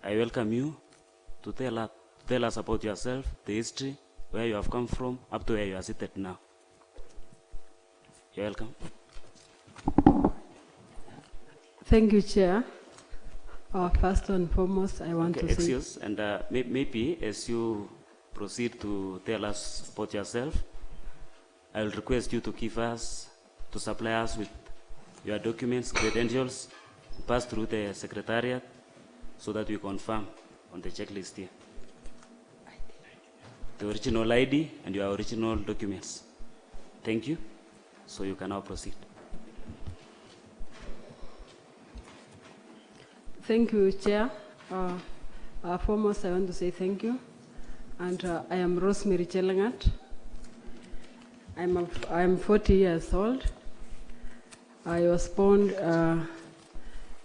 I welcome you to tell us about yourself, the history, where you have come from, up to where you are seated now. You're welcome. Thank you, Chair. First and foremost, I want to say... Excuse, and maybe as you proceed to tell us about yourself, I will request you to supply us with your documents, credentials, pass through the Secretariat so that we confirm on the checklist here. The original ID and your original documents. Thank you. So you can now proceed. Thank you, Chair. Foremost, I want to say thank you. And I am Rosemary Chelangat. I'm 40 years old. I was born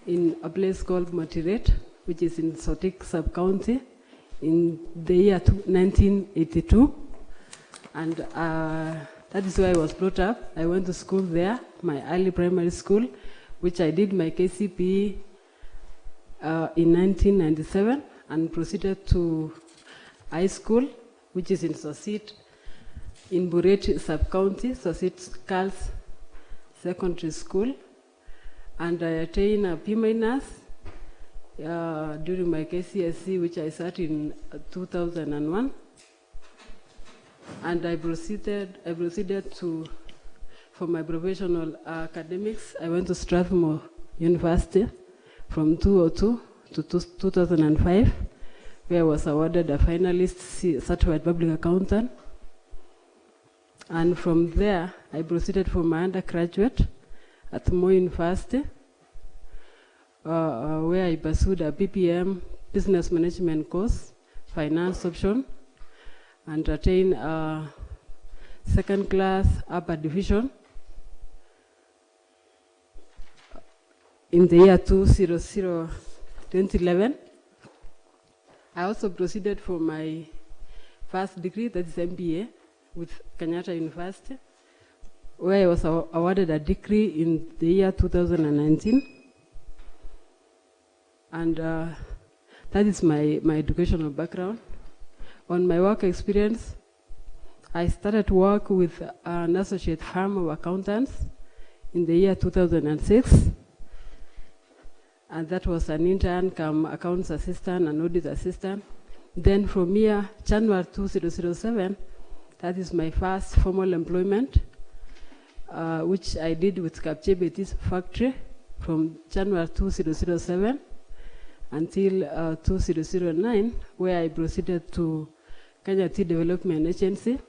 in a place called Motiret, which is in Sotik sub-county, in the year 1982. And that is where I was brought up. I went to school there, my early primary school, which I did my KCPE in 1997, and proceeded to high school, which is in Sosit, in Bureti sub-county, Sosit Girls Secondary School. And I attained a P- during my KCSE, which I sat in 2001. And I proceeded for my professional academics. I went to Strathmore University from 2002 to 2005, where I was awarded a finalist certified public accountant. And from there, I proceeded for my undergraduate at Moi University, where I pursued a BPM business management course, finance option, and attained a second class upper division in the year 2011. I also proceeded for my first degree, that is MBA, with Kenyatta University, where I was awarded a degree in the year 2019. And that is my educational background. On my work experience, I started work with an associate firm of accountants in the year 2006. And that was an intern come accounts assistant and audit assistant. Then from here, January 2007, that is my first formal employment, which I did with Kapchebetis factory from January 2007 until 2009, where I proceeded to Kenya Tea Development Agency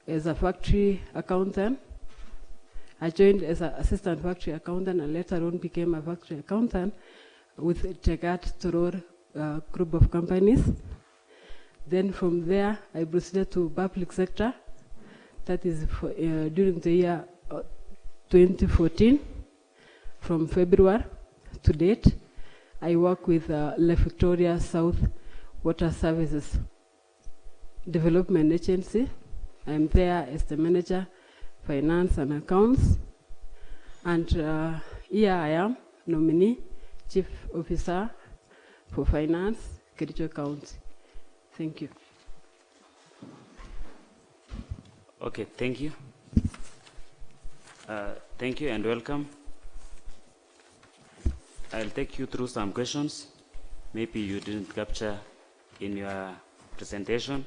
as a factory accountant. I joined as an assistant factory accountant and later on became a factory accountant with Chegat Toror group of companies. Then from there, I proceeded to public sector. That is for, during the year 2014, from February to date. I work with Lake Victoria South Water Services Development Agency. I'm there as the manager, finance and accounts. And here I am, nominee, chief officer for finance, Kericho County. Thank you. Okay, thank you. Thank you and welcome. I'll take you through some questions maybe you didn't capture in your presentation.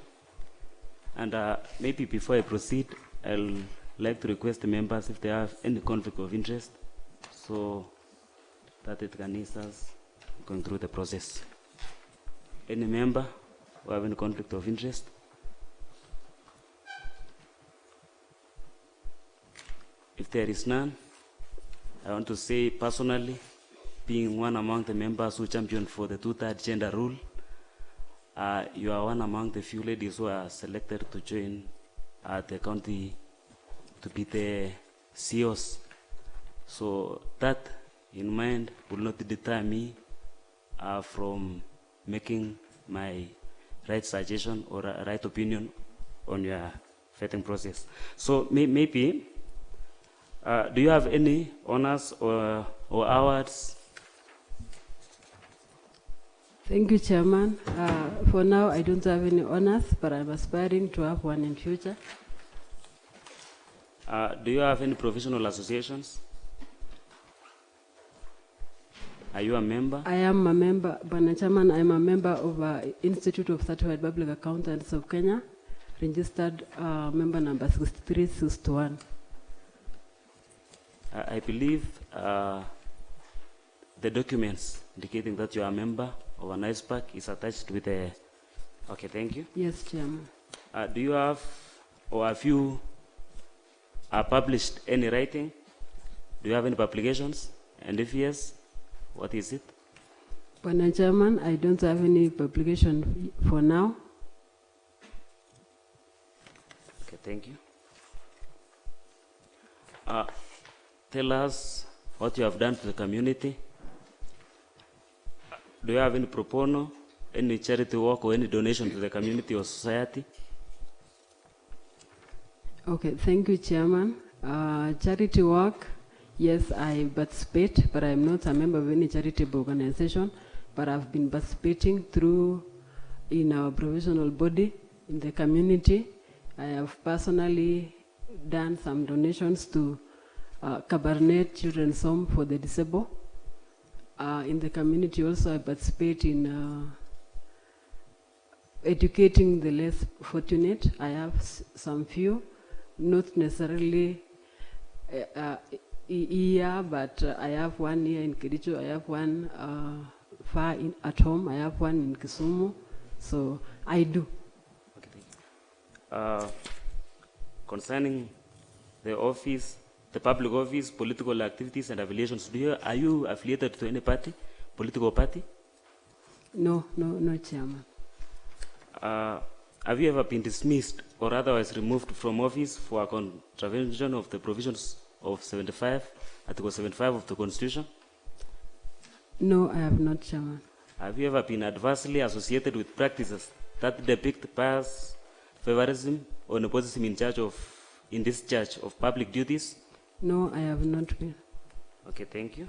And maybe before I proceed, I'll like to request the members if they have any conflict of interest so that it can ease us going through the process. Any member who have any conflict of interest? If there is none, I want to say personally, being one among the members who championed for the 2/3 gender rule, you are one among the few ladies who are selected to join the county to be the CEOs. So that in mind will not deter me from making my right suggestion or a right opinion on your vetting process. So maybe, do you have any honors or awards Thank you, Chairman. For now, I don't have any honors, but I'm aspiring to have one in future. Do you have any professional associations? Are you a member? I am a member, Bwana Chairman, I'm a member of Institute of Certified Public Accountants of Kenya, registered member number 6361. I believe the documents indicating that you are a member of an ISPAC is attached with a... Okay, thank you. Yes, Chairman. Do you have, or have you published any writing? Do you have any publications? And if yes, what is it? Bwana Chairman, I don't have any publication for now. Okay, thank you. Tell us what you have done to the community. Do you have any pro bono, any charity work, or any donation to the community or society? Okay, thank you, Chairman. Charity work, yes, I participate, but I'm not a member of any charitable organization, but I've been participating through in our professional body in the community. I have personally done some donations to Cabernet Children's Home for the Disabled. In the community also, I participate in educating the less fortunate. I have some few, not necessarily here, but I have one here in Kericho, I have one far at home, I have one in Kisumu, so I do. Okay, thank you. Concerning the office, the public office, political activities and affiliations, are you affiliated to any party, political party? No, Chairman. Have you ever been dismissed or otherwise removed from office for a contravention of the provisions of Article 75 of the Constitution? No, I have not, Chairman. Have you ever been adversely associated with practices that depict bias, favorism, or nepotism in discharge of public duties? No, I have not been. Okay, thank you.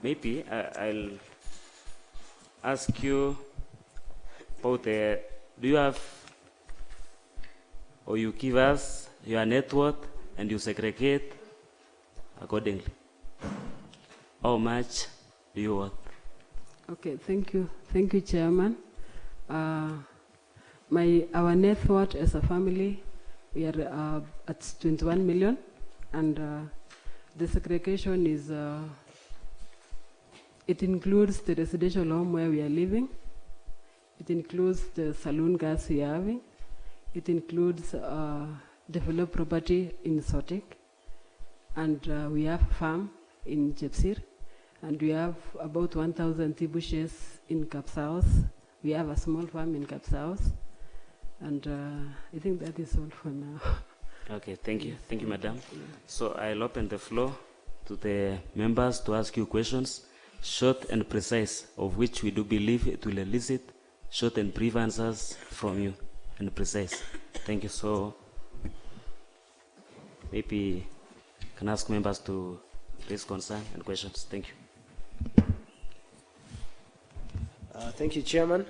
Maybe I'll ask you about do you have, or you give us your net worth and you segregate accordingly. How much do you worth? Okay, thank you. Thank you, Chairman. Our net worth as a family, we are at 21 million, and the segregation is, it includes the residential home where we are living, it includes the saloon gas we are having, it includes developed property in Sotik, and we have a farm in Jepsir, and we have about 1,000 tea bushes in Kapsaos. We have a small farm in Kapsaos. And I think that is all for now. Okay, thank you. Yes. Thank you, Madam. Yeah. So I'll open the floor to the members to ask you questions, short and precise, of which we do believe it will elicit short and brief answers from you, and precise. Thank you. So maybe can ask members to raise concern and questions. Thank you. Thank you, Chairman.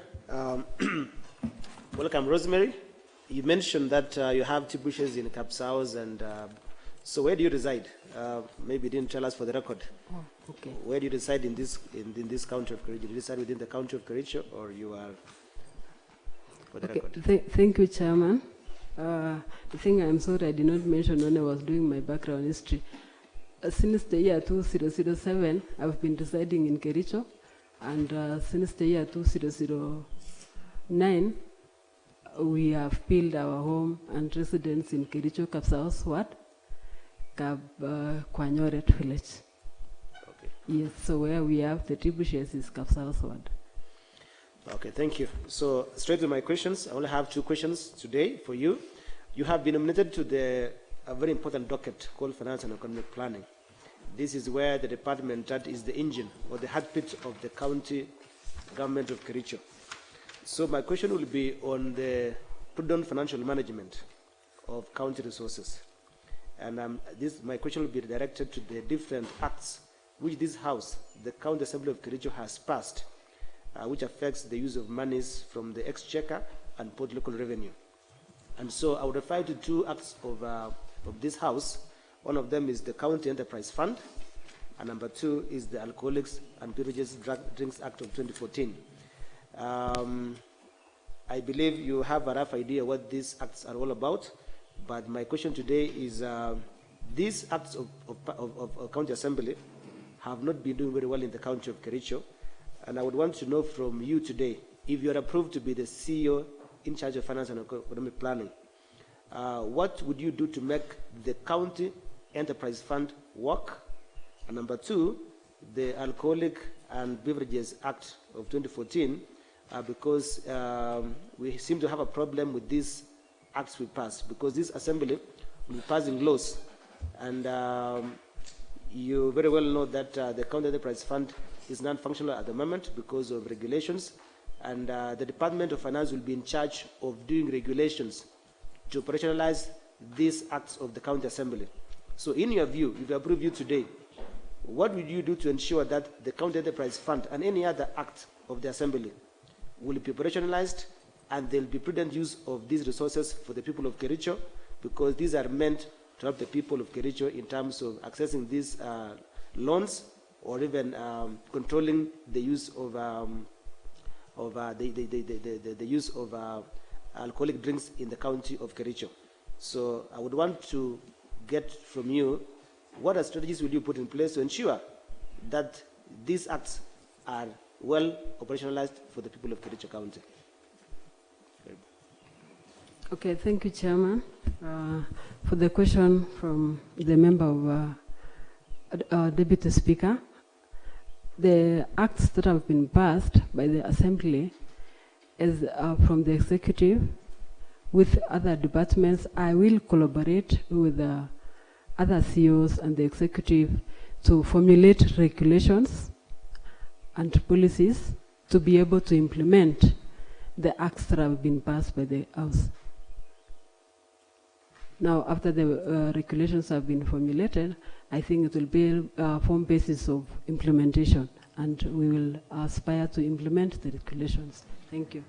Welcome, Rosemary. You mentioned that you have two bushes in Kapsaos, and so where do you reside? Maybe you didn't tell us for the record. Oh, okay. Where do you reside in this county of Kericho? Do you reside within the county of Kericho, or you are for the record? Thank you, Chairman. I think I'm sorry I did not mention when I was doing my background history. Since the year 2007, I've been residing in Kericho, and since the year 2009, we have built our home and residence in Kericho, Kapsaos Ward, Kwanyoret village. Okay. Yes, so where we have the tea bushes is Kapsaos Ward. Okay, thank you. So straight to my questions. I only have two questions today for you. You have been nominated to a very important docket called Finance and Economic Planning. This is where the department that is the engine or the heartbeat of the county government of Kericho. So my question will be on the prudent financial management of county resources. And my question will be directed to the different acts which this House, the County Assembly of Kericho, has passed, which affects the use of monies from the exchequer and port local revenue. And so I would refer to two acts of this House. One of them is the County Enterprise Fund, and number two is the Alcoholics and Beverages Drinks Act of 2014. I believe you have a rough idea what these acts are all about, but my question today is these acts of County Assembly have not been doing very well in the County of Kericho, and I would want to know from you today, if you are approved to be the CEO in charge of finance and economic planning, what would you do to make the County Enterprise Fund work? And number two, the Alcoholic and Beverages Act of 2014, because we seem to have a problem with these acts we pass, because this assembly will be passing laws, and you very well know that the County Enterprise Fund is non-functional at the moment because of regulations, and the Department of Finance will be in charge of doing regulations to operationalize these acts of the County Assembly. So in your view, if I approve you today, what would you do to ensure that the County Enterprise Fund and any other act of the Assembly will be operationalized, and there will be prudent use of these resources for the people of Kericho, because these are meant to help the people of Kericho in terms of accessing these loans, or even controlling the use of the use of alcoholic drinks in the county of Kericho. So I would want to get from you, what are strategies will you put in place to ensure that these acts are well operationalized for the people of Kericho County? Okay, thank you, Chairman, for the question from the member of Deputy Speaker. The acts that have been passed by the Assembly is from the Executive with other departments. I will collaborate with other CEOs and the Executive to formulate regulations and policies to be able to implement the acts that have been passed by the House. Now, after the regulations have been formulated, I think it will be a form basis of implementation, and we will aspire to implement the regulations. Thank you.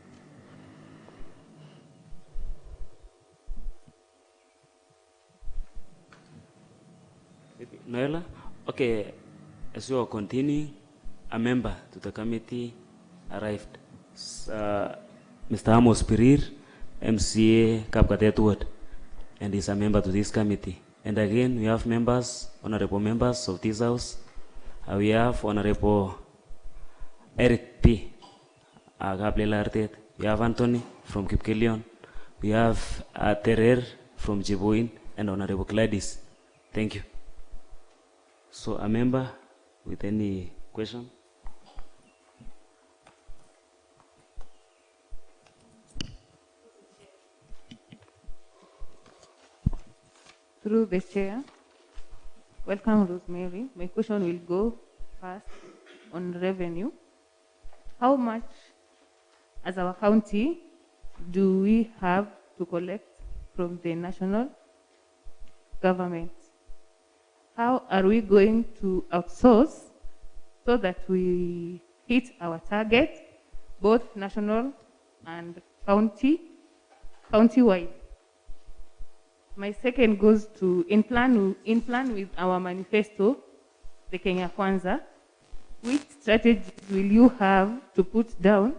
Noela? Okay, as we are continuing, a member to the committee arrived. Mr. Amos Pirir, MCA Kapkatet Ward, and is a member to this committee. And again, we have members, honorable members of this house. We have Honorable Eric P. Agablela. We have Anthony from Kipkelion. We have Terer from Jibuin, and Honorable Gladys. Thank you. So a member with any question? Through the chair, welcome Rosemary. My question will go first on revenue. How much as our county do we have to collect from the national government? How are we going to outsource so that we hit our target, both national and county-wide? My second goes to in plan with our manifesto, the Kenya Kwanza. Which strategies will you have to put down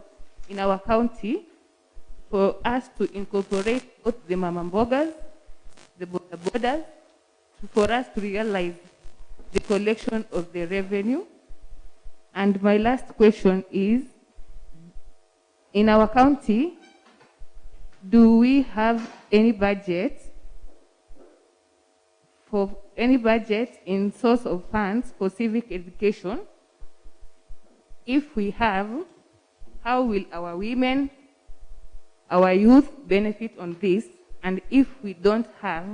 in our county for us to incorporate both the mamambogas, the borders, for us to realize the collection of the revenue? And my last question is, in our county, do we have any budget in source of funds for civic education? If we have, how will our women, our youth benefit on this? And if we don't have,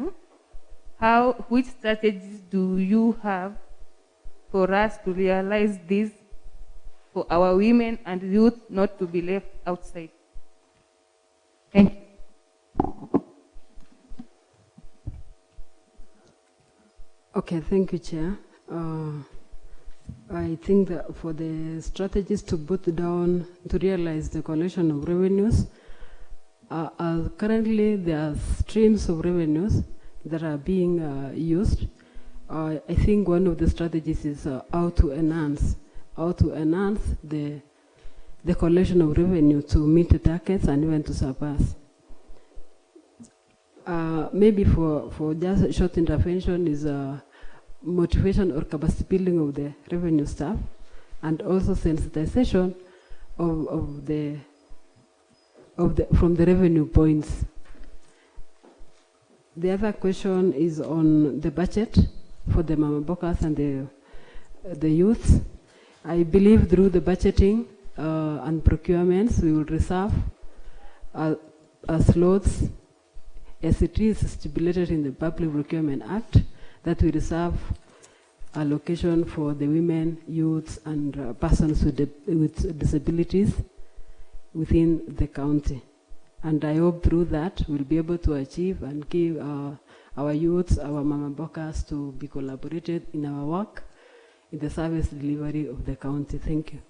which strategies do you have for us to realize this, for our women and youth not to be left outside? Thank you. Okay, thank you, Chair. I think that for the strategies to put down, to realize the collection of revenues, currently there are streams of revenues that are being used. I think one of the strategies is how to enhance the collection of revenue to meet the targets and even to surpass. Maybe for just a short intervention is motivation or capacity building of the revenue staff, and also sensitization from the revenue points. The other question is on the budget for the mama bokas and the youths. I believe through the budgeting and procurements, we will reserve slots as it is stipulated in the Public Procurement Act, that we reserve allocation for the women, youths, and persons with disabilities within the county. And I hope through that we'll be able to achieve and give our youths, our mama bokas, to be collaborated in our work in the service delivery of the county. Thank you.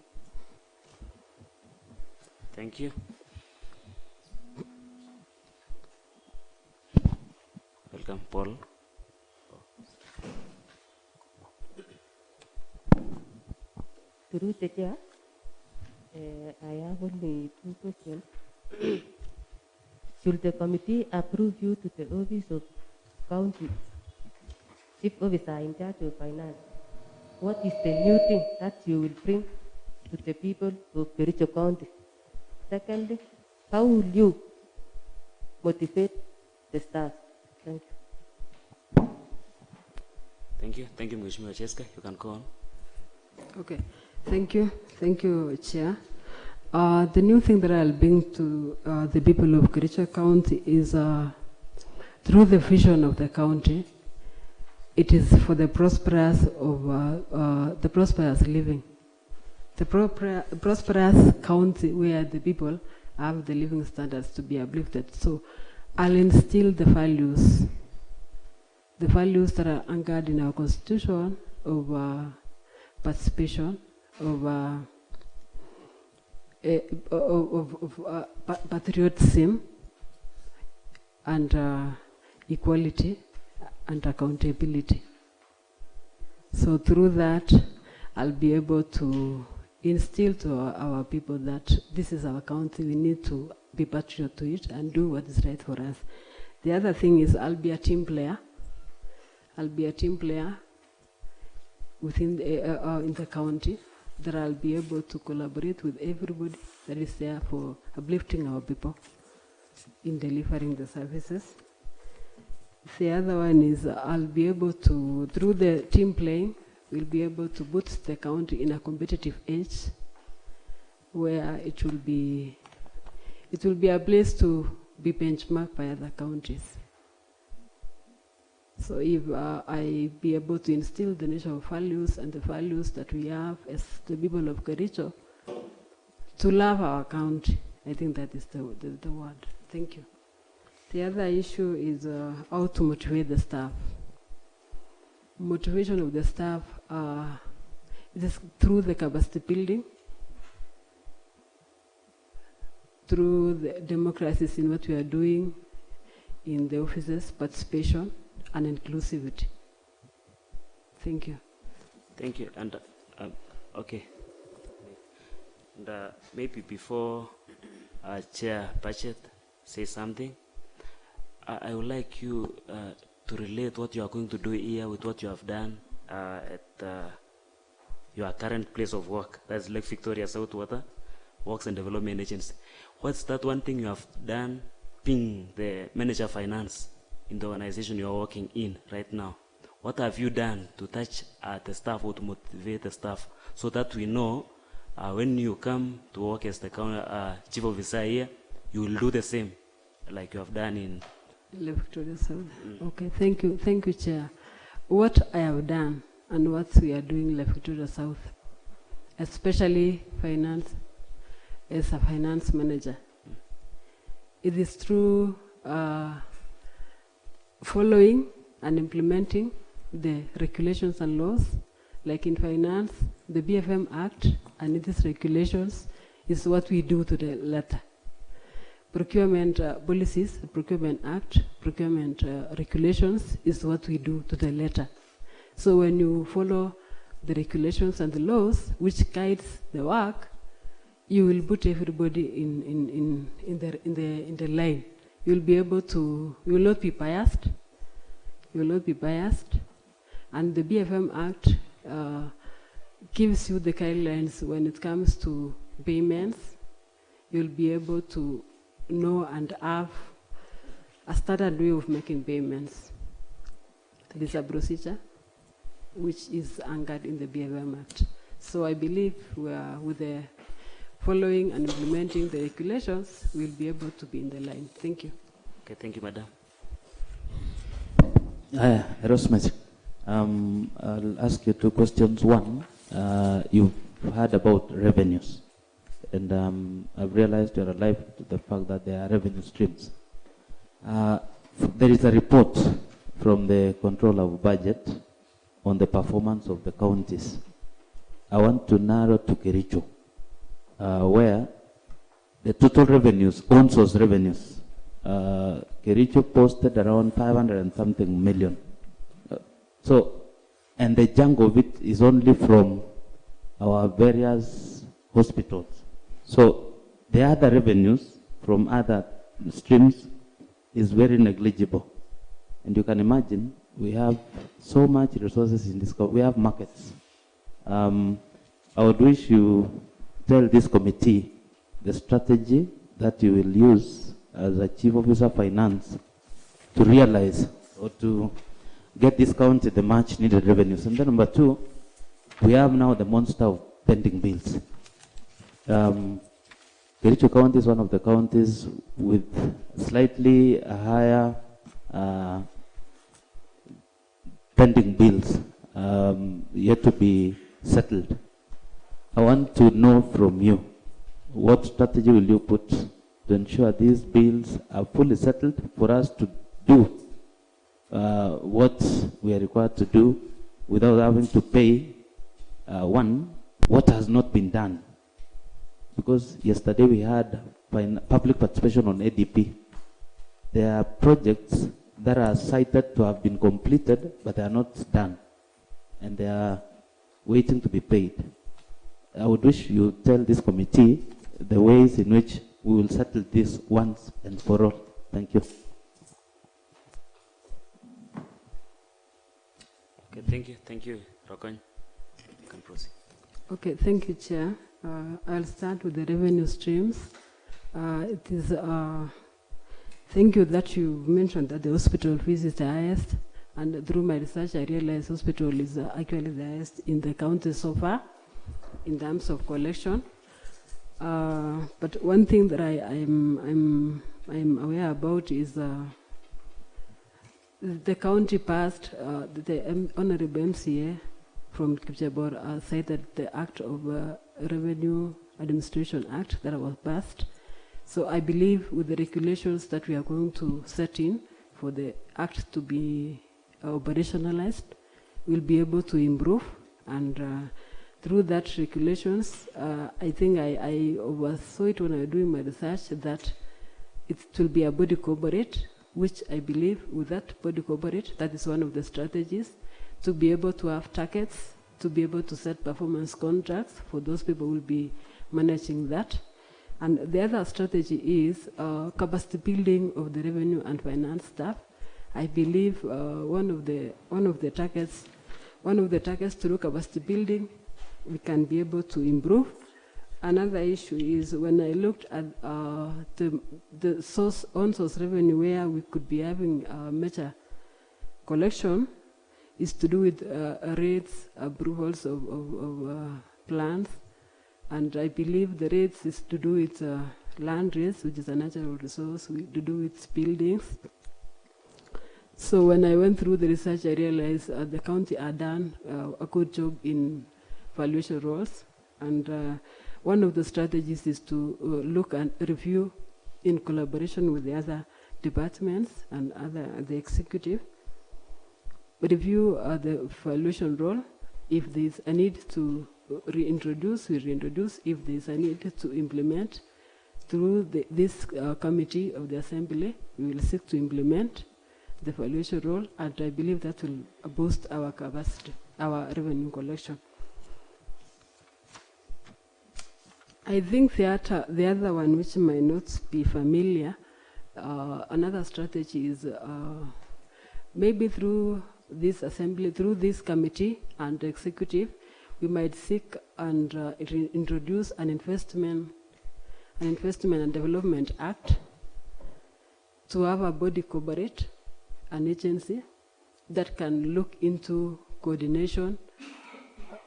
Thank you. Welcome, Paul. Through the chair, I have only 2 questions. Should the committee approve you to the office of county chief officer in charge of finance, what is the new thing that you will bring to the people of Kericho County? Secondly, how will you motivate the staff? Thank you. Thank you. Thank you, Mheshimiwa Cheska. You can go on. Okay. Thank you. Thank you, Chair. The new thing that I'll bring to the people of Kericho County is through the vision of the county, it is for the prosperous living. The prosperous county where the people have the living standards to be uplifted. So I'll instill the values that are anchored in our constitution of participation, of patriotism, and equality and accountability. So through that, I'll be able to instill to our people that this is our county, we need to be patriot to it and do what is right for us. The other thing is I'll be a team player. I'll be a team player within in the county, that I'll be able to collaborate with everybody that is there for uplifting our people in delivering the services. The other one is I'll be able to, through the team playing, we'll be able to put the county in a competitive edge where it will be a place to be benchmarked by other counties. So if I be able to instill the national values and the values that we have as the people of Kericho, to love our county, I think that is the word. Thank you. The other issue is how to motivate the staff. Motivation of the staff is through the capacity building, through the democracies in what we are doing in the offices, participation, and inclusivity. Thank you. Thank you. And okay. And maybe before Chair Budget says something, I would like you to relate what you are going to do here with what you have done at your current place of work. That's Lake Victoria South Water Works and Development Agency. What's that one thing you have done being the manager of finance in the organization you are working in right now? What have you done to touch the staff or to motivate the staff so that we know when you come to work as the chief officer here, you will do the same like you have done in Lake Victoria South. Okay, thank you, Chair. What I have done and what we are doing in Lake Victoria South, especially finance, as a finance manager, it is through following and implementing the regulations and laws. Like in finance, the BFM Act and these regulations is what we do to the letter. Procurement policies, the Procurement Act, procurement regulations is what we do to the letter. So when you follow the regulations and the laws, which guides the work, you will put everybody in the line. You'll be able to. You will not be biased. You will not be biased, and the BFM Act gives you the guidelines when it comes to payments. You'll be able to know and have a standard way of making payments. There's a procedure which is anchored in the BFM Act. So I believe with the following and implementing the regulations, we'll be able to be in the line. Thank you. Okay, thank you, Madam. Rosemary, I'll ask you two questions. One, you've heard about revenues, and I've realized you're alive to the fact that there are revenue streams. There is a report from the Controller of Budget on the performance of the counties. I want to narrow to Kericho, where the total revenues, own source revenues, Kericho posted around 500 and something million. And the chunk of it is only from our various hospitals. So the other revenues from other streams is very negligible. And you can imagine we have so much resources in this, we have markets. I would wish you tell this committee the strategy that you will use as a Chief Officer of Finance to realize or to get this county the much needed revenues. And then number two, we have now the monster of pending bills. Kericho County is one of the counties with slightly higher pending bills yet to be settled. I want to know from you, what strategy will you put to ensure these bills are fully settled for us to do what we are required to do without having to pay, what has not been done. Because yesterday we had public participation on ADP. There are projects that are cited to have been completed, but they are not done. And they are waiting to be paid. I would wish you tell this committee the ways in which we will settle this once and for all. Thank you. Okay, thank you, Rokony. You can proceed. Okay, thank you, Chair. I'll start with the revenue streams. Thank you that you mentioned that the hospital fees is the highest, and through my research I realized hospital is actually the highest in the county so far in terms of collection. But one thing that I'm aware about is the county passed, the Honorable MCA from Kipchebor cited the Act of Revenue Administration Act that was passed. So I believe with the regulations that we are going to set in for the Act to be operationalized, we'll be able to improve. And through that regulations, I think I oversaw it when I was doing my research that it will be a body corporate, which I believe with that body corporate, that is one of the strategies to be able to have targets, to be able to set performance contracts for those people who will be managing that. And the other strategy is capacity building of the revenue and finance staff. I believe one of the targets through capacity building, we can be able to improve. Another issue is when I looked at the on-source revenue where we could be having major collection, is to do with rates, approvals of plans, and I believe the rates is to do with land rates, which is a natural resource, to do with buildings. So when I went through the research, I realized the county had done a good job in valuation roles, and one of the strategies is to look and review in collaboration with the other departments and the executive, review the valuation role. If there's a need to reintroduce, we reintroduce. If there's a need to implement, through this committee of the Assembly, we will seek to implement the valuation role, and I believe that will boost our capacity, our revenue collection. I think the other one, which might not be familiar, another strategy is maybe through this Assembly, through this committee and executive, we might seek and introduce an investment and development act to have a body corporate, an agency that can look into coordination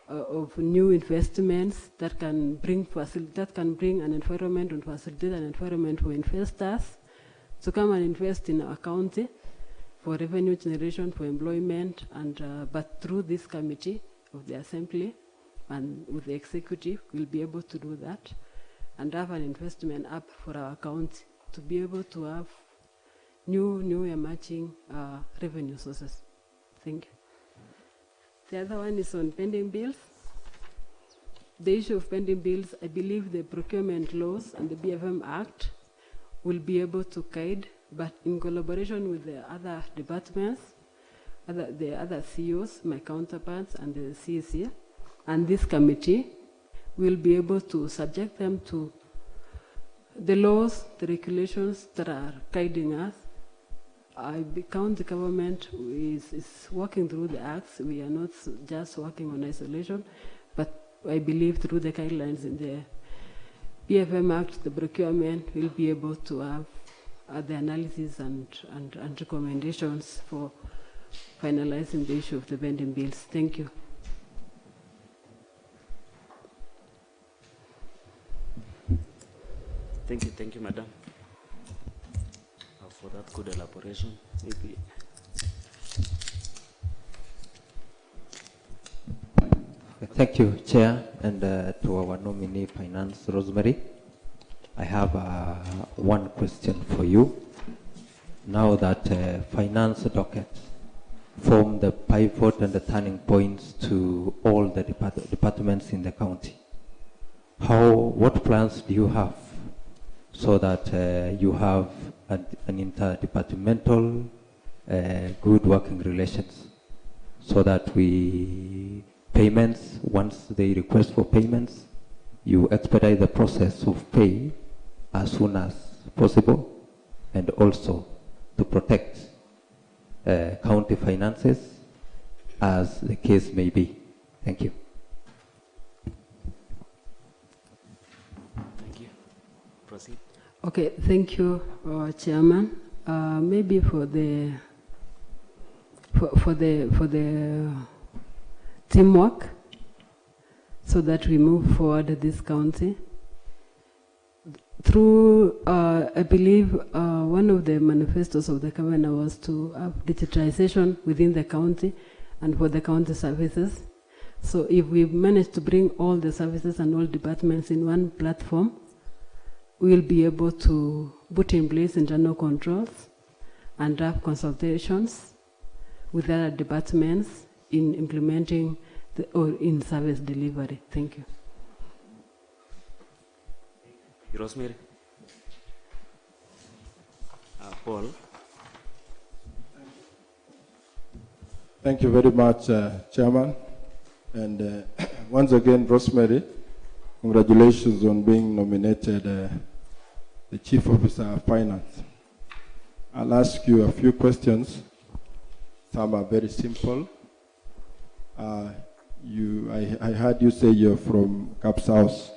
of new investments, that can bring an environment and facilitate an environment for investors to come and invest in our county for revenue generation, for employment, and but through this committee of the Assembly and with the executive, we'll be able to do that and have an investment app for our county to be able to have new emerging revenue sources. Thank you. The other one is on pending bills. The issue of pending bills, I believe the procurement laws and the BFM Act will be able to guide, but in collaboration with the other departments, the other CEOs, my counterparts, and the CEC, and this committee will be able to subject them to the laws, the regulations that are guiding us. County government is working through the acts. We are not just working on isolation, but I believe through the guidelines in the BFM Act, the procurement will be able to have the analysis and recommendations for finalizing the issue of the pending bills. Thank you. Thank you, Madam, for that good elaboration. Maybe. Thank you, Chair, and to our nominee Finance, Rosemary. I have one question for you. Now that finance dockets form the pivot and the turning points to all the departments in the county, what plans do you have so that you have an interdepartmental good working relations, so that payments, once they request for payments, you expedite the process of pay as soon as possible, and also to protect county finances as the case may be. Thank you. Thank you. Proceed. Okay, thank you, Chairman. Maybe for the teamwork, so that we move forward this county. Through, I believe, one of the manifestos of the governor was to have digitization within the county and for the county services. So if we manage to bring all the services and all departments in one platform, we'll be able to put in place internal controls and have consultations with other departments in implementing or in service delivery. Thank you. Rosemary. Paul. Thank you very much, Chairman. And once again, Rosemary, congratulations on being nominated the Chief Officer of Finance. I'll ask you a few questions. Some are very simple. I heard you say you're from Caps House.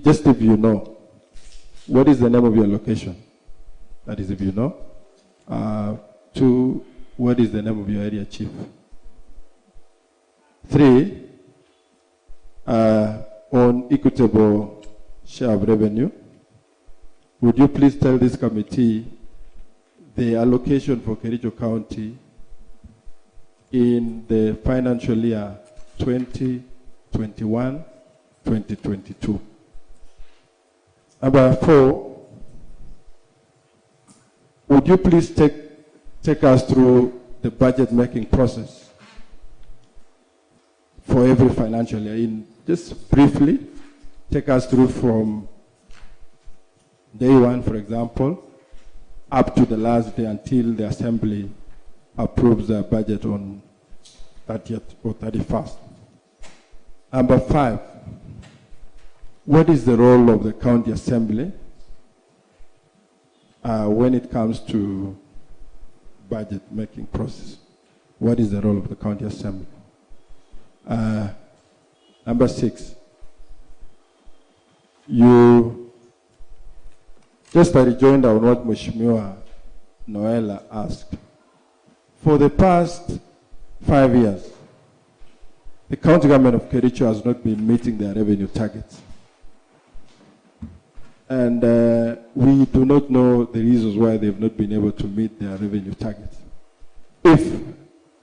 Just if you know, what is the name of your location? That is if you know. 2, what is the name of your area chief? 3, on equitable share of revenue, would you please tell this committee the allocation for Kericho County in the financial year 2021-2022? Number 4, would you please take take us through the budget making process for every financial year. Just briefly, take us through from day one, for example, up to the last day until the Assembly approves the budget on 30th or 31st. Number 5, what is the role of the County Assembly when it comes to budget making process? What is the role of the County Assembly? Number 6, you just a rejoinder on what Mheshimiwa Noela asked. For the past 5 years, the county government of Kericho has not been meeting their revenue targets. And we do not know the reasons why they've not been able to meet their revenue targets. If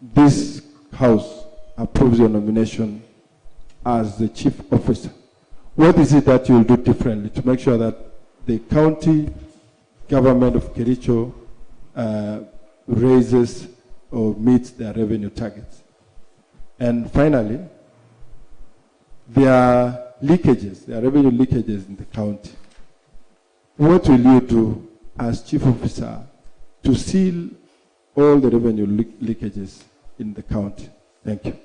this House approves your nomination as the chief officer, what is it that you'll do differently to make sure that the county government of Kericho raises or meets their revenue targets? And finally, there are leakages, there are revenue leakages in the county. What will you do as chief officer to seal all the revenue leakages in the county? Thank you.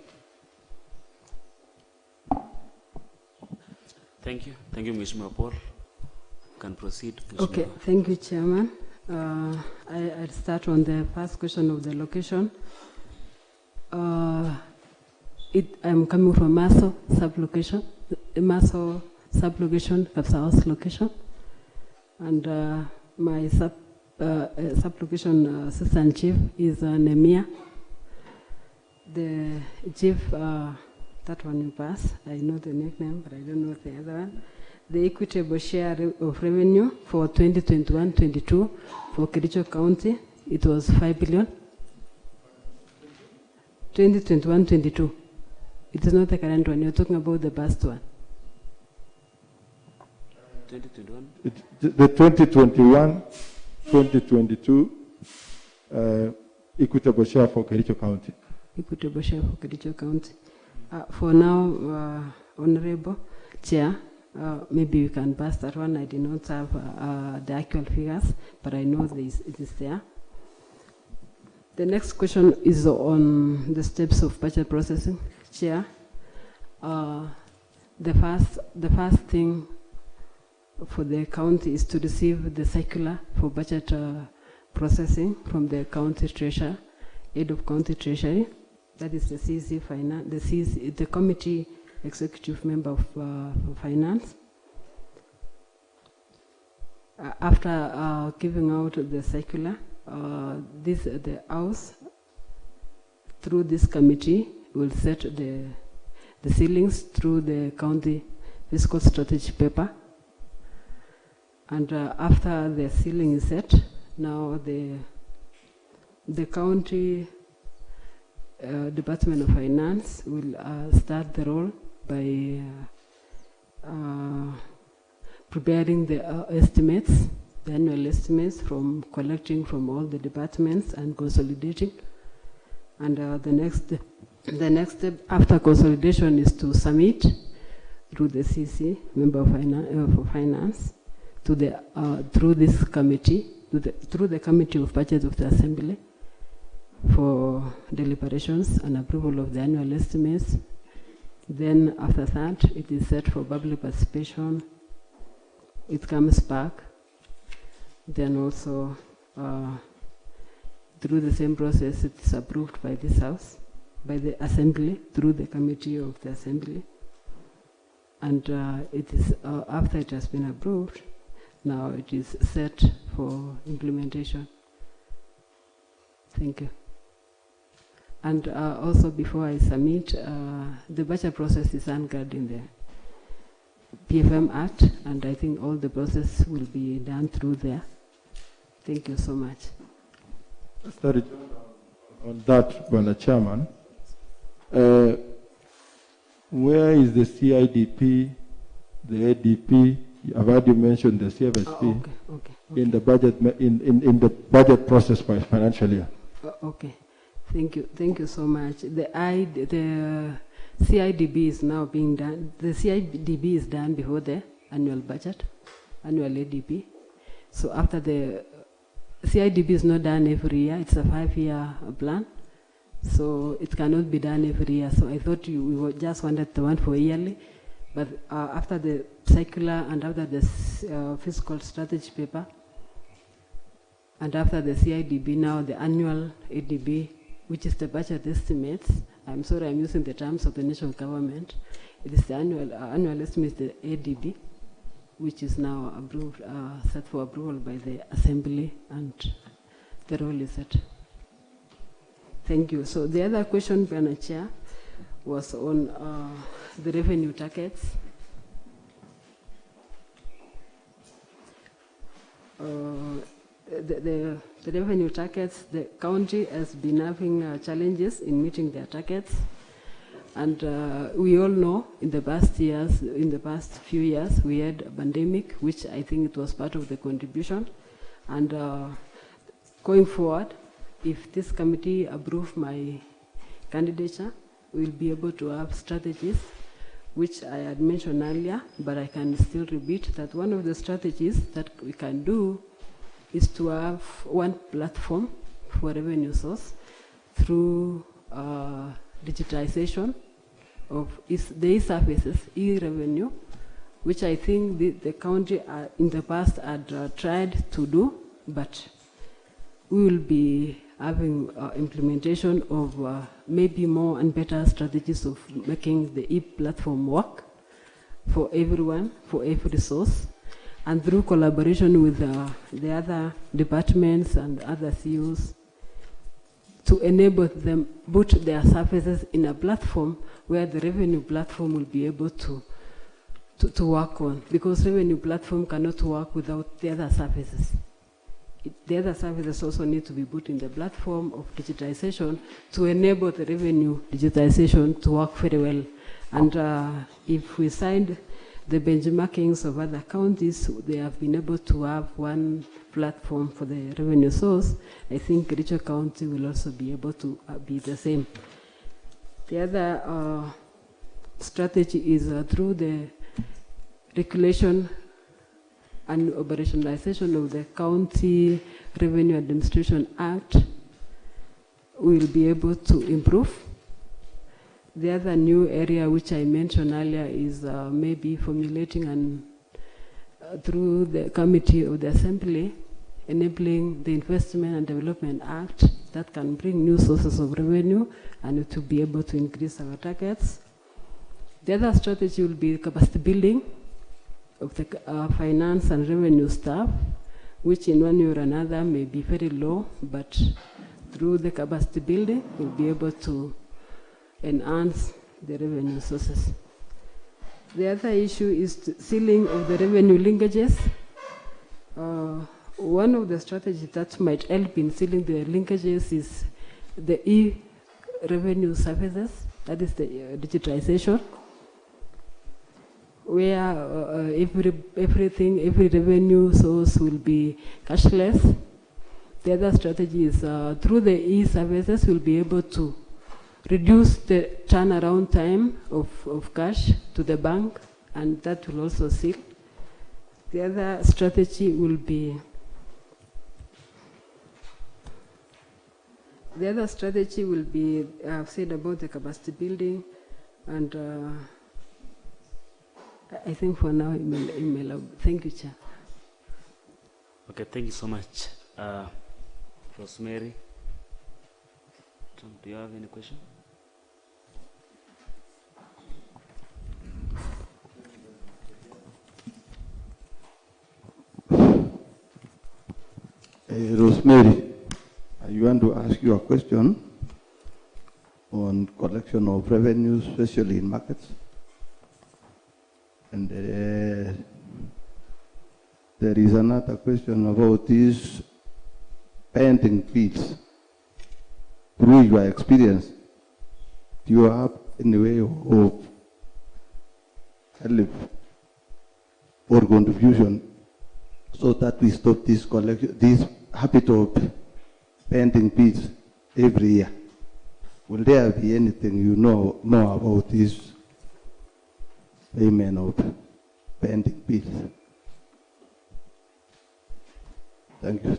Thank you. Thank you, Mheshimiwa Paul. You can proceed, Mheshimiwa. Okay, thank you, Chairman. I'll start on the first question of the location. I'm coming from Maso sub-location, Kapsaos location, and my sub-location assistant chief is Nemia. The chief, that one you pass, I know the nickname, but I don't know the other one. The equitable share of revenue for 2021-22 for Kericho County, it was 5 billion. 2021-22. It is not the current one. You're talking about the past one. 2021? The 2021-2022 equitable share for Kericho County. Equitable share for Kericho County. For now, Honorable Chair, maybe you can pass that one. I did not have the actual figures, but I know it is there. The next question is on the steps of budget processing. Chair, the first thing for the county is to receive the circular for budget processing from the county treasurer, head of county treasury. That is the CC finance, the committee executive member of finance. After giving out the circular, the house through this committee will set the ceilings through the county fiscal strategy paper. And after the ceiling is set, now the county Department of Finance will start the role by preparing the estimates, the annual estimates, from collecting from all the departments and consolidating. And the next step after consolidation is to submit through the CC, member of finance, to the through this committee, through the committee of budget of the assembly, for deliberations and approval of the annual estimates. Then after that, it is set for public participation. It comes back. Then also, through the same process, it is approved by this House, by the Assembly, through the committee of the Assembly. And it is after it has been approved, now it is set for implementation. Thank you. And also, before I submit, the budget process is anchored in the PFM Act, and I think all the process will be done through there. Thank you so much. Started on that, Mr. Chairman. Where is the CIDP, the ADP? I've already mentioned the CFSP Okay. in the budget in the budget process by financial year. Okay, thank you so much. The CIDP is now being done. The CIDP is done before the annual budget, annual ADP. So after the CIDP is not done every year. It's a 5-year plan, so it cannot be done every year. So I thought we just wanted the one for yearly, but after the circular and after the fiscal strategy paper, and after the CIDP, now the annual ADB, which is the budget estimates. I'm sorry, I'm using the terms of the national government. It is the annual estimate, the ADB, which is now approved, set for approval by the Assembly, and the role is set. Thank you. So the other question, Madam Chair, was on the revenue targets. The revenue targets, the county has been having challenges in meeting their targets. And we all know in the past few years, we had a pandemic, which I think it was part of the contribution. And going forward, if this committee approves my candidature, we'll be able to have strategies, which I had mentioned earlier, but I can still repeat that one of the strategies that we can do is to have one platform for revenue source through digitization of the e-services, e-revenue, which I think the county in the past had tried to do, but we will be having implementation of maybe more and better strategies of making the e-platform work for everyone, for every source, and through collaboration with the other departments and other CEOs to enable them put their services in a platform where the revenue platform will be able to work on, because revenue platform cannot work without the other services. The other services also need to be put in the platform of digitization to enable the revenue digitization to work very well. And if we signed the benchmarkings of other counties, they have been able to have one platform for the revenue source. I think Richo County will also be able to be the same. The other strategy is through the regulation and operationalization of the County Revenue Administration Act, we will be able to improve. The other new area which I mentioned earlier is maybe formulating and through the committee of the Assembly, enabling the Investment and Development Act that can bring new sources of revenue and to be able to increase our targets. The other strategy will be capacity building of the finance and revenue staff, which in one way or another may be very low, but through the capacity building, we'll be able to enhance the revenue sources. The other issue is sealing of the revenue linkages. One of the strategies that might help in sealing the linkages is the e-revenue services, that is the digitization, where every revenue source will be cashless. The other strategy is through the e-services, we'll be able to reduce the turnaround time of cash to the bank, and that will also seal. The other strategy will be I've said about the capacity building, and I think for now, email. Thank you, Chair. Okay, thank you so much. Rosemary, do you have any question? Rosemary, I want to ask you a question on collection of revenues, especially in markets. And there is another question about these pending bills. Through your experience, do you have any way of help or contribution so that we stop this habit of pending bills every year. Will there be anything you know about this payment of pending bills? Thank you.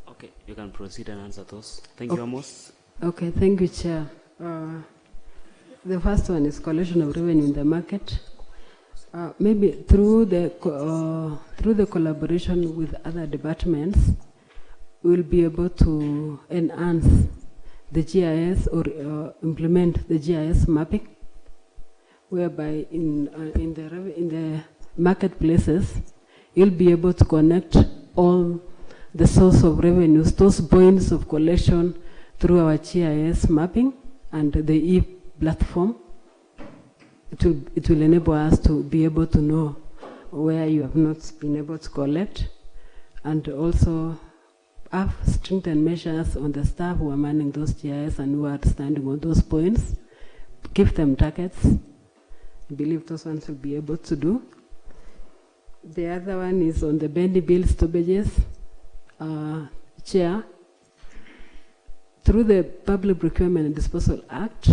Okay, you can proceed and answer those. Thank you, Amos. Okay, thank you, Chair. The first one is collection of revenue in the market. Maybe through the collaboration with other departments, we'll be able to enhance the GIS or implement the GIS mapping, whereby in the marketplaces, you'll be able to connect all the source of revenues, those points of collection through our GIS mapping and the e-platform. It will enable us to be able to know where you have not been able to collect, and also have strengthened measures on the staff who are manning those GIS and who are standing on those points. Give them targets. I believe those ones will be able to do. The other one is on the bendy bill stoppages. Chair, through the Public Procurement and Disposal Act,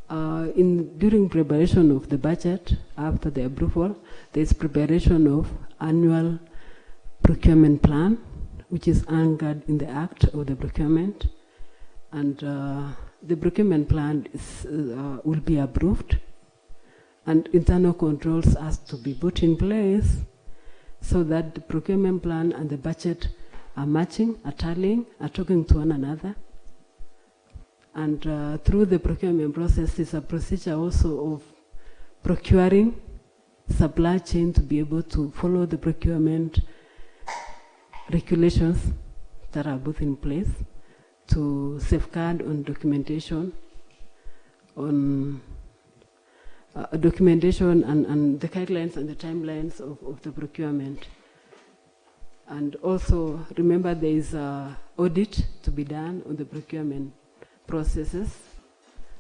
during preparation of the budget, after the approval, there is preparation of annual procurement plan, which is anchored in the Act of the Procurement, and the procurement plan will be approved, and internal controls has to be put in place so that the procurement plan and the budget are matching, are tallying, are talking to one another. And through the procurement process is a procedure also of procuring supply chain to be able to follow the procurement regulations that are both in place to safeguard on documentation, and the guidelines and the timelines of the procurement. And also remember there is an audit to be done on the procurement processes,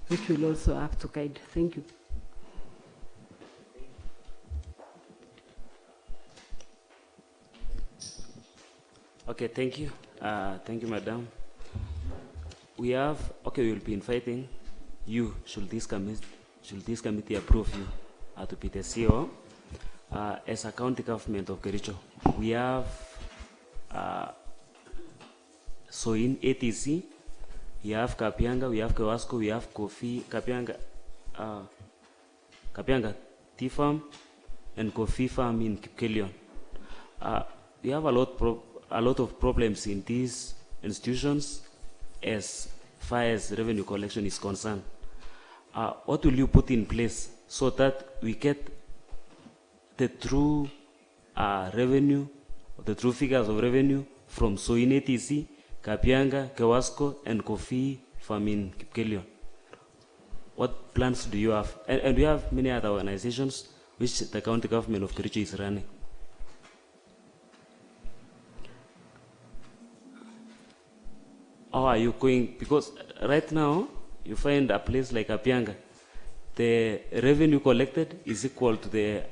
which will also have to guide. Thank you. Okay, thank you. Thank you, Madam. We will be inviting you, should this committee approve you to be the CEO, as a county government of Kericho. We have in ATC, we have Kapianga, we have Kewasco, we have Kofi, Kapianga Tea Farm, and Kofi Farm in Kipkelion. We have a lot of problems in these institutions as far as revenue collection is concerned. What will you put in place so that we get the true revenue, the true figures of revenue from Soin ATC, Kapianga, Kewasco, and Kofi Farm in Kipkelion? What plans do you have? And we have many other organizations which the county government of Kericho is running. How are you going? Because right now, you find a place like Kapianga, the revenue collected is equal to the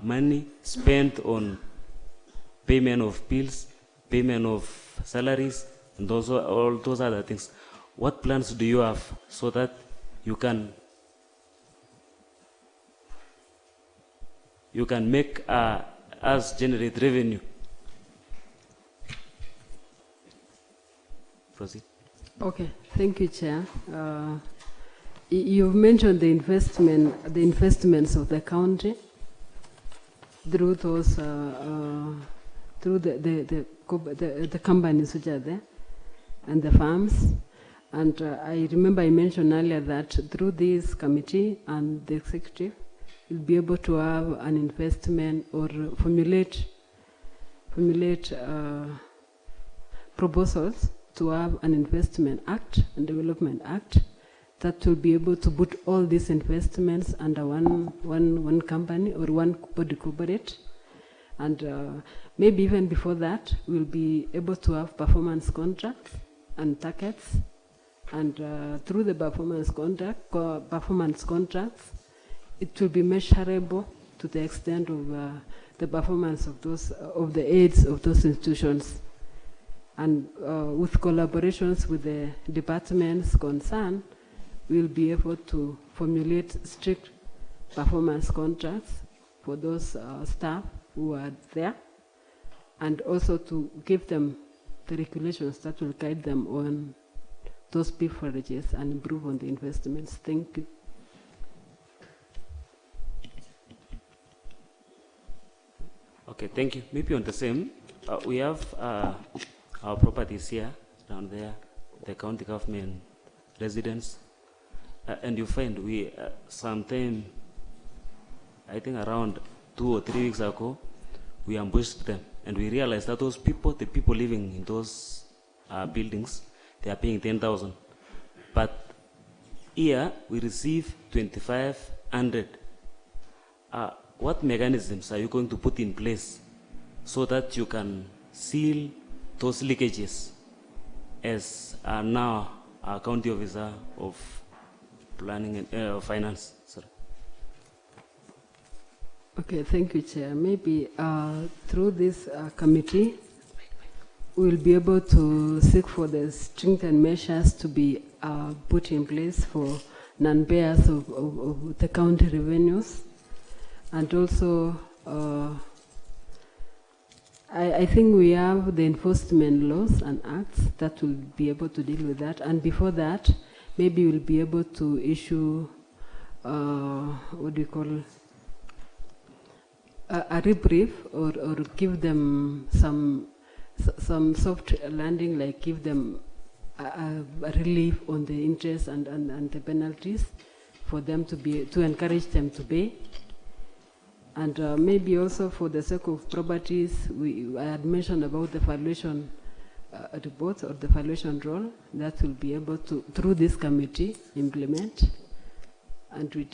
money spent on payment of bills, payment of salaries, and all those other things. What plans do you have so that you can make us generate revenue? Proceed. Okay, thank you, Chair. You've mentioned the investments of the county through those through the companies which are there and the farms. And I remember I mentioned earlier that through this committee and the executive, you'll be able to have an investment or formulate proposals to have an investment act and development act that will be able to put all these investments under one company or one body corporate. And maybe even before that, we'll be able to have performance contracts and targets. And through the performance contracts, it will be measurable to the extent of the performance of the aids of those institutions. And with collaborations with the departments concerned, we'll be able to formulate strict performance contracts for those staff who are there, and also to give them the regulations that will guide them on those privileges and improve on the investments. Thank you. Okay, thank you. Maybe on the same, we have our properties here, down there, the county government residence, and you find we, sometime, I think around 2 or 3 weeks ago, we ambushed them, and we realized that those people, the people living in those buildings, they are paying 10,000. But here, we receive 2,500. What mechanisms are you going to put in place so that you can seal those leakages as now a county officer of planning and finance? Sorry. Okay, thank you, Chair. Maybe through this committee, we'll be able to seek for the strengthened measures to be put in place for non-payers of the county revenues. And also, I think we have the enforcement laws and acts that will be able to deal with that. And before that, maybe we'll be able to issue, what do you call, a reprieve, or give them some soft landing, like give them a relief on the interest and the penalties for them to encourage them to pay. And maybe also for the sake of properties, I had mentioned about the valuation report or the valuation role that will be able to, through this committee, implement and with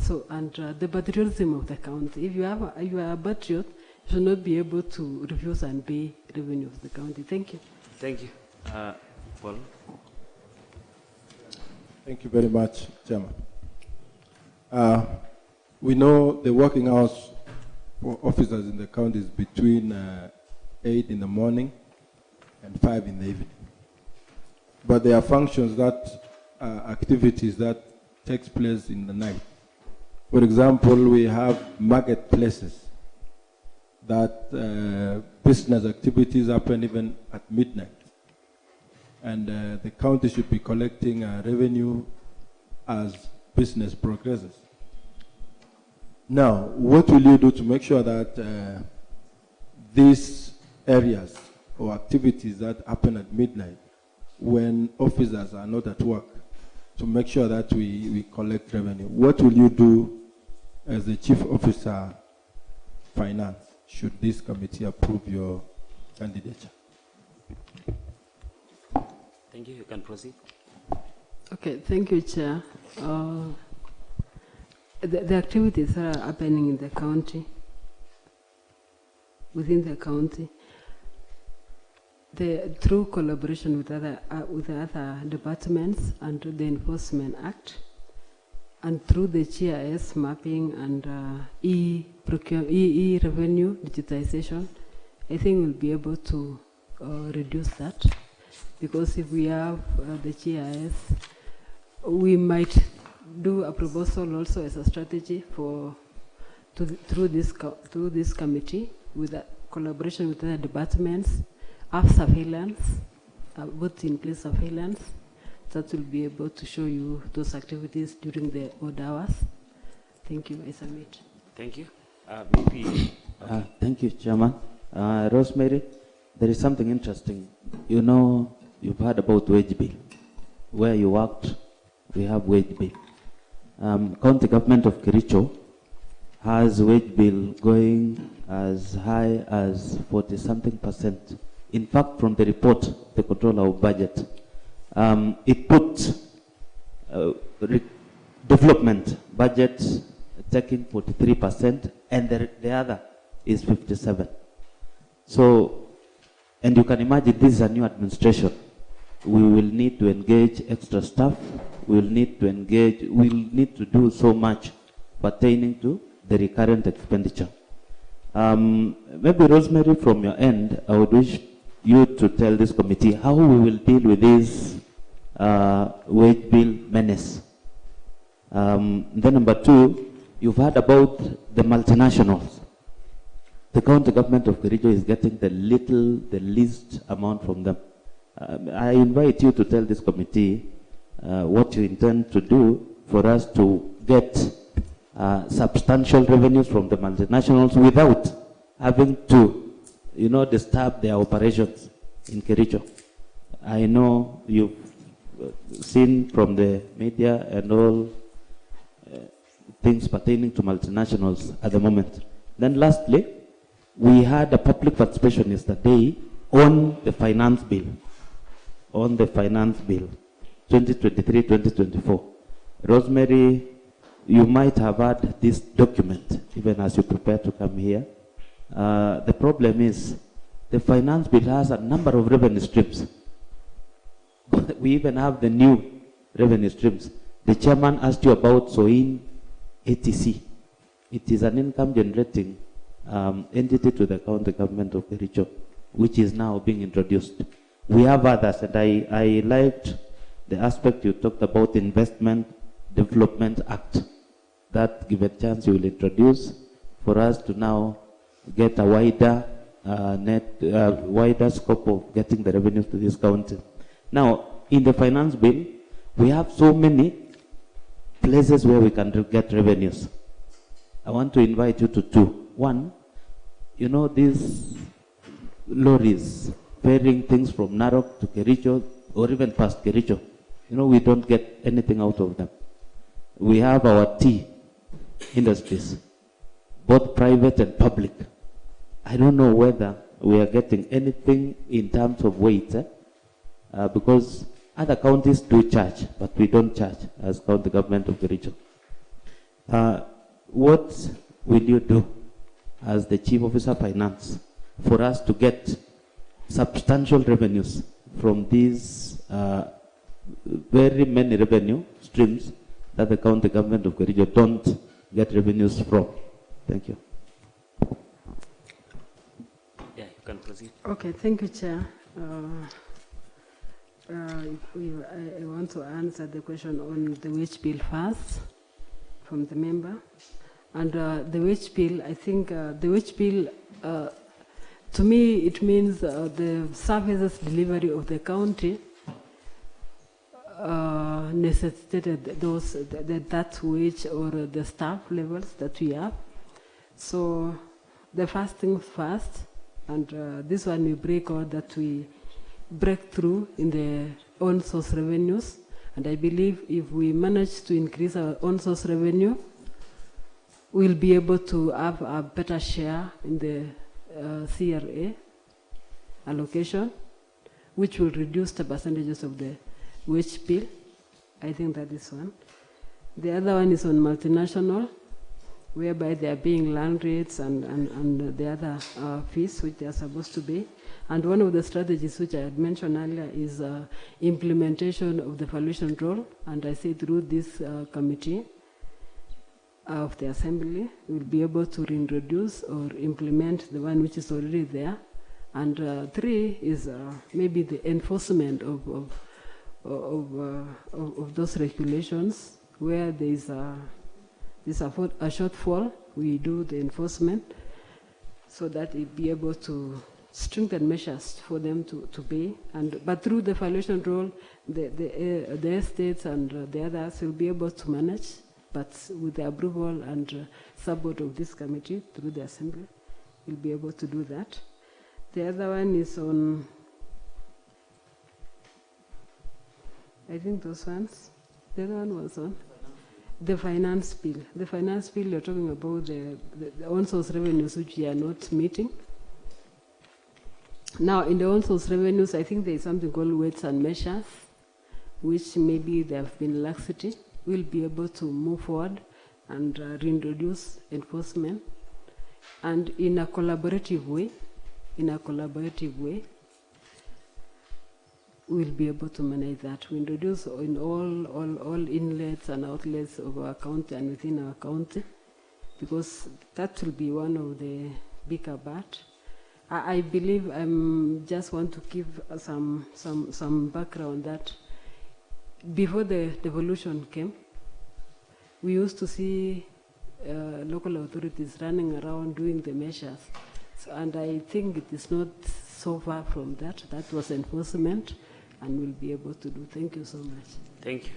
so, and the patriotism of the county. If you are a patriot, you should not be able to refuse and pay revenue of the county. Thank you. Thank you. Paul. Thank you very much, Chairman. We know the working hours for officers in the county is between 8 in the morning and 5 in the evening. But there are functions that, activities that takes place in the night. For example, we have marketplaces that business activities happen even at midnight. And the county should be collecting revenue as business progresses. Now, what will you do to make sure that these areas or activities that happen at midnight, when officers are not at work, to make sure that we collect revenue? What will you do as the Chief Officer Finance, should this committee approve your candidature? Thank you. You can proceed. Okay, thank you, Chair. The activities that are happening in the county, within the county, through collaboration with the other departments and the Enforcement Act, and through the GIS mapping and e-revenue digitization, I think we'll be able to reduce that. Because if we have the GIS, we might do a proposal also as a strategy through this committee, with a collaboration with other departments, have surveillance, put in place surveillance that will be able to show you those activities during the odd hours. Thank you. I submit. Thank you. Maybe. Okay. Thank you, Chairman. Rosemary, there is something interesting. You know, you've heard about wage bill. Where you worked, we have wage bill. County government of Kericho has wage bill going as high as 40-something%. In fact, from the report, the controller of budget, it put development budget taking 43%, and the other is 57%. So, and you can imagine this is a new administration. We will need to engage extra staff. We'll need to engage, we'll need to do so much pertaining to the recurrent expenditure. Maybe Rosemary, from your end, I would wish you to tell this committee how we will deal with this wage bill menace. Then number two, you've heard about the multinationals. The county government of Kericho is getting the least amount from them. I invite you to tell this committee what you intend to do for us to get substantial revenues from the multinationals without having to, disturb their operations in Kericho. I know you've seen from the media and all things pertaining to multinationals at the moment. Then lastly, we had a public participation yesterday on the finance bill. 2023-2024. Rosemary, you might have had this document even as you prepare to come here. The problem is the finance bill has a number of revenue streams. We even have the new revenue streams. The chairman asked you about SOIN ATC. It is an income generating entity to the county government of Kericho, which is now being introduced. We have others, and I liked the aspect you talked about, Investment Development Act. That, given chance, you will introduce for us to now get a wider wider scope of getting the revenues to this county. Now, in the finance bill, we have so many places where we can get revenues. I want to invite you to two. One, these lorries ferrying things from Narok to Kericho or even past Kericho, we don't get anything out of them. We have our tea industries, both private and public. I don't know whether we are getting anything in terms of weight, because other counties do charge, but we don't charge as county government of Kericho. What will you do as the Chief Officer Finance for us to get substantial revenues from these very many revenue streams that the county government of Kericho don't get revenues from? Thank you. Yeah, you can proceed. Okay, thank you, Chair. I want to answer the question on the wage bill first from the member. And the wage bill, I think the wage bill, to me, it means the services delivery of the county necessitated that wage or the staff levels that we have. So the first things first, and this one we break out that we break through in the own source revenues. And I believe if we manage to increase our own source revenue, we'll be able to have a better share in the CRA allocation, which will reduce the percentages of the wage bill. I think that is one. The other one is on multinational, whereby they are paying land rates and the other fees which they are supposed to pay. And one of the strategies which I had mentioned earlier is implementation of the valuation role. And I say through this committee of the assembly, we'll be able to reintroduce or implement the one which is already there. And three is maybe the enforcement of those regulations where there is a shortfall. We do the enforcement so that it be able to strengthen measures for them to pay. But through the valuation role, the estates and the others will be able to manage, but with the approval and support of this committee through the assembly, we'll be able to do that. The other one is on, I think those ones. The other one was on the finance bill. The finance bill, you're talking about the own source revenues which we are not meeting. Now, in the own source revenues, I think there is something called weights and measures, which maybe there have been laxity. We'll be able to move forward and reintroduce enforcement. And in a collaborative way, we'll be able to manage that. We introduce in all inlets and outlets of our county and within our county, because that will be one of the bigger part. I believe I just want to give some background that before the devolution came, we used to see local authorities running around doing the measures. So, and I think it is not so far from that. That was enforcement, and we'll be able to do. Thank you so much. Thank you.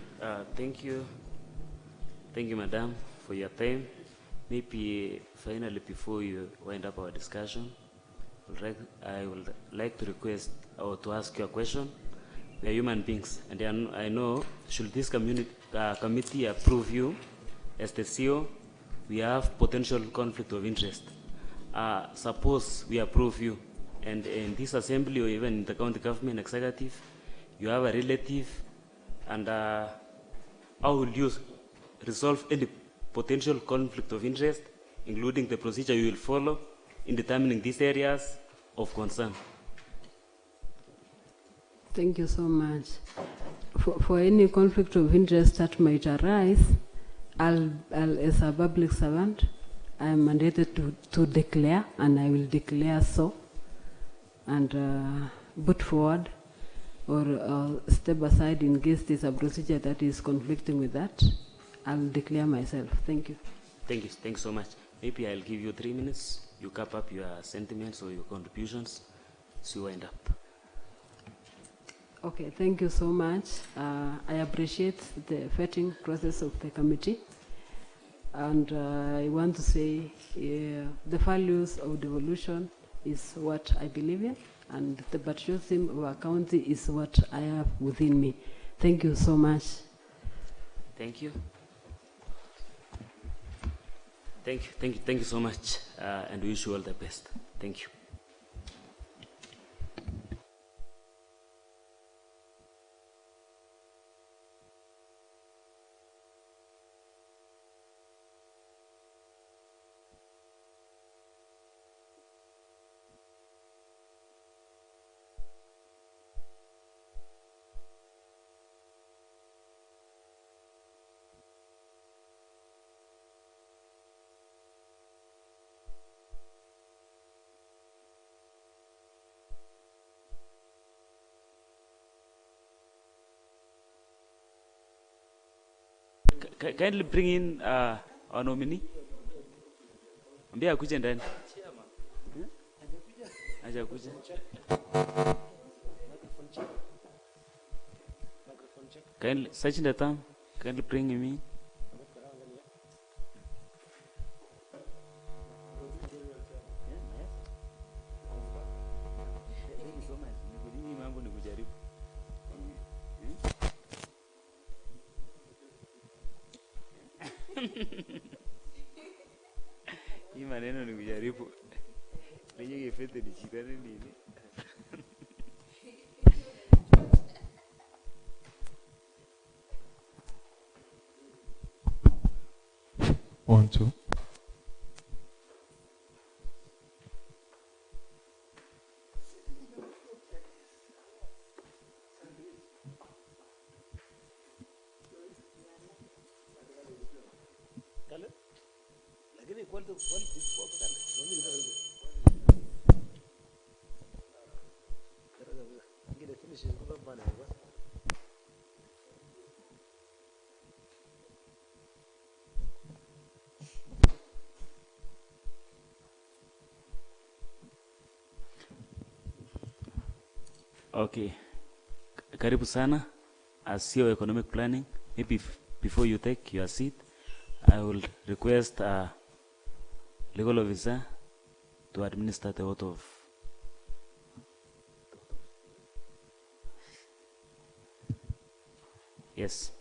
Thank you. Thank you, Madam, for your time. Maybe finally, before you wind up our discussion, I would like to request or to ask you a question. We are human beings, and I know, should this committee approve you as the CEO, we have potential conflict of interest. Suppose we approve you, and in this assembly or even in the county government executive, you have a relative, and how will you resolve any potential conflict of interest, including the procedure you will follow in determining these areas of concern? Thank you so much. For any conflict of interest that might arise, I'll as a public servant, I am mandated to declare, and I will declare so, and put forward or step aside in case there's a procedure that is conflicting with that. I'll declare myself. Thank you. Thank you. Thanks so much. Maybe I'll give you 3 minutes. You cap up your sentiments or your contributions so you wind up. Okay, thank you so much. I appreciate the vetting process of the committee. And I want to say the values of devolution is what I believe in, and the patriotism of our county is what I have within me. Thank you so much. Thank you. Thank you so much, and wish you all the best. Thank you. Kindly bring in our nominee. Ambia akuje ndani. Aje akuje. Kindly search the term. Kindly bring him in. Hii maneno ni kujaribu. Lenye kifete ni chitani nini? One, two. Okay. Karibu sana as CEO economic planning. Maybe before you take your seat, I will request a legal officer to administer the oath of. Yes.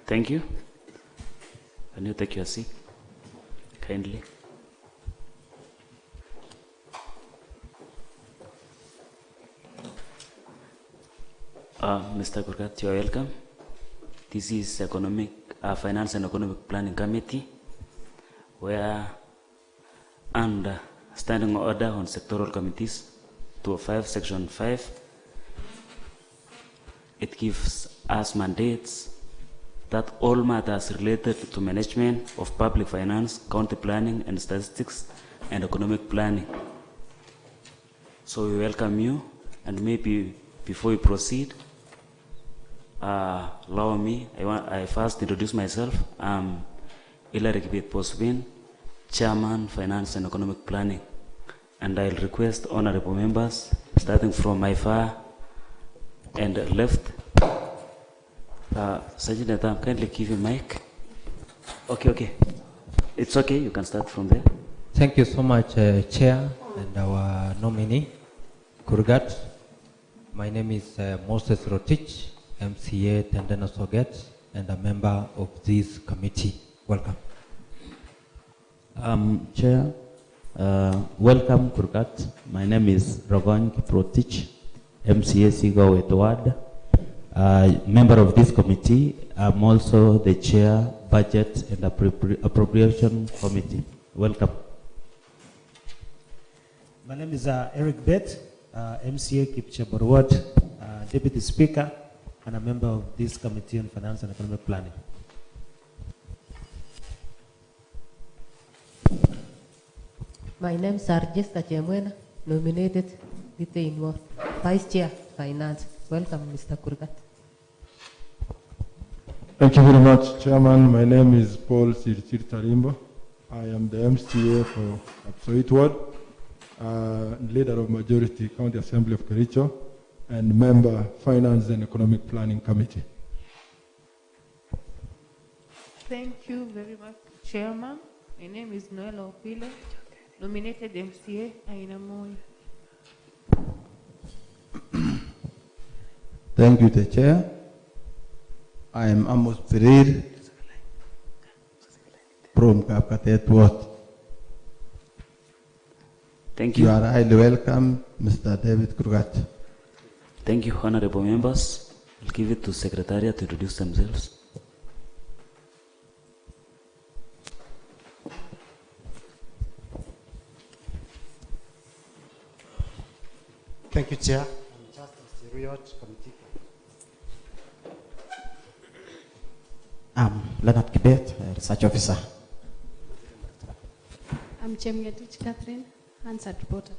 Thank you. Can you take your seat, kindly? Mr. Kurgat, you are welcome. This is Finance and Economic Planning Committee, where under Standing Order on Sectoral Committees 205, Section 5, it gives us mandates that all matters related to management of public finance, county planning and statistics, and economic planning. So we welcome you, and maybe before we proceed, allow me, I first introduce myself. I'm Hilary Kibet-Posbin, Chairman, Finance and Economic Planning. And I'll request honorable members, starting from my far and left. Sergeant Adam, kindly give you mic. Okay. It's okay, you can start from there. Thank you so much, Chair and our nominee, Kurgat. My name is Moses Rotich, MCA Tendena Soget, and a member of this committee. Welcome. Chair, welcome Kurgat. My name is Rogan Kiprotich, MCA Sigaw Edward, member of this committee. I'm also the chair, Budget and Appropriation Committee. Welcome. My name is Eric Bett, MCA Kipchabarwad, Deputy Speaker, and a member of this Committee on Finance and Economic Planning. My name is Sarjesta Chemwena, nominated Detained Vice Chair, Finance. Welcome, Mr. Kurgat. Thank you very much, Chairman. My name is Paul Sirchir Tarimbo. I am the MCA for Kapsoit Ward, leader of Majority County Assembly of Kericho, and member Finance and Economic Planning Committee. Thank you very much, Chairman. My name is Noel Opile, nominated MCA Ainamoi. Thank you, the Chair. I am Amos Pereira from Kapkatet Ward. Thank you. You are highly welcome, Mr. David Kurgat. Thank you, honorable members. I'll give it to Secretariat to introduce themselves. Thank you, Chair. I'm Justice Riot, Committee. I'm Leonard Kibet, Research Officer. I'm Chemgetich Catherine, Answered Reporter.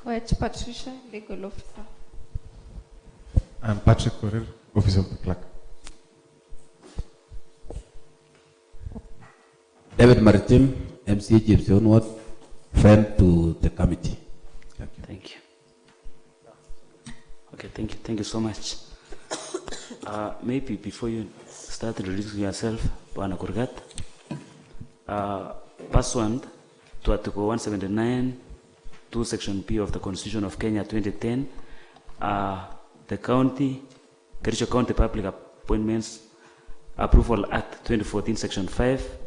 Coach Patricia, Legal Officer. I'm Patrick Korir, Office of the Clerk. David Maritim, MCA Gypsy Ward, friend to the committee. Thank you. Okay, thank you so much. Maybe before you start introducing yourself, Bwana Kurgat, pursuant to Article 179, 2 Section B of the Constitution of Kenya 2010, the Kericho County Public Appointments Approval Act 2014, Section 5,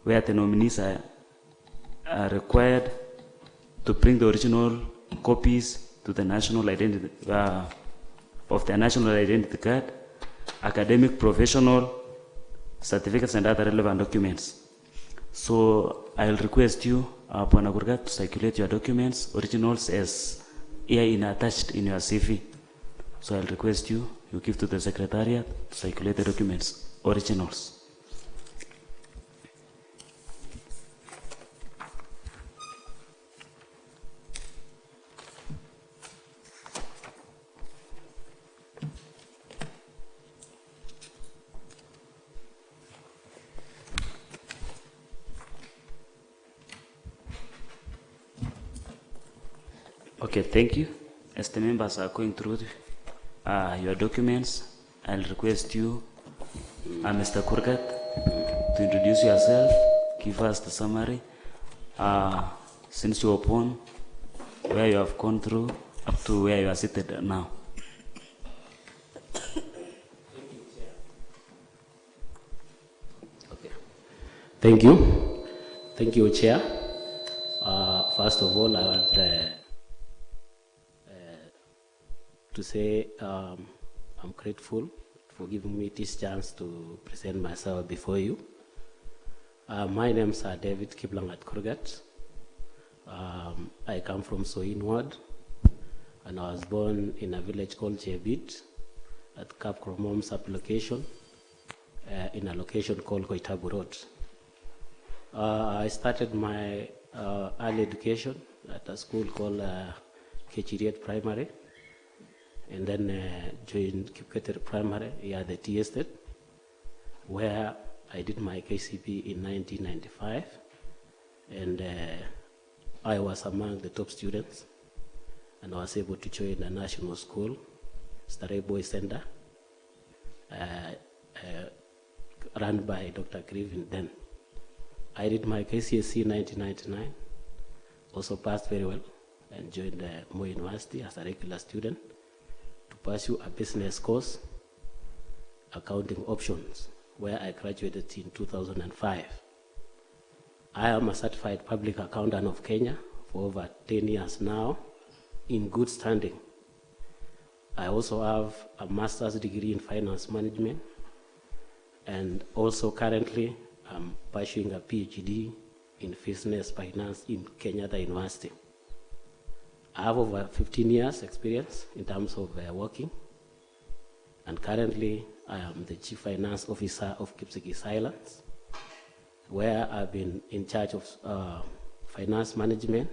where the nominees are required to bring the original copies to the national identity of the national identity card, academic, professional certificates, and other relevant documents. So I'll request you, Bwana Kurgat, to circulate your documents, originals, as here attached in your CV. So I'll request you give to the Secretariat to circulate the documents, originals. Okay, thank you. As the members are going through your documents, I'll request you, Mr. Kurgat, to introduce yourself, give us the summary, since you're upon where you have gone through up to where you are seated now. Okay. Thank you. Thank you, Chair. First of all, I want to say I'm grateful for giving me this chance to present myself before you. My name is David Chelangat Kurgat. I come from Soin Ward, and I was born in a village called Jebit at Cap Kromom sub-location in a location called Koitabu Road. I started my early education at a school called Kechiriet Primary, and then joined Kipketer Primary here at the Tea Estate, where I did my KCP in 1995, and I was among the top students, and I was able to join the national school, Starehe Boys Center, run by Dr. Griffin then. I did my KCSE in 1999, also passed very well, and joined Moi University as a regular student to pursue a business course, accounting options, where I graduated in 2005. I am a certified public accountant of Kenya for over 10 years now, in good standing. I also have a master's degree in finance management, and also currently I'm pursuing a PhD in business finance in Kenyatta University. I have over 15 years experience in terms of working, and currently I am the Chief Finance Officer of Kipsigis Islands, where I've been in charge of finance management,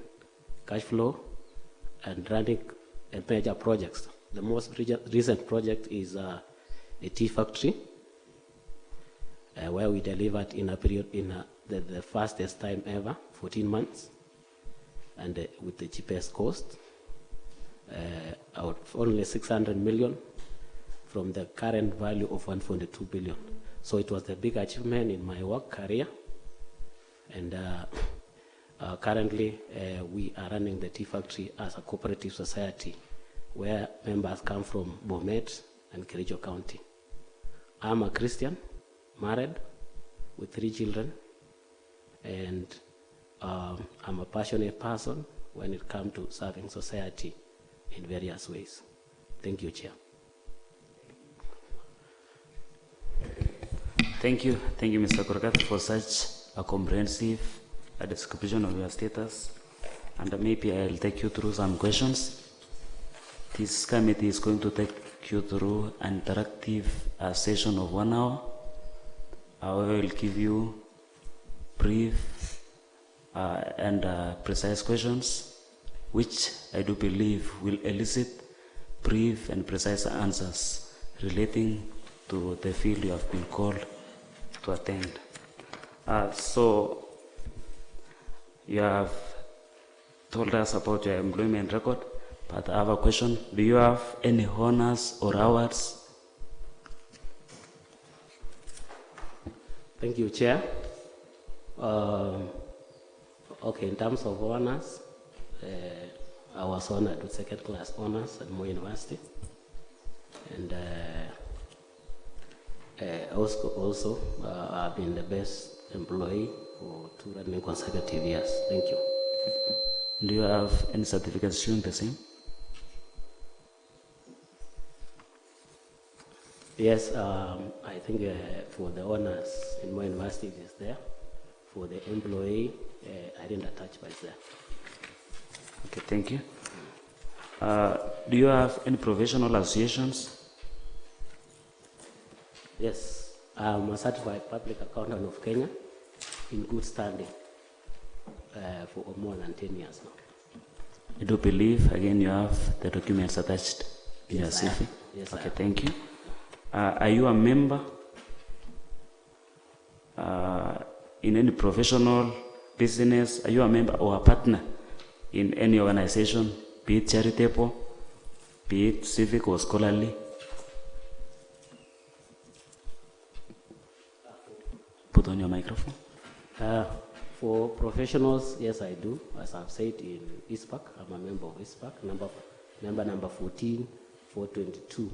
cash flow, and running major projects. The most recent project is a tea factory, where we delivered in a period the fastest time ever, 14 months, and with the cheapest cost, out of only 600 million from the current value of 1.2 billion. So it was a big achievement in my work career, and currently we are running the tea factory as a cooperative society, where members come from Bomet and Kericho County. I'm a Christian, married, with 3 children, and I'm a passionate person when it comes to serving society in various ways. Thank you, Chair. Thank you, Mr. Kurgat, for such a comprehensive description of your status. And maybe I'll take you through some questions. This committee is going to take you through an interactive session of 1 hour. I will give you brief and precise questions, which I do believe will elicit brief and precise answers relating to the field you have been called to attend. So you have told us about your employment record, but I have a question. Do you have any honors or awards? Thank you, Chair. Okay, in terms of honors, I was honored with second-class honors at Moi University, and also I've been the best employee for 2 running consecutive years. Thank you. Do you have any certificates showing the same? Yes, I think for the honors in my university it is there. For the employee, I didn't attach myself. Okay, thank you. Do you have any professional associations? Yes, I'm a certified public accountant of Kenya in good standing for more than 10 years now. I do believe, again, you have the documents attached in your Yes, I CV. have. Yes, I Okay, have. thank you. Are you a member in any professional business? Are you a member or a partner in any organization, be it charitable, be it civic or scholarly? Put on your microphone. For professionals, yes, I do. As I've said in ISPAC, I'm a member of ISPAC, member number 14422,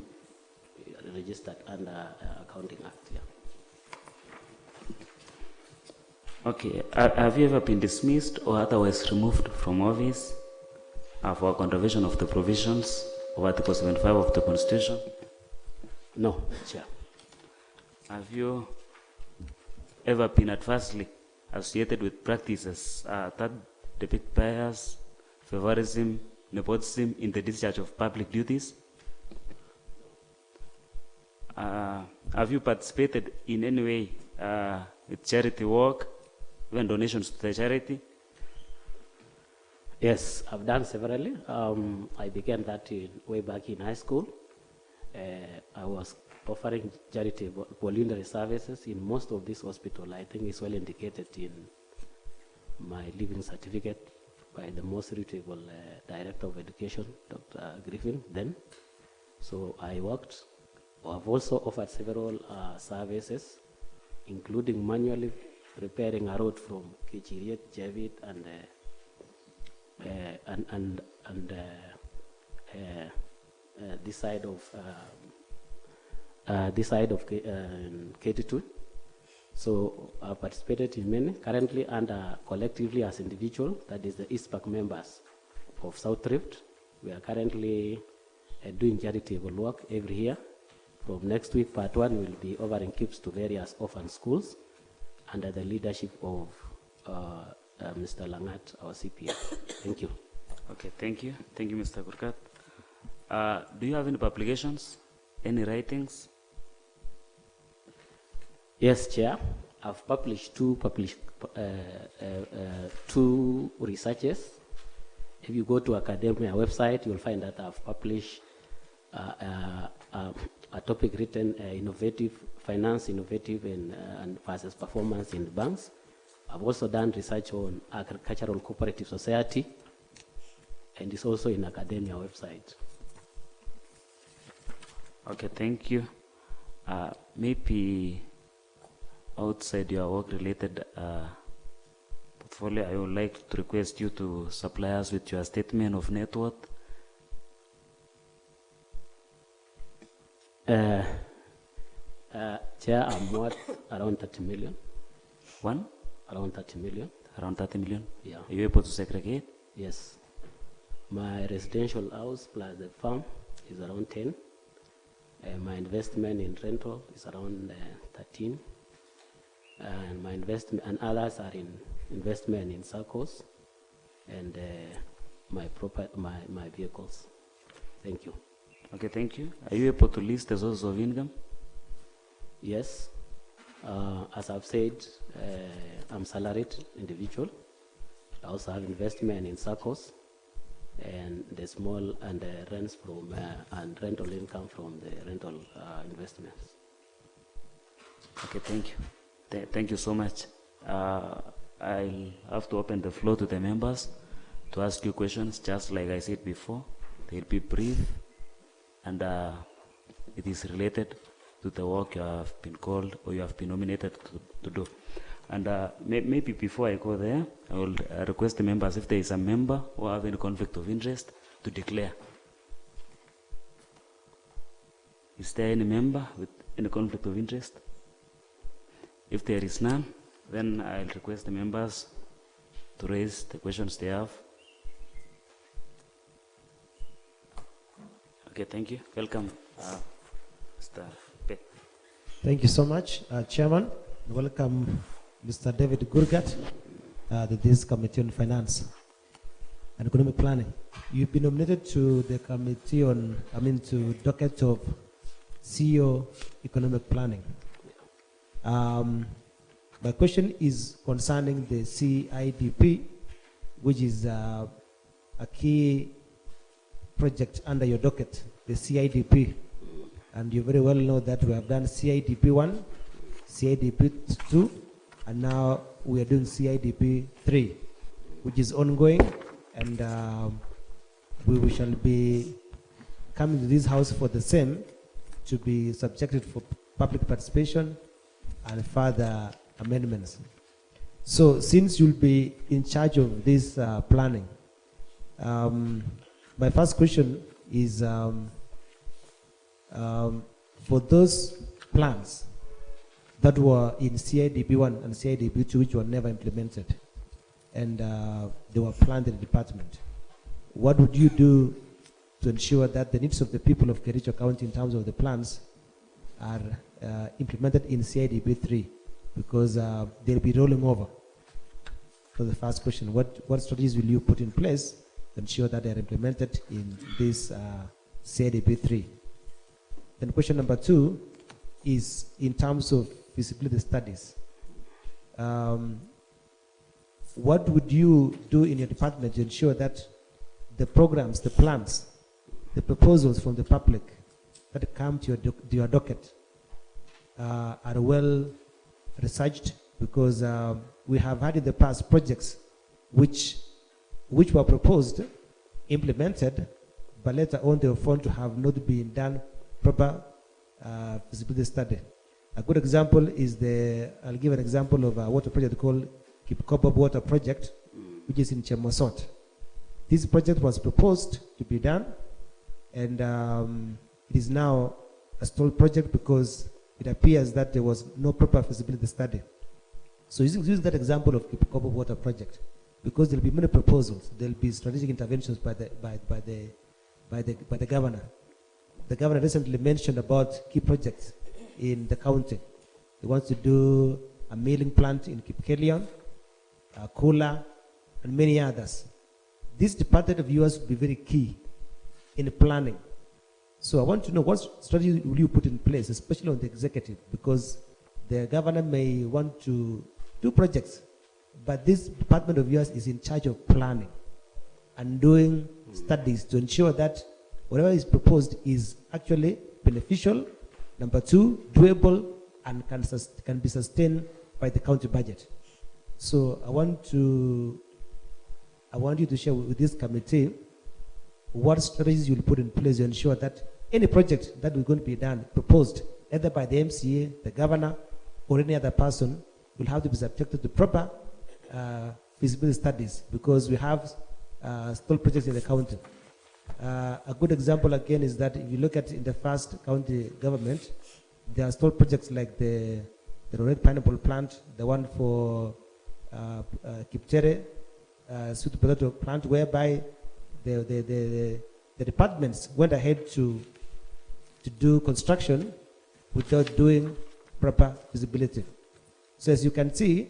registered under Accounting Act. Yeah. Okay. Have you ever been dismissed or otherwise removed from office for contravention of the provisions of Article 75 of the Constitution? No, Chair. Have you ever been adversely associated with practices that depict bias, favorism, nepotism in the discharge of public duties? Have you participated in any way with charity work, even donations to the charity? Yes, I've done severally. I began that way back in high school. I was offering charity voluntary services in most of this hospital. I think it's well indicated in my living certificate by the most reputable Director of Education, Dr. Griffin, then. So I worked. I've also offered several services, including manually repairing a road from Kichiriet, Javit, and this side of K2. So I participated in many. Currently, and collectively as individual, that is the ISPAC members of South Rift. We are currently doing charitable work every year. From next week, part 1 will be offering gifts to various orphan schools under the leadership of Mr. Langat, our CPA. Thank you. Okay, thank you. Thank you, Mr. Gurkat. Do you have any publications, any writings? Yes, Chair. I've published two researches. If you go to academia website, you'll find that I've published a topic written innovative finance, innovative and versus performance in banks. I've also done research on agricultural cooperative society, and it's also in academia website. Okay, thank you. Maybe outside your work-related portfolio, I would like to request you to supply us with your statement of net worth. Chair, I'm worth around 30 million. One? Around 30 million. Around 30 million? Yeah. Are you able to segregate? Yes. My residential house plus the farm is around 10. My investment in rental is around 13. And my investment and others are in investment in circles and my vehicles. Thank you. Okay, thank you. Are you able to list the sources of income? Yes. As I've said, I'm salaried individual. I also have investment in circles and the small and the rents from and rental income from the rental investments. Okay, thank you. Thank you so much. I'll have to open the floor to the members to ask you questions. Just like I said before, they'll be brief and it is related to the work you have been called or you have been nominated to do. And maybe before I go there, I will request the members, if there is a member who have any conflict of interest, to declare. Is there any member with any conflict of interest? If there is none, then I'll request the members to raise the questions they have. Okay, thank you. Welcome, Mr. Pet. Thank you so much, Chairman. Welcome, Mr. David Gurgat, to this Committee on Finance and Economic Planning. You've been nominated to the Committee on, to docket of CEO Economic Planning. My question is concerning the CIDP, which is a key project under your docket, the CIDP. And you very well know that we have done CIDP 1, CIDP 2, and now we are doing CIDP 3, which is ongoing, and we shall be coming to this house for the same, to be subjected for public participation and further amendments. So since you'll be in charge of this planning, my first question is for those plans that were in CIDP 1 and CIDP 2 which were never implemented and they were planned in the department, what would you do to ensure that the needs of the people of Kericho County in terms of the plans are implemented in CIDP 3, because they'll be rolling over. So the first question, what strategies will you put in place to ensure that they are implemented in this CIDP 3? Then question number 2 is in terms of feasibility studies. What would you do in your department to ensure that the programs, the plans, the proposals from the public that come to your docket are well researched? Because we have had in the past projects which were proposed, implemented, but later on they were found to have not been done proper feasibility study. A good example is I'll give an example of a water project called Kipkobob Water Project, which is in Chemosot. This project was proposed to be done, and it is now a stalled project because it appears that there was no proper feasibility study. So using that example of Kipkobob Water Project, because there will be many proposals, there will be strategic interventions by the governor. The governor recently mentioned about key projects in the county. He wants to do a milling plant in Kipkelion, Kula, and many others. This department of yours will be very key in planning. So I want to know what strategy will you put in place, especially on the executive, because the governor may want to do projects, but this department of yours is in charge of planning and doing studies to ensure that whatever is proposed is actually beneficial, number 2, doable, and can be sustained by the county budget. So I want you to share with this committee what strategies you'll put in place to ensure that any project that is going to be done, proposed, either by the MCA, the governor, or any other person, will have to be subjected to proper feasibility studies, because we have stalled projects in the county. A good example again is that if you look at in the first county government, there are stalled projects like the red pineapple plant, the one for Kiptere sweet potato plant, whereby the departments went ahead to do construction without doing proper feasibility. So as you can see,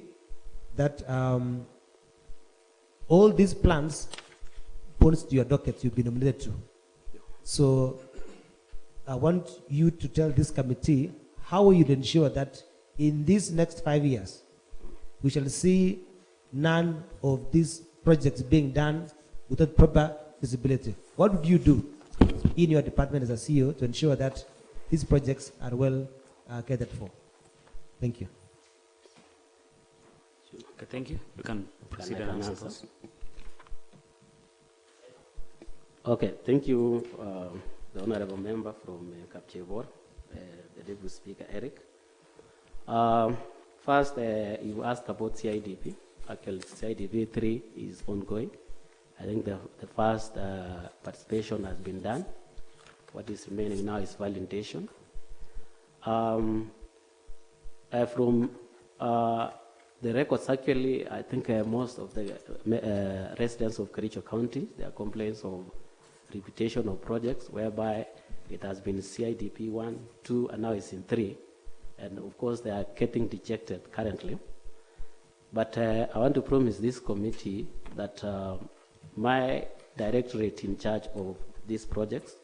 that all these plans points to your docket you've been nominated to. So I want you to tell this committee how you ensure that in these next 5 years, we shall see none of these projects being done without proper feasibility. What would you do in your department as a CEO to ensure that these projects are well catered for? Thank you. Okay, thank you. You can proceed and answer. Okay, thank you, the honorable member from Kapchebor, the deputy speaker, Eric. First, you asked about CIDP. Actually, CIDP 3 is ongoing. I think the first participation has been done. What is remaining now is validation. From the records, actually, I think most of the residents of Kericho County, their complaints of reputation of projects, whereby it has been CIDP 1, 2, and now it's in 3. And of course, they are getting dejected currently. But I want to promise this committee that my directorate in charge of these projects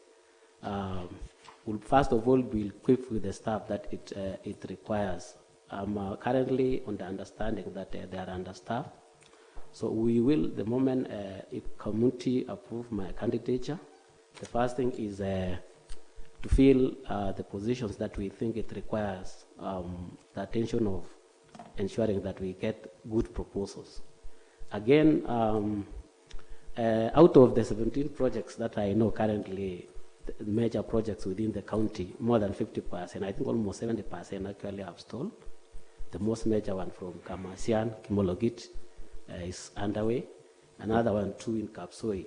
will first of all be equipped with the staff that it requires. I'm currently on the understanding that they are understaffed. So we will, the moment if committee approve my candidature, the first thing is to fill the positions that we think it requires the attention of ensuring that we get good proposals. Again, out of the 17 projects that I know currently, the major projects within the county, more than 50%, I think almost 70% actually have stalled. The most major one from Kamasian, Kimologit, is underway. Another one, 2 in Kapsoi.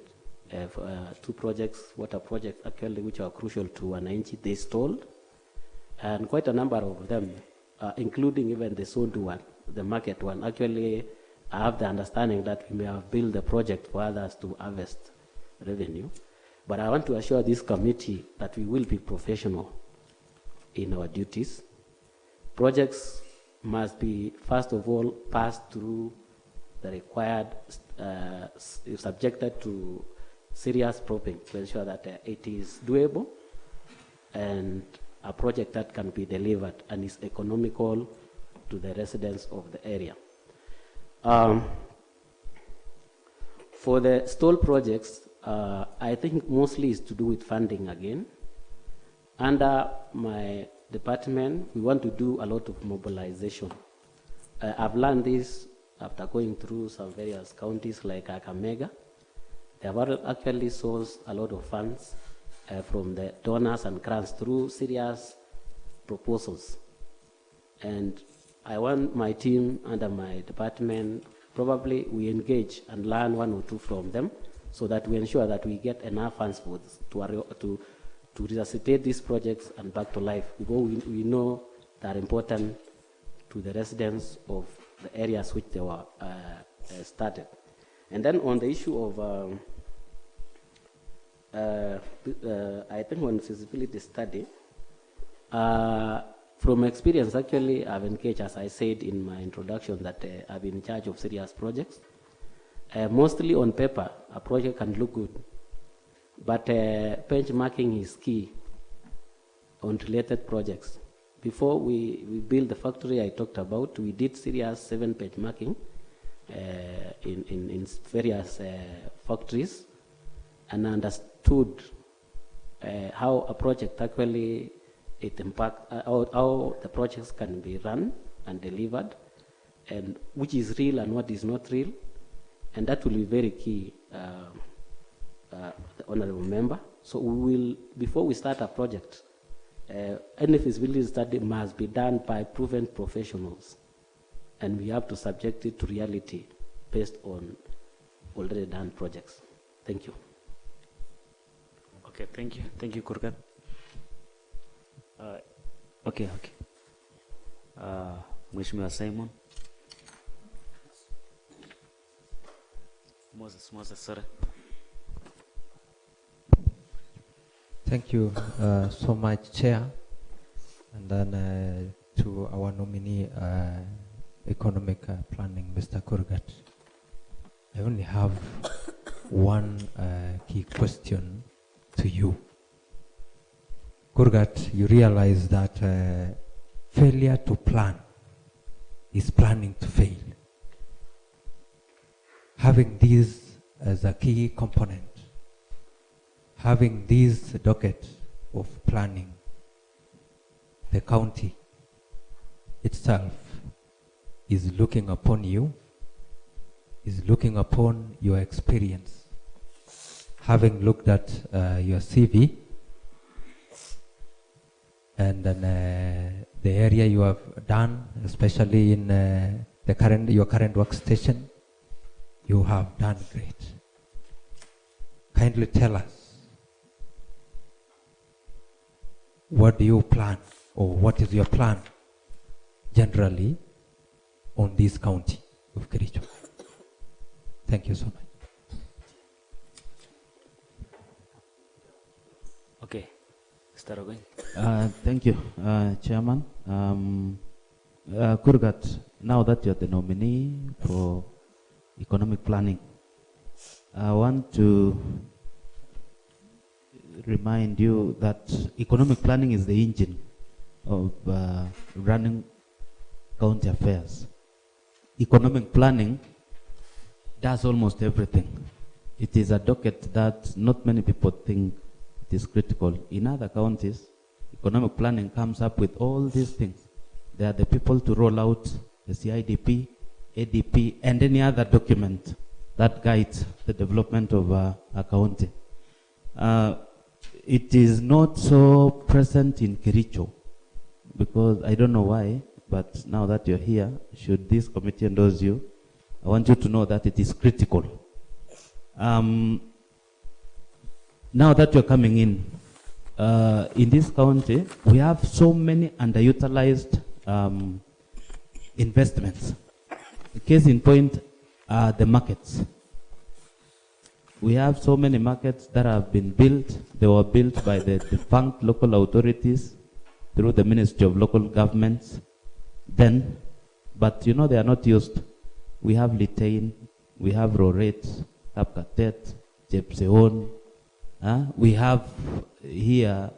2 projects, water projects actually, which are crucial to Wananchi, they stalled. And quite a number of them, including even the Sondu one, the market one, actually I have the understanding that we may have built the project for others to harvest revenue. But I want to assure this committee that we will be professional in our duties. Projects must be, first of all, passed through the required, subjected to serious probing to ensure that it is doable and a project that can be delivered and is economical to the residents of the area. For the stall projects, I think mostly is to do with funding again. Under my department, we want to do a lot of mobilization. I've learned this after going through some various counties like Kakamega. They have actually sourced a lot of funds from the donors and grants through serious proposals. And I want my team under my department, probably we engage and learn one or two from them so that we ensure that we get enough funds for this, to resuscitate these projects and back to life, because we know they are important to the residents of the areas which they were started. And then on the issue of, I think on feasibility study, from experience, actually, I've engaged, as I said in my introduction, that I've been in charge of serious projects. Mostly on paper, a project can look good, but benchmarking is key on related projects. Before we built the factory I talked about, we did serious 7 benchmarking in various factories and understood how a project actually how the projects can be run and delivered, and which is real and what is not real, and that will be very key, the honorable member. So we will, before we start a project, any feasibility study must be done by proven professionals, and we have to subject it to reality based on already done projects. Thank you. Okay, thank you. Thank you, Kurgat. Okay. Mheshimiwa Simon. Moses, sorry. Thank you so much, Chair. And then to our nominee, Economic Planning, Mr. Kurgat. I only have one key question to you. Kurgat, you realize that failure to plan is planning to fail. Having this as a key component, having this docket of planning, the county itself is looking upon you, is looking upon your experience. Having looked at your CV, and then the area you have done, especially in your current workstation, you have done great. Kindly tell us, what do you plan, or what is your plan generally on this county of Kericho? Thank you so much. Okay. Thank you, Chairman. Kurgat, now that you're the nominee for economic planning, I want to remind you that economic planning is the engine of running county affairs. Economic planning does almost everything. It is a docket that not many people think it is critical. In other counties, economic planning comes up with all these things. They are the people to roll out the CIDP, ADP, and any other document that guides the development of a county. It is not so present in Kericho, because I don't know why, but now that you're here, should this committee endorse you, I want you to know that it is critical. Now that you're coming in this county, we have so many underutilized investments. The case in point are the markets. We have so many markets that have been built. They were built by the defunct local authorities through the Ministry of Local Governments then, but you know they are not used. We have Litain, we have Roret, Kapkatet, Jepseon. We have here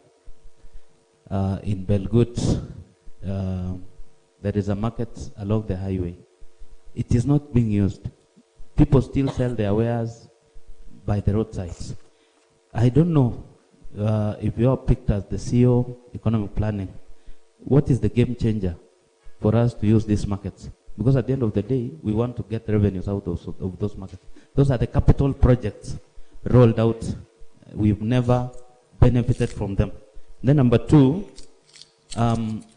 in Belgut, there is a market along the highway. It is not being used. People still sell their wares by the roadsides. I don't know if you are picked as the CEO, economic planning, what is the game changer for us to use these markets? Because at the end of the day, we want to get revenues out of those markets. Those are the capital projects rolled out. We've never benefited from them. Then number two,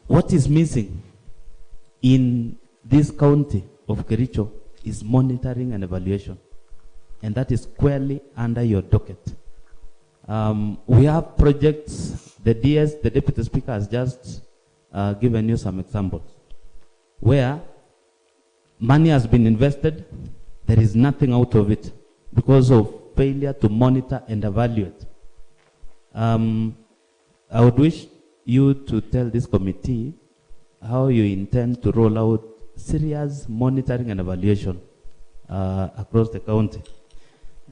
what is missing in this county of Kericho is monitoring and evaluation. And that is squarely under your docket. We have projects, the DS, the Deputy Speaker has just given you some examples, where money has been invested, there is nothing out of it because of failure to monitor and evaluate. I would wish you to tell this committee how you intend to roll out serious monitoring and evaluation across the county.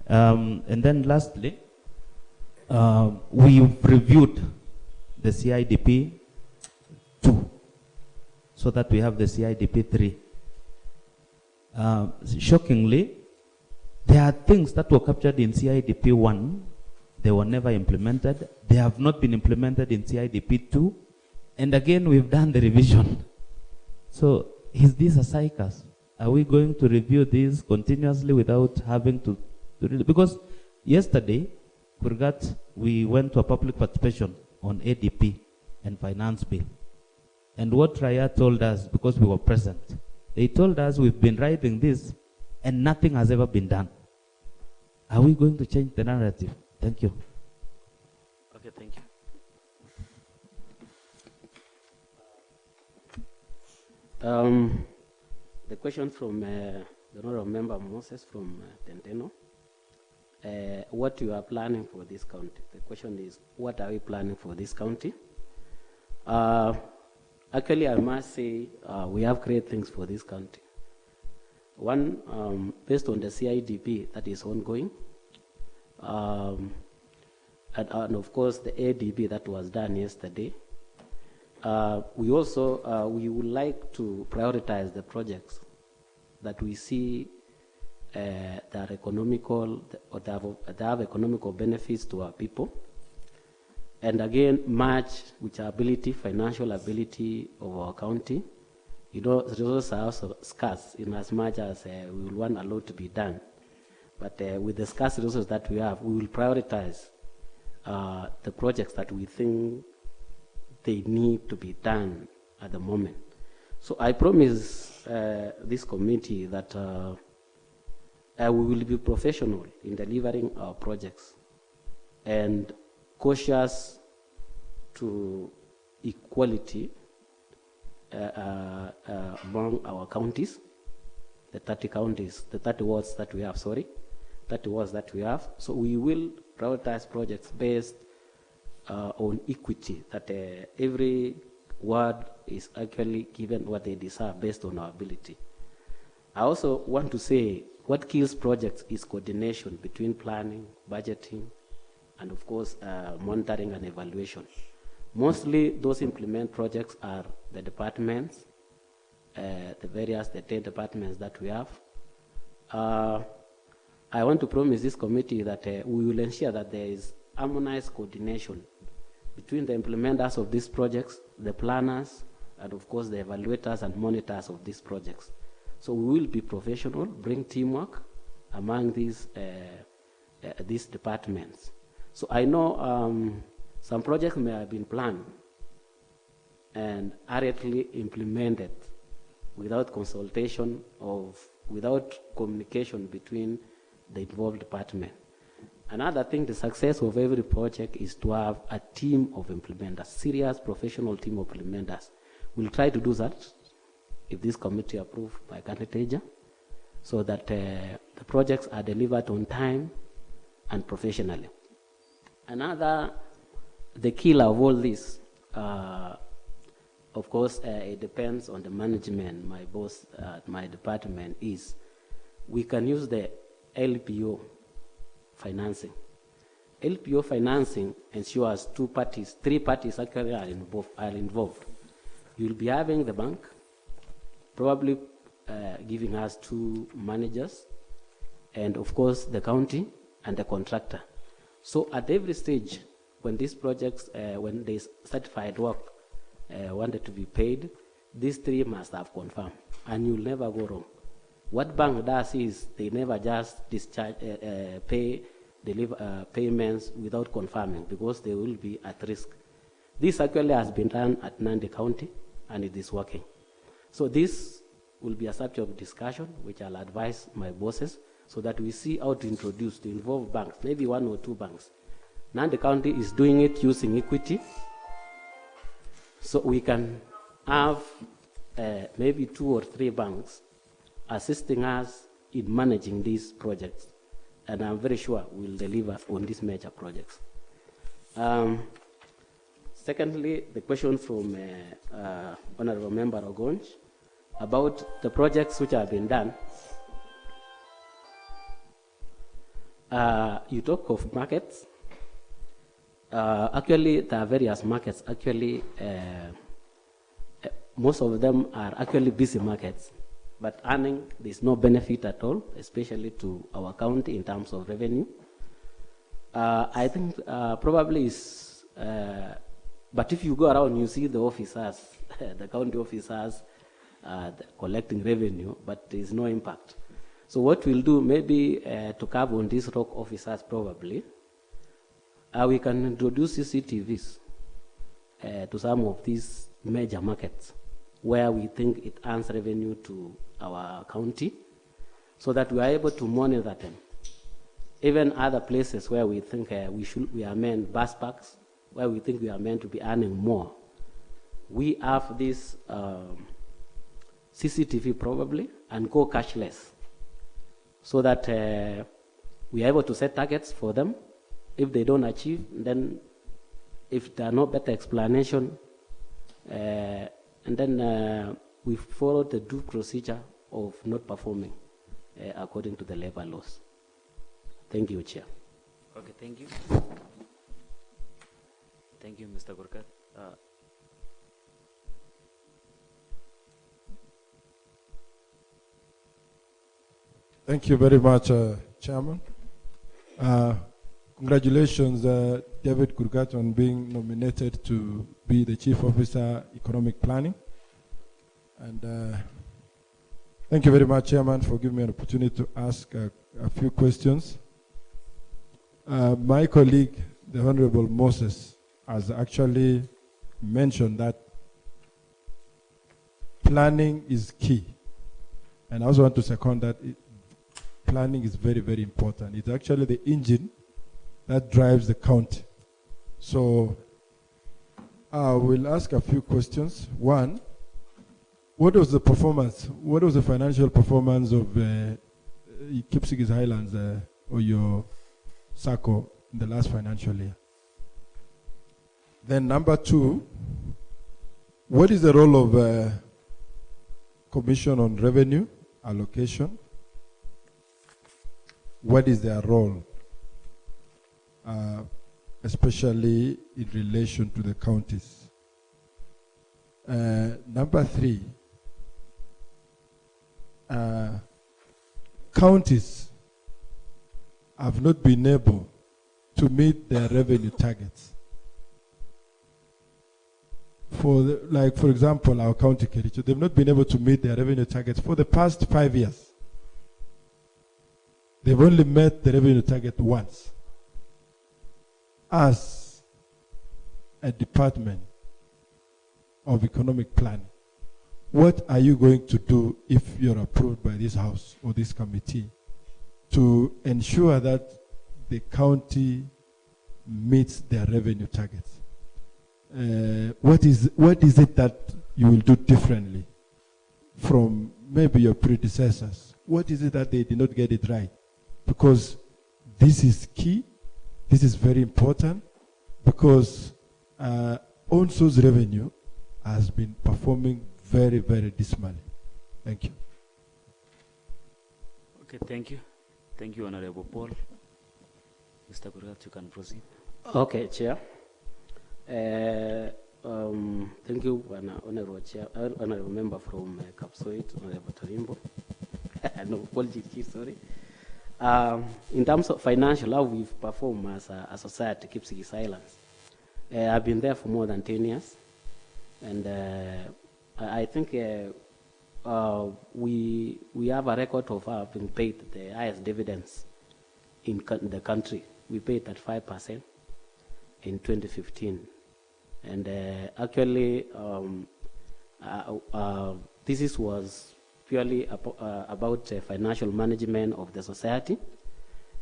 And then lastly, we've reviewed the CIDP 2 so that we have the CIDP 3. Shockingly, there are things that were captured in CIDP 1, they were never implemented. They have not been implemented in CIDP 2. And again, we've done the revision. So, is this a cycus? Are we going to review these continuously without having to because yesterday, Kurgat, we went to a public participation on ADP and finance bill. And what Raya told us, because we were present, they told us we've been writing this and nothing has ever been done. Are we going to change the narrative? Thank you. Okay, thank you. The question from the Honorable Member Moses from Tenteno. What you are planning for this county? The question is, what are we planning for this county? Actually, I must say we have great things for this county. One, based on the CIDP that is ongoing, and of course the ADB that was done yesterday. We also we would like to prioritize the projects that we see that are economical or that have economical benefits to our people, and again match with our ability, financial ability of our county. You know, resources are also scarce in as much as we will want a lot to be done. But with the scarce resources that we have, we will prioritize the projects that we think they need to be done at the moment. So I promise this committee that we will be professional in delivering our projects and cautious to equality among our counties, the 30 counties, the 30 wards that we have, 30 wards that we have. So we will prioritize projects based on equity, that every ward is actually given what they deserve based on our ability. I also want to say what kills projects is coordination between planning, budgeting, and of course monitoring and evaluation. Mostly those implement projects are the departments, the 10 departments that we have. I want to promise this committee that we will ensure that there is harmonized coordination between the implementers of these projects, the planners, and of course the evaluators and monitors of these projects. So we will be professional, bring teamwork among these departments. So I know some projects may have been planned and hurriedly implemented without consultation without communication between the involved department. Another thing, the success of every project is to have a team of implementers, serious professional team of implementers. We'll try to do that if this committee approved by candidature, so that the projects are delivered on time and professionally. Another, the killer of all this, of course, it depends on the management. My boss at my department is, we can use the LPO financing. LPO financing ensures three parties actually are involved. You'll be having the bank, probably giving us 2 managers, and of course the county and the contractor. So at every stage, when these projects, when the certified work wanted to be paid, these 3 must have confirmed, and you'll never go wrong. What bank does is they never just discharge, deliver payments without confirming, because they will be at risk. This actually has been done at Nandi County, and it is working. So this will be a subject of discussion, which I'll advise my bosses, so that we see how to involve banks, maybe 1 or 2 banks. Nandi County is doing it using equity, so we can have maybe 2 or 3 banks assisting us in managing these projects, and I'm very sure we'll deliver on these major projects. Secondly, the question from Honorable Member Ogonj about the projects which have been done. You talk of markets. Actually, there are various markets. Actually, most of them are actually busy markets, but earning, there's no benefit at all, especially to our county in terms of revenue. I think probably is, but if you go around, you see the officers, the county officers collecting revenue, but there's no impact. So what we'll do, maybe to cover on these rock officers probably, we can introduce CCTVs to some of these major markets where we think it earns revenue to our county, so that we are able to monitor them. Even other places where we think we are meant, bus parks, where we think we are meant to be earning more. We have this CCTV probably, and go cashless, so that we are able to set targets for them. If they don't achieve, then if there are no better explanation, and then we follow the due procedure of not performing according to the labor laws. Thank you, Chair. Okay, thank you. Thank you, Mr. Gurkat. Thank you very much, Chairman. Congratulations, David Gurgat, on being nominated to be the Chief Officer, Economic Planning. And thank you very much, Chairman, for giving me an opportunity to ask a few questions. My colleague, the Honorable Moses, has actually mentioned that planning is key. And I also want to second that planning is very, very important. It's actually the engine that drives the county. So I will ask a few questions. One, what was the performance? What was the financial performance of Kipsigis Highlands or your SACCO in the last financial year? Then number 2, what is the role of Commission on Revenue Allocation? What is their role, especially in relation to the counties? Number 3, counties have not been able to meet their revenue targets. For example, our county, Kericho, they've not been able to meet their revenue targets for the past 5 years. They've only met the revenue target once. As a department of economic planning, what are you going to do if you're approved by this house or this committee to ensure that the county meets their revenue targets? What is it that you will do differently from maybe your predecessors? What is it that they did not get it right? Because this is key. This is very important because own source revenue has been performing very, very dismally. Thank you. Okay, thank you. Thank you, Honorable Paul. Mr. Kurat, you can proceed. Okay, Chair. Thank you, Honorable Chair, Honorable Member from Kapsoit, Honorable Tarimbo. No, apologies, sorry. In terms of financial, how we've performed as a society, keeps silence. I've been there for more than 10 years, and I think we have a record of having paid the highest dividends in the country. We paid at 5% in 2015, and actually this was purely about financial management of the society,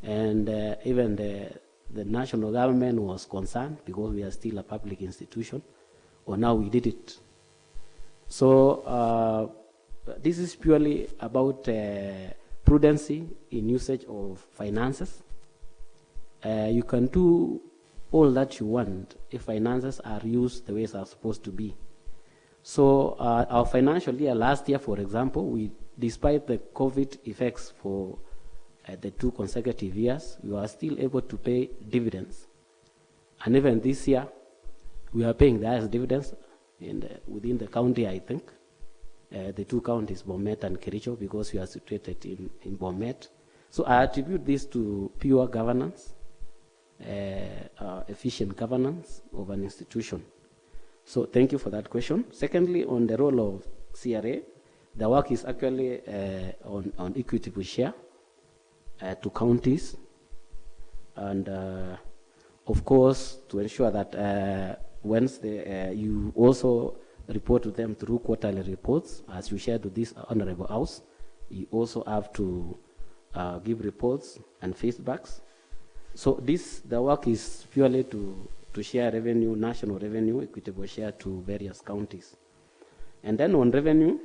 and even the national government was concerned because we are still a public institution, or now we did it. So this is purely about prudency in usage of finances. You can do all that you want if finances are used the way they are supposed to be. So our financial year last year, for example, despite the COVID effects for the 2 consecutive years, we were still able to pay dividends. And even this year, we are paying the highest dividends within the county, I think. The 2 counties, Bomet and Kericho, because we are situated in Bomet. So I attribute this to pure governance, efficient governance of an institution. So thank you for that question. Secondly, on the role of CRA, the work is actually on equitable share to counties, and of course to ensure that once you also report to them through quarterly reports, as you shared with this Honorable House, you also have to give reports and feedbacks. So the work is purely to share revenue, national revenue, equitable share to various counties. And then on revenue,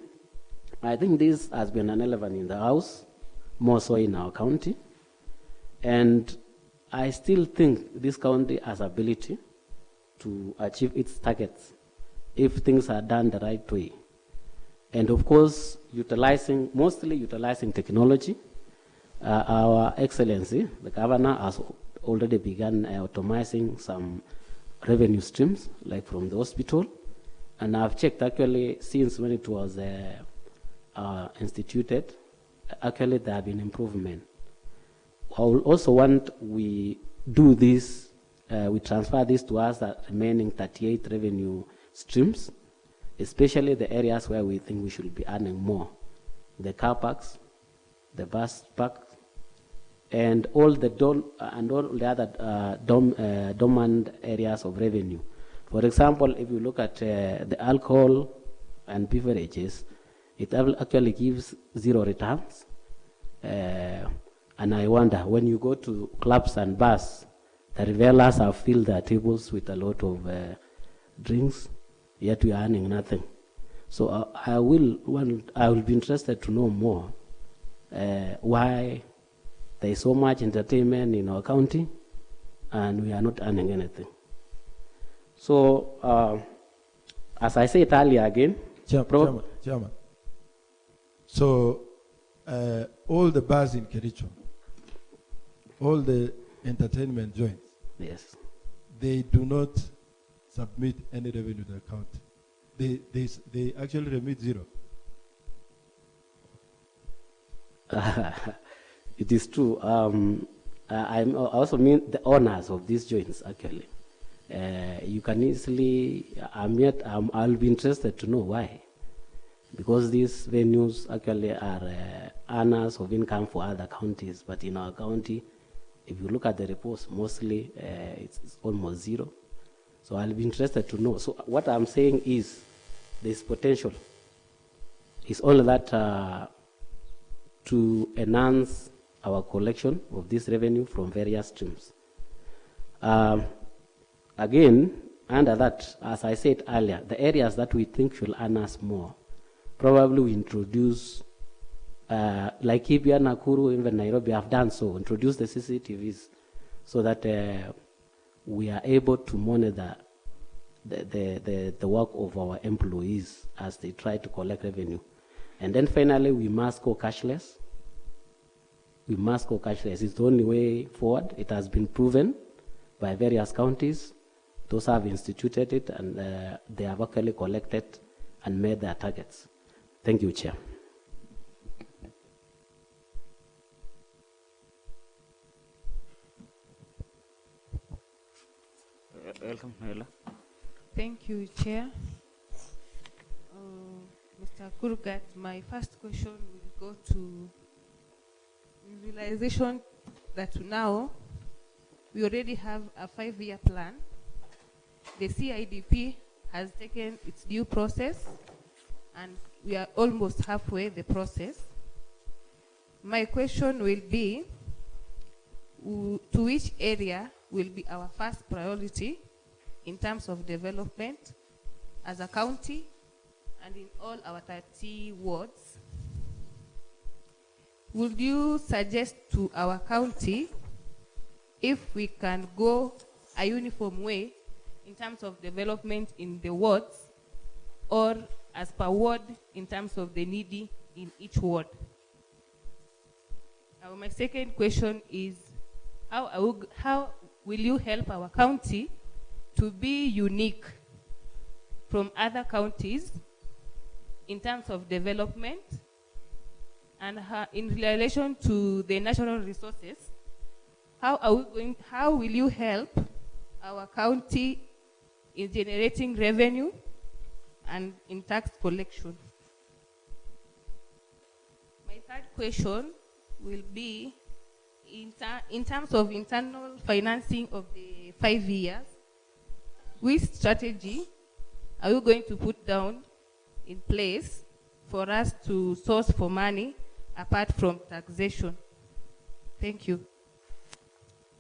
I think this has been an elephant in the house, more so in our county. And I still think this county has ability to achieve its targets if things are done the right way. And of course, mostly utilizing technology. Our Excellency, the Governor, has already begun automizing some revenue streams, like from the hospital. And I've checked actually since when it was instituted, actually there have been improvement. I will also want we do this, we transfer this to us, the remaining 38 revenue streams, especially the areas where we think we should be earning more. The car parks, the bus parks, and all the other dormant areas of revenue. For example, if you look at the alcohol and beverages, it actually gives 0 returns. And I wonder, when you go to clubs and bars, the revelers have filled their tables with a lot of drinks, yet we are earning nothing. So I will be interested to know more why there is so much entertainment in our county and we are not earning anything. So, as I said earlier again, Chairman. So, all the bars in Kericho, all the entertainment joints, yes, they do not submit any revenue to the county. They actually remit 0. It is true. I also mean the owners of these joints, actually. You can easily, I'll be interested to know why. Because these venues actually are earners of income for other counties, but in our county, if you look at the reports, mostly it's almost 0. So I'll be interested to know. So what I'm saying is there's potential. It's all that to enhance our collection of this revenue from various streams. Again, under that, as I said earlier, the areas that we think should earn us more, probably we introduce like Ibia, Nakuru, even Nairobi have done so, introduce the CCTVs so that we are able to monitor the work of our employees as they try to collect revenue. And then finally, we must go cashless. We must go cashless. It's the only way forward. It has been proven by various counties. Those have instituted it, and they have actually collected and made their targets. Thank you, Chair. Welcome, Noela. Thank you, Chair. Mr. Kurgat, my first question will go to realization that now we already have a 5-year plan. The CIDP has taken its due process, and we are almost halfway the process. My question will be, to which area will be our first priority in terms of development as a county and in all our 30 wards? Would you suggest to our county if we can go a uniform way in terms of development in the wards, or as per ward in terms of the needy in each ward? Now, my second question is, how will you help our county to be unique from other counties in terms of development, and in relation to the natural resources? How will you help our county in generating revenue and in tax collection? My third question will be, in terms of internal financing of the 5 years, which strategy are you going to put down in place for us to source for money apart from taxation? Thank you.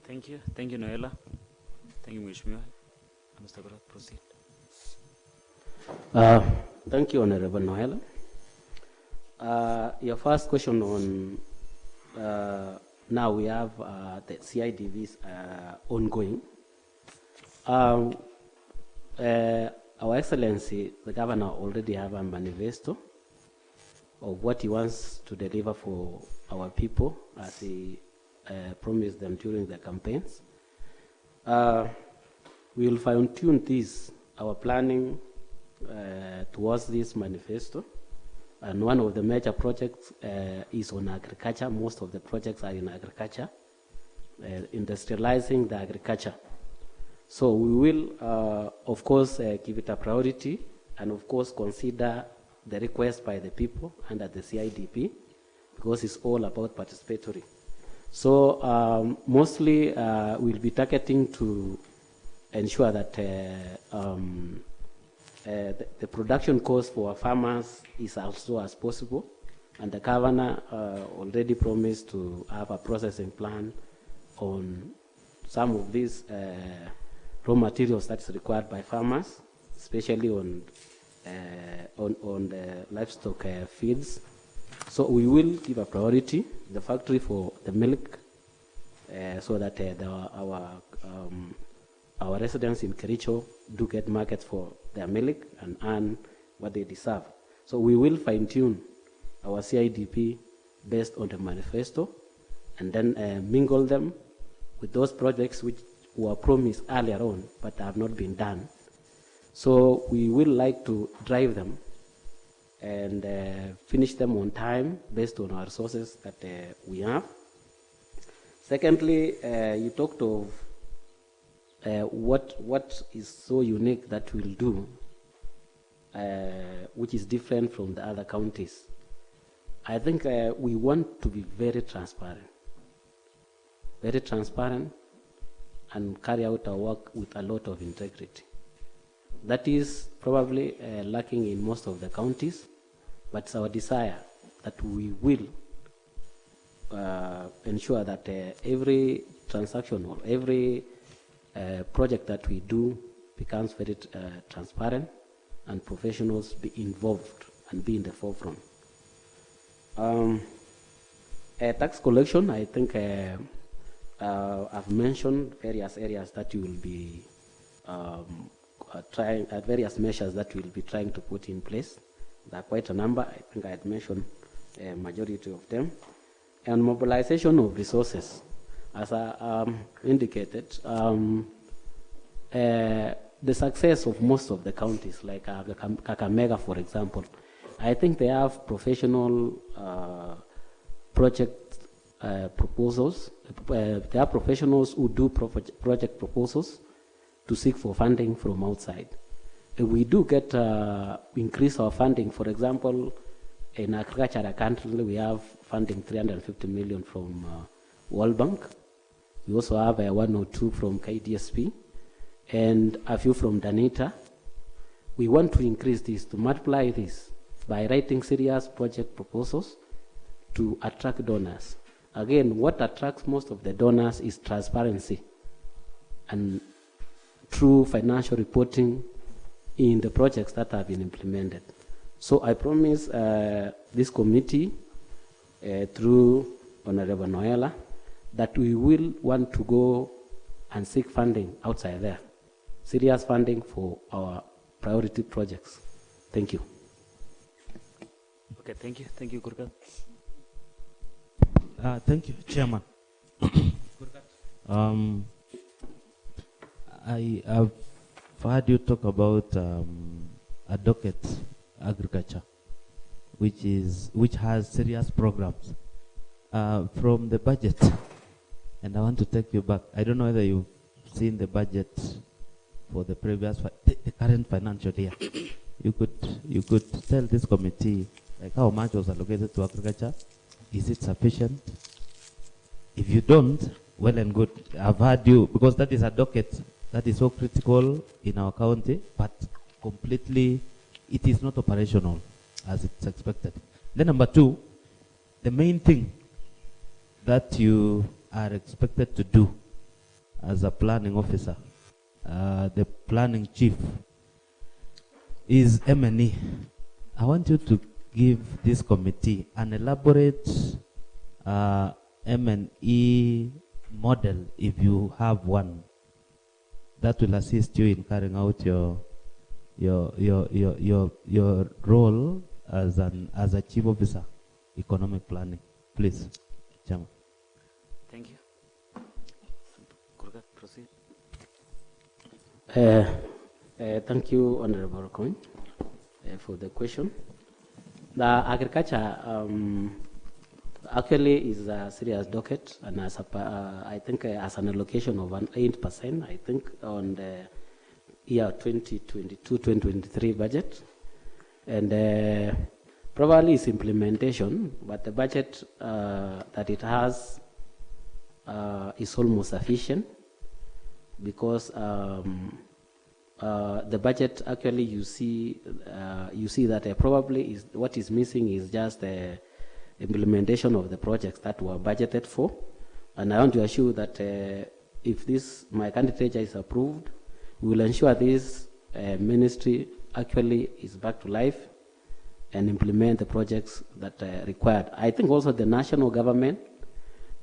Thank you. Thank you, Noela. Thank you, Mheshimiwa. Mr. Gora, proceed. Thank you, Honorable Noela. Your first question on, now we have the CIDVs ongoing. Our Excellency, the Governor, already have a manifesto of what he wants to deliver for our people, as he promised them during the campaigns. We will fine-tune this, our planning towards this manifesto. And one of the major projects is on agriculture. Most of the projects are in agriculture, industrializing the agriculture. So we will, of course, give it a priority, and of course consider the request by the people under the CIDP, because it's all about participatory. So mostly we'll be targeting to ensure that the production cost for our farmers is as low as possible, and the Governor already promised to have a processing plan on some of these raw materials that's required by farmers, especially on the livestock feeds. So we will give a priority the factory for the milk, so that our residents in Kericho do get markets for their milk and earn what they deserve. So we will fine-tune our CIDP based on the manifesto, and then mingle them with those projects which were promised earlier on but have not been done. So we will like to drive them and finish them on time based on our resources that we have. Secondly, you talked of what is so unique that we'll do, which is different from the other counties. I think we want to be very transparent and carry out our work with a lot of integrity. That is probably lacking in most of the counties, but it's our desire that we will ensure that every transaction or every project that we do becomes very transparent, and professionals be involved and be in the forefront. Tax collection, I think I've mentioned various areas that you will be trying, various measures that we'll be trying to put in place. There are quite a number. I think I had mentioned a majority of them. And mobilization of resources. As I indicated, the success of most of the counties, like Kakamega, for example, I think they have professional project proposals. They are professionals who do project proposals to seek for funding from outside. We do get increase our funding. For example, in agriculture currently we have funding 350 million from World Bank. We also have 1 or 2 from KDSP and a few from Danita. We want to increase this, to multiply this by writing serious project proposals to attract donors. Again, what attracts most of the donors is transparency and true financial reporting in the projects that have been implemented. So I promise this committee, through Honorable Noela, that we will want to go and seek funding outside there, serious funding for our priority projects. Thank you. Okay, thank you. Thank you, Gurgat. Thank you, Chairman. I have heard you talk about a docket agriculture, which has serious programs from the budget. And I want to take you back. I don't know whether you've seen the budget for the previous, the current financial year. You could tell this committee like how much was allocated to agriculture. Is it sufficient? If you don't, well and good. I've heard you, because that is a docket that is so critical in our county, but completely, it is not operational as it's expected. Then number 2, the main thing that you are expected to do as a planning officer, the planning chief, is M&E. I want you to give this committee an elaborate M&E model, if you have one, that will assist you in carrying out your role as a chief officer, economic planning. Please, Chairman. Thank you. Gurgat, proceed. Thank you, Honorable Coin, for the question. The agriculture actually is a serious docket, and as I think as an allocation of 8%, I think on the year 2022-2023 budget, and probably its implementation, but the budget that it has is almost sufficient, because the budget actually you see that probably is what is missing is just the implementation of the projects that were budgeted for. And I want to assure that if my candidature is approved, we will ensure this ministry actually is back to life and implement the projects that are required. I think also the national government,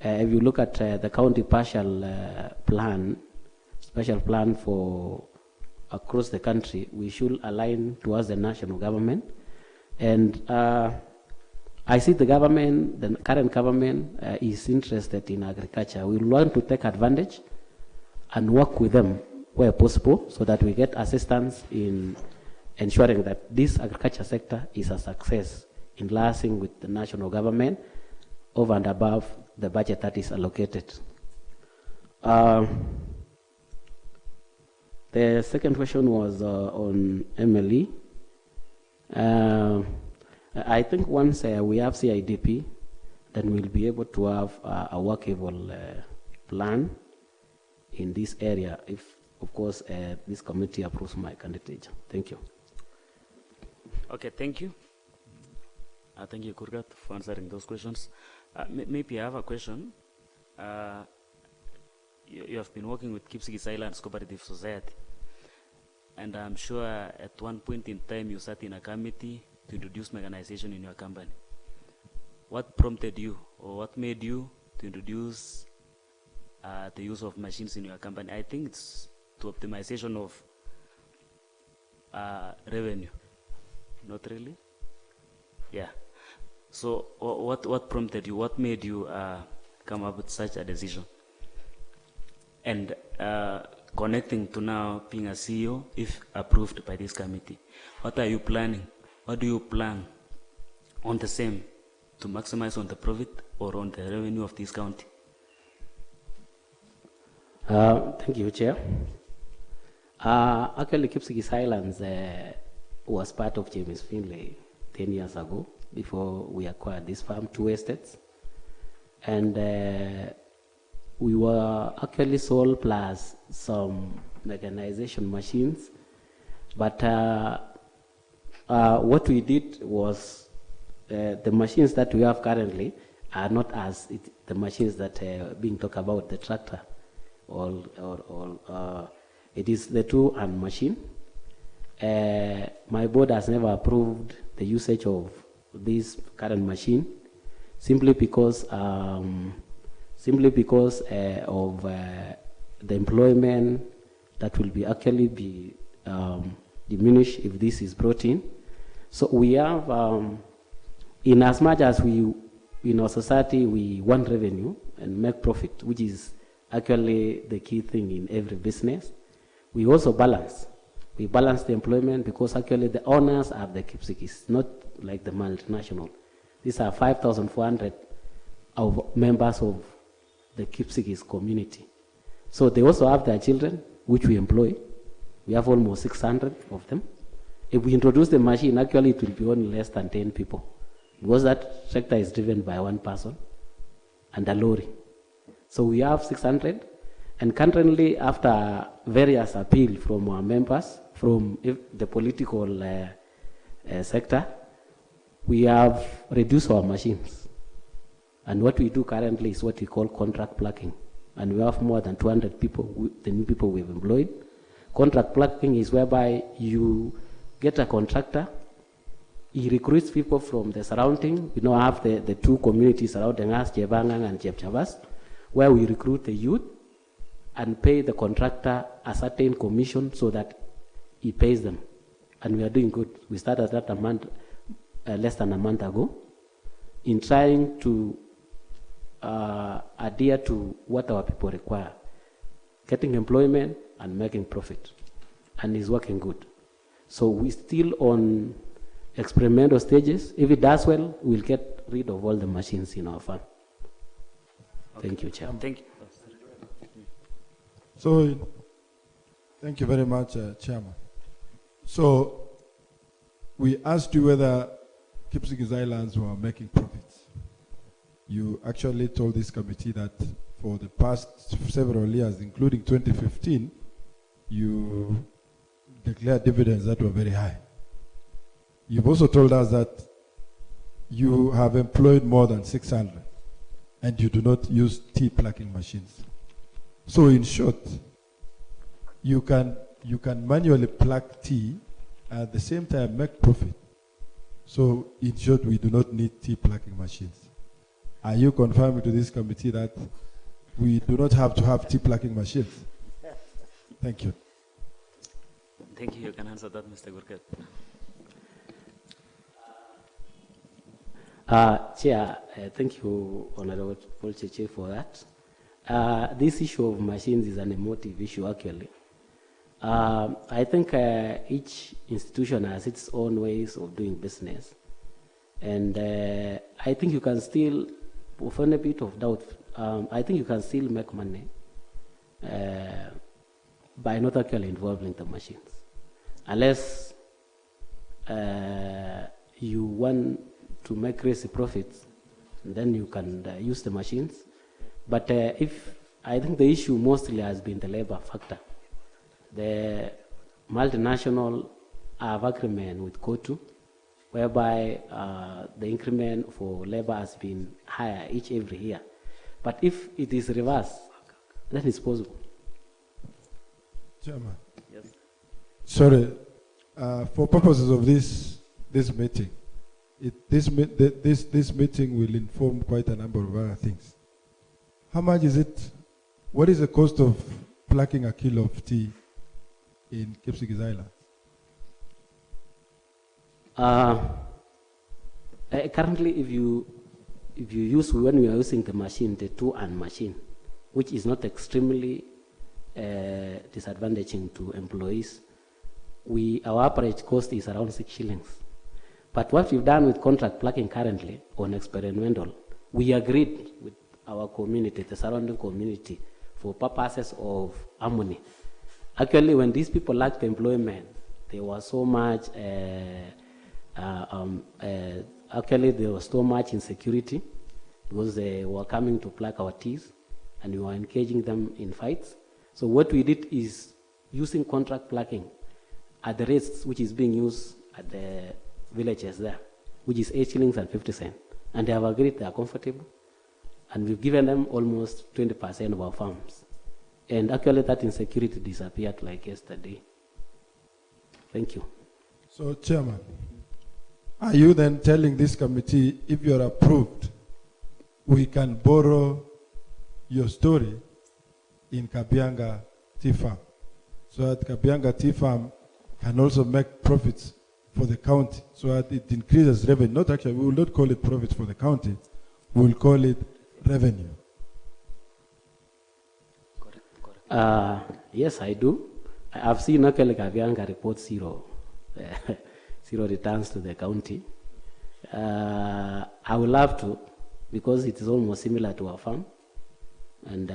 if you look at the county partial plan, special plan for across the country, we should align towards the national government. And I see the government, the current government is interested in agriculture. We want to take advantage and work with them where possible, so that we get assistance in ensuring that this agriculture sector is a success in liaising with the national government over and above the budget that is allocated. The second question was on MLE. I think once we have CIDP, then we'll be able to have a workable plan in this area, if, of course, this committee approves my candidature. Thank you. Okay, thank you. Thank you, Gurgat, for answering those questions. Maybe I have a question. You have been working with Kipsigis Islands Cooperative Society, and I'm sure at one point in time you sat in a committee to introduce mechanization in your company. what prompted you or what made you to introduce the use of machines in your company? I think it's to optimization of revenue. Not really? Yeah. So what prompted you? What made you come up with such a decision? And connecting to now being a CEO, if approved by this committee, what are you planning? What do you plan on the same to maximize on the profit or on the revenue of this county? Thank you, Chair. Actually, Kipsigis Islands was part of James Finlay 10 years ago, before we acquired this farm, 2 estates. And we were actually sole plus some mechanization machines. But what we did was the machines that we have currently are not as the machines that are being talked about, the tractor. It is the tool and machine. My board has never approved the usage of this current machine, simply because of the employment that will be actually be diminished if this is brought in. So we have, in as much as we, in our society, we want revenue and make profit, which is actually the key thing in every business. We also balance. We balance the employment because actually the owners are the Kipsigis, not like the multinational. These are 5,400 of members of the Kipsigis community. So they also have their children, which we employ. We have almost 600 of them. If we introduce the machine, actually it will be only less than 10 people, because that sector is driven by 1 person and a lorry. So we have 600, and currently, after various appeal from our members, from the political sector, we have reduced our machines. And what we do currently is what we call contract plucking. And we have more than 200 people, the new people we've employed. Contract plucking is whereby you get a contractor, he recruits people from the surrounding. We now have the 2 communities surrounding us, Jebangang and Jebchabas, where we recruit the youth and pay the contractor a certain commission so that he pays them. And we are doing good. We started that a month, less than a month ago, in trying to adhere to what our people require, getting employment and making profit. And it's working good. So we're still on experimental stages. If it does well, we'll get rid of all the machines in our farm. Okay. Thank you, Chair. Thank you. So, thank you very much, Chairman. So, we asked you whether Kipsigis Islands were making profits. You actually told this committee that for the past several years, including 2015, you declared dividends that were very high. You've also told us that you have employed more than 600 and you do not use tea plucking machines. So in short, you can manually pluck tea and at the same time make profit. So in short, we do not need tea plucking machines. Are you confirming to this committee that we do not have to have tea plucking machines? Thank you. Thank you. You can answer that, Mr. Gurkat. Chair, thank you, Honorable Polcheche, for that. This issue of machines is an emotive issue, actually. I think each institution has its own ways of doing business. And I think you can still, for a bit of doubt, I think you can still make money by not actually involving the machines. Unless you want to make crazy profits, then you can use the machines. But I think the issue mostly has been the labor factor. The multinational have agreement with COTU, whereby the increment for labor has been higher every year. But if it is reversed, that is possible. Chairman. Yes. Sorry, for purposes of this meeting, this meeting will inform quite a number of other things. How much is it? What is the cost of plucking a kilo of tea in Kipsigis Island? Currently, if you use, when we are using the machine, the 2-and machine, which is not extremely disadvantaging to employees, our average cost is around 6 shillings. But what we've done with contract plucking currently on experimental, we agreed with our community, the surrounding community, for purposes of harmony. Actually, when these people lacked employment, there was so much, actually there was so much insecurity because they were coming to pluck our teas and we were engaging them in fights. So what we did is using contract plucking at the rates which is being used at the villages there, which is 8 shillings and 50 cents. And they have agreed, they are comfortable. And we've given them almost 20% of our farms. And actually that insecurity disappeared like yesterday. Thank you. So, Chairman, are you then telling this committee, if you're approved, we can borrow your story in Kabianga Tea Farm, so that Kabianga Tea Farm can also make profits for the county, so that it increases revenue? Not actually, we will not call it profits for the county, we will call it revenue. Yes, I do. I've seen actually Kabianga report zero returns to the county. I would love to, because it is almost similar to our farm. And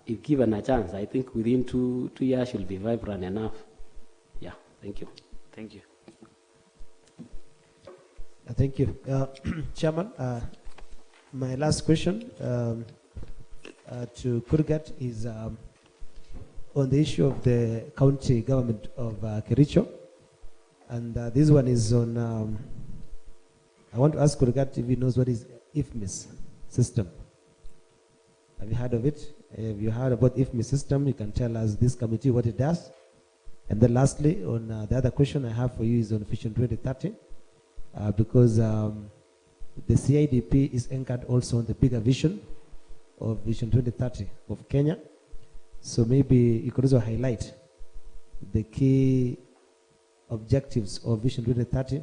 if given a chance, I think within two years should be vibrant enough. Yeah, thank you. Thank you. Thank you. Chairman, my last question to Kurgat is on the issue of the county government of Kericho. And this one is on, I want to ask Kurgat if he knows what is IFMIS system. Have you heard of it? If you heard about IFMIS system, you can tell us, this committee, what it does. And then lastly, on the other question I have for you is on Vision 2030, because the CIDP is anchored also on the bigger vision of Vision 2030 of Kenya. So maybe you could also highlight the key objectives of Vision 2030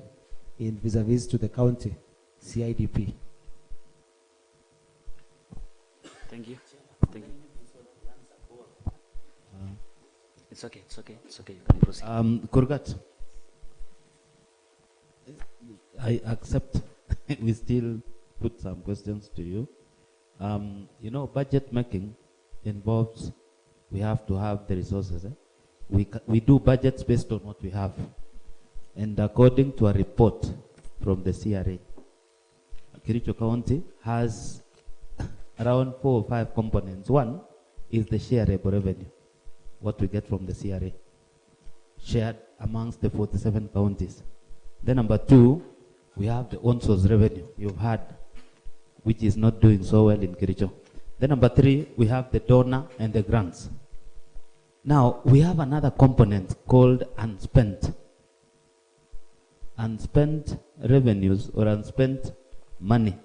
in vis-a-vis to the county CIDP. Thank you. Thank you. It's okay, it's okay, it's okay, you can proceed. Kurgat, I accept we still put some questions to you. You know, budget making involves, we have to have the resources. We do budgets based on what we have. And according to a report from the CRA, Kericho County has around 4 or 5 components. One is the shareable revenue, what we get from the CRA, shared amongst the 47 counties. Then number 2, we have the on-source revenue you've had, which is not doing so well in Kericho. Then number 3, we have the donor and the grants. Now, we have another component called unspent. Unspent revenues or unspent money.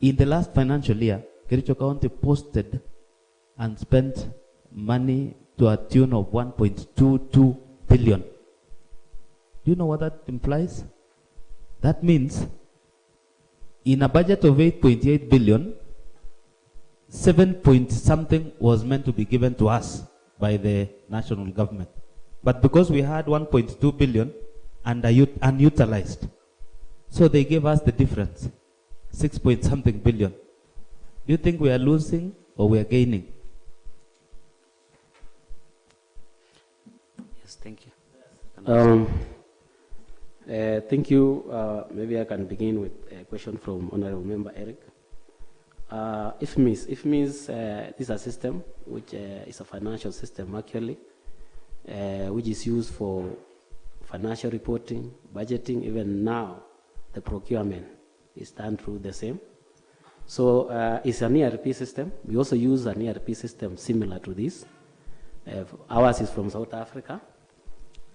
In the last financial year, Kericho County posted unspent money to a tune of 1.22 billion. Do you know what that implies? That means in a budget of 8.8 billion, 7 point something was meant to be given to us by the national government. But because we had 1.2 billion unutilized, so they gave us the difference, 6 point something billion. Do you think we are losing or we are gaining? Yes, thank you. Thank you. Maybe I can begin with a question from Honorable Member Eric. IFMIS is a system which is a financial system actually, which is used for financial reporting, budgeting. Even now, the procurement is done through the same. So it's an ERP system. We also use an ERP system similar to this. Ours is from South Africa,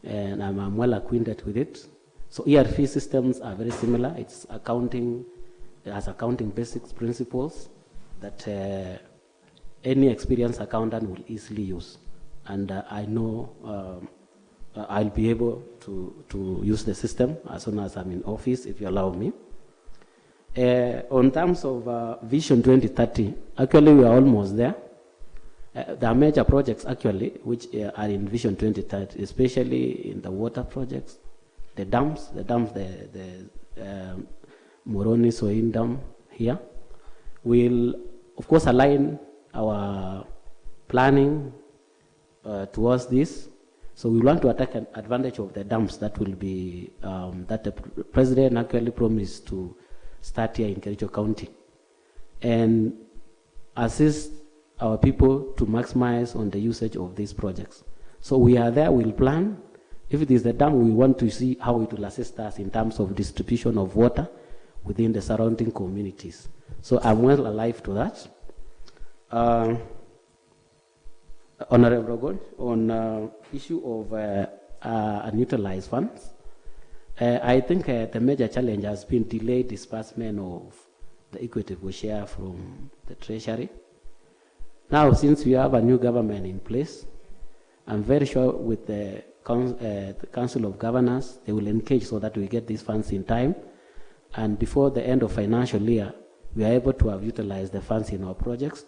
and I'm well acquainted with it. So ERP systems are very similar. It's accounting, it has accounting basics principles that any experienced accountant will easily use. And I know I'll be able to use the system as soon as I'm in office, if you allow me. On terms of Vision 2030, actually we are almost there. There are major projects actually which are in Vision 2030, especially in the water projects, the dams, the Moroni Soin Dam here. We'll of course align our planning towards this. So we want to take advantage of the dams that will be, that the President actually promised to start here in Kericho County and assist our people to maximize on the usage of these projects. So we are there, we'll plan. If it is the dam, we want to see how it will assist us in terms of distribution of water within the surrounding communities. So I'm well alive to that. Honorable God, on issue of unutilized funds, I think the major challenge has been delayed disbursement of the equitable share from the Treasury. Now, since we have a new government in place, I'm very sure with the Council of Governors, they will engage so that we get these funds in time. And before the end of financial year, we are able to have utilized the funds in our projects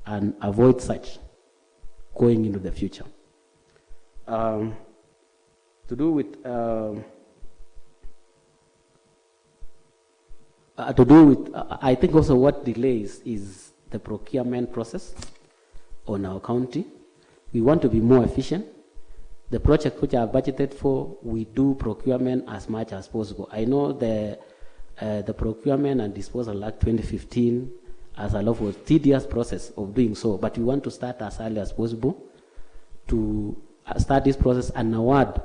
and avoid such going into the future. To do with I think also what delays is the procurement process on our county. We want to be more efficient. The projects which are budgeted for, we do procurement as much as possible. I know the Procurement and Disposal Act 2015 as a lot of tedious process of doing so, but we want to start as early as possible to start this process and award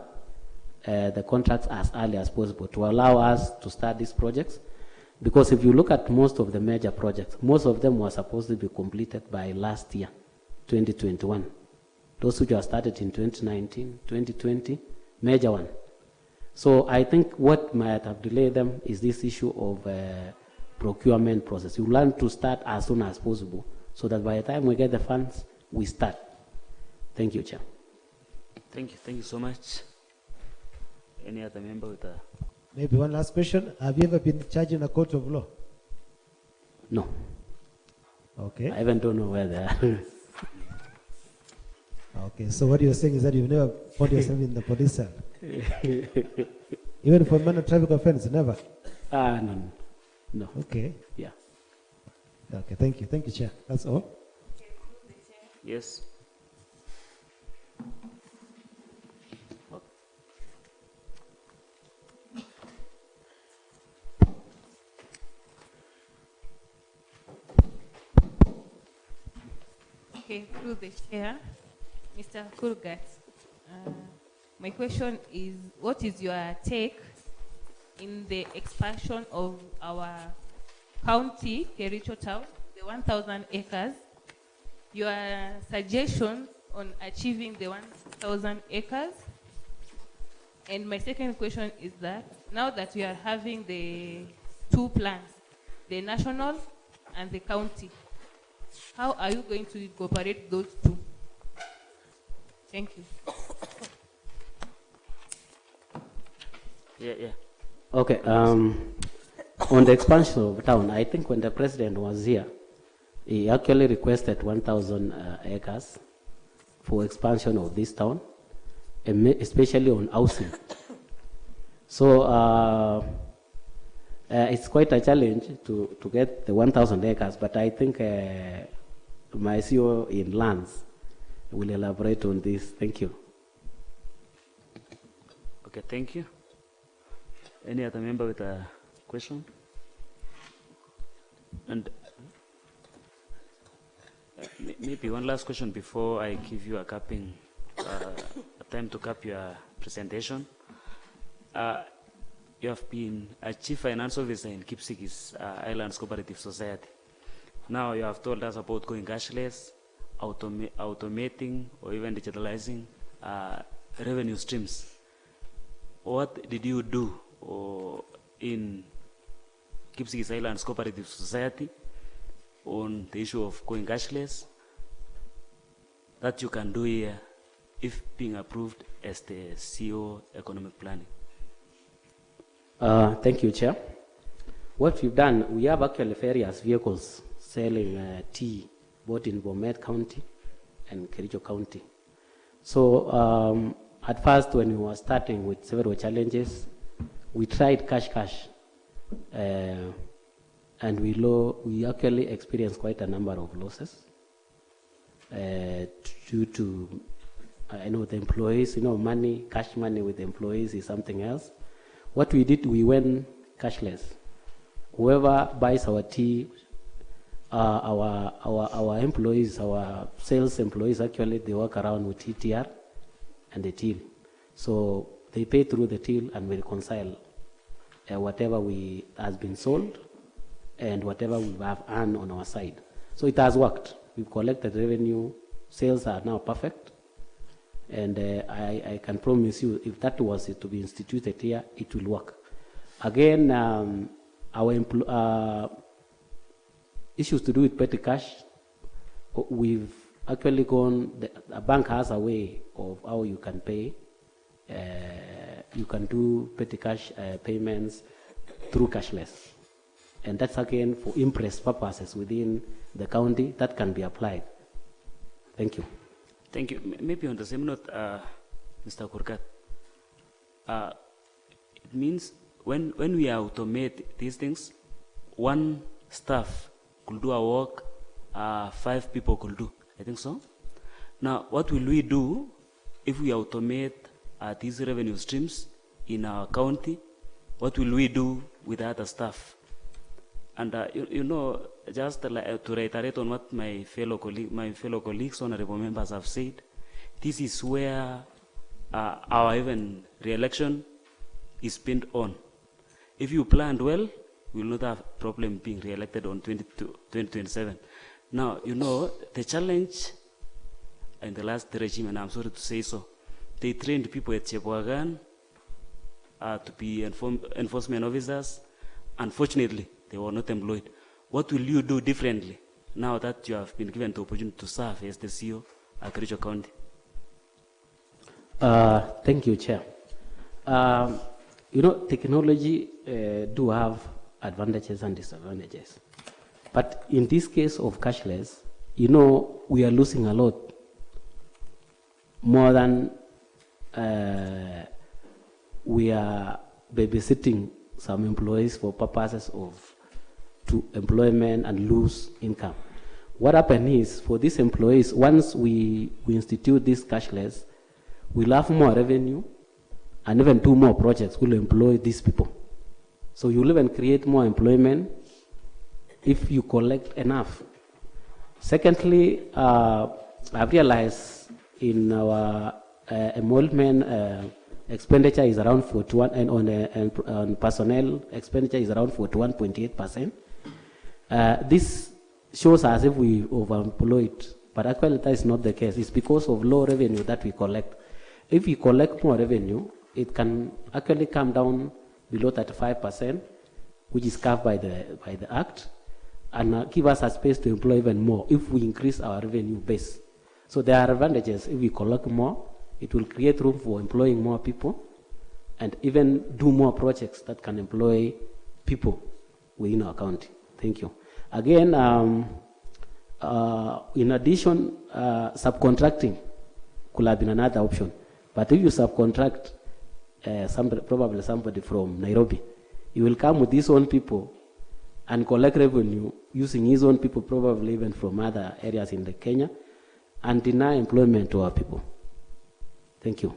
the contracts as early as possible to allow us to start these projects. Because if you look at most of the major projects, most of them were supposed to be completed by last year, 2021. Those which were started in 2019, 2020, major one. So I think what might have delayed them is this issue of procurement process. We want to start as soon as possible so that by the time we get the funds, we start. Thank you, Chair. Thank you so much. Any other member with a... Maybe one last question. Have you ever been charged in a court of law? No. Okay. I even don't know where they are. Okay, so what you're saying is that you've never found yourself in the police cell? Even for minor traffic offense, never? No. No. Okay. Yeah. Okay, thank you. Thank you, Chair. That's all. Yes. Okay, through the chair, Mr. Kurgat, my question is, what is your take in the expansion of our county, Kericho town, the 1,000 acres? Your suggestions on achieving the 1,000 acres? And my second question is that, now that we are having the two plans, the national and the county, how are you going to incorporate those two? Thank you. Yeah. Okay. On the expansion of town, I think when the president was here, he actually requested 1,000 acres for expansion of this town, especially on housing. So it's quite a challenge to get the 1,000 acres, but I think my CEO in lands will elaborate on this. Thank you. Okay, thank you. Any other member with a question? And maybe one last question before I give you a capping, a time to cap your presentation. You have been a chief finance officer in Kipsigis Islands Cooperative Society. Now you have told us about going cashless, automating, or even digitalizing revenue streams. What did you do or in Kipsigis Islands Cooperative Society on the issue of going cashless that you can do here if being approved as the CEO economic planning? Thank you, Chair. What we've done, we have actually various vehicles selling tea, both in Bomet County and Kericho County. So at first, when we were starting with several challenges, we tried cash, and we actually experienced quite a number of losses due to, the employees, money, cash money with the employees is something else. What we did, we went cashless. Whoever buys our tea, our employees, our sales employees, actually, they work around with TTR and the till. So they pay through the till and we reconcile whatever has been sold and whatever we have earned on our side. So it has worked. We've collected revenue. Sales are now perfect. And I can promise you, if that was to be instituted here, it will work. Again, our issues to do with petty cash, we've actually a bank has a way of how you can pay. You can do petty cash payments through cashless. And that's again for interest purposes within the county that can be applied. Thank you. Thank you. Maybe on the same note, Mr. Kurkat, it means when we automate these things, one staff could do our work, 5 people could do. I think so. Now, what will we do if we automate these revenue streams in our county? What will we do with the other staff? And just to reiterate on what my fellow colleagues, honorable members have said, this is where our even re-election is pinned on. If you planned well, we will not have problem being re-elected on 2027. Now, the challenge in the last regime, and I'm sorry to say so, they trained people at Cheboagan to be enforcement officers. Unfortunately, they were not employed. What will you do differently now that you have been given the opportunity to serve as the CEO at Kericho County? Thank you, Chair. Technology do have advantages and disadvantages. But in this case of cashless, we are losing a lot more than we are babysitting some employees for purposes of to employment and lose income. What happens is, for these employees, once we institute this cashless, we'll have more revenue and even do more projects. We'll employ these people. So you'll even create more employment if you collect enough. Secondly, I've realized in our enrollment expenditure is around 41, and on personnel expenditure is around 41.8%. This shows as if we overemployed, but actually that is not the case. It's because of low revenue that we collect. If we collect more revenue, it can actually come down below 35%, which is covered by the Act, and give us a space to employ even more if we increase our revenue base. So there are advantages. If we collect more, it will create room for employing more people and even do more projects that can employ people within our county. Thank you. Again, in addition, subcontracting could have been another option. But if you subcontract probably somebody from Nairobi, he will come with his own people and collect revenue using his own people, probably even from other areas in Kenya, and deny employment to our people. Thank you.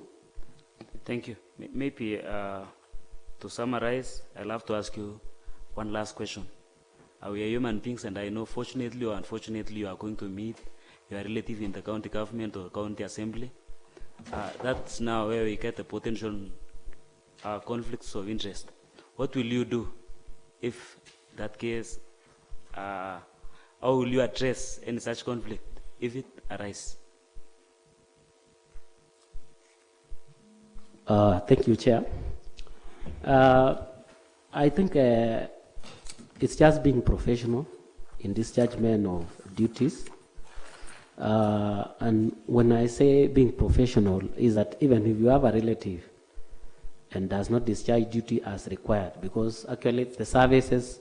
Thank you. Maybe to summarize, I'll have to ask you one last question. We are human beings, and I know fortunately or unfortunately you are going to meet your relative in the county government or county assembly. That's now where we get the potential conflicts of interest. What will you do if that case, how will you address any such conflict if it arises? Thank you, Chair. I think it's just being professional in dischargement of duties. And when I say being professional, is that even if you have a relative and does not discharge duty as required, because actually the services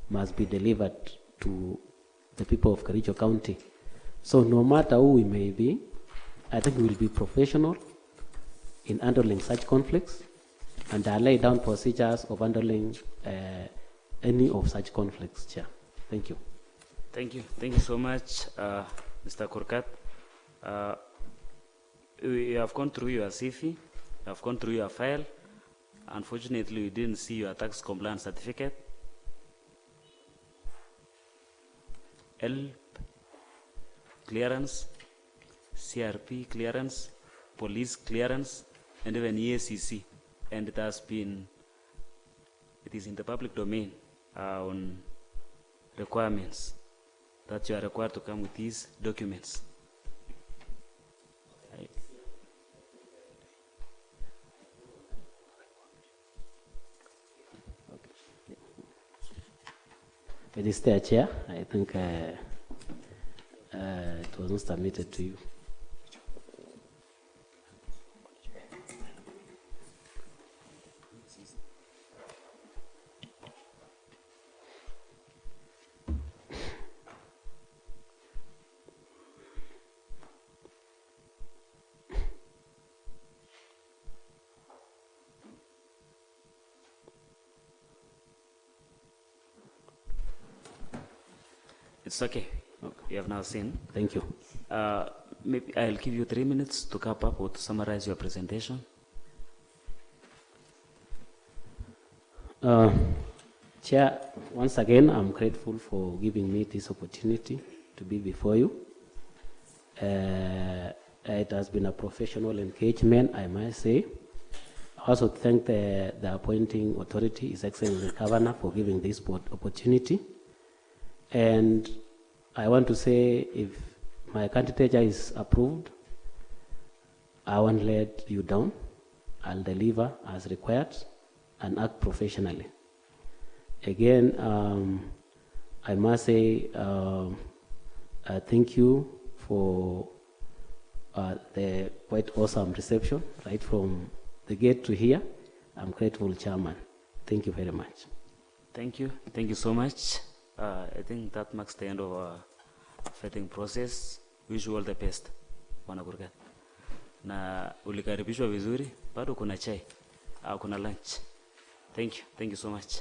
must be delivered to the people of Kericho County. So no matter who we may be, I think we will be professional in handling such conflicts and lay down procedures of handling any of such conflicts, Chair. Thank you. Thank you. Thank you so much, Mr. Kurkat. We have gone through your CV, you have gone through your file. Unfortunately, we didn't see your tax compliance certificate. HELP clearance, CRP clearance, police clearance, and even EACC. And it is in the public domain on requirements that you are required to come with these documents. Minister Chair, I think it was not submitted to you. It's okay. You have now seen. Thank you. Maybe I'll give you 3 minutes to cap up or to summarize your presentation. Chair, once again, I'm grateful for giving me this opportunity to be before you. It has been a professional engagement, I must say. I also thank the appointing authority, His Excellency the Governor, for giving this opportunity. And I want to say, if my candidature is approved, I won't let you down. I'll deliver as required and act professionally. Again, I must say thank you for the quite awesome reception, right from the gate to here. I'm grateful, Chairman. Thank you very much. Thank you. Thank you so much. I think that marks the end of our vetting process. Wish you all the best, Bwana Kurkat. Na ulikaribishwa vizuri, bado kuna chai au kuna lunch. Thank you. Thank you so much.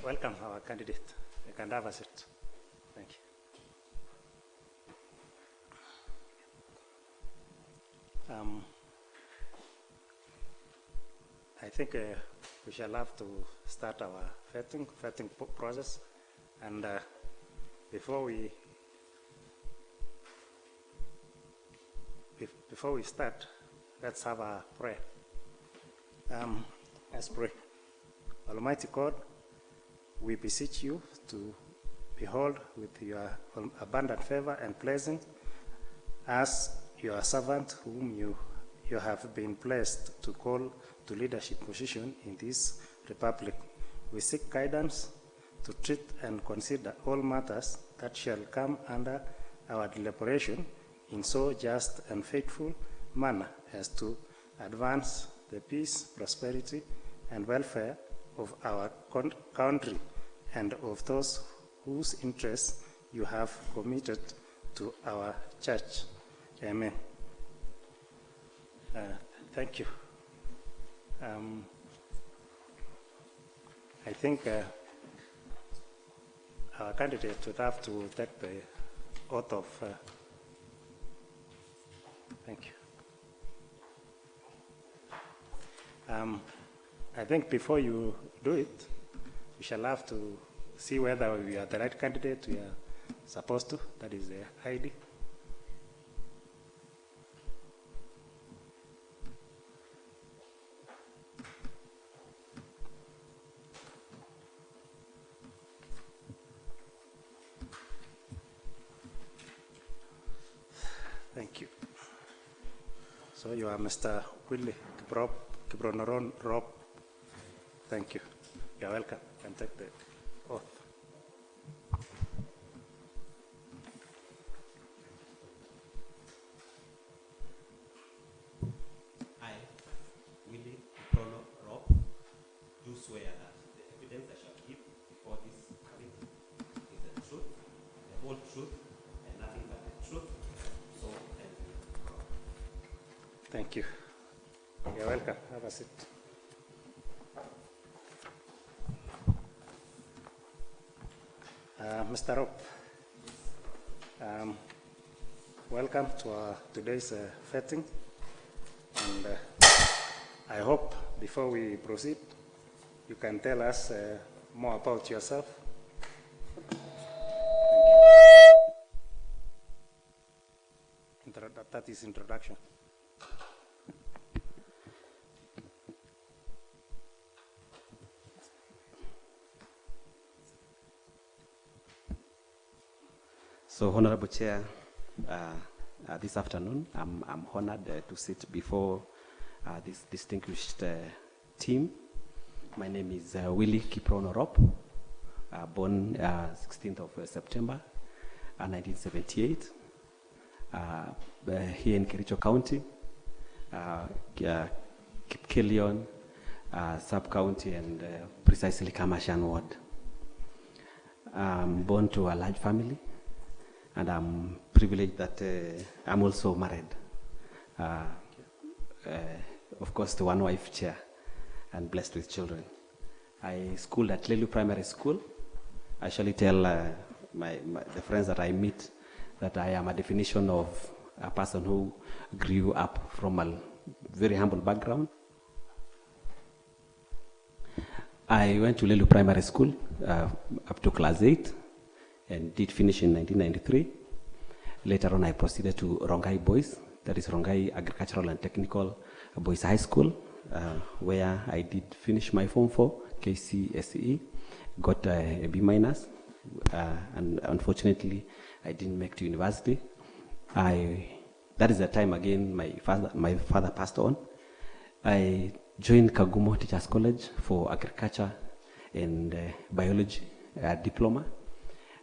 Welcome, our candidate. You can have a seat. Thank you. I think we shall have to start our vetting process. And before we start, let's have a prayer. Let's pray. Almighty God, we beseech you to behold with your abundant favor and blessing as your servant whom you have been blessed to call to leadership position in this republic. We seek guidance to treat and consider all matters that shall come under our deliberation in so just and faithful manner as to advance the peace, prosperity, and welfare of our country and of those whose interests you have committed to our church. Amen. Thank you. I think our candidate would have to take the oath of. Thank you. I think before you do it, we shall have to see whether we are the right candidate we are supposed to. That is the ID. Thank you. So you are Mr. Willie Kibronoron Rob. Thank you. You are welcome. You can take the oath. I, Willie Kibrono Rob, do swear that the evidence I shall give before this committee is the truth, the whole truth, and nothing but the truth. So help me God. Thank you. You're welcome. Have a seat. Mr. Rob, welcome to today's vetting. And I hope before we proceed, you can tell us more about yourself. That is introduction. So, Honorable Chair, this afternoon, I'm honored to sit before this distinguished team. My name is Willie Kiprono Rob, born 16th of September 1978, here in Kericho County, Kipkelion, sub-county, and precisely Kamashan Ward. I'm born to a large family. And I'm privileged that I'm also married. Of course, to one wife chair and blessed with children. I schooled at Lelu Primary School. I usually tell the friends that I meet that I am a definition of a person who grew up from a very humble background. I went to Lelu Primary School up to class 8. And did finish in 1993. Later on, I proceeded to Rongai Boys, that is Rongai Agricultural and Technical Boys High School, where I did finish my Form 4, KCSE, got a B-, and unfortunately, I didn't make to university. That is the time again my father passed on. I joined Kagumo Teachers College for Agriculture and Biology diploma.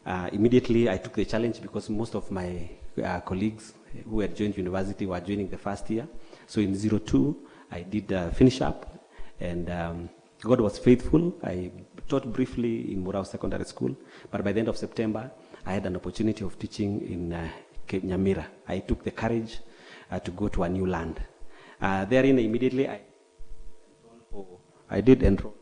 Immediately, I took the challenge because most of my colleagues who had joined university were joining the first year. So in 02, I did finish up, and God was faithful. I taught briefly in Murao Secondary School, but by the end of September, I had an opportunity of teaching in Nyamira. I took the courage to go to a new land. Therein, immediately, I did enroll.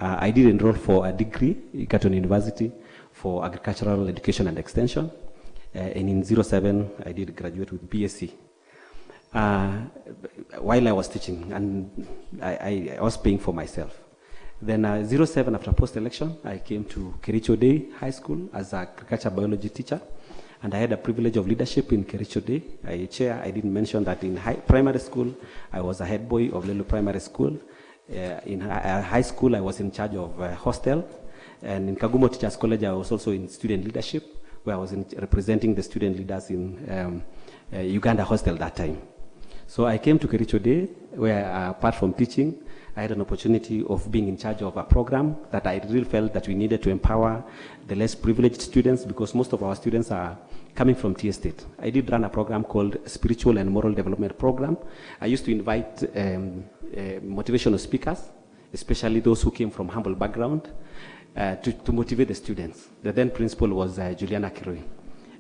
I did enroll for a degree at Egerton University for Agricultural Education and Extension. And in 07, I did graduate with BSc. While I was teaching, and I was paying for myself. Then 07, after post-election, I came to Kericho Day High School as an agriculture biology teacher. And I had a privilege of leadership in Kericho Day. I didn't mention that in primary school, I was a head boy of Lelu Primary School. In high school, I was in charge of hostel, and in Kagumo Teachers College, I was also in student leadership, where I was representing the student leaders in Uganda hostel that time. So I came to Kericho Day, where apart from teaching, I had an opportunity of being in charge of a program that I really felt that we needed to empower the less privileged students, because most of our students are coming from T Estate. I did run a program called Spiritual and Moral Development Program. I used to invite motivational speakers, especially those who came from humble background, to motivate the students. The then principal was Juliana Kirui.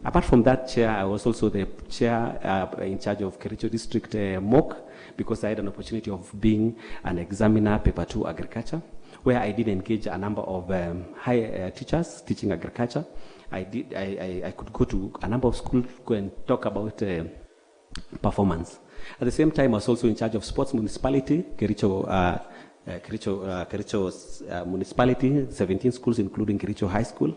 Apart from that chair, I was also the chair in charge of Kericho District MOOC, because I had an opportunity of being an examiner, paper 2 agriculture, where I did engage a number of high teachers teaching agriculture. I could go to a number of schools, go and talk about performance. At the same time, I was also in charge of sports municipality, Kericho municipality, 17 schools, including Kericho High School.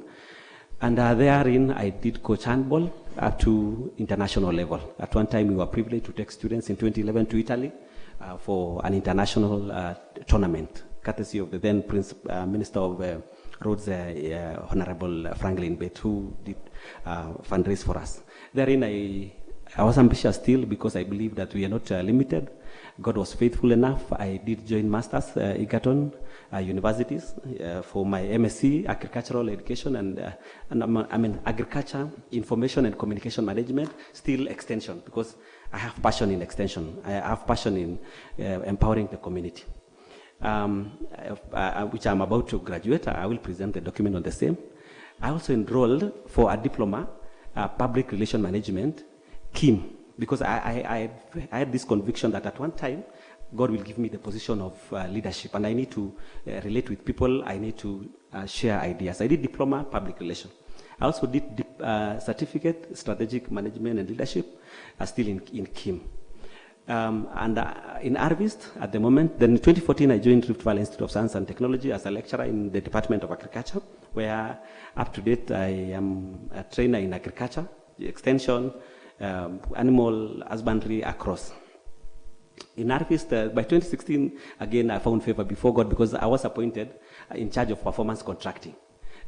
And therein, I did coach handball up to international level. At one time, we were privileged to take students in 2011 to Italy for an international tournament, courtesy of the then Minister of Roads, Honorable Franklin Bett, who did fundraise for us. Therein, I was ambitious still, because I believe that we are not limited. God was faithful enough. I did join masters Egerton universities for my MSc agricultural education and agriculture information and communication management, still extension, because I have passion in extension. I have passion in empowering the community, which I'm about to graduate. I will present the document on the same. I also enrolled for a diploma, public relation management, KIM, because I had this conviction that at one time, God will give me the position of leadership, and I need to relate with people. I need to share ideas. I did diploma, public relation. I also did certificate, strategic management and leadership, still in KIM. In Harvest at the moment, then in 2014, I joined Rift Valley Institute of Science and Technology as a lecturer in the Department of Agriculture, where up to date, I am a trainer in agriculture, extension, animal husbandry across. In Harvest, by 2016, again, I found favor before God, because I was appointed in charge of performance contracting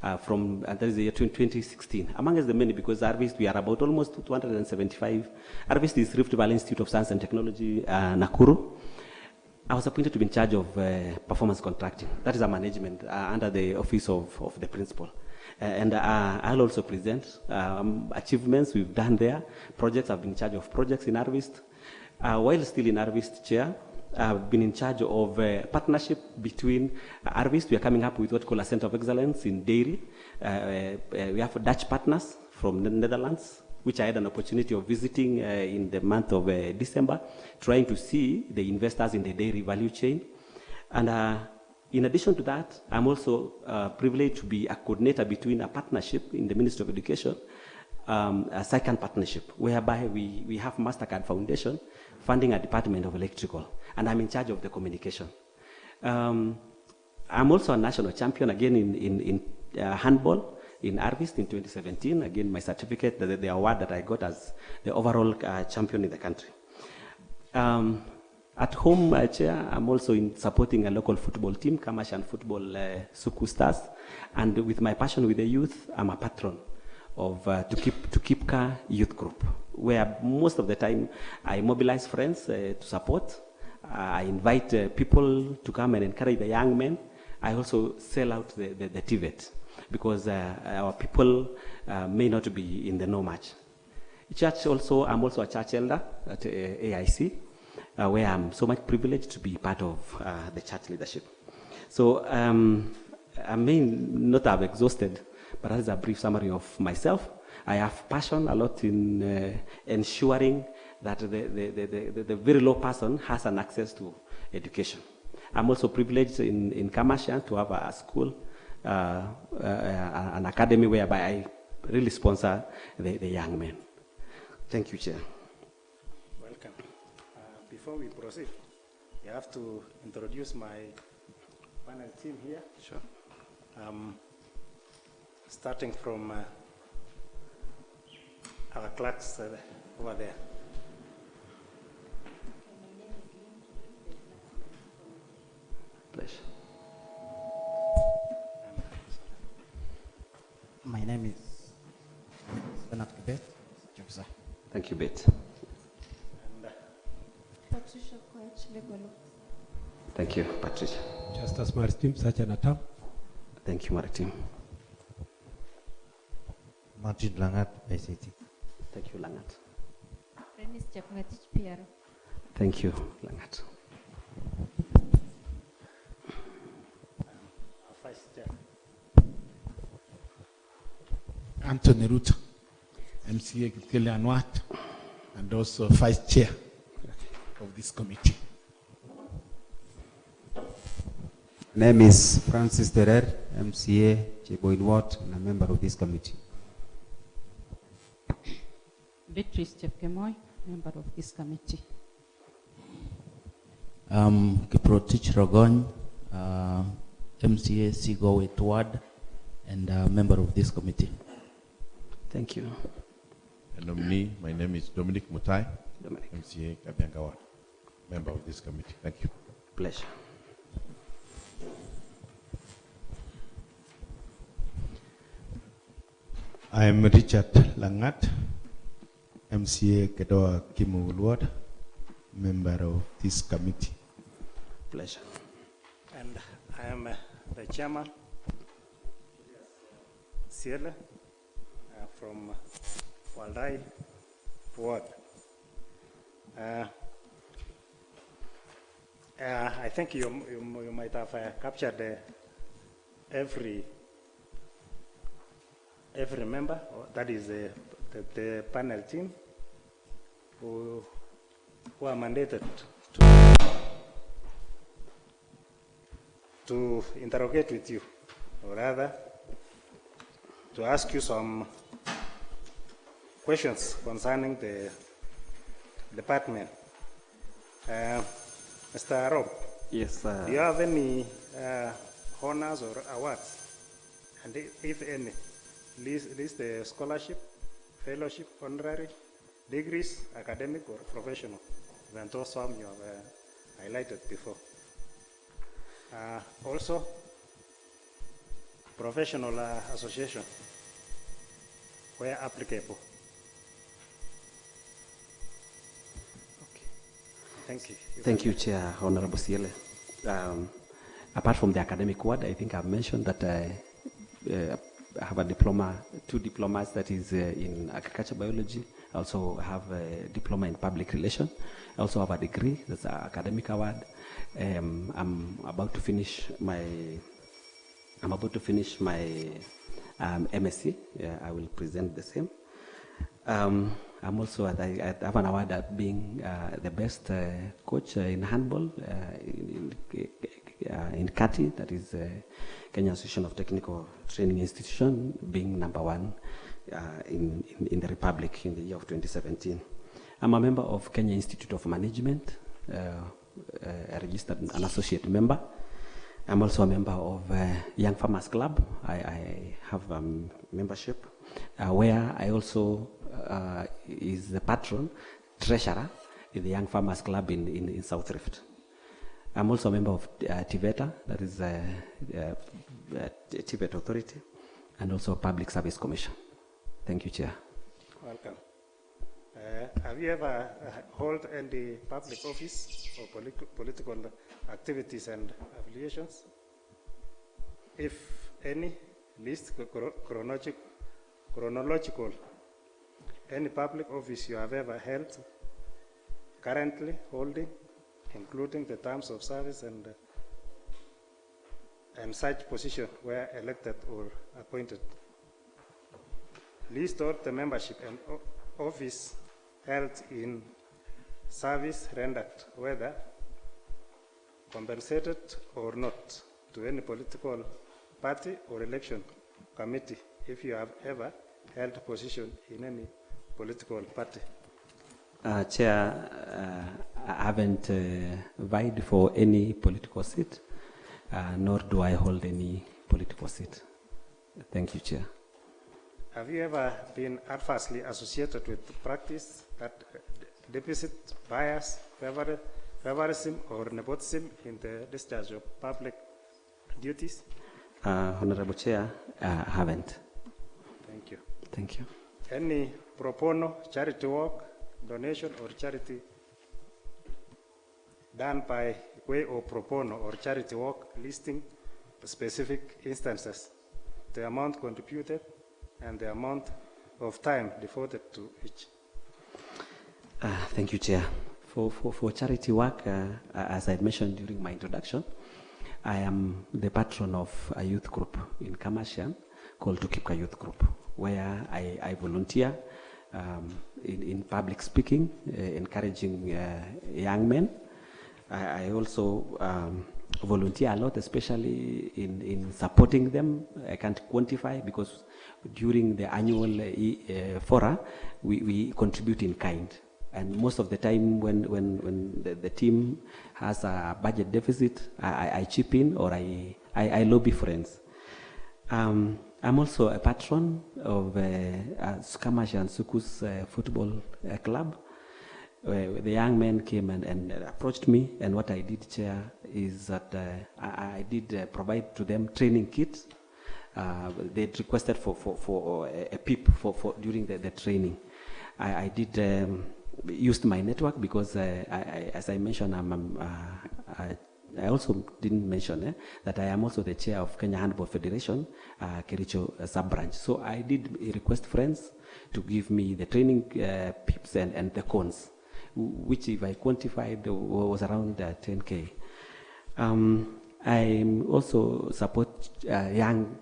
that is the year 2016. Among the many, because Harvest, we are about almost 275. Harvest is Rift Valley Institute of Science and Technology, Nakuru. I was appointed to be in charge of performance contracting. That is a management under the office of the principal. And I'll also present achievements we've done there. Projects, I've been in charge of projects in Harvest. While still in Harvest chair, I've been in charge of partnership between Harvest. We are coming up with what we call a Center of Excellence in dairy. We have Dutch partners from the Netherlands, which I had an opportunity of visiting in the month of December, trying to see the investors in the dairy value chain. And in addition to that, I'm also privileged to be a coordinator between a partnership in the Ministry of Education, a second partnership, whereby we have MasterCard Foundation funding a department of electrical, and I'm in charge of the communication. I'm also a national champion, again, in handball in Harvest in 2017. Again, my certificate, the award that I got as the overall champion in the country. At home, Chair, I'm also in supporting a local football team, Kamashan Football Suku Stars, and with my passion with the youth, I'm a patron of to keep Ka Youth Group, where most of the time I mobilize friends to support. I invite people to come and encourage the young men. I also sell out the TVET, because our people may not be in the know much. Church also, I'm also a church elder at AIC, where I'm so much privileged to be part of the church leadership. So I may not have exhausted, but that is a brief summary of myself. I have passion a lot in ensuring that the very low person has an access to education. I'm also privileged in Kamashan to have a school, an academy whereby I really sponsor the young men. Thank you, Chair. Welcome. Before we proceed, you have to introduce my panel team here. Sure. Starting from our clerks over there. Pleasure. My name is Leonard Kibet, officer. Thank you, Bet. And Thank you, Patricia. Justice Maritim Sachanata. Thank you, Maritim. Martin Langat, ICT. Thank you, Langat. Dennis Chepngetich, PRO. Thank you, Langat. Vice Chair. Anthony Ruta, MCA Chelangat, and also Vice Chair of this committee. Name is Francis Terer, MCA Cheboinwat, and a member of this committee. Beatrice Chepkemoy, member of this committee. Kiprotich Rogon, MCA Sigo Wetward, and a member of this committee. Thank you. And nominee, my name is Dominic Mutai, Dominic. MCA Kabiangawad, member of this committee. Thank you. Pleasure. I am Richard Langat, MCA Kedoa Kimulwad, member of this committee. Pleasure. And I am the chairman, Siele, from Waldai Ward. I think you might have captured every member, that is the panel team, who are mandated to interrogate with you, or rather, to ask you some questions concerning the department. Mr. Rob, yes, do you have any honors or awards? And if any, list the scholarship, fellowship, honorary, degrees, academic or professional, even though some you have highlighted before. Also, professional association, where applicable. Okay. Thank you. Thank you, Chair, Honorable Siele. Apart from the academic word, I think I've mentioned that I have a diploma, 2 diplomas, that is in agriculture biology. I also have a diploma in public relations. I also have a degree, that's an academic award. I'm about to finish my MSc. I will present the same. I'm also I have an award at being the best coach in handball in KATI, that is Kenya Association of Technical Training Institution, being #1 in the Republic in the year of 2017. I'm a member of Kenya Institute of Management, a registered an associate member. I'm also a member of Young Farmers Club. I have membership where I also is the patron treasurer in the Young Farmers Club in South Rift. I'm also a member of TVETA, that is Tibet Authority, and also Public Service Commission. Thank you, Chair. Welcome. Have you ever held any public office or political activities and affiliations? If any, list chronological, any public office you have ever held, currently holding, including the terms of service and such position were elected or appointed. List all the membership and office held in service rendered, whether compensated or not, to any political party or election committee, if you have ever held position in any political party. Chair, I haven't vied for any political seat, nor do I hold any political seat. Thank you, Chair. Have you ever been adversely associated with practice that deposit bias, favorism, or nepotism in the discharge of public duties? Honorable Chair, I haven't. Thank you. Thank you. Any pro bono charity work, donation, or charity done by way or pro bono or charity work listing specific instances, the amount contributed, and the amount of time devoted to each. Thank you, Chair. For charity work, as I mentioned during my introduction, I am the patron of a youth group in Kamashian called Tukipka Youth Group, where I volunteer in public speaking, encouraging young men. I also volunteer a lot, especially in supporting them. I can't quantify because during the annual fora, we contribute in kind. And most of the time when the team has a budget deficit, I chip in or I lobby friends. I'm also a patron of Skamash and Sukus football club. The young men came and approached me, and what I did, Chair, is that I did provide to them training kits. They requested for a PIP for during the training. I did used my network because, as I mentioned, I also didn't mention that I am also the chair of Kenya Handball Federation, Kericho sub-branch. So I did request friends to give me the training PIPs and the cones, which if I quantified was around 10K. I also support young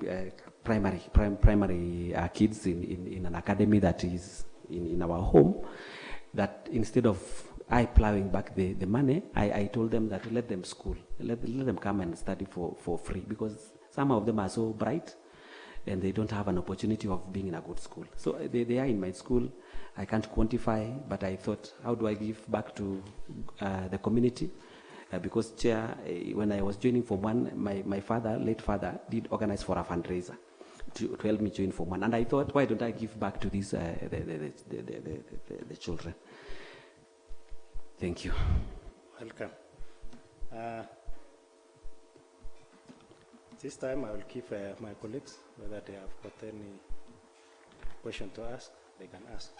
primary kids in an academy that is in our home, that instead of I plowing back the money, I told them that let them school, let them come and study for free, because some of them are so bright and they don't have an opportunity of being in a good school. So they are in my school. I can't quantify, but I thought, how do I give back to the community? Because, Chair, when I was joining Form 1, my father, late father, did organize for a fundraiser to help me join Form 1. And I thought, why don't I give back to these the children? Thank you. Welcome. This time I will give my colleagues, whether they have got any question to ask, they can ask.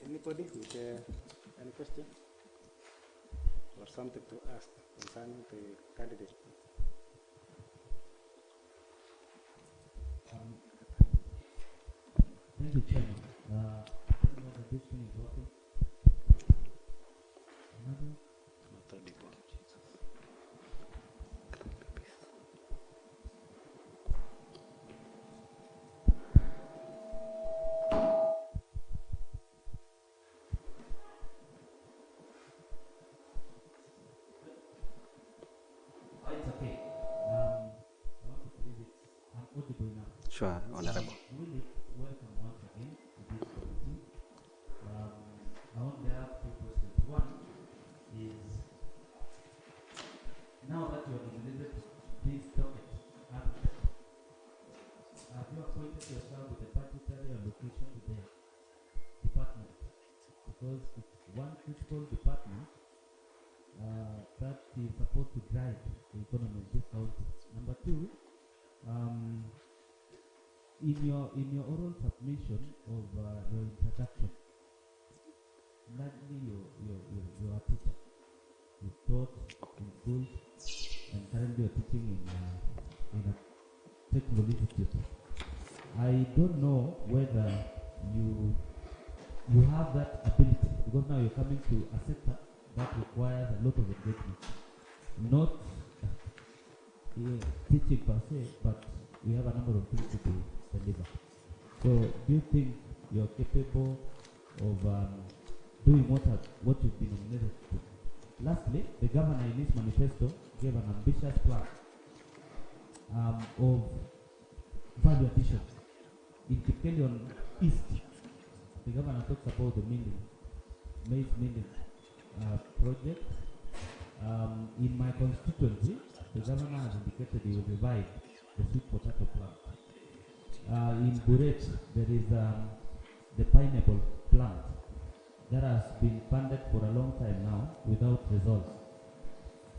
Anybody with any question or something to ask concerning the candidate? Thank you, Chairman. This thing is working. Sure, Honorable. Really welcome once again to this committee. I only have two questions. One is, now that you have nominated this docket architect, have you appointed yourself with a budgetary allocation to the department? Because it's one critical department that is supposed to drive the economy of this county. Number two, in your oral submission of your introduction, largely you're a teacher. You taught in schools, and currently you're teaching in a technical institute. I don't know whether you have that ability, because now you're coming to a sector that requires a lot of engagement, not teaching per se, but we have a number of things to deliver. So do you think you're capable of doing what you've been nominated to? Lastly, the governor in his manifesto gave an ambitious plan of value addition. In Kipkelion East, the governor talks about the maize milling project. In my constituency, the governor has indicated he will revive the sweet potato plant. In Buret, there is the pineapple plant. that has been funded for a long time now without results.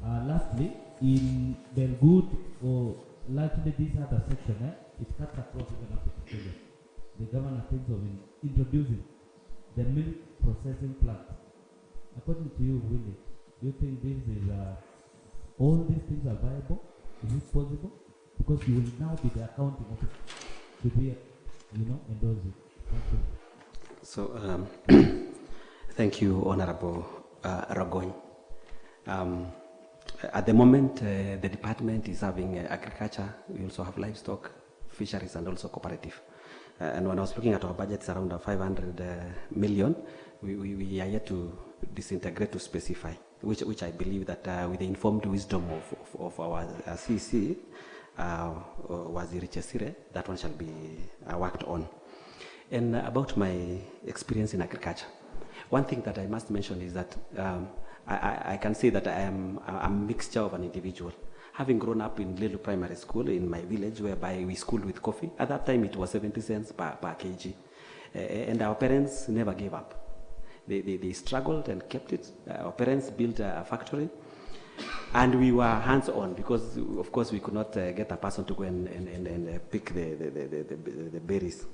Lastly, in Belgood or largely this other section, it cuts across even up to Australia. The governor thinks of introducing the milk processing plant. According to you, Willie, do you think this is all these things are viable? Is it possible? Because you will now be the accounting officer to be, endorse it. Thank you. So, thank you, Honorable Rogony. At the moment, the department is having agriculture. We also have livestock, fisheries, and also cooperative. And when I was looking at our budget, it's around 500 million. We are yet to disintegrate to specify, which I believe that with the informed wisdom of our CC, Waziri Chesire, that one shall be worked on. And about my experience in agriculture, one thing that I must mention is that I can say that I am a mixture of an individual. Having grown up in Lelu Primary School in my village, whereby we schooled with coffee, at that time it was 70 cents per kg. And our parents never gave up. They struggled and kept it. Our parents built a factory. And we were hands-on because, of course, we could not get a person to go and pick the berries.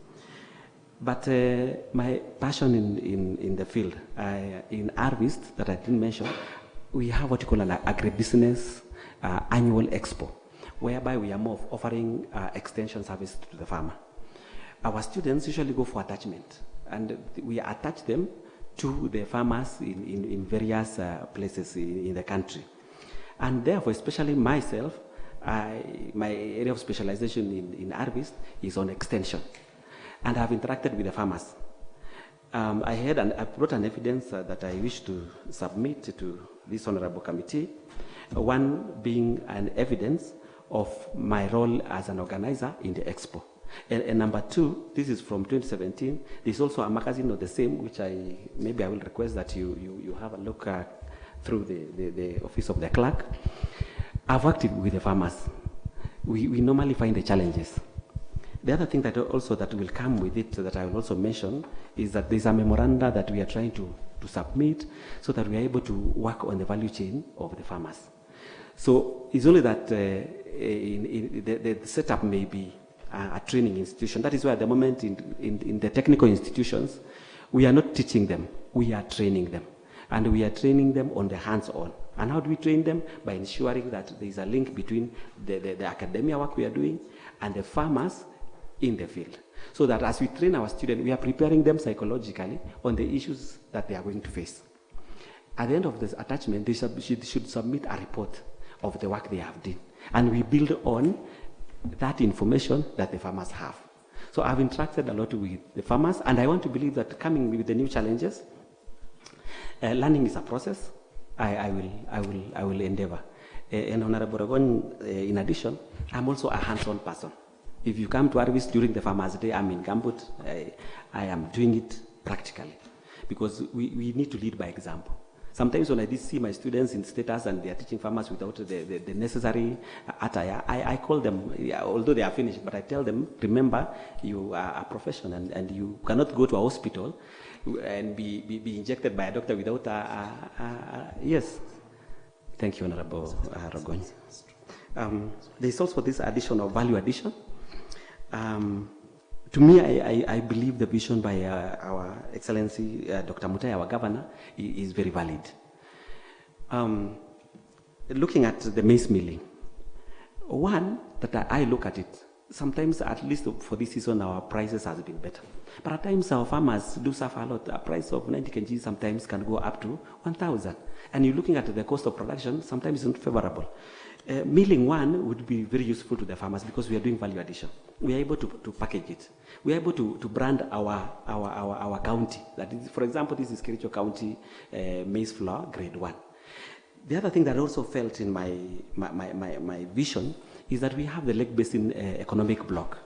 But my passion in the field, in harvest that I didn't mention, we have what you call an agribusiness annual expo, whereby we are more of offering extension service to the farmer. Our students usually go for attachment, and we attach them to the farmers in various places in the country. And therefore, especially myself, my area of specialization in harvest is on extension. And I've interacted with the farmers. I brought an evidence that I wish to submit to this honorable committee. One being an evidence of my role as an organizer in the expo. And number two, this is from 2017. There's also a magazine of the same, which maybe I will request that you have a look through the office of the clerk. I've worked with the farmers. We normally find the challenges. The other thing that will come with it that I will also mention is that there's a memoranda that we are trying to submit so that we are able to work on the value chain of the farmers. So it's only that the setup may be a training institution. That is why at the moment in the technical institutions, we are not teaching them, we are training them. And we are training them on the hands-on. And how do we train them? By ensuring that there is a link between the academia work we are doing and the farmers in the field. So that as we train our students, we are preparing them psychologically on the issues that they are going to face. At the end of this attachment, they should submit a report of the work they have done. And we build on that information that the farmers have. So I've interacted a lot with the farmers, and I want to believe that coming with the new challenges, learning is a process. I will endeavor. And Honorable Rogon, in addition, I'm also a hands-on person. If you come to harvest during the Farmers' Day, I'm in Gambut. I am doing it practically because we need to lead by example. Sometimes when I see my students in status and they are teaching farmers without the necessary attire, I call them, although they are finished, but I tell them, remember, you are a professional and you cannot go to a hospital and be injected by a doctor without yes. Thank you, Honorable Rogony. There's also this addition of value addition. To me, I believe the vision by our Excellency, Dr. Mutai, our governor, is very valid. Looking at the maize milling, one, that I look at it, sometimes, at least for this season, our prices has been better. But at times, our farmers do suffer a lot. A price of 90 kg sometimes can go up to 1,000. And you're looking at the cost of production, sometimes it's not favorable. Milling one would be very useful to the farmers because we are doing value addition. We are able to package it. We are able to brand our county. That is, for example, this is Kericho County maize flour grade 1. The other thing that I also felt in my vision is that we have the Lake Basin economic block.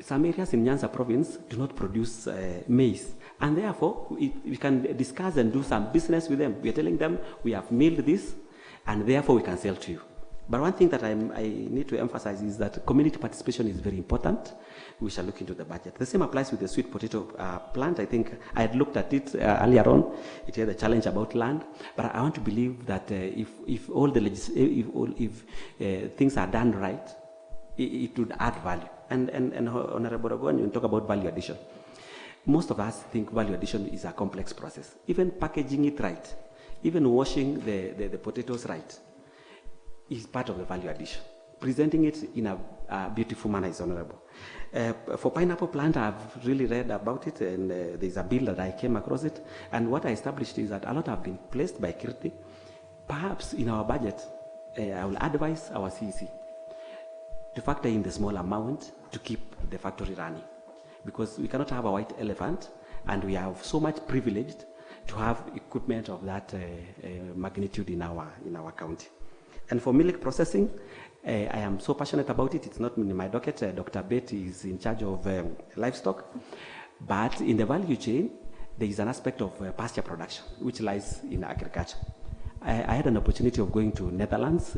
Some areas in Nyanza province do not produce maize, and therefore we can discuss and do some business with them. We are telling them we have milled this, and therefore we can sell to you. But one thing that I need to emphasize is that community participation is very important. We shall look into the budget. The same applies with the sweet potato plant. I think I had looked at it earlier on. It had a challenge about land, but I want to believe that if things are done right, it would add value. And Honorable Ogon, you talk about value addition. Most of us think value addition is a complex process. Even packaging it right, even washing the potatoes right, is part of the value addition. Presenting it in a beautiful manner is honorable. For pineapple plant, I've really read about it, and there's a bill that I came across it. And what I established is that a lot have been placed by Kirti. Perhaps in our budget, I will advise our CEC to factor in the small amount to keep the factory running. Because we cannot have a white elephant, and we are so much privileged to have equipment of that magnitude in our county. And for milk processing, I am so passionate about it. It's not in my docket. Dr. Betty is in charge of livestock. But in the value chain, there is an aspect of pasture production, which lies in agriculture. I had an opportunity of going to Netherlands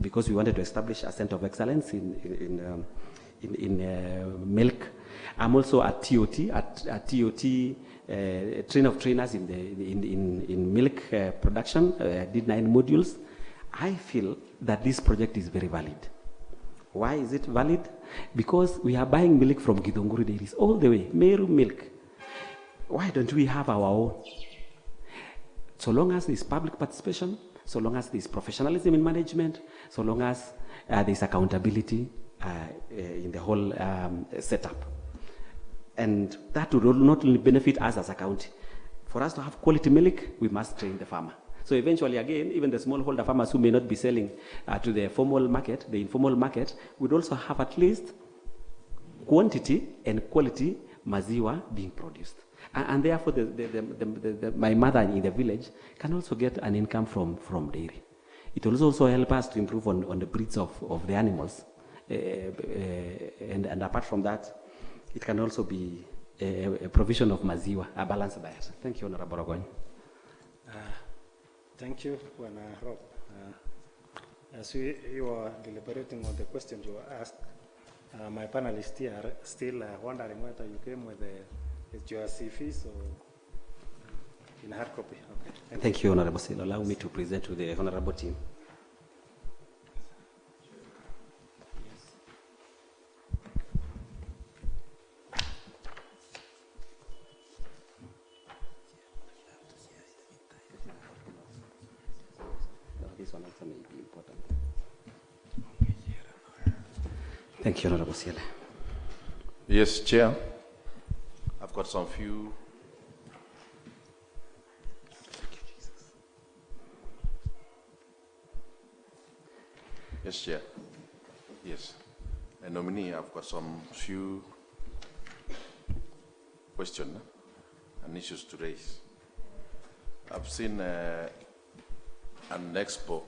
because we wanted to establish a center of excellence in milk. I'm also at TOT, train of trainers in milk production. I did 9 modules. I feel that this project is very valid. Why is it valid? Because we are buying milk from Githunguri dairies all the way, Meru milk. Why don't we have our own? So long as there is public participation, so long as there is professionalism in management, so long as there is accountability in the whole setup. And that will not only benefit us as a county. For us to have quality milk, we must train the farmer. So eventually, again, even the smallholder farmers who may not be selling to the formal market, the informal market, would also have at least quantity and quality maziwa being produced. And therefore, my mother in the village can also get an income from dairy. It will also help us to improve on the breeds of the animals. And apart from that, it can also be a provision of maziwa, a balanced diet. Thank you, Honorable Ogoin. Thank you, Rob. As you are deliberating on the questions you asked, my panelists here are still wondering whether you came with your CVs or in hard copy. Okay. Thank you, Honorable Sil. Allow me to present to the Honorable team. This one also may be important. Thank you, Honorable Siele. Yes, Chair. I've got some few. Yes, Chair. Yes. A nominee, I've got some few questions and issues to raise. I've seen an expo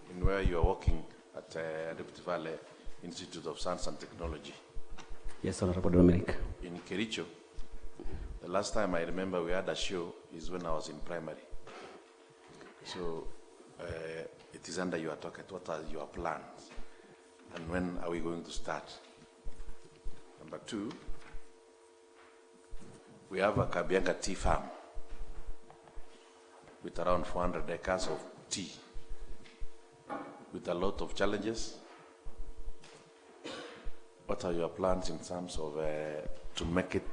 in where you are working at Rift Valley Institute of Science and Technology. Yes, Honorable Dominic. In Kericho. The last time I remember we had a show is when I was in primary. So it is under your docket. What are your plans? And when are we going to start? Number 2, we have a Kabianga tea farm with around 400 acres of tea, with a lot of challenges. What are your plans in terms of to make it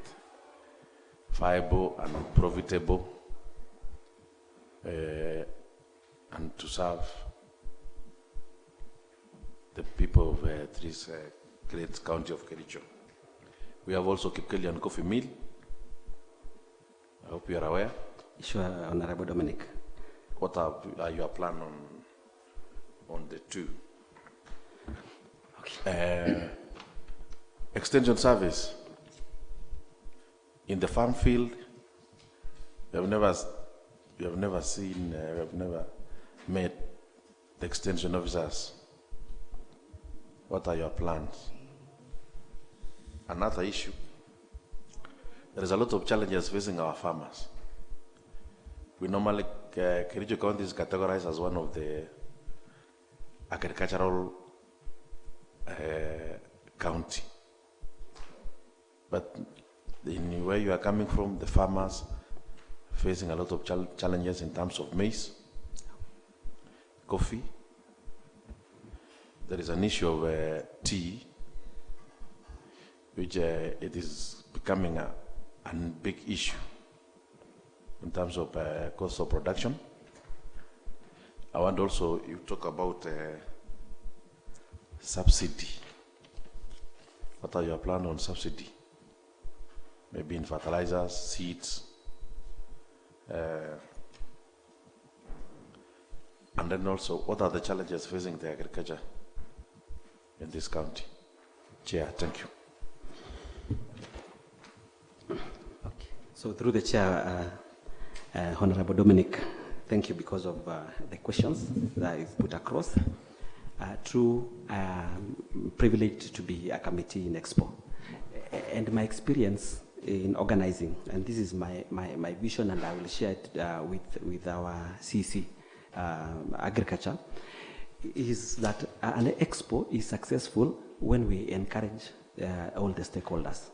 viable and profitable and to serve the people of this great county of Kericho? We have also Kipkelian Coffee Mill. I hope you are aware. Sure, Honorable Dominic. What are your plans on the 2? Okay. Extension service. In the farm field, we have never met the extension officers. What are your plans? Another issue. There is a lot of challenges facing our farmers. We normally, Kericho County is categorized as one of the agricultural county. But in where you are coming from, the farmers facing a lot of challenges in terms of maize, coffee. There is an issue of tea, which it is becoming a big issue in terms of cost of production. I want also you talk about subsidy. What are your plans on subsidy? Maybe in fertilizers, seeds, and then also what are the challenges facing the agriculture in this county? Chair, thank you. Okay. So through the chair, Honorable Dominic, thank you because of the questions that you've put across. True, privileged to be a committee in Expo. And my experience in organizing, and this is my vision, and I will share it with our CC agriculture, is that an Expo is successful when we encourage all the stakeholders.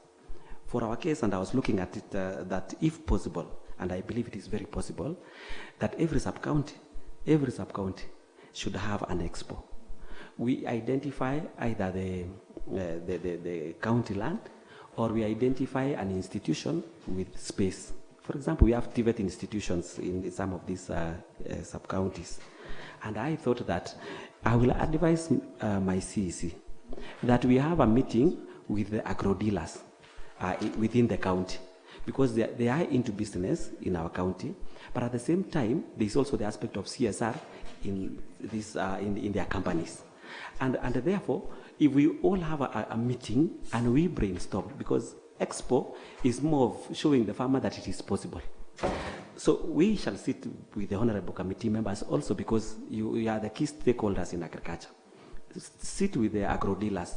For our case, and I was looking at it, that if possible, and I believe it is very possible, that every sub-county should have an Expo. We identify either the county land, or we identify an institution with space. For example, we have TVET institutions in some of these sub-counties. And I thought that I will advise my CEC that we have a meeting with the agro-dealers within the county, because they are into business in our county, but at the same time, there's also the aspect of CSR in their companies. And therefore, if we all have a meeting and we brainstorm, because Expo is more of showing the farmer that it is possible. So we shall sit with the honorable committee members also, because you are the key stakeholders in agriculture. Sit with the agro-dealers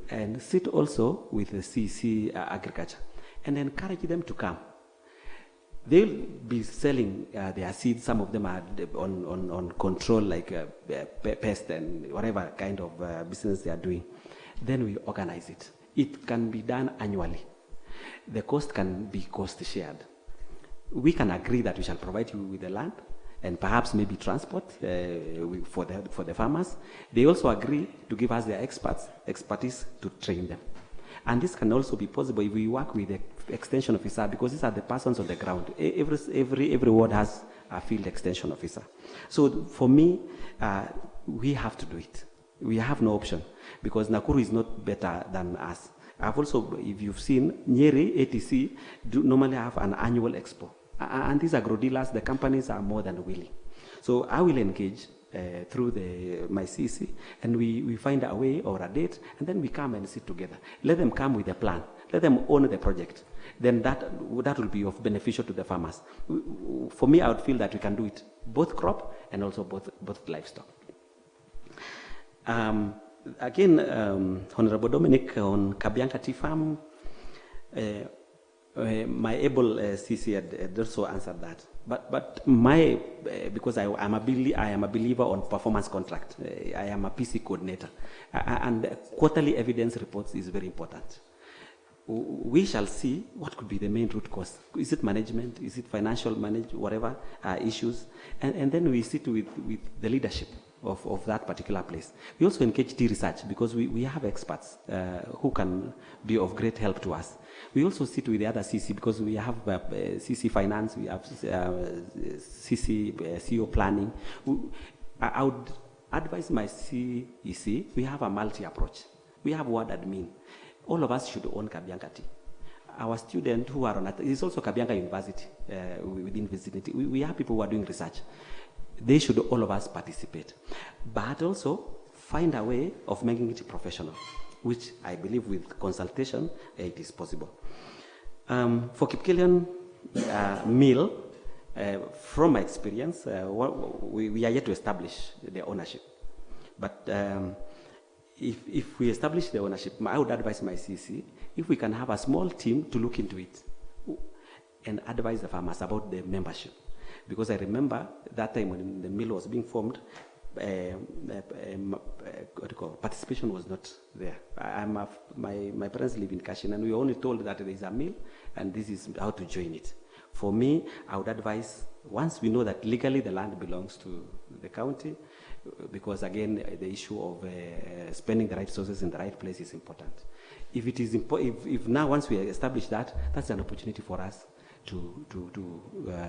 and sit also with the CC agriculture and encourage them to come. They'll be selling their seeds. Some of them are on control, like pest and whatever kind of business they are doing. Then we organize it. It can be done annually. The cost can be cost shared. We can agree that we shall provide you with the land and perhaps maybe transport for the farmers. They also agree to give us their expertise to train them. And this can also be possible if we work with the extension officer, because these are the persons on the ground. Every ward has a field extension officer. So for me, we have to do it. We have no option, because Nakuru is not better than us. I've also, if you've seen, Nyeri, ATC, normally have an annual expo. And these agro-dealers, the companies are more than willing. So I will engage through my CC, and we find a way or a date, and then we come and sit together. Let them come with a plan. Let them own the project. Then that will be of beneficial to the farmers. For me, I would feel that we can do it, both crop and also both livestock. Again, Honorable Dominic, on Kabianka Tea Farm, my able CC had also answered that. But because I am a believer on performance contract. I am a PC coordinator, and quarterly evidence reports is very important. We shall see what could be the main root cause. Is it management? Is it financial whatever issues? And then we sit with the leadership of that particular place. We also engage tea research, because we have experts who can be of great help to us. We also sit with the other CC, because we have CC finance, we have CC CEO planning. I would advise my CEC, we have a multi-approach. We have ward admin. All of us should own Kabianka Tea. Our students who are on it is also Kabianka University within vicinity. We have people who are doing research. They should all of us participate, but also find a way of making it professional, which I believe with consultation it is possible. For Kipkelian Mill, from my experience, we are yet to establish the ownership. But if we establish the ownership, I would advise my CC, if we can have a small team to look into it and advise the farmers about the membership. Because I remember that time when the mill was being formed, participation was not there. My parents live in Kashin, and we were only told that there is a mill and this is how to join it. For me, I would advise, once we know that legally the land belongs to the county, because again, the issue of spending the right resources in the right place is important. If it is if now once we establish that, that's an opportunity for us to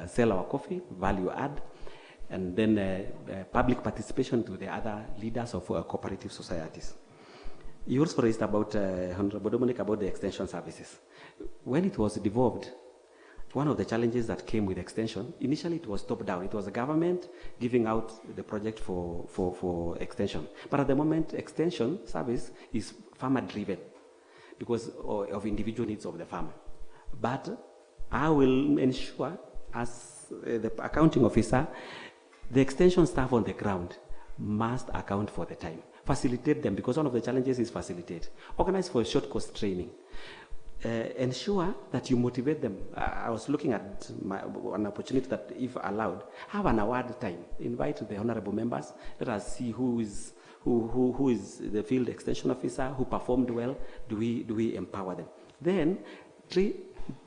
sell our coffee, value add, and then public participation to the other leaders of cooperative societies. You also raised about, Honorable Dominic, about the extension services. When it was devolved, one of the challenges that came with extension, initially it was top-down. It was the government giving out the project for extension. But at the moment, extension service is farmer-driven because of individual needs of the farmer. But I will ensure, as the accounting officer, the extension staff on the ground must account for the time. Facilitate them, because one of the challenges is facilitate. Organize for short course training. Ensure that you motivate them. I was looking at an opportunity that, if allowed, have an award time. Invite the honorable members. Let us see who is the field extension officer, who performed well. Do we empower them? Then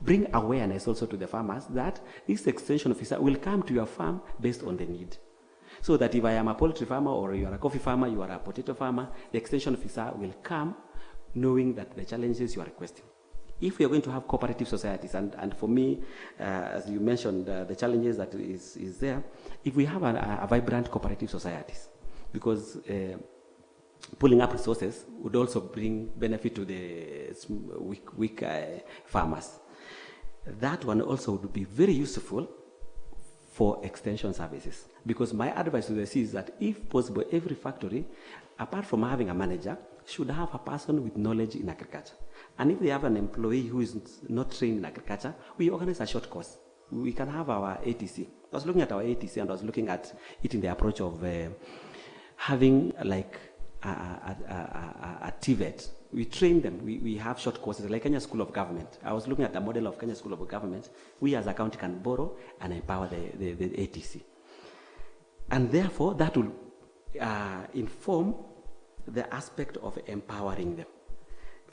bring awareness also to the farmers that this extension officer will come to your farm based on the need. So that if I am a poultry farmer, or you are a coffee farmer, you are a potato farmer, the extension officer will come knowing that the challenges you are requesting. If we are going to have cooperative societies, and for me, as you mentioned, the challenges that is there, if we have a vibrant cooperative societies, because pulling up resources would also bring benefit to the weak farmers. That one also would be very useful for extension services. Because my advice to the C is that, if possible, every factory, apart from having a manager, should have a person with knowledge in agriculture. And if they have an employee who is not trained in agriculture, we organize a short course. We can have our ATC. I was looking at our ATC, and I was looking at it in the approach of having like a TVET. We train them. We have short courses like Kenya School of Government. I was looking at the model of Kenya School of Government. We as a county can borrow and empower the ATC. And therefore, that will inform the aspect of empowering them.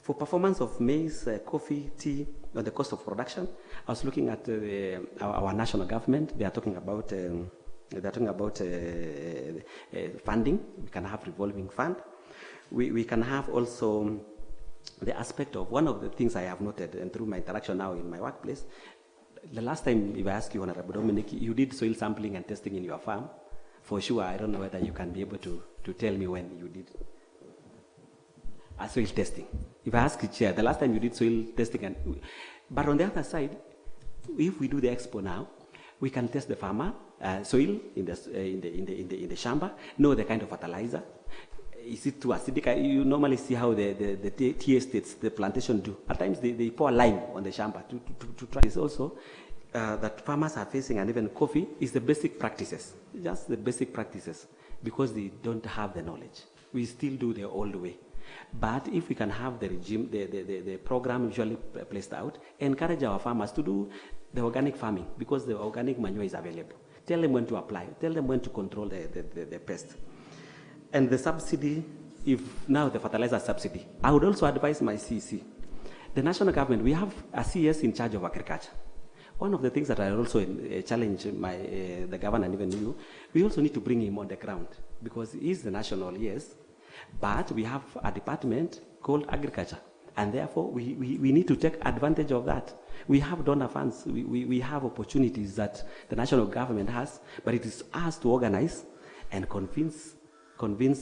For performance of maize, coffee, tea, on the cost of production, I was looking at our national government. They are talking about funding. We can have revolving fund. We can have also the aspect of, one of the things I have noted, and through my interaction now in my workplace, the last time, if I ask you, Honorable Dominic, you did soil sampling and testing in your farm. For sure, I don't know whether you can be able to tell me when you did soil testing. If I ask the chair, the last time you did soil testing, but on the other side, if we do the expo now, we can test the farmer soil in the shamba, know the kind of fertilizer. Is it too acidic? You normally see how the tea estates, the plantation do. At times they pour lime on the shamba to try. It's also that farmers are facing, and even coffee, is the basic practices, just the basic practices, because they don't have the knowledge. We still do the old way. But if we can have the regime, the program usually placed out, encourage our farmers to do the organic farming, because the organic manure is available. Tell them when to apply. Tell them when to control the pest. And the subsidy, if now the fertilizer subsidy, I would also advise my CEC. The national government, we have a CS in charge of agriculture. One of the things that I also challenge the governor and even you, we also need to bring him on the ground, because he is the national, yes, but we have a department called agriculture, and therefore we need to take advantage of that. We have donor funds, we have opportunities that the national government has, but it is us to organize and convince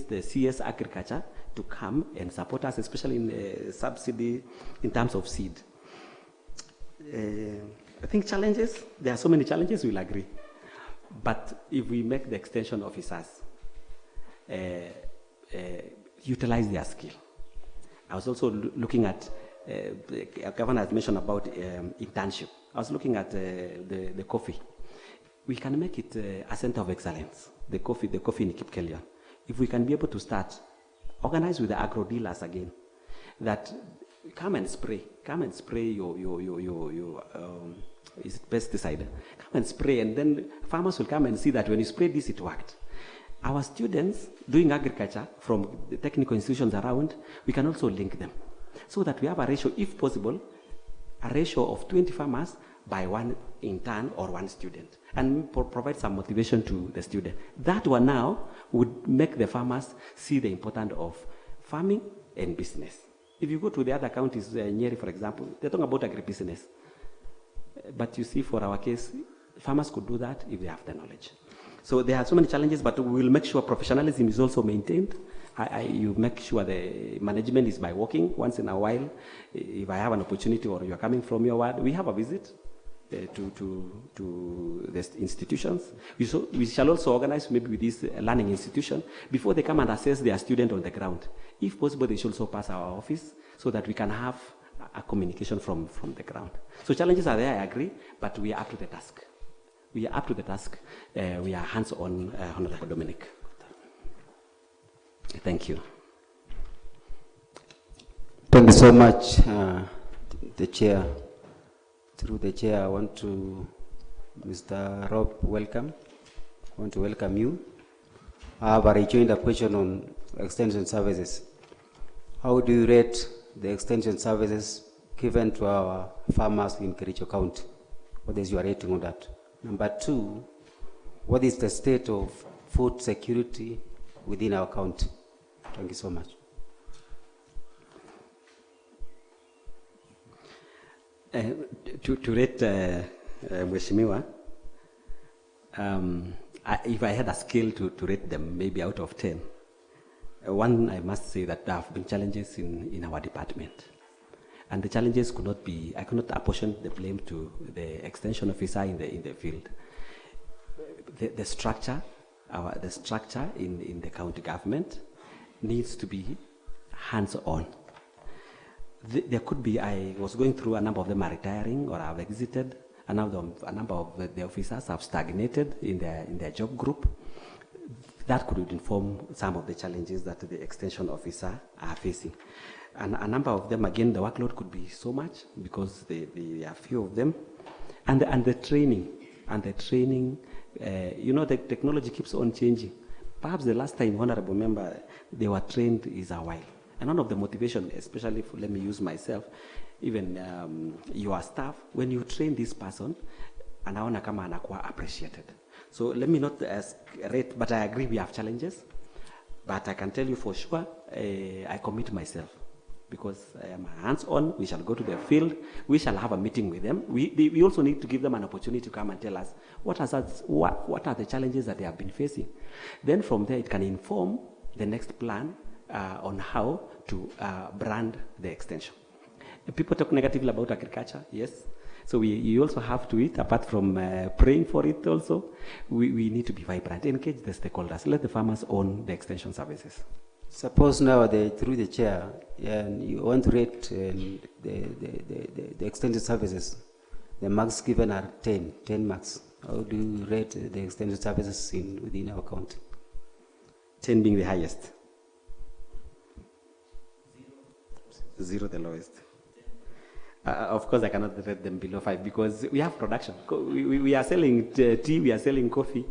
the CS agriculture to come and support us, especially in subsidy in terms of seed. I think challenges, there are so many challenges, we'll agree. But if we make the extension officers utilize their skill. I was also looking at, the governor has mentioned about internship. I was looking at the coffee. We can make it a center of excellence, the coffee in Kipkelion. If we can be able to start, organize with the agro dealers again, that come and spray your is it pesticide? Come and spray, and then farmers will come and see that when you spray this, it worked. Our students doing agriculture from the technical institutions around, we can also link them so that we have a ratio, if possible, a ratio of 20 farmers by one intern or one student, and provide some motivation to the student. That one now would make the farmers see the importance of farming and business. If you go to the other counties, Nyeri, for example, they're talking about agribusiness. But you see, for our case, farmers could do that if they have the knowledge. So there are so many challenges, but we will make sure professionalism is also maintained. You make sure the management is by walking once in a while. If I have an opportunity or you are coming from your ward, we have a visit to the institutions. We shall also organize maybe with this learning institution before they come and assess their student on the ground. If possible, they should also pass our office so that we can have a communication from the ground. So challenges are there, I agree, but we are up to the task. We are up to the task. We are hands-on, Honorable Dominic. Thank you. Thank you so much, the chair. Through the chair, I want to, Mr. Rob, welcome. I want to welcome you. I have a rejoined question on extension services. How do you rate the extension services given to our farmers in Kericho County? What is your rating on that? Number two, what is the state of food security within our county? Thank you so much. To rate Mheshimiwa, if I had a scale to rate them, maybe out of 10, one, I must say that there have been challenges in our department. And the challenges could not be, I cannot apportion the blame to the extension officer in the field. The structure in the county government needs to be hands-on. There could be, I was going through, a number of them are retiring or have exited, a number of the officers have stagnated in their job group. That could inform some of the challenges that the extension officer are facing. And a number of them, again, the workload could be so much because there are few of them. And the training, you know, the technology keeps on changing. Perhaps the last time, Honorable Member, they were trained is a while. And one of the motivation, especially for, let me use myself, even your staff, when you train this person, anaona kama anakuwa appreciated. So let me not rate, but I agree we have challenges. But I can tell you for sure, I commit myself because I am hands-on. We shall go to the field. We shall have a meeting with them. We also need to give them an opportunity to come and tell us what are the challenges that they have been facing. Then from there, it can inform the next plan on how to brand the extension. People talk negatively about agriculture, yes. So you also have to eat, apart from praying for it also, we need to be vibrant, engage the stakeholders, let the farmers own the extension services. Suppose now, through the chair, and you want to rate the extension services, the marks given are 10 marks. How do you rate the extension services within our county? 10 being the highest. 0 the lowest. Of course, I cannot rate them below 5 because we have production. We are selling tea, we are selling coffee.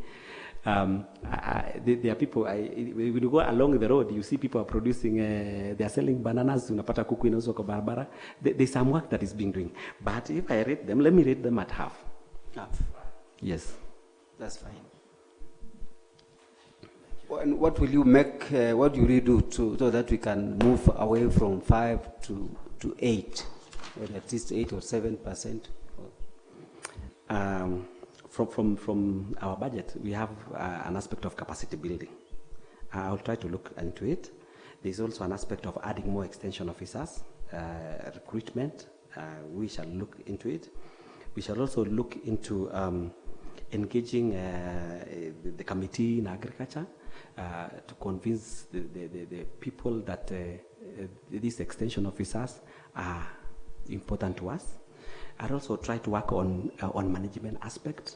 There are people, when you go along the road, you see people are producing, they are selling bananas, unapata kuku inauzwa kwa barabara. There's some work that is being doing. But if I rate them, let me rate them at half. Half? Yes. That's fine. And what will you make, what do you do so that we can move away from 5 to 8? Or at least 8 or 7%? From our budget, we have an aspect of capacity building. I'll try to look into it. There's also an aspect of adding more extension officers, recruitment. We shall look into it. We shall also look into engaging the committee in agriculture to convince the people that these extension officers are important to us. I'd also try to work on management aspect.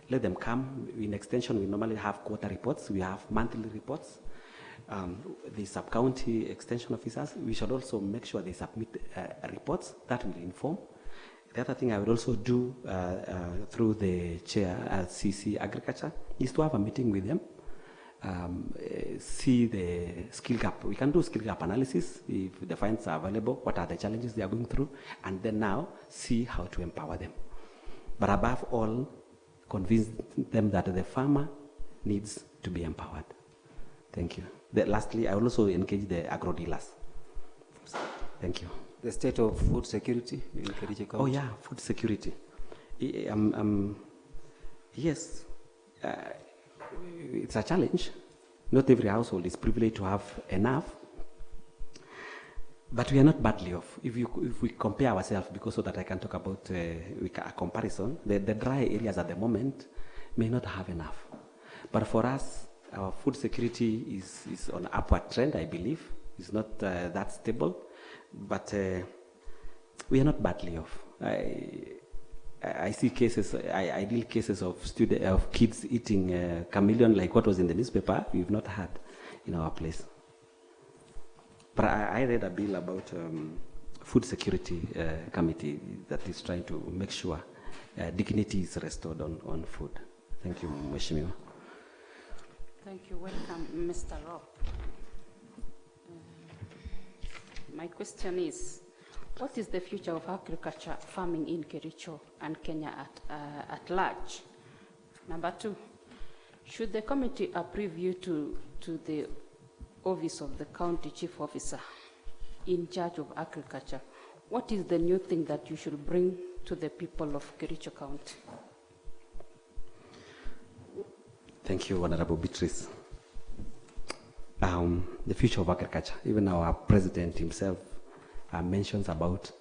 Let them come. In extension, we normally have quarter reports. We have monthly reports. The sub-county extension officers, we should also make sure they submit reports that will inform. The other thing I would also do through the chair at CC Agriculture is to have a meeting with them see the skill gap. We can do skill gap analysis if the funds are available, what are the challenges they are going through, and then now see how to empower them. But above all, convince them that the farmer needs to be empowered. Thank you. Lastly, I will also engage the agro dealers. Thank you. The state of food security in Kericho County. Oh yeah, food security. Yes, it's a challenge. Not every household is privileged to have enough, but we are not badly off. If we compare ourselves, because so that I can talk about a comparison, the dry areas at the moment may not have enough. But for us, our food security is on an upward trend, I believe. It's not that stable, but we are not badly off. I see cases, ideal cases of kids eating chameleon, like what was in the newspaper, we've not had in our place. But I read a bill about food security committee that is trying to make sure dignity is restored on food. Thank you, Mheshimiwa. Thank you. Welcome, Mr. Rob. My question is, what is the future of agriculture farming in Kericho and Kenya at large? Number two, should the committee approve you to the office of the county chief officer in charge of agriculture, what is the new thing that you should bring to the people of Kericho County? Thank you, Honorable Beatrice. The future of agriculture, even our president himself mentions about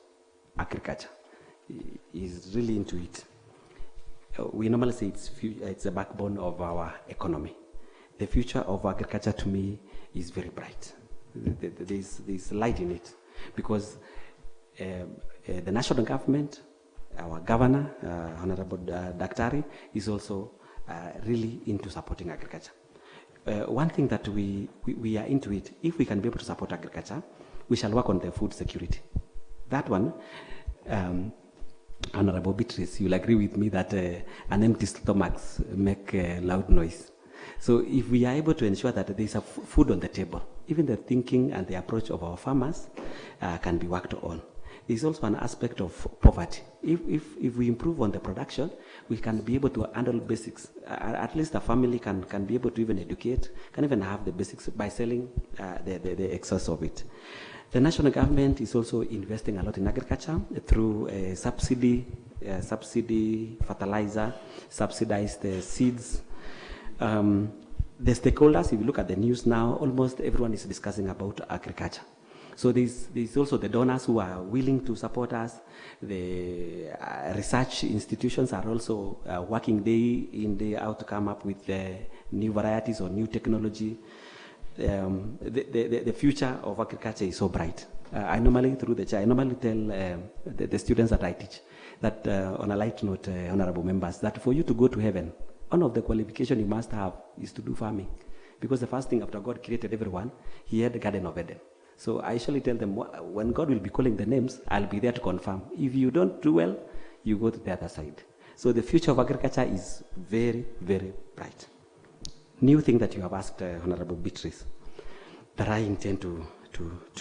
agriculture. He's really into it. We normally say it's the backbone of our economy. The future of agriculture to me is very bright. There's light in it because the national government, our governor, Honorable Daktari, is also really into supporting agriculture. One thing that we are into it, if we can be able to support agriculture, we shall work on the food security. That one, Honorable Beatrice, you'll agree with me that an empty stomach make loud noise. So if we are able to ensure that there is a food on the table, even the thinking and the approach of our farmers can be worked on. There's also an aspect of poverty. If we improve on the production, we can be able to handle basics. At least a family can be able to even educate, can even have the basics by selling the excess of it. The national government is also investing a lot in agriculture through subsidy, fertilizer, subsidized seeds. The stakeholders, if you look at the news now, almost everyone is discussing about agriculture. So there's also the donors who are willing to support us. The research institutions are also working day in, day out to come up with new varieties or new technology. The future of agriculture is so bright. I normally tell the students that I teach that on a light note, honorable members, that for you to go to heaven, one of the qualifications you must have is to do farming. Because the first thing after God created everyone, he had the Garden of Eden. So I usually tell them, when God will be calling the names, I'll be there to confirm. If you don't do well, you go to the other side. So the future of agriculture is very, very bright. New thing that you have asked, Honorable Beatrice, that I intend to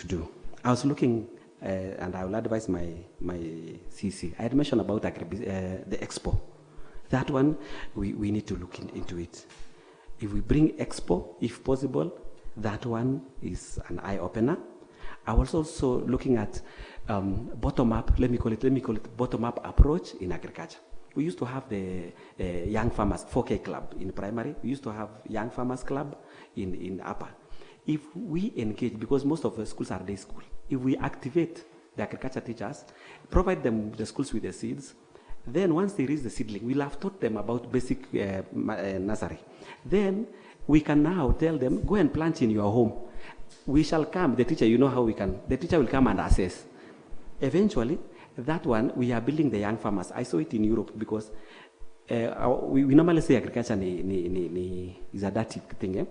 do. I was looking, and I will advise my CC. I had mentioned about the expo. That one, we need to look into it. If we bring expo, if possible, that one is an eye-opener. I was also looking at bottom-up, let me call it bottom-up approach in agriculture. We used to have the Young Farmers 4K Club in primary. We used to have Young Farmers Club in upper. If we engage, because most of the schools are day school, if we activate the agriculture teachers, provide them the schools with the seeds, then once they reach the seedling, we'll have taught them about basic nursery. Then we can now tell them, go and plant in your home. We shall come, the teacher, you know how we can, the teacher will come and assess. Eventually, that one, we are building the young farmers. I saw it in Europe because we normally say agriculture is a dirty thing. Eh?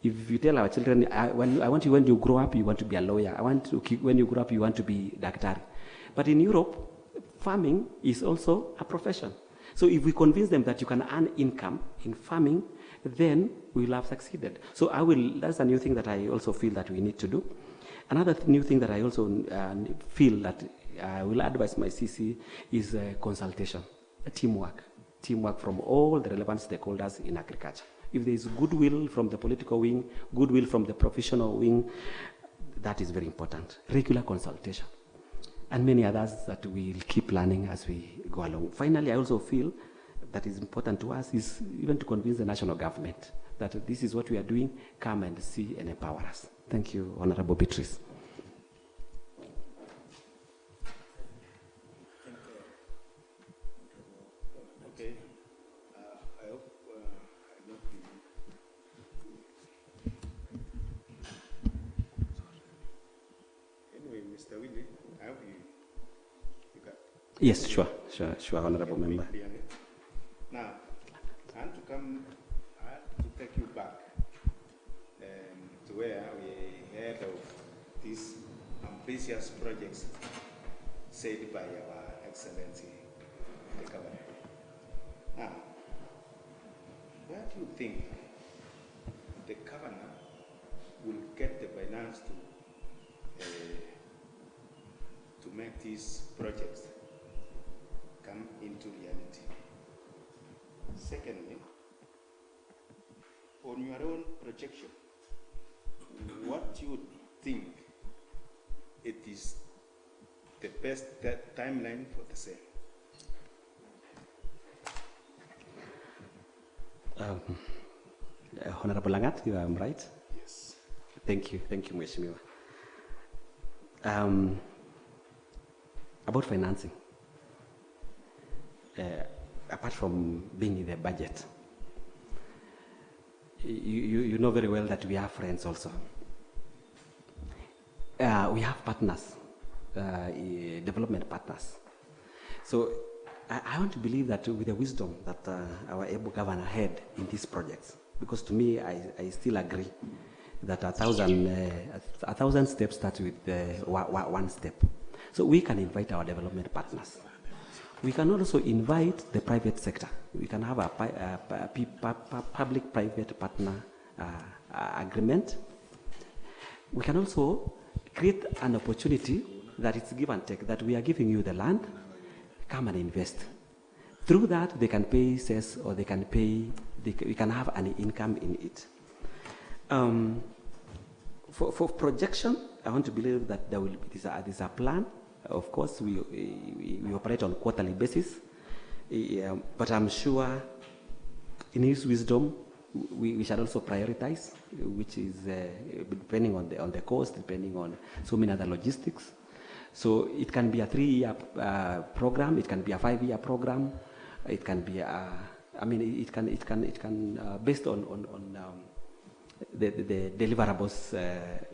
If you tell our children, I want you when you grow up, you want to be a lawyer. When you grow up, you want to be doctor. But in Europe, farming is also a profession. So if we convince them that you can earn income in farming, then we will have succeeded. So that's a new thing that I also feel that we need to do. Another new thing that I also feel that I will advise my CC is consultation, teamwork from all the relevant stakeholders in agriculture. If there is goodwill from the political wing, goodwill from the professional wing, that is very important. Regular consultation. And many others that we'll keep learning as we go along. Finally, I also feel that is important to us is even to convince the national government that this is what we are doing, come and see and empower us. Thank you, Honorable Beatrice. Okay. I hope I got the... Anyway, Mr. Willie, I hope you got... Yes, sure, Honorable Member. Now, I want to take you back to where we heard of these ambitious projects said by our Excellency, the Governor. Now, where do you think the Governor will get the finance to make these projects come into reality? Secondly, on your own projection, what do you think it is the best timeline for the same? Honorable Langat, you are right. Yes. Thank you, Mheshimiwa. About financing, apart from being in the budget, you know very well that we have friends also. We have partners, development partners. So I want to believe that with the wisdom that our able governor had in these projects, because to me, I still agree that 1,000 steps start with one step. So we can invite our development partners. We can also invite the private sector. We can have a public-private partner agreement. We can also create an opportunity that it's give and take, that we are giving you the land, come and invest. Through that, they can pay cess or they can pay, we can have an income in it. For projection, I want to believe that there will be this a plan. Of course, we operate on quarterly basis, but I'm sure in his wisdom, we shall also prioritize, which is depending on the cost, depending on so many other logistics. So it can be a 3-year program, it can be a 5-year program, it can be it can based on the deliverables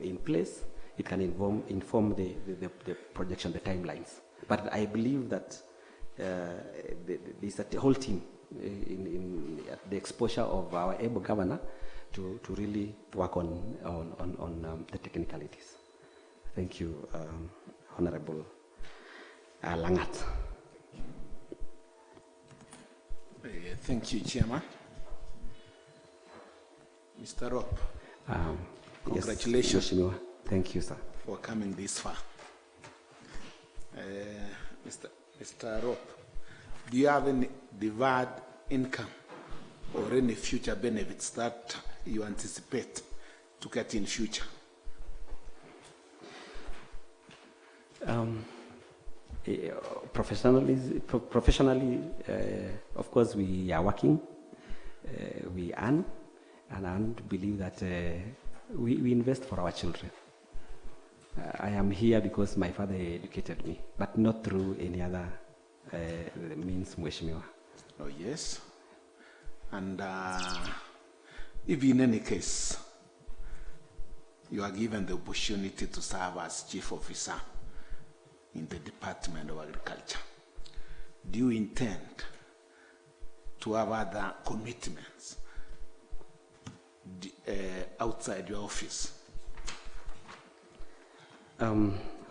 in place. It can inform the projection, the timelines. But I believe that there's a whole team in the exposure of our able governor to really work on the technicalities. Thank you, Honorable Langat. Thank you, Chairman. Mr. Rob, congratulations. Yes, thank you, sir, for coming this far. Mr. Rob, do you have any deferred income or any future benefits that you anticipate to get in future? Professionally, of course, we are working, we earn, and I want to believe that we invest for our children. I am here because my father educated me, but not through any other means, Mheshimiwa. Oh, yes. And if in any case, you are given the opportunity to serve as chief officer in the Department of Agriculture, do you intend to have other commitments outside your office?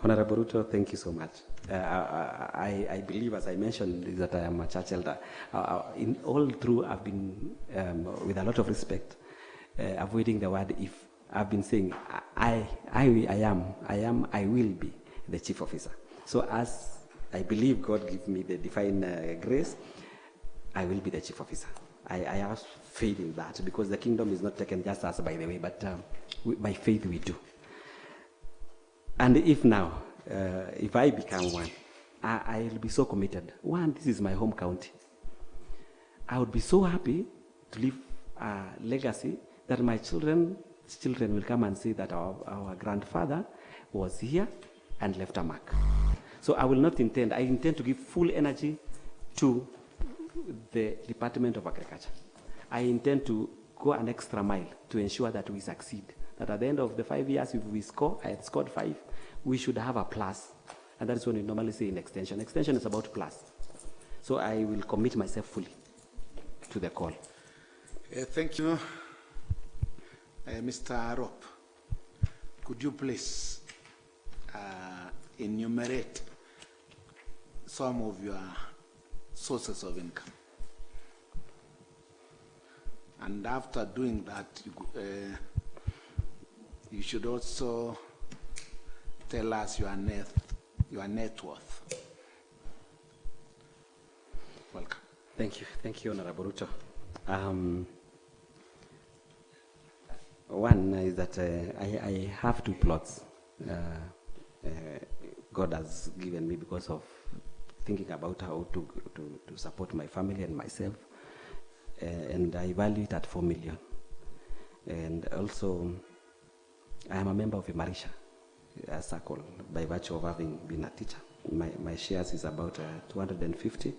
Honorable Ruto, thank you so much. I believe, as I mentioned, that I am a church elder. In all through, I've been, with a lot of respect, avoiding the word if. I've been saying, I will be the chief officer. So as I believe God give me the divine grace, I will be the chief officer. I have faith in that because the kingdom is not taken just as by the way, but by faith we do. And if now, if I become one, I'll be so committed. One, this is my home county. I would be so happy to leave a legacy that my children will come and say that our grandfather was here and left a mark. So I will not intend, I intend to give full energy to the Department of Agriculture. I intend to go an extra mile to ensure that we succeed. That at the end of the 5 years, if we score, I had scored 5, we should have a plus. And that's what we normally say in extension. Extension is about plus. So I will commit myself fully to the call. Thank you. Mr. Arop, could you please enumerate some of your sources of income? And after doing that, you should also tell us your net worth. Welcome. Thank you, Honorable Ruto. One is that I have 2 plots God has given me because of thinking about how to support my family and myself. And I value it at 4 million. And also, I am a member of Marisha, a circle, by virtue of having been a teacher. My shares is about 250.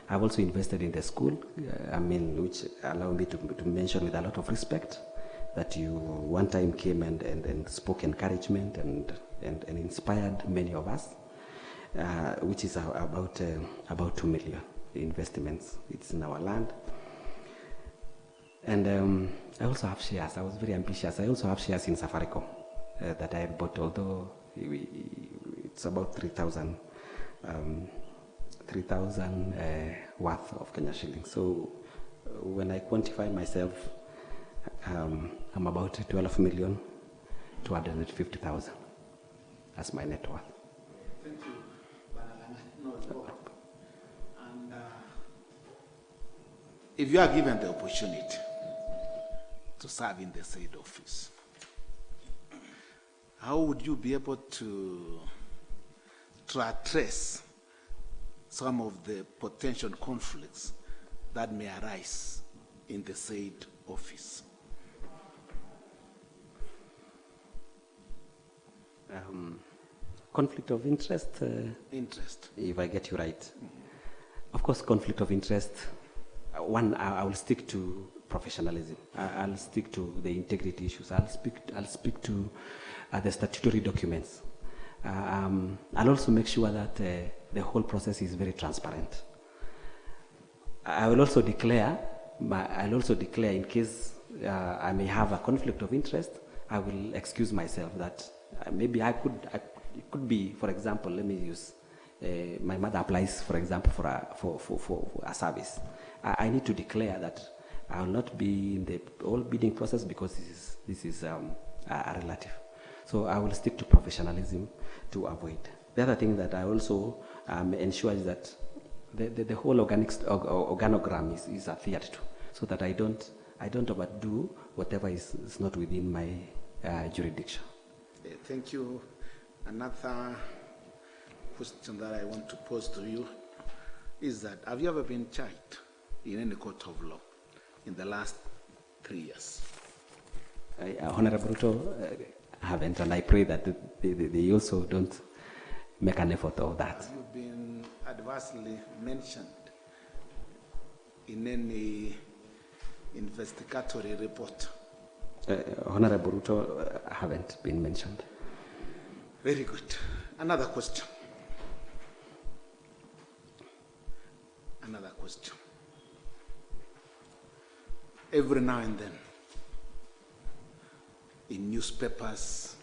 I've also invested in the school, which allow me to mention with a lot of respect that you one time came and spoke encouragement and inspired many of us, which is about 2 million investments. It's in our land. And I also have shares. I was very ambitious. I also have shares in Safaricom that I had bought, although it's about 3,000 worth of Kenya shillings. So when I quantify myself, I'm about 12,250,000 as my net worth. Thank you. And if you are given the opportunity to serve in the said office, how would you be able to address some of the potential conflicts that may arise in the said office? Conflict of interest? Interest. If I get you right. Mm-hmm. Of course, conflict of interest. One, I will stick to professionalism. I'll stick to the integrity issues. I'll speak to the statutory documents. I'll also make sure that the whole process is very transparent. I will also declare, in case I may have a conflict of interest, I will excuse myself that maybe it could be, for example, let me use, my mother applies, for example, for a service. I need to declare that I will not be in the whole bidding process because this is a relative. So I will stick to professionalism to avoid. The other thing that I also ensure is that the whole organogram is adhered to, so that I don't overdo whatever is not within my jurisdiction. Thank you. Another question that I want to pose to you is that have you ever been charged in any court of law in the last 3 years? Honorable Ruto, I haven't, and I pray that they also don't make an effort of that. Have you been adversely mentioned in any investigatory report? Honorable Ruto, I haven't been mentioned. Very good. Another question. Another question. Every now and then, in newspapers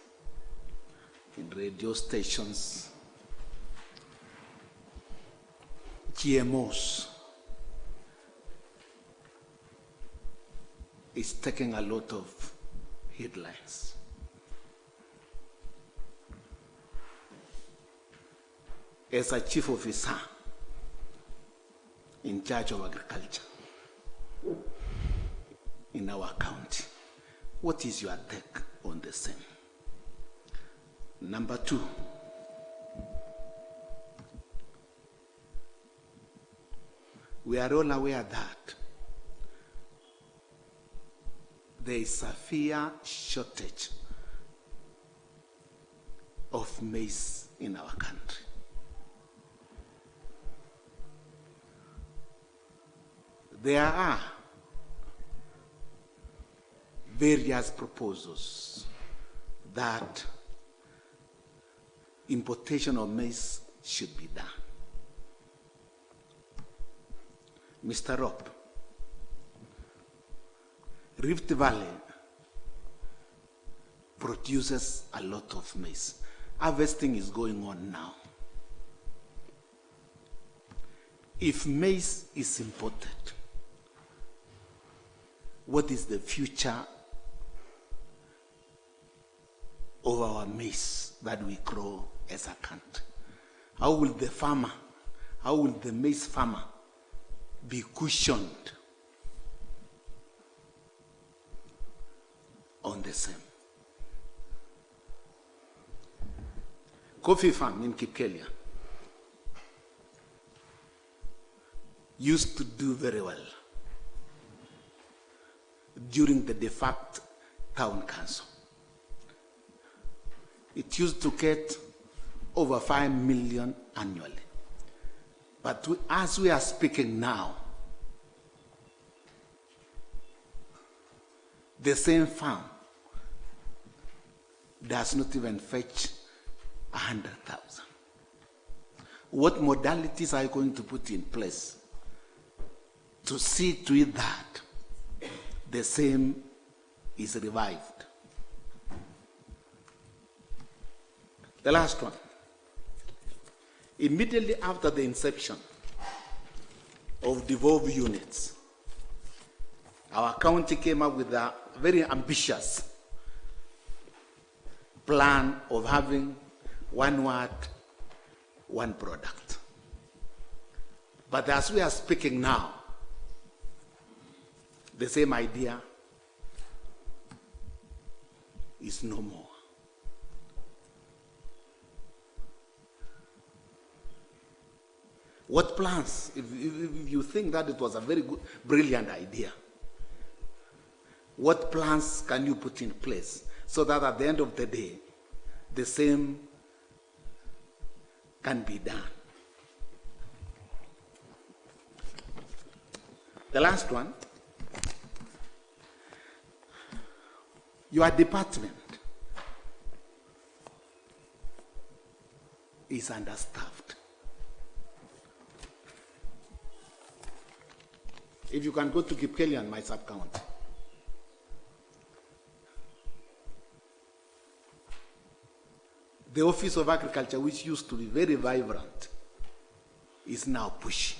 in radio stations, GMOs is taking a lot of headlines. As a chief officer in charge of agriculture in our county, what is your take on the same? Number two, we are all aware that there is a severe shortage of maize in our country. There are various proposals that importation of maize should be done. Mr. Rob, Rift Valley produces a lot of maize. Harvesting is going on now. If maize is imported, what is the future of our maize that we grow as a country? How will the farmer, how will the maize farmer be cushioned on the same? Coffee farm in Kipkelia used to do very well during the de facto town council. It used to get over 5 million annually. But as we are speaking now, the same farm does not even fetch 100,000. What modalities are you going to put in place to see to it that the same is revived? The last one. Immediately after the inception of devolved units, our county came up with a very ambitious plan of having one word, one product. But as we are speaking now, the same idea is no more. What plans, if you think that it was a very good, brilliant idea, what plans can you put in place so that at the end of the day, the same can be done? The last one, your department is understaffed. If you can go to Kipkelian, my sub-county, the Office of Agriculture, which used to be very vibrant, is now pushing.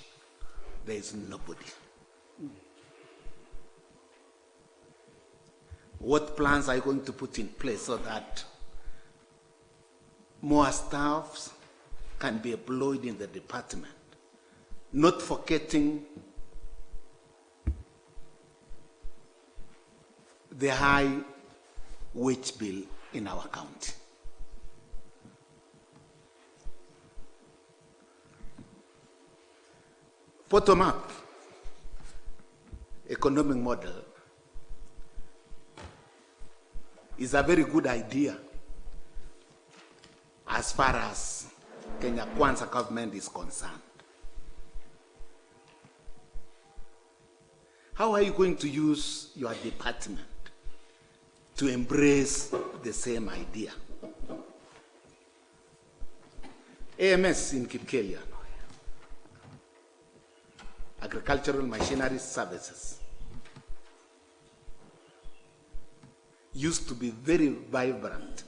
There is nobody. What plans are you going to put in place so that more staffs can be employed in the department, not forgetting the high wage bill in our county? Bottom-up economic model is a very good idea as far as Kenya Kwanza government is concerned. How are you going to use your department to embrace the same idea? AMS in Kipkelia, Agricultural Machinery Services, used to be very vibrant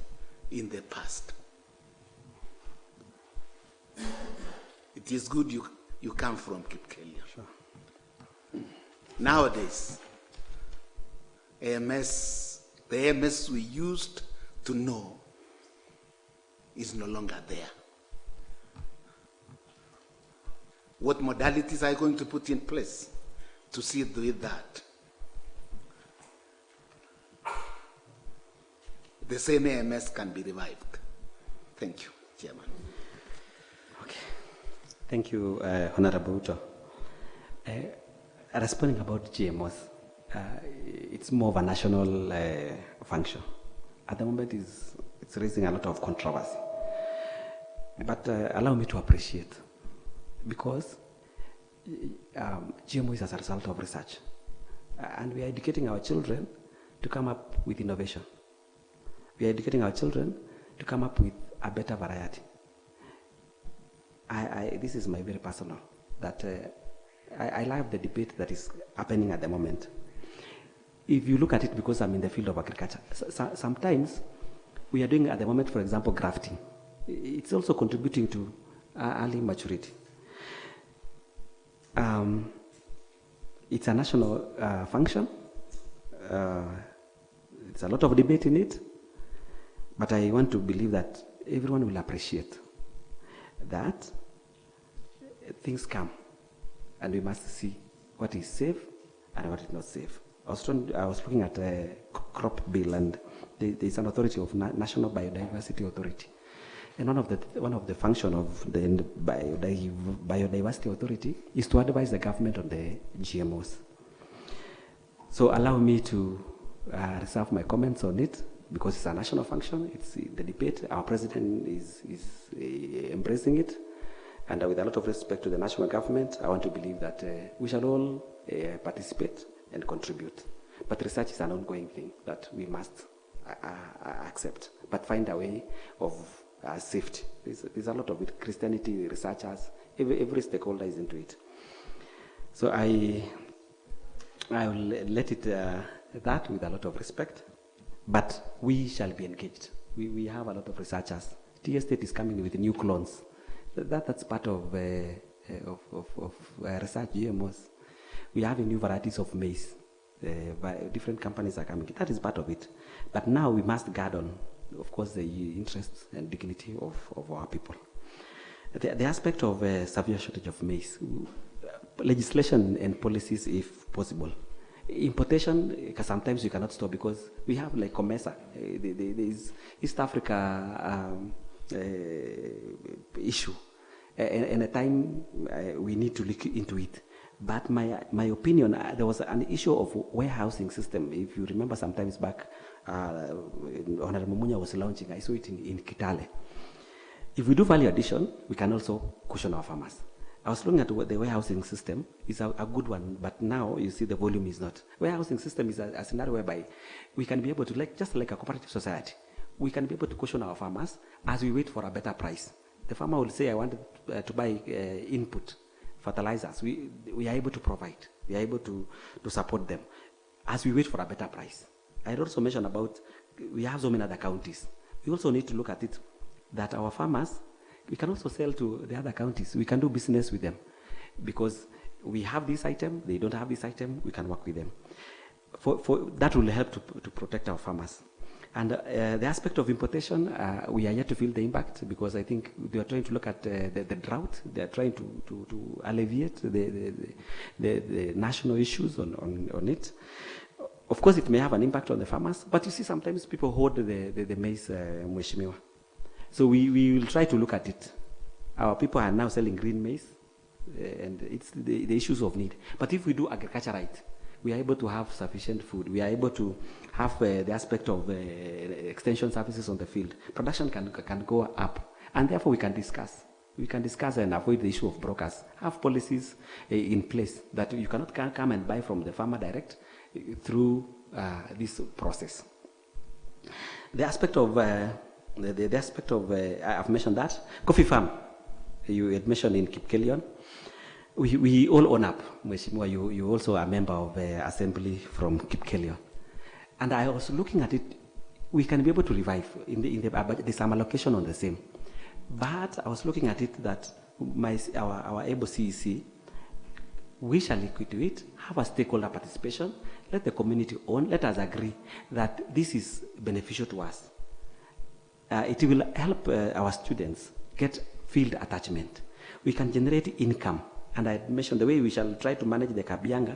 in the past. it is good you come from Kipkelia. Sure. Nowadays, the AMS we used to know is no longer there. What modalities are you going to put in place to see with that the same AMS can be revived? Thank you, Chairman. Okay. Thank you, Honorable Uto. Responding about GMOs, it's more of a national function. At the moment, it's raising a lot of controversy. But allow me to appreciate, because GMO is as a result of research. And we are educating our children to come up with innovation. We are educating our children to come up with a better variety. This is my very personal, that I love the debate that is happening at the moment. If you look at it, because I'm in the field of agriculture, sometimes we are doing at the moment, for example, grafting. It's also contributing to early maturity. It's a national function. There's a lot of debate in it, but I want to believe that everyone will appreciate that things come, and we must see what is safe and what is not safe. I was looking at a crop bill, and there's an authority of National Biodiversity Authority, and one of the function of the Biodiversity Authority is to advise the government on the GMOs. So allow me to reserve my comments on it, because it's a national function. It's the debate. Our president is embracing it, and with a lot of respect to the national government, I want to believe that we shall all participate and contribute. But research is an ongoing thing that we must accept, but find a way of safety. There's a lot of it. Christianity, researchers, every stakeholder is into it. So I will let it that with a lot of respect, but we shall be engaged. We have a lot of researchers. TS State is coming with new clones. That's part of research GMOs. We have new varieties of maize. Different companies are coming. That is part of it. But now we must guard on, of course, the interests and dignity of our people. The aspect of severe shortage of maize, legislation and policies, if possible. Importation, sometimes you cannot stop, because we have like COMESA, there is East Africa issue, and a time we need to look into it. But my opinion, there was an issue of warehousing system. If you remember, sometimes back, Honorable Mumunya was launching, I saw it in Kitale. If we do value addition, we can also cushion our farmers. I was looking at the warehousing system is a good one, but now you see the volume is not. Warehousing system is a scenario whereby we can be able to, just like a cooperative society, we can be able to cushion our farmers as we wait for a better price. The farmer will say, I want to buy input, fertilizers. We are able to provide. We are able to support them as we wait for a better price. I had also mentioned about, we have so many other counties. We also need to look at it that our farmers, we can also sell to the other counties. We can do business with them, because we have this item, they don't have this item, we can work with them. That will help to protect our farmers. And the aspect of importation, we are yet to feel the impact, because I think they are trying to look at the drought. They are trying to alleviate the national issues on it. Of course, it may have an impact on the farmers, but you see sometimes people hoard the maize, Mheshimiwa. So we will try to look at it. Our people are now selling green maize, and it's the issues of need. But if we do agriculture right, we are able to have sufficient food. We are able to have the aspect of extension services on the field. Production can go up, and therefore we can discuss. We can discuss and avoid the issue of brokers. Have policies in place that you cannot come and buy from the farmer direct through this process. The aspect of I've mentioned that. Coffee farm, you had mentioned in Kipkelion. We all own up. Mheshimiwa, you also are a member of the assembly from Kipkelion. And I was looking at it, we can be able to revive. There's some allocation on the same. But I was looking at it that our able CEC, we shall look into it, have a stakeholder participation, let the community own, let us agree that this is beneficial to us. It will help our students get field attachment. We can generate income. And I mentioned the way we shall try to manage the Kabianga.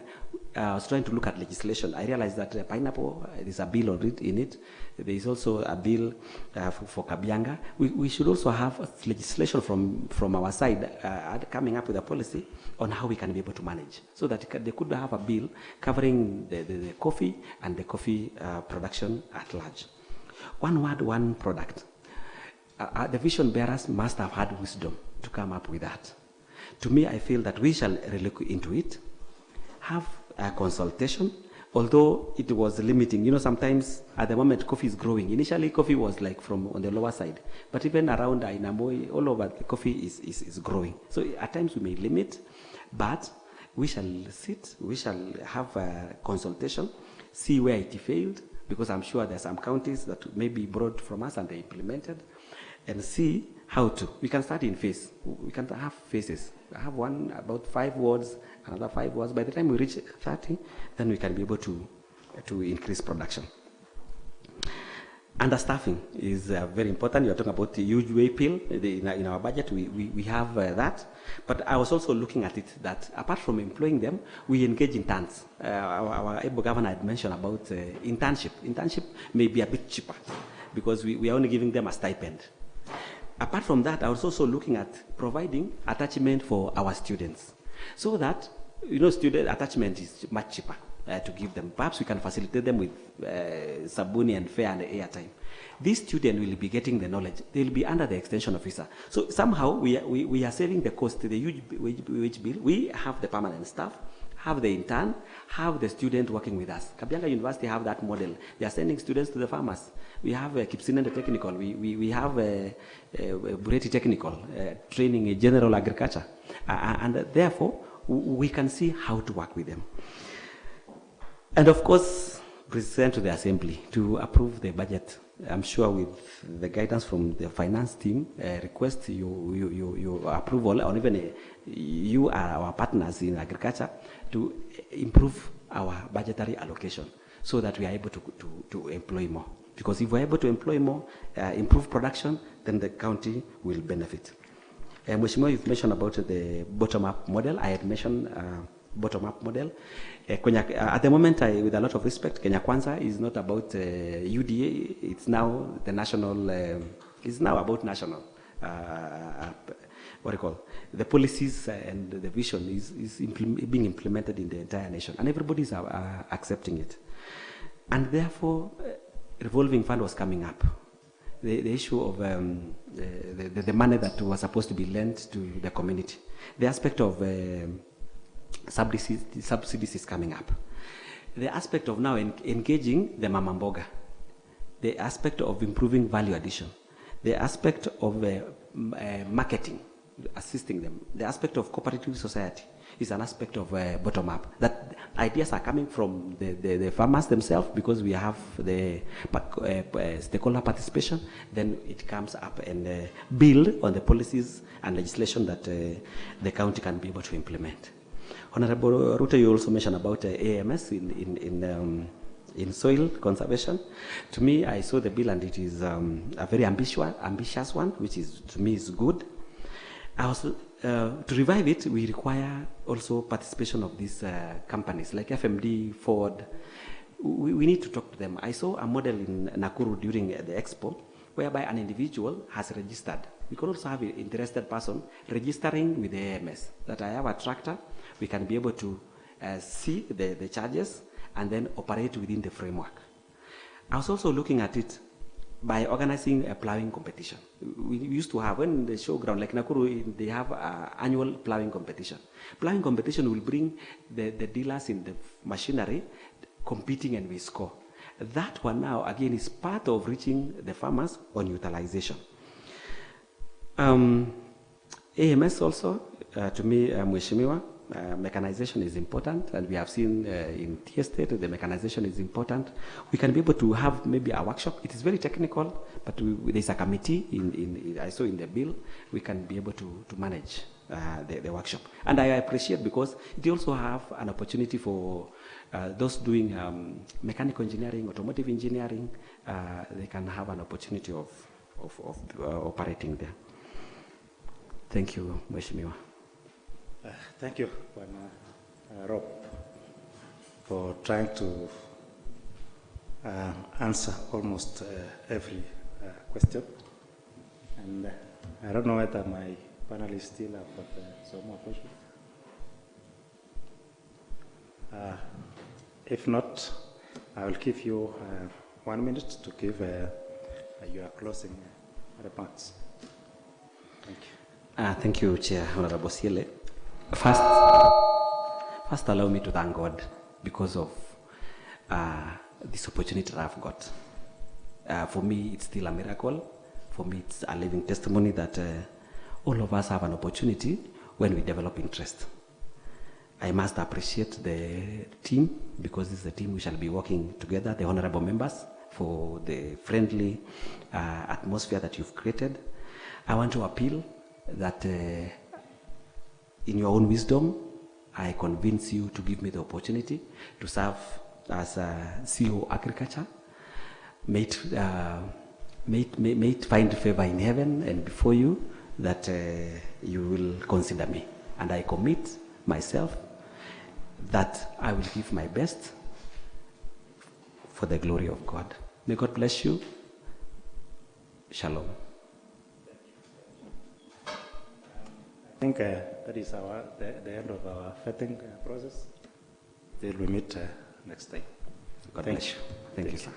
I was trying to look at legislation. I realized that pineapple, there's a bill in it. There is also a bill for Kabianga. We should also have legislation from our side coming up with a policy on how we can be able to manage. So that they could have a bill covering the coffee and the coffee production at large. One word, one product. The vision bearers must have had wisdom to come up with that. To me, I feel that we shall look into it, have a consultation, although it was limiting. You know, sometimes at the moment coffee is growing. Initially, coffee was like from on the lower side, but even around Ainamoi, all over, the coffee is growing. So at times we may limit, but we shall sit, we shall have a consultation, see where it failed, because I'm sure there are some counties that may be brought from us and they implemented, and see how to. We can start in phase. We can have phases. I have one about 5 wards, another 5 wards. By the time we reach 30, then we can be able to increase production. Understaffing is very important. You are talking about the huge wage bill in our budget. We have that. But I was also looking at it that apart from employing them, we engage interns. Our able governor had mentioned about internship. Internship may be a bit cheaper because we are only giving them a stipend. Apart from that, I was also looking at providing attachment for our students so that, you know, student attachment is much cheaper to give them. Perhaps we can facilitate them with sabuni and fare and airtime. This student will be getting the knowledge. They will be under the extension officer. So somehow we are saving the cost, the huge wage bill. We have the permanent staff, have the intern, have the student working with us. Kabianga University have that model. They are sending students to the farmers. We have Kipsinende Technical. We have Bureti Technical, training in general agriculture. And therefore, we can see how to work with them. And of course, present to the assembly to approve the budget. I'm sure with the guidance from the finance team, request your approval, or even you are our partners in agriculture, to improve our budgetary allocation so that we are able to employ more. Because if we're able to employ more, improve production, then the county will benefit. Mheshimiwa, you've mentioned about the bottom-up model. I had mentioned bottom-up model. At the moment, with a lot of respect, Kenya Kwanza is not about UDA. It's now the national. It's now about national. What do you call the policies and the vision is being implemented in the entire nation, and everybody is accepting it. And therefore, revolving fund was coming up. The issue of the money that was supposed to be lent to the community. The aspect of subsidies is coming up. The aspect of now engaging the mama mboga. The aspect of improving value addition. The aspect of marketing, assisting them. The aspect of cooperative society is an aspect of bottom-up. That ideas are coming from the farmers themselves because we have the stakeholder participation. Then it comes up and build on the policies and legislation that the county can be able to implement. Honorable Ruto, you also mentioned about AMS in soil conservation. To me, I saw the bill and it is a very ambitious one, which is, to me, is good. I also, to revive it, we require also participation of these companies like FMD, Ford. We need to talk to them. I saw a model in Nakuru during the expo whereby an individual has registered. We could also have an interested person registering with the AMS that I have a tractor. We can be able to see the charges and then operate within the framework. I was also looking at it by organizing a plowing competition. We used to have, when the showground, like Nakuru, they have an annual plowing competition. Plowing competition will bring the dealers in the machinery competing and we score. That one now, again, is part of reaching the farmers on utilization. AMS also, to me, Mheshimiwa, Mechanization is important, and we have seen in Tia State the mechanization is important. We can be able to have maybe a workshop. It is very technical, but there's a committee I saw in the bill. We can be able to manage the workshop. And I appreciate because it also have an opportunity for those doing mechanical engineering, automotive engineering. They can have an opportunity of operating there. Thank you, Mheshimiwa. Thank you, Rob, for trying to answer almost every question. And I don't know whether my panelists still have got some more questions. If not, I will give you 1 minute to give your closing remarks. Thank you. Thank you, Chair, Honorable Siele. First, allow me to thank God because of this opportunity that I've got. For me, it's still a miracle. For me, it's a living testimony that all of us have an opportunity when we develop interest. I must appreciate the team because this is the team we shall be working together, the honorable members, for the friendly atmosphere that you've created. I want to appeal that in your own wisdom, I convince you to give me the opportunity to serve as a CEO Agriculture. May it find favor in heaven and before you that you will consider me. And I commit myself that I will give my best for the glory of God. May God bless you. Shalom. I think that is the end of our vetting process. Till we meet next time. God bless you. Thank you, sir.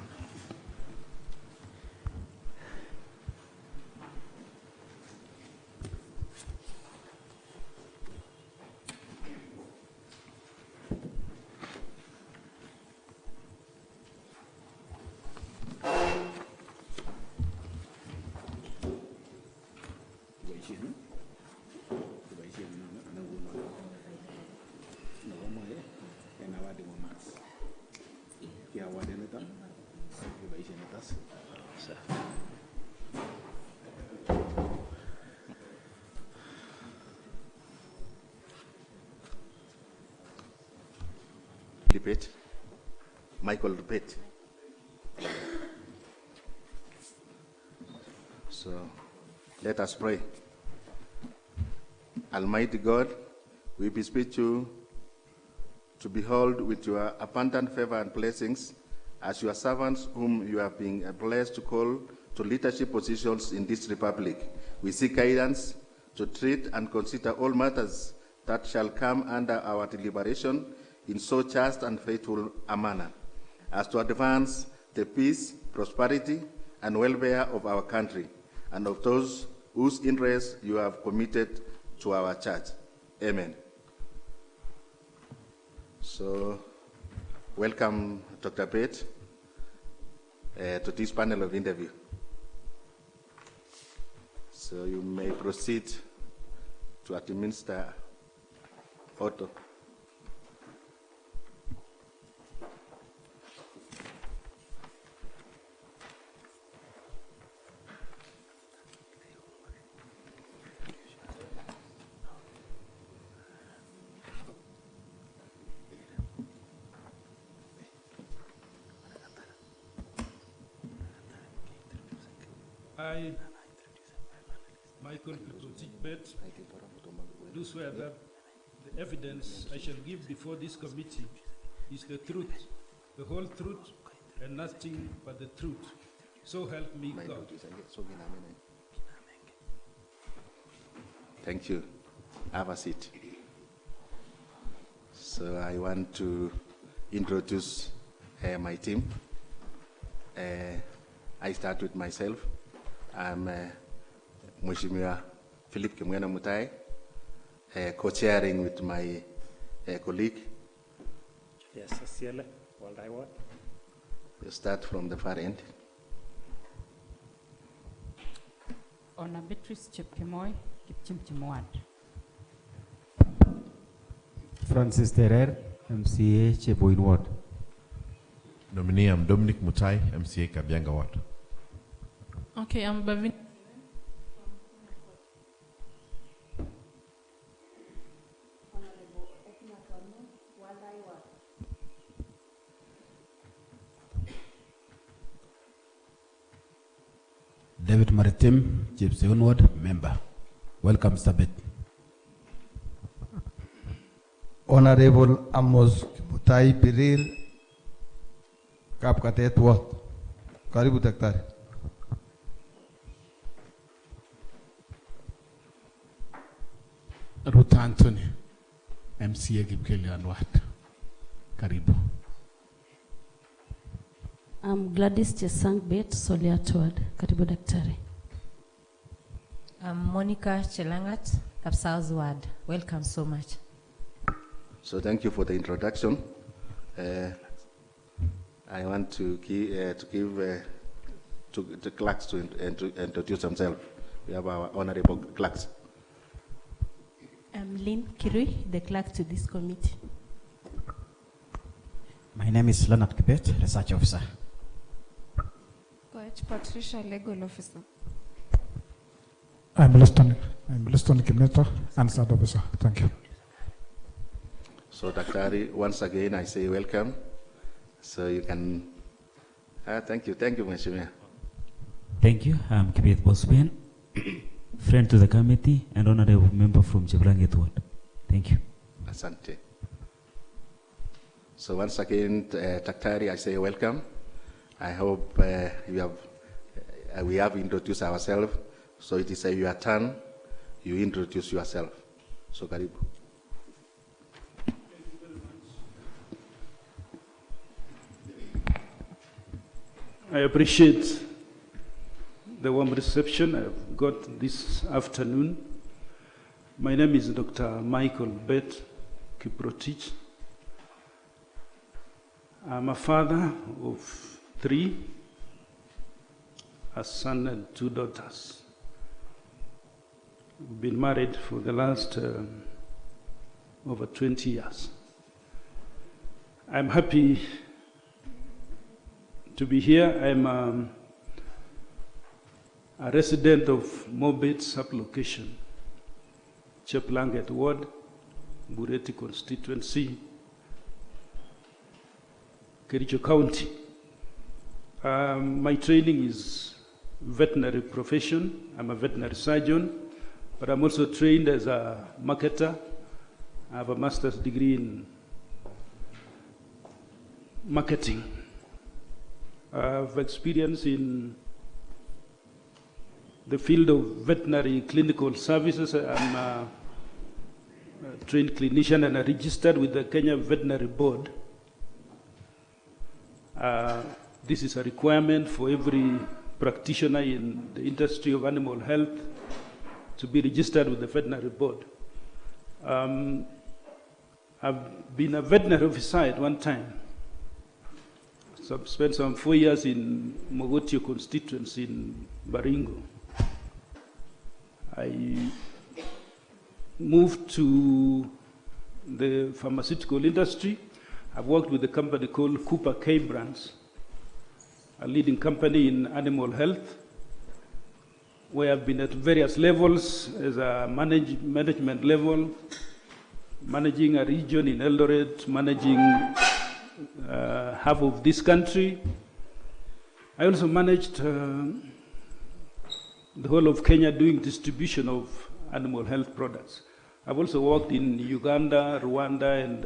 Repeat. Michael, repeat. So let us pray. Almighty God, we beseech you to behold with your abundant favor and blessings as your servants whom you have been blessed to call to leadership positions in this republic. We seek guidance to treat and consider all matters that shall come under our deliberation in so just and faithful a manner, as to advance the peace, prosperity, and welfare of our country, and of those whose interests you have committed to our church. Amen. So, welcome, Dr. Pate, to this panel of interview. So you may proceed to administer photo. I, Michael Pate, do swear that the evidence I shall give before this committee is the truth, the whole truth, and nothing but the truth. So help me God. Thank you. Have a seat. So I want to introduce my team. I start with myself. I'm Mheshimiwa Philip Kimwena Mutai, co-chairing with my colleague. Yes, Ciele, World Award. You start from the far end. Honor Beatrice Chepkemoi, Kipchumchumwad. Francis Terer, MCA Cheboin Ward. Nominee, I'm Dominic Mutai, MCA Kabianga Ward. Okay, I'm Bavin. David Maritim, Chipseon Ward, member. Welcome, Sabit. Honorable Amos Mutai Birir, Kapkatet Ward. Karibu Daktari. Ruth Anthony, MCA Gibkelian Ward. Karibu. I'm Gladys Chesangbet, Soliat Ward. Karibu Daktari. I'm Monica Chelangat, Kapsaus Ward. Welcome so much. So thank you for the introduction. I want to give to the clerks to introduce themselves. We have our honorable clerks. I'm Lynn Kirui, the clerk to this committee. My name is Leonard Kibet, research officer. Coach Patricia, legal officer. I'm Liston Kimeta, answered officer. Thank you. So Daktari, once again I say welcome. So you can, thank you, Mheshimiwa. Thank you. I'm Kibet Bosben, friend to the committee and honorable member from Chelangat Ward. Thank you. Asante. So once again, Daktari, I say welcome. I hope we have introduced ourselves. So it is your turn. You introduce yourself. So karibu. I appreciate the warm reception I've got this afternoon. My name is Dr. Michael Bet Kiprotich. I'm a father of 3, a son and 2 daughters. We've been married for the last over 20 years. I'm happy to be here. I'm a resident of Mobet sublocation, Chelangat Ward, Bureti constituency, Kericho County. My training is veterinary profession. I'm a veterinary surgeon, but I'm also trained as a marketer. I have a master's degree in marketing. I have experience in the field of veterinary clinical services. I'm a trained clinician and I registered with the Kenya Veterinary Board. This is a requirement for every practitioner in the industry of animal health to be registered with the Veterinary Board. I've been a veterinary officer at one time. So I've spent some 4 years in Mogotio constituency in Baringo. I moved to the pharmaceutical industry. I've worked with a company called Cooper K Brands, a leading company in animal health, where I've been at various levels as a management level, managing a region in Eldoret, managing half of this country. I also managed the whole of Kenya doing distribution of animal health products. I've also worked in Uganda, Rwanda, and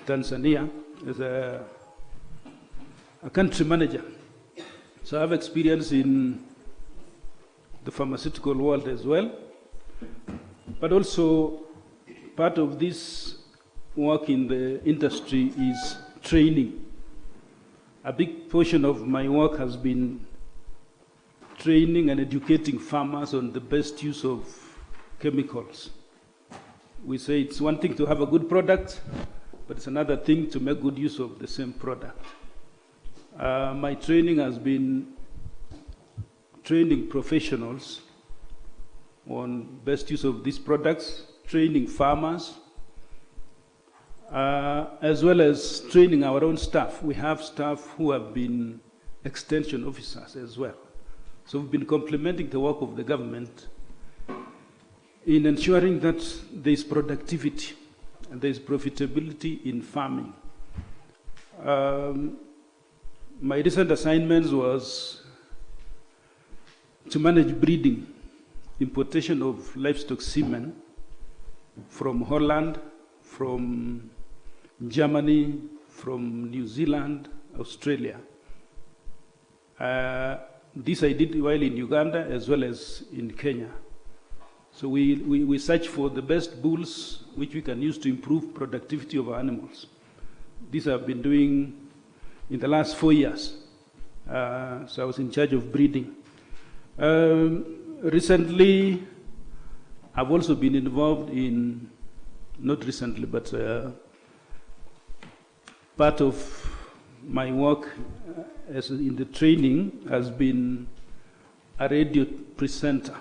Tanzania as a country manager. So I have experience in the pharmaceutical world as well. But also part of this work in the industry is training. A big portion of my work has been training and educating farmers on the best use of chemicals. We say it's one thing to have a good product, but it's another thing to make good use of the same product. My training has been training professionals on best use of these products, training farmers, as well as training our own staff. We have staff who have been extension officers as well. So we've been complementing the work of the government in ensuring that there is productivity and there is profitability in farming. My recent assignments was to manage breeding, importation of livestock semen from Holland, from Germany, from New Zealand, Australia. This I did while in Uganda as well as in Kenya. So we search for the best bulls which we can use to improve productivity of our animals. This I've been doing in the last 4 years. So I was in charge of breeding. Recently, I've also been involved in, not recently, but part of my work as in the training has been a radio presenter.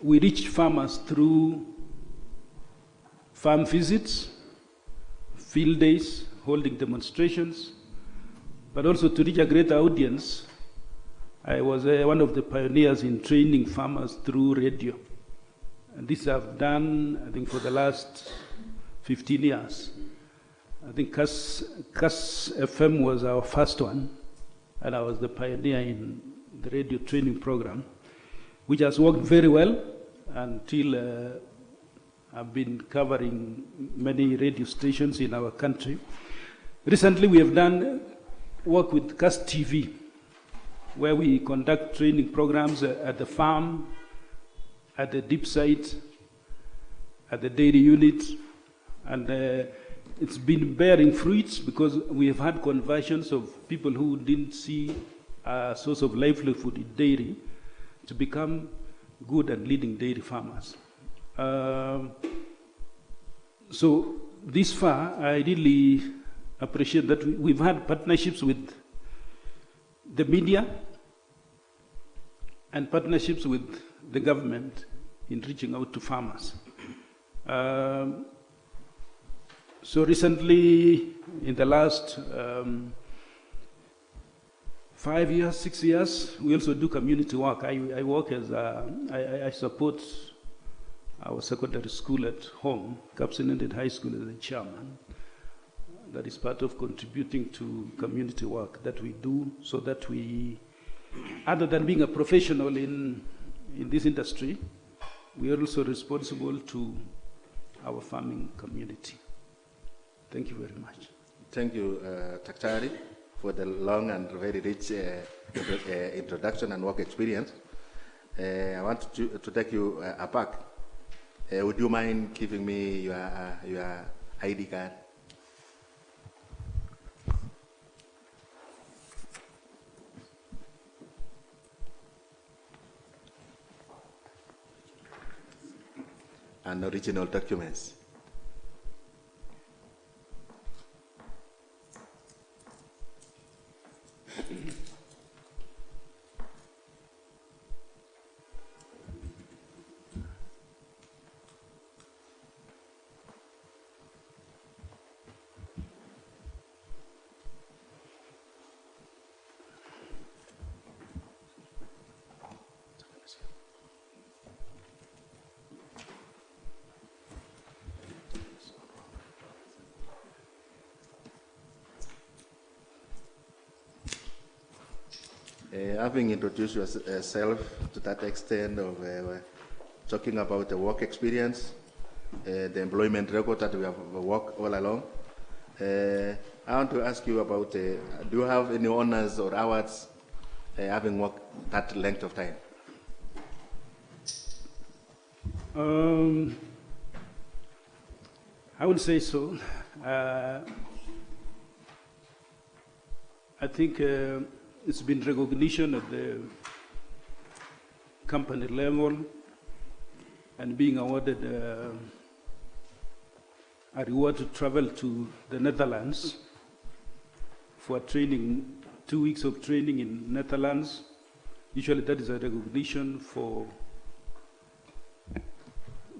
We reach farmers through farm visits, field days, holding demonstrations, but also to reach a greater audience. I was one of the pioneers in training farmers through radio. And this I've done, I think, for the last 15 years. I think CAS FM was our first one, and I was the pioneer in the radio training program, which has worked very well until I've been covering many radio stations in our country. Recently, we have done work with CAS TV, where we conduct training programs at the farm, at the deep site, at the dairy unit, and it's been bearing fruits because we have had conversions of people who didn't see a source of livelihood in dairy to become good and leading dairy farmers. So this far, I really appreciate that we've had partnerships with the media and partnerships with the government in reaching out to farmers. So recently, in the last 5 years, 6 years, we also do community work. I work as I support our secondary school at home, Kapsinended High School, as the chairman. That is part of contributing to community work that we do, so that we, other than being a professional in this industry, we are also responsible to our farming community. Thank you very much. Thank you, Daktari, for the long and very rich introduction and work experience. I want to take you aback. Would you mind giving me your ID card? And original documents. Having introduced yourself to that extent of talking about the work experience, the employment record that we have worked all along, I want to ask you about, do you have any honors or awards having worked that length of time? I would say so. I think it's been recognition at the company level and being awarded a reward to travel to the Netherlands for training, 2 weeks of training in Netherlands. Usually that is a recognition for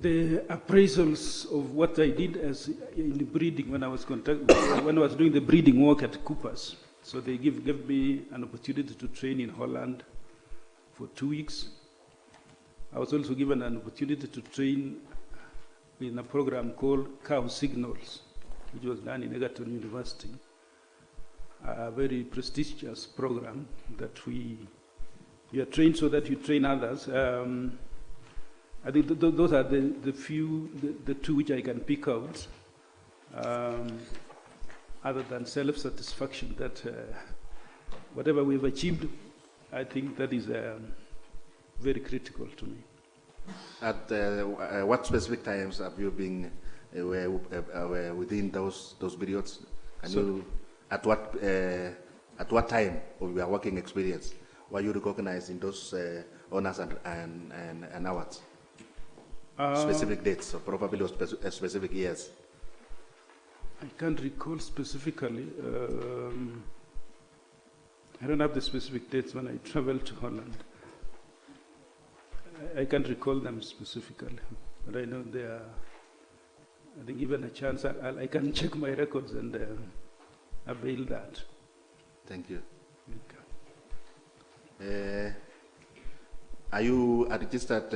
the appraisals of what I did as in the breeding when I was when I was doing the breeding work at Coopers. So they gave me an opportunity to train in Holland for 2 weeks. I was also given an opportunity to train in a program called Cow Signals, which was done in Egerton University. A very prestigious program that you are trained so that you train others. I think those are the two which I can pick out, other than self-satisfaction that whatever we've achieved, I think that is very critical to me. At what specific times have you been within those periods? And you, at what time of your working experience were you recognized in those honors and awards? Specific dates, or probably specific years? I can't recall specifically. I don't have the specific dates when I traveled to Holland. I can't recall them specifically, but I know they are. I think given a chance, I can check my records and avail that. Thank you. Are you registered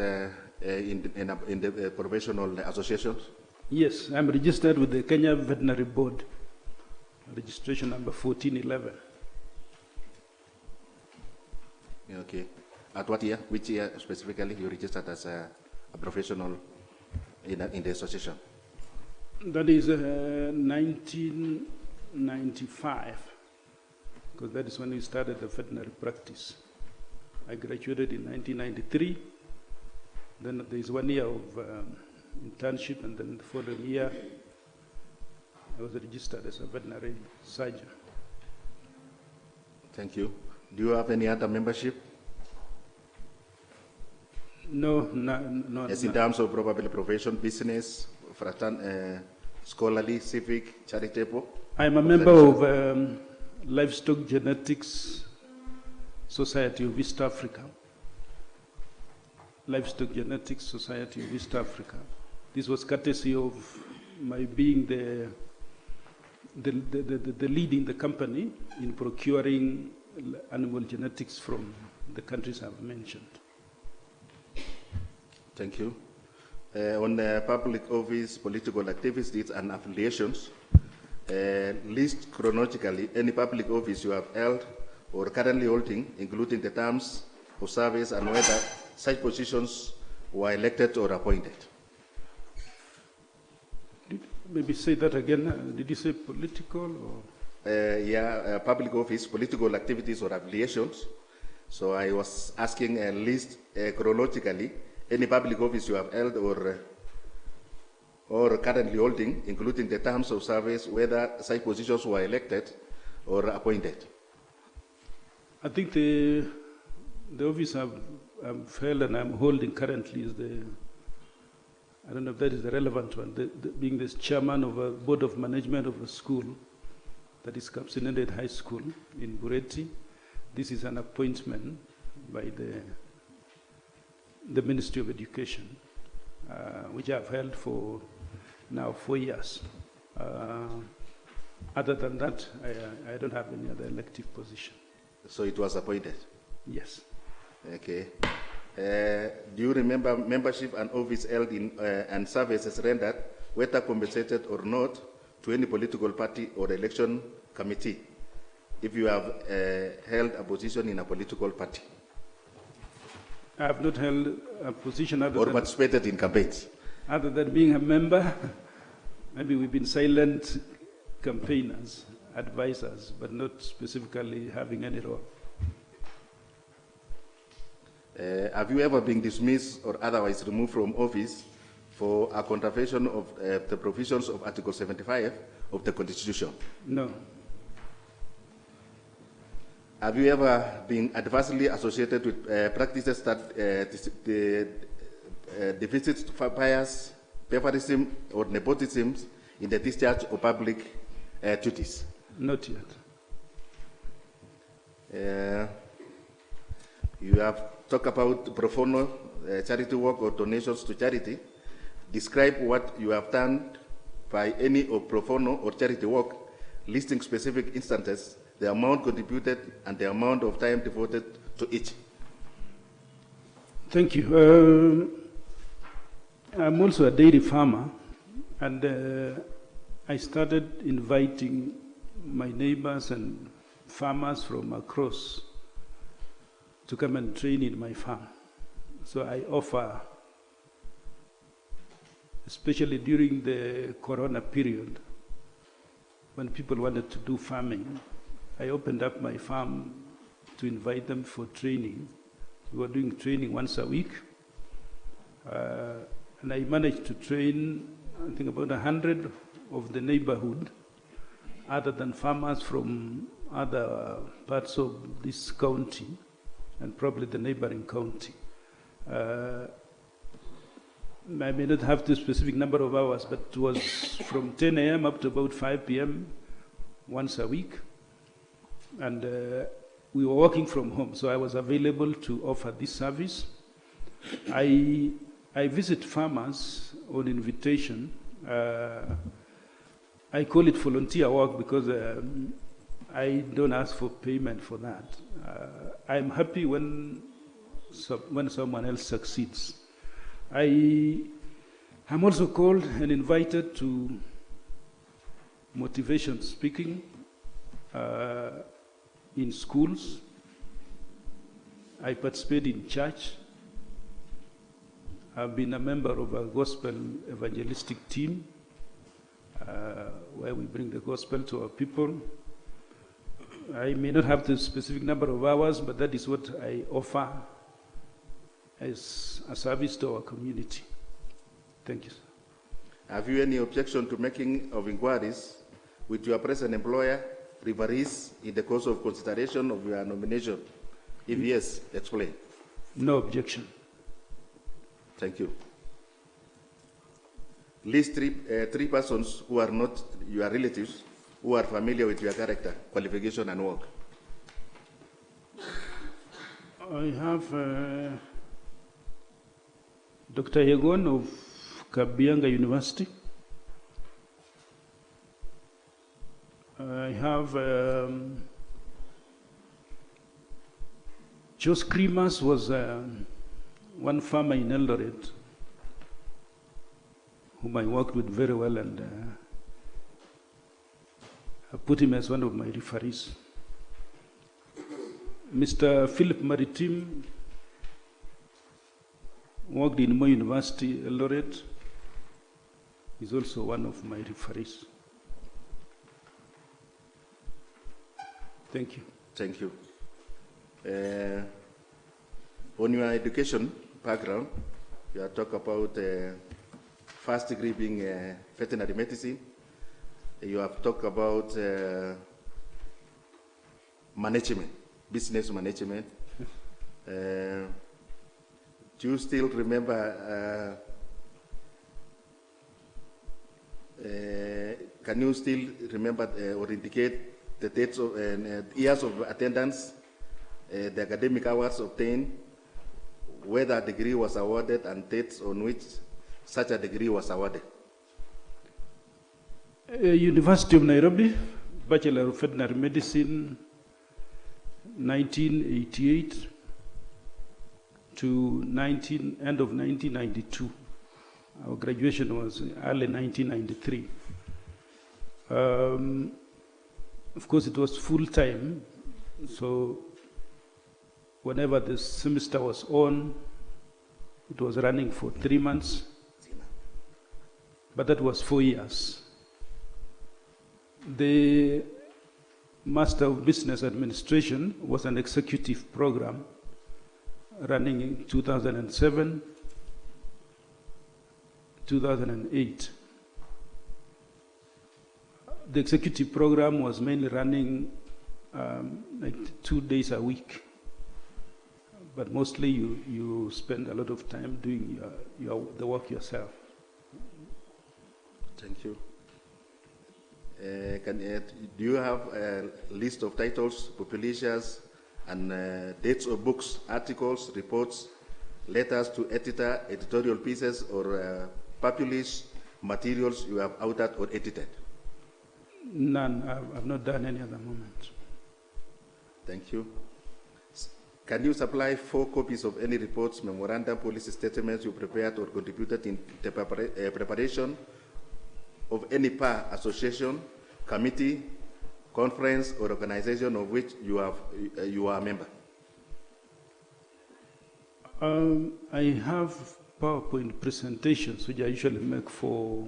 in the professional associations? Yes, I'm registered with the Kenya Veterinary Board, registration number 1411. Okay. At what year? Which year specifically you registered as a professional in the association? That is 1995, because that is when we started the veterinary practice. I graduated in 1993. Then there is 1 year of internship, and then the following year I was registered as a veterinary surgeon. Thank you. Do you have any other membership? No. Yes, in terms of probably profession, business, scholarly, civic, charitable? I'm a member of Livestock Genetics Society of East Africa. Livestock Genetics Society of East Africa. This was courtesy of my being the lead in the company in procuring animal genetics from the countries I've mentioned. Thank you. On public office, political activities and affiliations, list chronologically any public office you have held or currently holding, including the terms of service and whether such positions were elected or appointed. Maybe say that again. Did you say political or? Public office, political activities or affiliations. So I was asking a list chronologically any public office you have held or currently holding, including the terms of service, whether such positions were elected or appointed. I think the office I've held and I'm holding currently is I don't know if that is the relevant one, being the chairman of a board of management of a school that is Kapsinendet High School in Bureti. This is an appointment by the Ministry of Education, which I've held for now 4 years. Other than that, I don't have any other elective position. So it was appointed? Yes. Okay. Do you remember membership and office held in and services rendered, whether compensated or not, to any political party or election committee, if you have held a position in a political party? I have not held a position other or than participated in campaigns. Other than being a member. Maybe we've been silent campaigners, advisors, but not specifically having any role. Have you ever been dismissed or otherwise removed from office for a contravention of the provisions of Article 75 of the Constitution? No. Have you ever been adversely associated with practices that deficit bias, favorism, or nepotism in the discharge of public duties? Not yet. You have talked about pro bono charity work or donations to charity. Describe what you have done by any of pro bono or charity work, listing specific instances, the amount contributed, and the amount of time devoted to each. Thank you. I'm also a dairy farmer, and I started inviting my neighbors and farmers from across to come and train in my farm. So I offer, especially during the Corona period, when people wanted to do farming, I opened up my farm to invite them for training. We were doing training once a week. And I managed to train, I think, about 100 of the neighborhood, other than farmers from other parts of this county and probably the neighboring county. I may not have the specific number of hours, but it was from 10 a.m. up to about 5 p.m. once a week. And we were working from home, so I was available to offer this service. I visit farmers on invitation. I call it volunteer work because I don't ask for payment for that. I'm happy when someone else succeeds. I'm also called and invited to motivation speaking in schools. I participate in church. I've been a member of a gospel evangelistic team where we bring the gospel to our people. I may not have the specific number of hours, but that is what I offer as a service to our community. Thank you, sir. Have you any objection to making of inquiries with your present employer, referees, in the course of consideration of your nomination? If yes, explain. No objection. Thank you. List three persons who are not your relatives, who are familiar with your character, qualification, and work. I have Dr. Yegon of Kabianga University. I have Jos Krimas was one farmer in Eldoret whom I worked with very well, and I put him as one of my referees. Mr. Philip Maritim worked in Moi University, Eldoret. He's also one of my referees. Thank you. Thank you. On your education background, you have talked about first degree being veterinary medicine. You have talked about management, business management. Do you still remember, can you still remember or indicate the dates of years of attendance, the academic hours obtained, whether a degree was awarded, and dates on which such a degree was awarded? University of Nairobi, Bachelor of Veterinary Medicine, 1988 to end of 1992. Our graduation was early 1993. Of course, it was full-time, so whenever the semester was on, it was running for 3 months, but that was 4 years. The Master of Business Administration was an executive program running in 2007, 2008. The executive program was mainly running like 2 days a week, but mostly you spend a lot of time doing the work yourself. Thank you. Do you have a list of titles, publishers, and dates of books, articles, reports, letters to editor, editorial pieces, or published materials you have authored or edited? None. I've not done any at the moment. Thank you. Can you supply 4 copies of any reports, memorandum, policy statements you prepared or contributed in the preparation of any PA association, committee, conference, or organization of which you are a member? I have PowerPoint presentations which I usually make for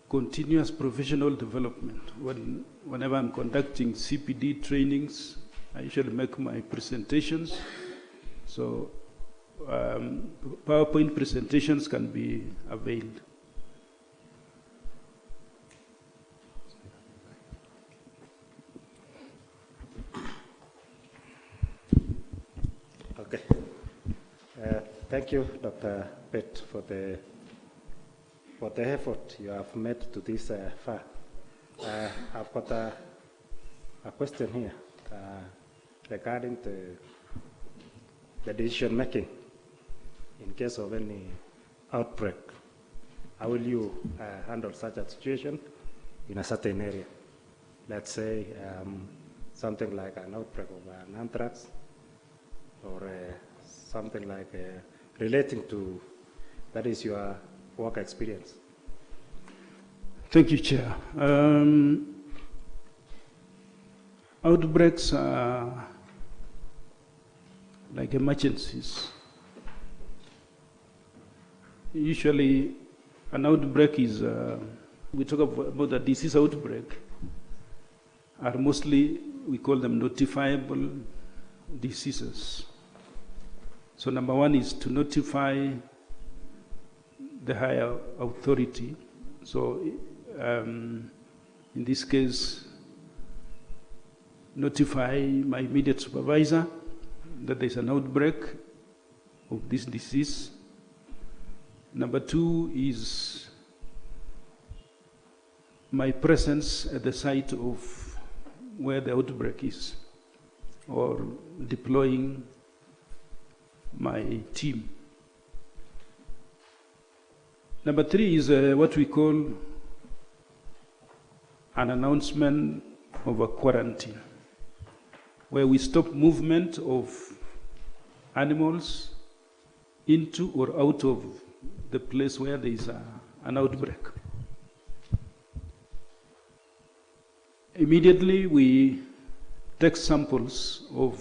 continuous professional development. Whenever I'm conducting CPD trainings, I usually make my presentations. So PowerPoint presentations can be availed. Okay. Thank you, Dr. Pett, for the effort you have made to this far. I've got a question here regarding the decision making in case of any outbreak. How will you handle such a situation in a certain area? Let's say something like an outbreak of an anthrax, or something like relating to, that is your work experience. Thank you, Chair. Outbreaks are like emergencies. Usually, an outbreak is, we talk about a disease outbreak, are mostly, we call them notifiable diseases. So number one is to notify the higher authority. So in this case, notify my immediate supervisor that there's an outbreak of this disease. Number two is my presence at the site of where the outbreak is, or deploying my team. Number three is what we call an announcement of a quarantine, where we stop movement of animals into or out of the place where there is an outbreak. Immediately we take samples of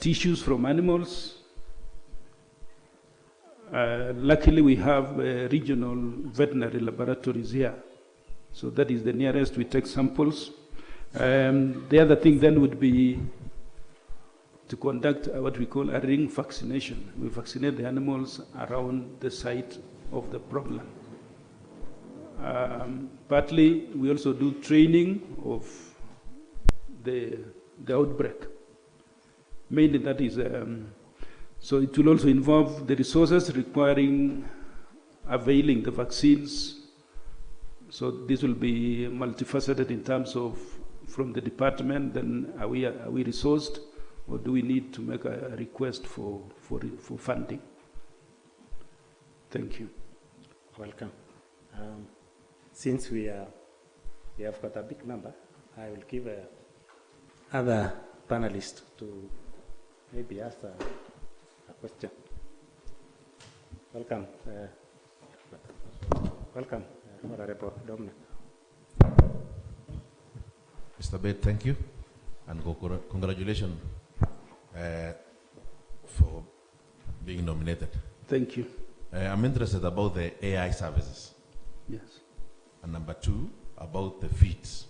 tissues from animals. Luckily we have regional veterinary laboratories here, so that is the nearest we take samples. The other thing then would be to conduct what we call a ring vaccination. We vaccinate the animals around the site of the problem. Partly we also do training of the outbreak. Mainly that is, so it will also involve the resources requiring availing the vaccines. So this will be multifaceted in terms of from the department, then are we resourced, or do we need to make a request for funding? Thank you. Welcome. Since we have got a big number, I will give other panelists to maybe ask a question. Welcome. Welcome, Honorable Dominic. Mr. Bett, thank you, and congratulations for being nominated. Thank you. I'm interested about the AI services. Yes. And number two, about the feeds.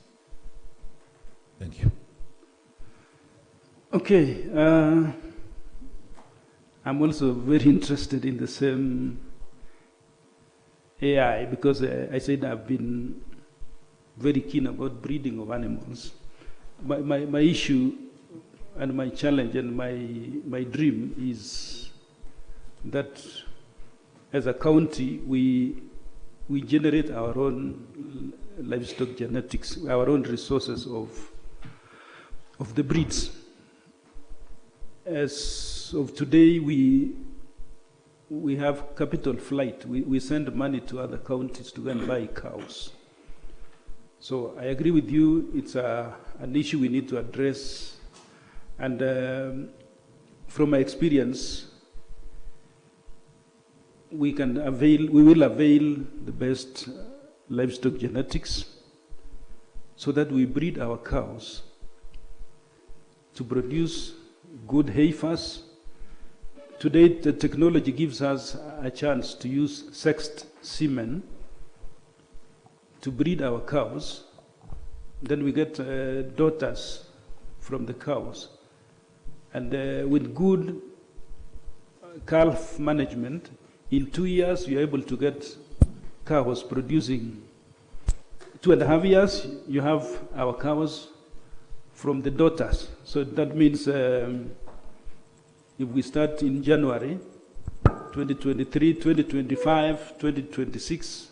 Thank you. Okay. I'm also very interested in the same AI because I said I've been very keen about breeding of animals. My issue and my challenge and my dream is that as a county we generate our own livestock genetics, our own resources of the breeds. As of today, we have capital flight. We send money to other counties to go and buy cows. So I agree with you, it's an issue we need to address. And from my experience, we will avail the best livestock genetics so that we breed our cows to produce good heifers. Today, the technology gives us a chance to use sexed semen to breed our cows. Then we get daughters from the cows. And with good calf management, in 2 years, you're able to get cows producing. 2.5 years, you have our cows from the daughters. So that means if we start in January 2023, 2025, 2026,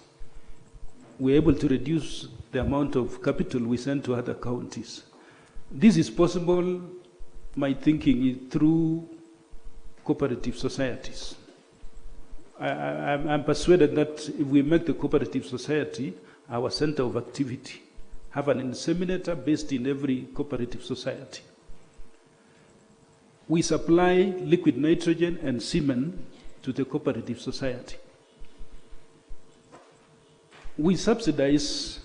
we're able to reduce the amount of capital we send to other counties. This is possible, my thinking, is through cooperative societies. I'm persuaded that if we make the cooperative society our center of activity, have an inseminator based in every cooperative society. We supply liquid nitrogen and semen to the cooperative society. We subsidize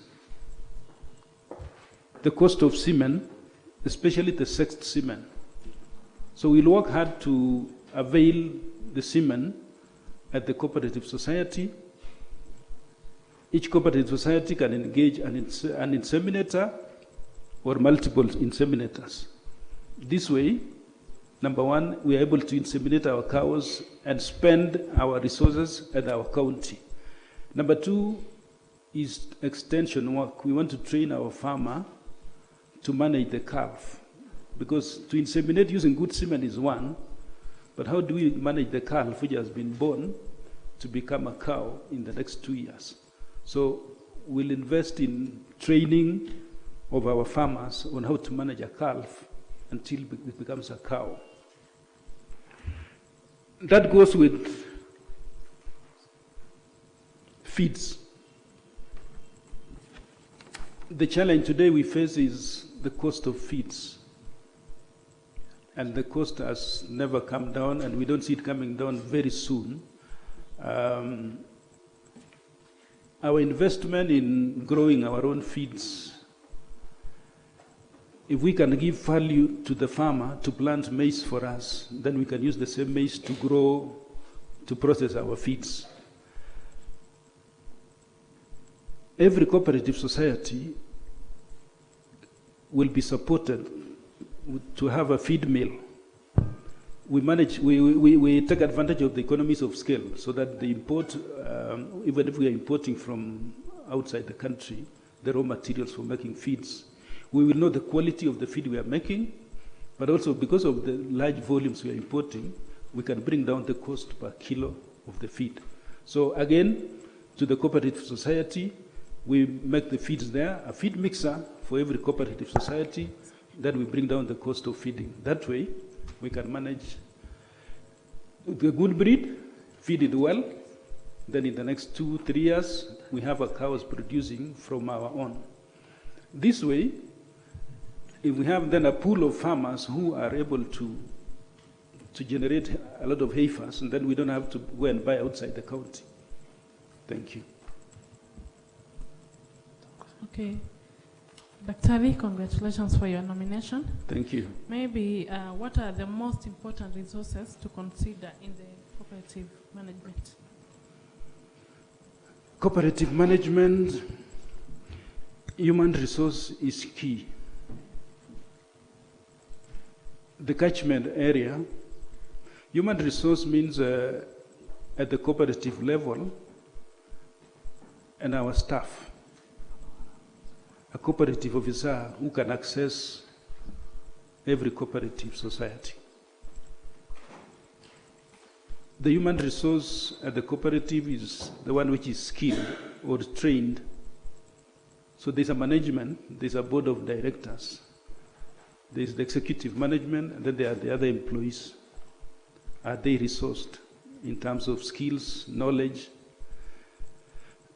the cost of semen, especially the sexed semen. So we'll work hard to avail the semen at the cooperative society. Each cooperative society can engage an inseminator or multiple inseminators. This way, number one, we are able to inseminate our cows and spend our resources at our county. Number two is extension work. We want to train our farmer to manage the calf. Because to inseminate using good semen is one, but how do we manage the calf which has been born to become a cow in the next 2 years? So we'll invest in training of our farmers on how to manage a calf until it becomes a cow. That goes with feeds. The challenge today we face is the cost of feeds. And the cost has never come down, and we don't see it coming down very soon. Our investment in growing our own feeds, if we can give value to the farmer to plant maize for us, then we can use the same maize to grow, to process our feeds. Every cooperative society will be supported to have a feed mill. We take advantage of the economies of scale so that the import, even if we are importing from outside the country, the raw materials for making feeds, we will know the quality of the feed we are making, but also because of the large volumes we are importing, we can bring down the cost per kilo of the feed. So again, to the cooperative society, we make the feeds there, a feed mixer for every cooperative society, that we bring down the cost of feeding. That way, we can manage the good breed, feed it well, then in the next 2-3 years, we have our cows producing from our own. This way, if we have then a pool of farmers who are able to generate a lot of heifers, and then we don't have to go and buy outside the county. Thank you. Okay. Daktari, congratulations for your nomination. Thank you. Maybe what are the most important resources to consider in the cooperative management? Cooperative management, human resource is key. The catchment area, human resource means at the cooperative level and our staff. A cooperative officer who can access every cooperative society. The human resource at the cooperative is the one which is skilled or trained. So there's a management, there's a board of directors, there's the executive management, and then there are the other employees. Are they resourced in terms of skills, knowledge?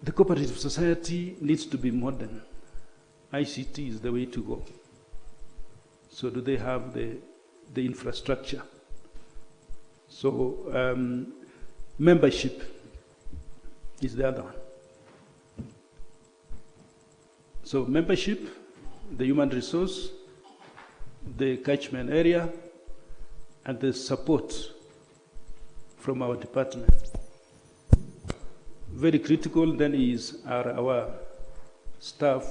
The cooperative society needs to be modern. ICT is the way to go. So do they have the infrastructure? So membership is the other one. So membership, the human resource, the catchment area, and the support from our department. Very critical then is our staff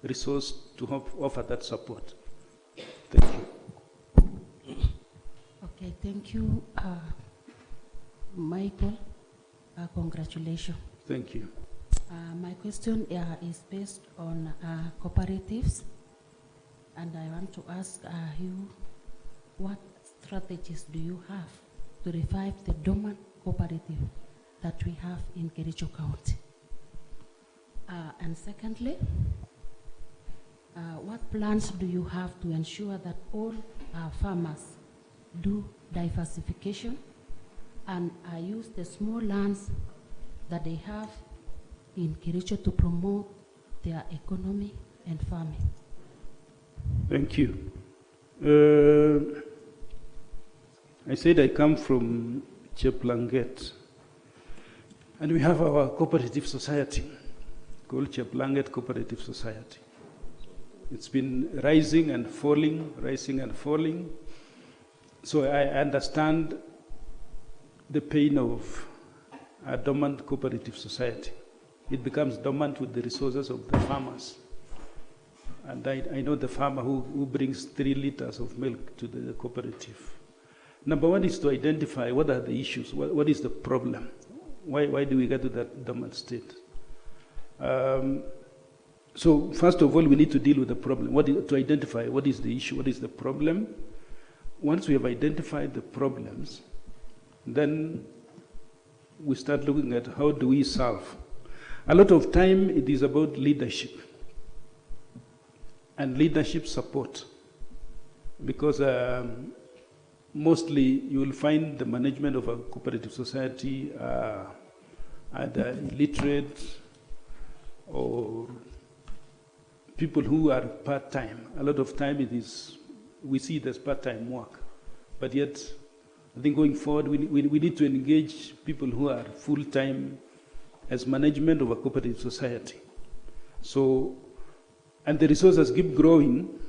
resource to offer that support. Thank you. Okay, thank you, Michael. Congratulations. Thank you. My question is based on cooperatives, and I want to ask you, what strategies do you have to revive the dormant cooperative that we have in Kericho County? And secondly, what plans do you have to ensure that all farmers do diversification and use the small lands that they have in Kericho to promote their economy and farming? Thank you. I said I come from Chelangat, and we have our cooperative society called Chelangat Cooperative Society. It's been rising and falling, rising and falling. So I understand the pain of a dormant cooperative society. It becomes dormant with the resources of the farmers. And I know the farmer who brings 3 liters of milk to the cooperative. Number one is to identify what are the issues, what is the problem, why do we get to that dormant state? So first of all, we need to deal with the problem, to identify what is the issue, what is the problem. Once we have identified the problems, then we start looking at how do we solve. A lot of time it is about leadership and leadership support, because mostly you will find the management of a cooperative society either illiterate or people who are part-time. A lot of time we see it as part-time work, but yet I think going forward we need to engage people who are full-time as management of a cooperative society. So, and the resources keep growing,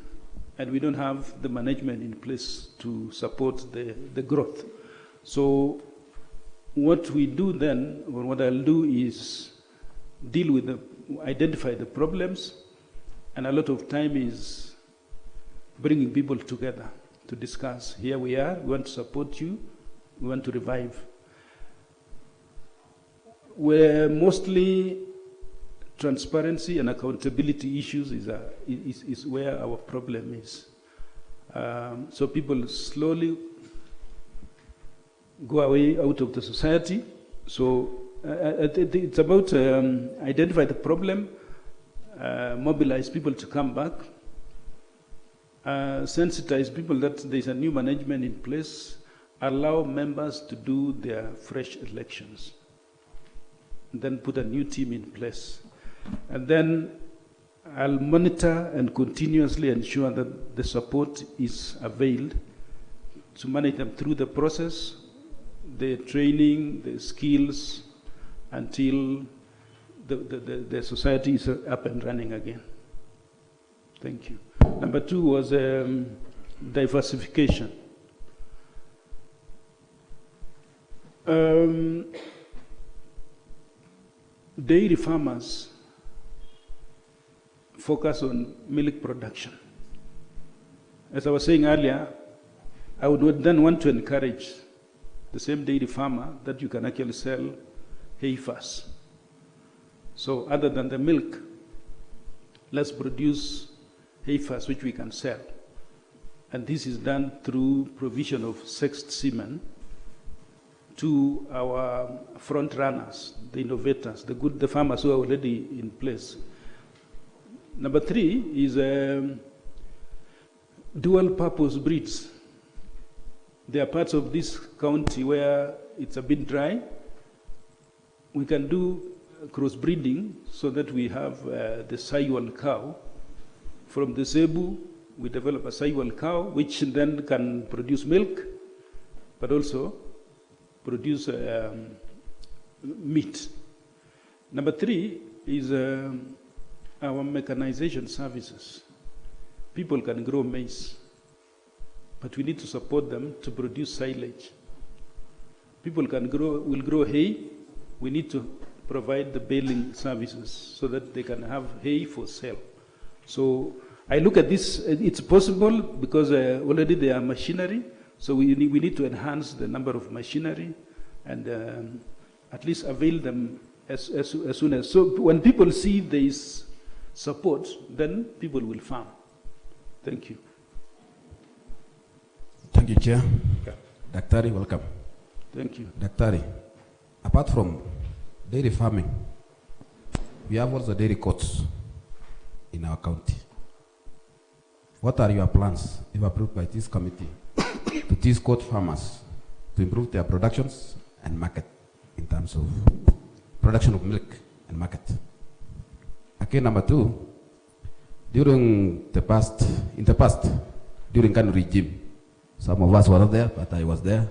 and we don't have the management in place to support the growth. So what we do then, or what I'll do, is deal with identify the problems, and a lot of time is bringing people together to discuss. Here we are, we want to support you, we want to revive. Where mostly transparency and accountability issues is where our problem is. So people slowly go away out of the society. So it's about identify the problem, mobilize people to come back, sensitize people that there's a new management in place, allow members to do their fresh elections, and then put a new team in place. And then I'll monitor and continuously ensure that the support is availed to manage them through the process, the training, the skills, until the society is up and running again. Thank you. Number 2 was diversification. Dairy farmers focus on milk production. As I was saying earlier, I would then want to encourage the same dairy farmer that you can actually sell heifers. So other than the milk, let's produce heifers which we can sell. And this is done through provision of sexed semen to our front runners, the innovators, the farmers who are already in place. Number 3 is dual purpose breeds. there are parts of this county where it's a bit dry. We can do crossbreeding so that we have the Saiwan cow. From the Zebu, we develop a Saiwan cow, which then can produce milk, but also produce meat. Number 3 is our mechanization services. People can grow maize, but we need to support them to produce silage. People will grow hay. We need to provide the baling services so that they can have hay for sale. So I look at this, it's possible because already there are machinery, so we need to enhance the number of machinery and at least avail them as soon as. So when people see there is support, then people will farm. Thank you. Thank you, Chair. Okay. Daktari, welcome. Thank you. Daktari, apart from dairy farming, we have also dairy courts in our county. What are your plans, if approved by this committee, to teach court farmers to improve their productions and market in terms of production of milk and market? Okay, number 2, in the past, during Kanu regime, some of us were not there, but I was there.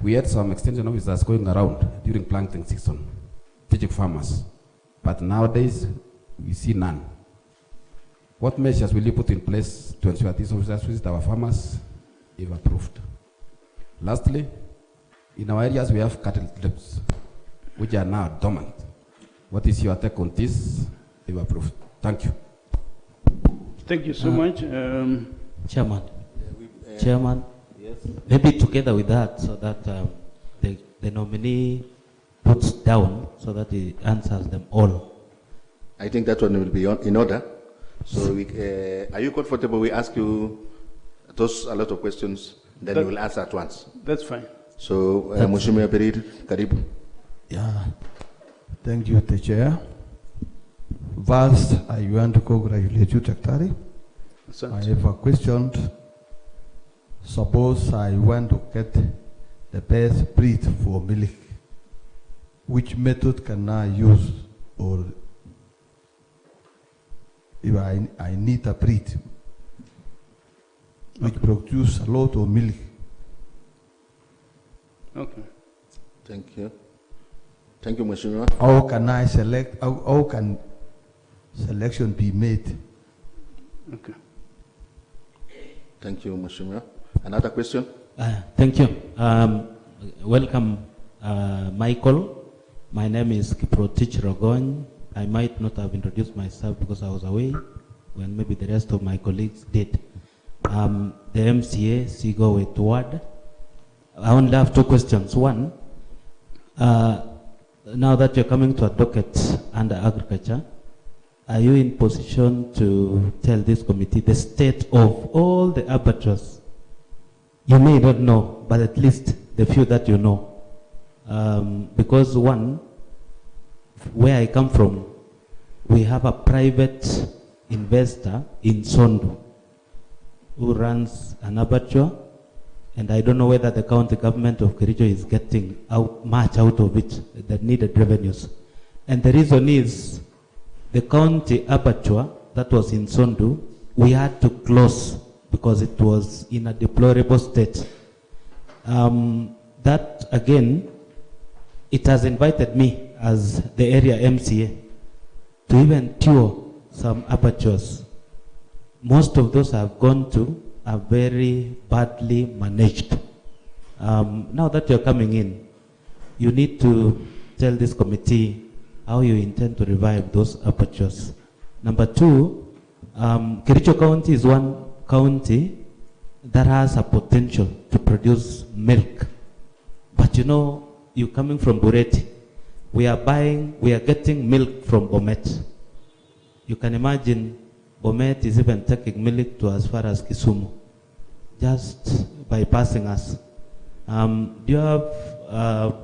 We had some extension officers going around during planting season, teaching farmers. But nowadays, we see none. What measures will you put in place to ensure these officers visit our farmers, if approved? Lastly, in our areas, we have cattle trips, which are now dormant. What is your take on this, if approved? Thank you. Thank you so much. Chairman. Chairman, yes. Maybe together with that, so that the nominee puts down so that he answers them all. I think that one will be in order. So are you comfortable we ask you a lot of questions, then you will answer at once? That's fine. So, Mheshimiwa Pereira, karibu. Yeah. Thank you, the Chair. First, I want to congratulate you, Daktari. I have a question. Suppose I want to get the best breed for milk. Which method can I use? Or if I need a breed which produce a lot of milk? Okay. Thank you. Thank you, Mheshimiwa. How can I select? How can selection be made? Okay. Thank you, Mheshimiwa. Another question? Thank you. Welcome, Michael. My name is Kiprotich Rogony. I might not have introduced myself because I was away when maybe the rest of my colleagues did. The MCA, Sigo Wetward. I only have 2 questions. One, now that you're coming to a docket under agriculture, are you in position to tell this committee the state of all the abattoirs? You may not know, but at least the few that you know. Because one, where I come from, we have a private investor in Sondu who runs an abattoir, and I don't know whether the county government of Kericho is getting much out of it, the needed revenues. And the reason is, the county abattoir that was in Sondu, we had to close because it was in a deplorable state. That again, it has invited me as the area MCA to even tour some abattoirs. Most of those I've gone to are very badly managed. Now that you're coming in, you need to tell this committee how you intend to revive those abattoirs. Number 2, Kericho County is one county that has a potential to produce milk. But you know, you coming from Bureti, we are getting milk from Bomet. You can imagine Bomet is even taking milk to as far as Kisumu, just bypassing us. Do you have,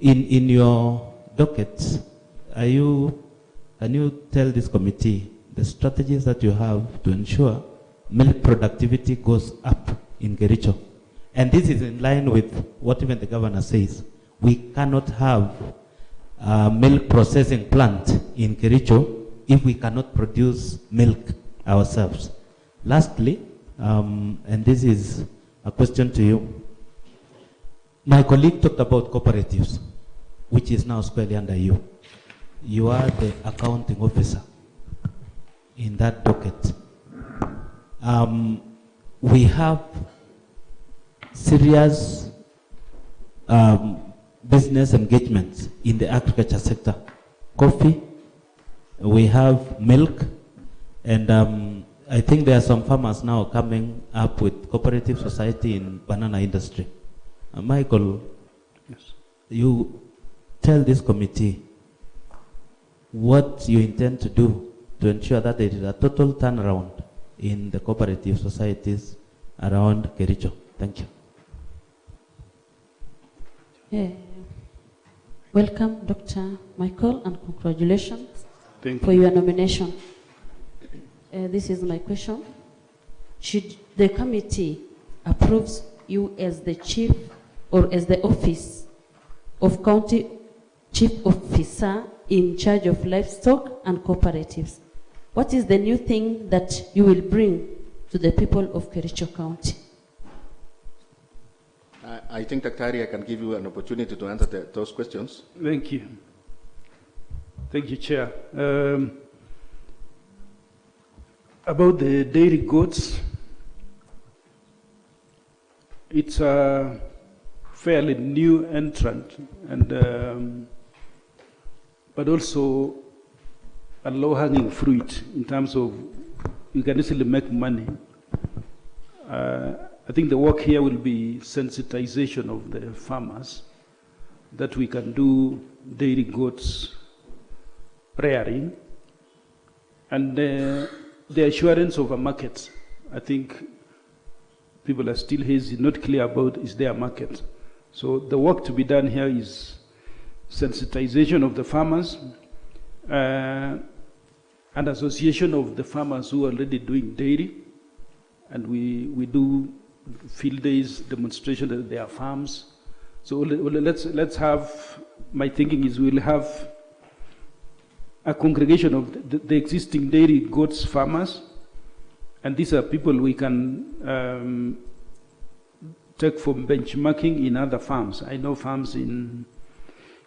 in your dockets, can you tell this committee the strategies that you have to ensure milk productivity goes up in Kericho? And this is in line with what even the governor says. We cannot have a milk processing plant in Kericho if we cannot produce milk ourselves. Lastly, and this is a question to you. My colleague talked about cooperatives, which is now squarely under you. You are the accounting officer in that docket. We have serious business engagements in the agriculture sector. Coffee, we have milk, and I think there are some farmers now coming up with cooperative society in banana industry. Michael, yes, you tell this committee what you intend to do to ensure that there is a total turnaround in the cooperative societies around Kericho. Thank you. Welcome, Dr. Michael, and congratulations Thank for you. your nomination. This is my question. Should the committee approve you as the chief or as the office of county chief officer in charge of livestock and cooperatives? What is the new thing that you will bring to the people of Kericho County? I think, Daktari, I can give you an opportunity to answer those questions. Thank you. Thank you, Chair. About the dairy goods, it's a fairly new entrant, and but also a low-hanging fruit in terms of you can easily make money. I think the work here will be sensitization of the farmers that we can do dairy goods rearing and the assurance of a market. I think people are still hazy, not clear about is there a market. So the work to be done here is sensitization of the farmers, an association of the farmers who are already doing dairy, and we do field days, demonstration at their farms. So let's have, my thinking is we'll have a congregation of the existing dairy goods farmers, and these are people we can take for benchmarking in other farms. I know farms in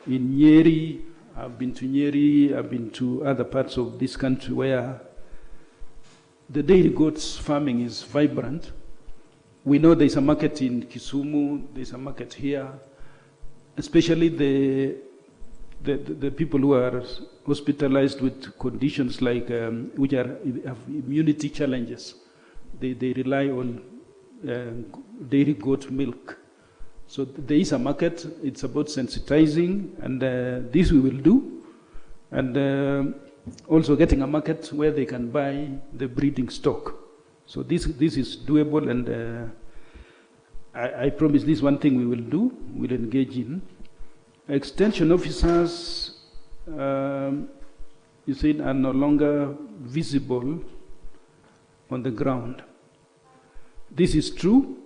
Nyeri, I've been to Nyeri, I've been to other parts of this country where the dairy goods farming is vibrant. We know there's a market in Kisumu, there's a market here, especially the people who are hospitalized with conditions like which have immunity challenges. They rely on dairy goat milk. So there is a market. It's about sensitizing, and this we will do, and also getting a market where they can buy the breeding stock. So this is doable, and I promise this one thing we will do. We'll engage in. Extension officers, you said, are no longer visible on the ground. This is true.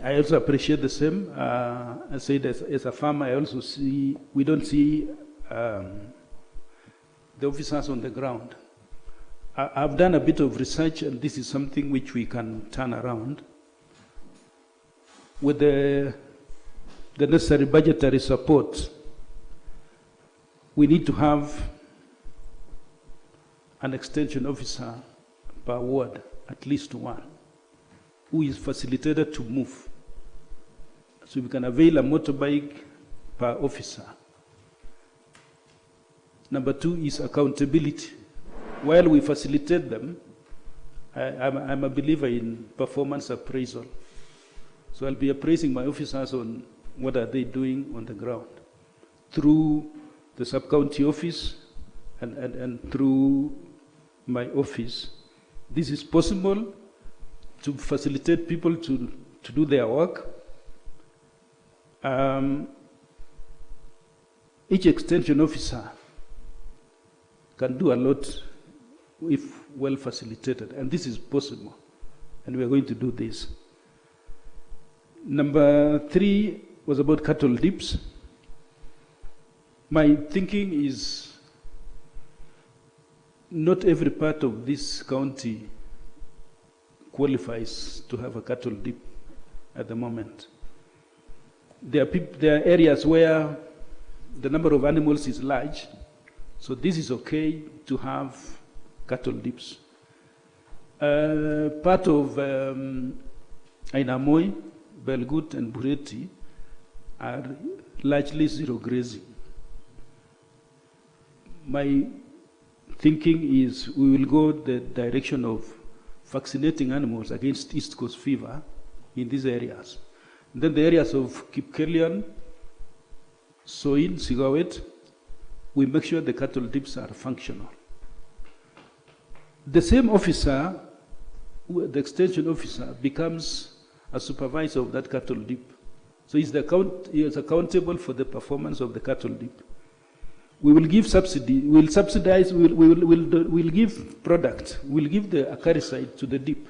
I also appreciate the same. I said as a farmer, I also see, we don't see the officers on the ground. I've done a bit of research, and this is something which we can turn around. With the necessary budgetary support, we need to have an extension officer per ward, at least one, who is facilitated to move. So we can avail a motorbike per officer. Number two is accountability. While we facilitate them, I'm a believer in performance appraisal. So I'll be appraising my officers on what are they doing on the ground through the sub-county office and through my office. This is possible to facilitate people to do their work. Each extension officer can do a lot if well facilitated, and this is possible, and we are going to do this. Number 3 was about cattle dips. My thinking is not every part of this county qualifies to have a cattle dip at the moment. There are areas where the number of animals is large, so this is okay to have cattle dips. Part of Ainamoi, Belgut, and Bureti are largely zero grazing. My thinking is we will go the direction of vaccinating animals against East Coast fever in these areas. And then the areas of Kipkelion, Soin, Sigawet, we make sure the cattle dips are functional. The same officer, the extension officer, becomes a supervisor of that cattle dip. So he is accountable for the performance of the cattle dip. We will give subsidy, we'll subsidize, we'll give product, we'll give the acaricide to the dip.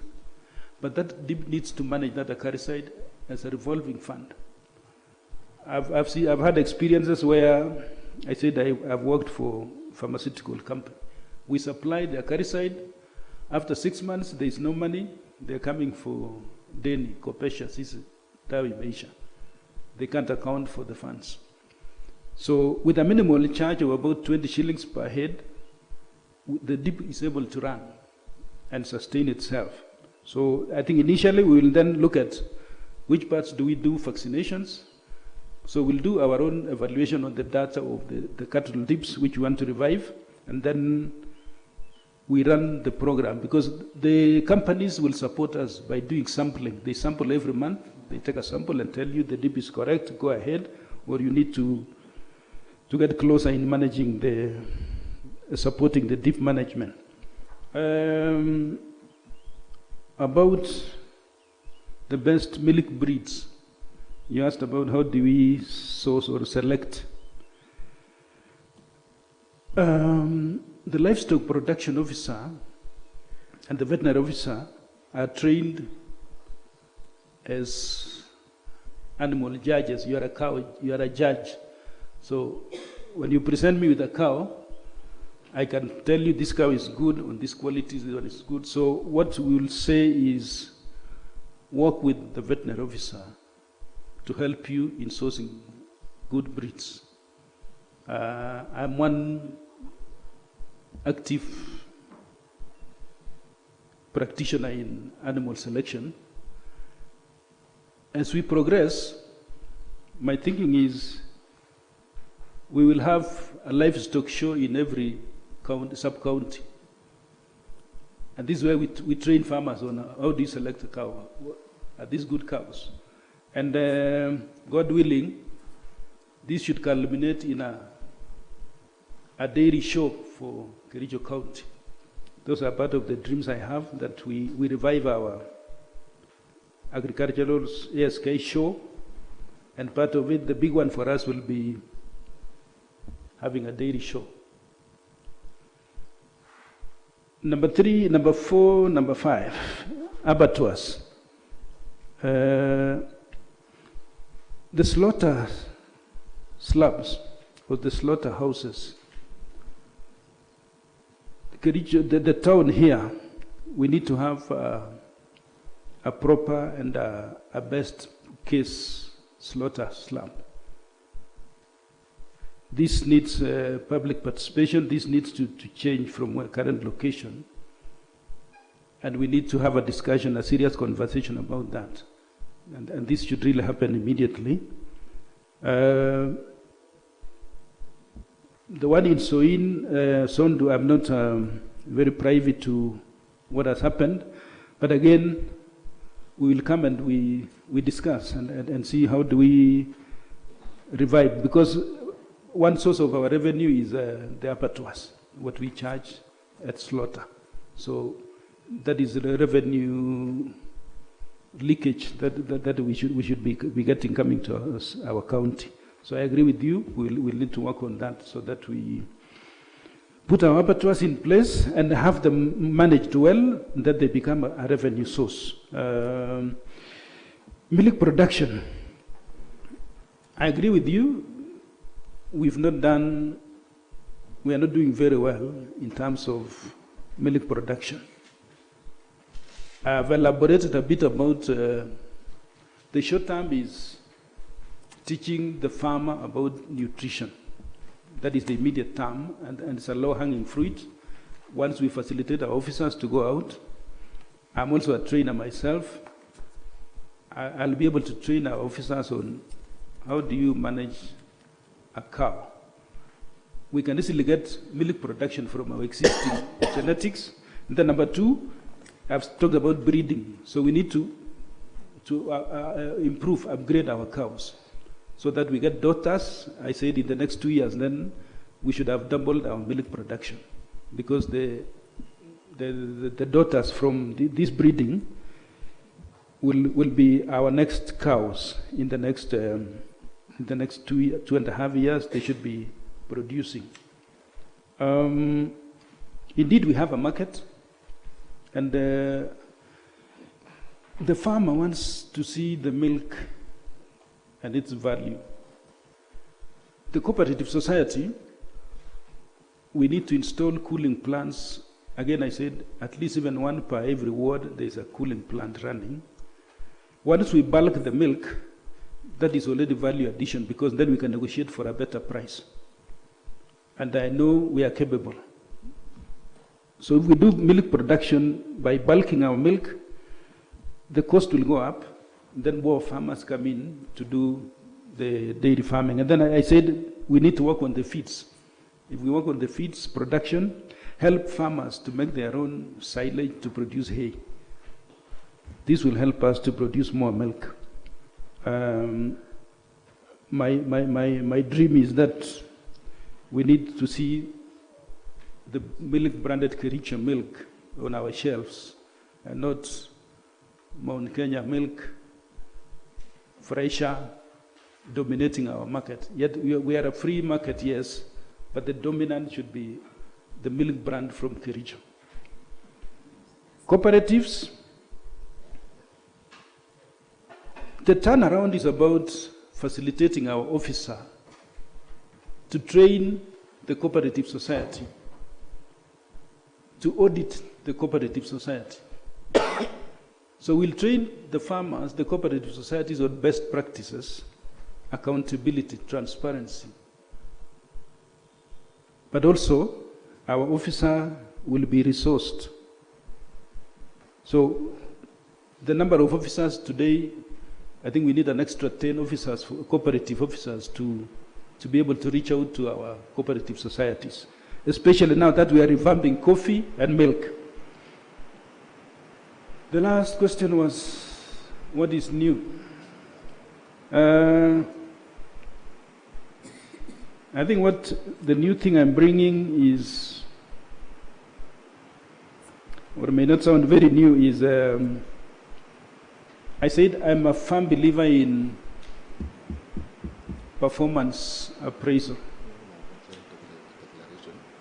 But that dip needs to manage that acaricide as a revolving fund. I've had experiences where I said I've worked for pharmaceutical company. We supply the acaricide. After 6 months, there is no money. They're coming for deni, kopesha, sisi, tawi meisha. They can't account for the funds. So with a minimal charge of about 20 shillings per head, the dip is able to run and sustain itself. So I think initially we will then look at which parts do we do vaccinations. So we'll do our own evaluation on the data of the cattle dips which we want to revive, and then we run the program, because the companies will support us by doing sampling. They sample every month. They take a sample and tell you the dip is correct, go ahead, or you need to get closer in managing supporting the dip management. About the best milk breeds, you asked about how do we source or select. The livestock production officer and the veterinary officer are trained as animal judges. You are a cow, you are a judge. So when you present me with a cow, I can tell you this cow is good, on this quality, this one is good. So what we will say is work with the veterinary officer to help you in sourcing good breeds. I'm one active practitioner in animal selection. As we progress, my thinking is we will have a livestock show in every sub-county. And this is where we train farmers on how do you select a cow. Are these good cows? And God willing, this should culminate in a dairy show for Kericho County. Those are part of the dreams I have, that we revive our agricultural ASK show. And part of it, the big one for us, will be having a dairy show. Number 3, number 4, number 5, abattoirs. The slaughter slabs or the slaughter houses, the town here, we need to have a proper and a best case slaughter slab. This needs public participation. This needs to change from our current location. And we need to have a discussion, a serious conversation about that. And this should really happen immediately. The one in Sondu, I'm not very privy to what has happened. But again, we will come and we discuss and see how do we revive. Because one source of our revenue is the abattoirs, what we charge at slaughter. So that is the revenue leakage that we should be getting coming to our county. So I agree with you. We'll need to work on that so that we put our abattoirs in place and have them managed well, that they become a revenue source. Milk production. I agree with you. We are not doing very well in terms of milk production. I have elaborated a bit about the short term is teaching the farmer about nutrition. That is the immediate term, and it's a low-hanging fruit. Once we facilitate our officers to go out, I'm also a trainer myself. I'll be able to train our officers on how do you manage a cow. We can easily get milk production from our existing genetics. And then number two, I've talked about breeding. So we need to improve, upgrade our cows so that we get daughters. I said in the next 2 years, then we should have doubled our milk production, because the daughters from this breeding will be our next cows in the next 2.5 years. They should be producing. Indeed, we have a market, and the farmer wants to see the milk and its value. The cooperative society, we need to install cooling plants. Again, I said at least even one per every ward, there's a cooling plant running. Once we bulk the milk, that is already value addition, because then we can negotiate for a better price. And I know we are capable. So if we do milk production by bulking our milk, the cost will go up. Then more farmers come in to do the dairy farming. And then I said we need to work on the feeds. If we work on the feeds production, help farmers to make their own silage to produce hay. This will help us to produce more milk. My dream is that we need to see the milk branded Kericho milk on our shelves, and not Mount Kenya milk, fresher, dominating our market. Yet we are a free market, yes, but the dominant should be the milk brand from Kericho. Cooperatives, the turnaround is about facilitating our officer to train the cooperative society, to audit the cooperative society. So we'll train the farmers, the cooperative societies, on best practices, accountability, transparency. But also, our officer will be resourced. So the number of officers today, I think we need an extra 10 officers, cooperative officers, to be able to reach out to our cooperative societies, especially now that we are revamping coffee and milk. The last question was, what is new? I think what the new thing I'm bringing is, or may not sound very new, is I said I'm a firm believer in performance appraisal.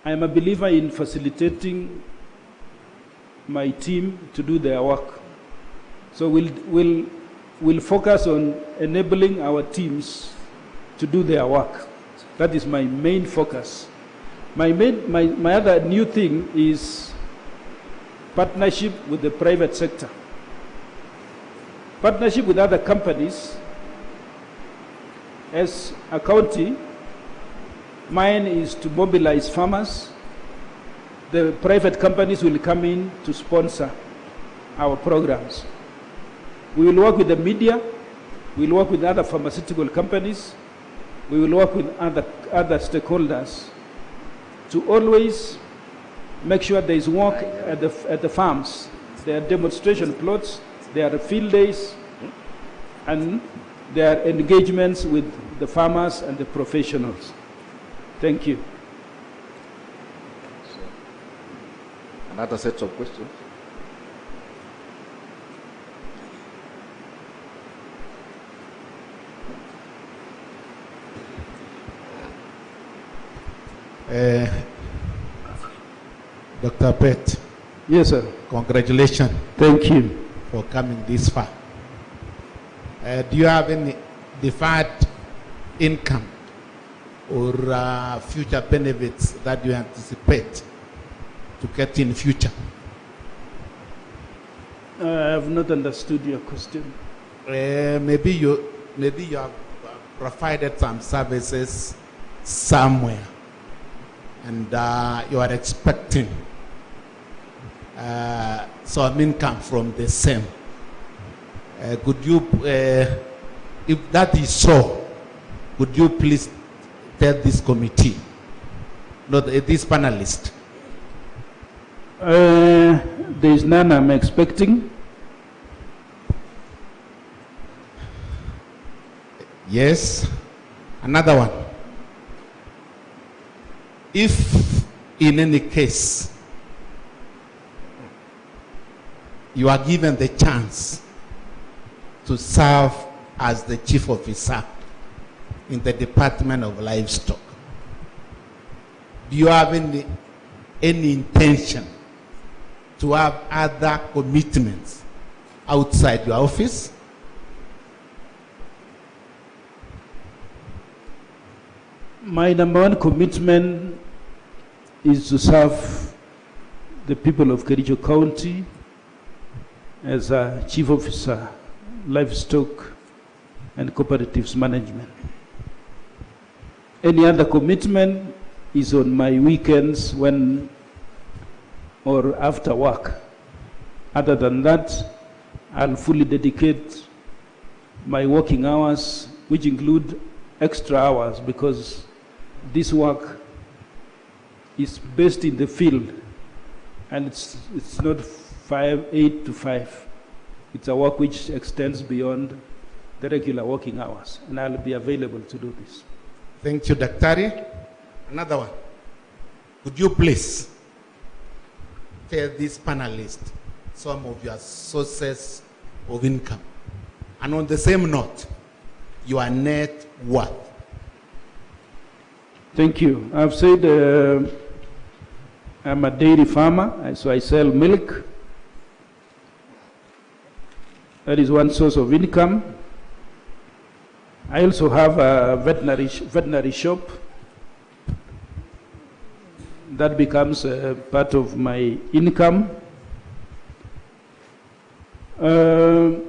I am a believer in facilitating my team to do their work. So we'll focus on enabling our teams to do their work. That is my main focus. My other new thing is partnership with the private sector. Partnership with other companies. As a county, mine is to mobilize farmers. The private companies will come in to sponsor our programs. We will work with the media. We will work with other pharmaceutical companies. We will work with other stakeholders to always make sure there is work at the farms. There are demonstration plots, there are field days, and there are engagements with the farmers and the professionals. Thank you. Another set of questions. Dr. Pett. Yes, sir. Congratulations. Thank you for coming this far. Do you have any deferred income or future benefits that you anticipate to get in future? I have not understood your question. Maybe you have provided some services somewhere, and you are expecting some income from the same. Could you, if that is so, could you please tell this committee, not this panelist? There is none I'm expecting. Yes. Another one. If in any case you are given the chance to serve as the chief officer in the Department of Livestock, do you have any intention to have other commitments outside your office? My number one commitment is to serve the people of Kericho County as a chief officer, livestock and cooperatives management. Any other commitment is on my weekends when or after work. Other than that, I'll fully dedicate my working hours, which include extra hours, because this work is based in the field, and it's not 8 to 5. It's a work which extends beyond the regular working hours, and I'll be available to do this. Thank you, Daktari. Another one. Could you please tell this panelist some of your sources of income? And on the same note, your net worth. Thank you. I've said I'm a dairy farmer, so I sell milk. That is one source of income. I also have a veterinary shop. That becomes a part of my income. In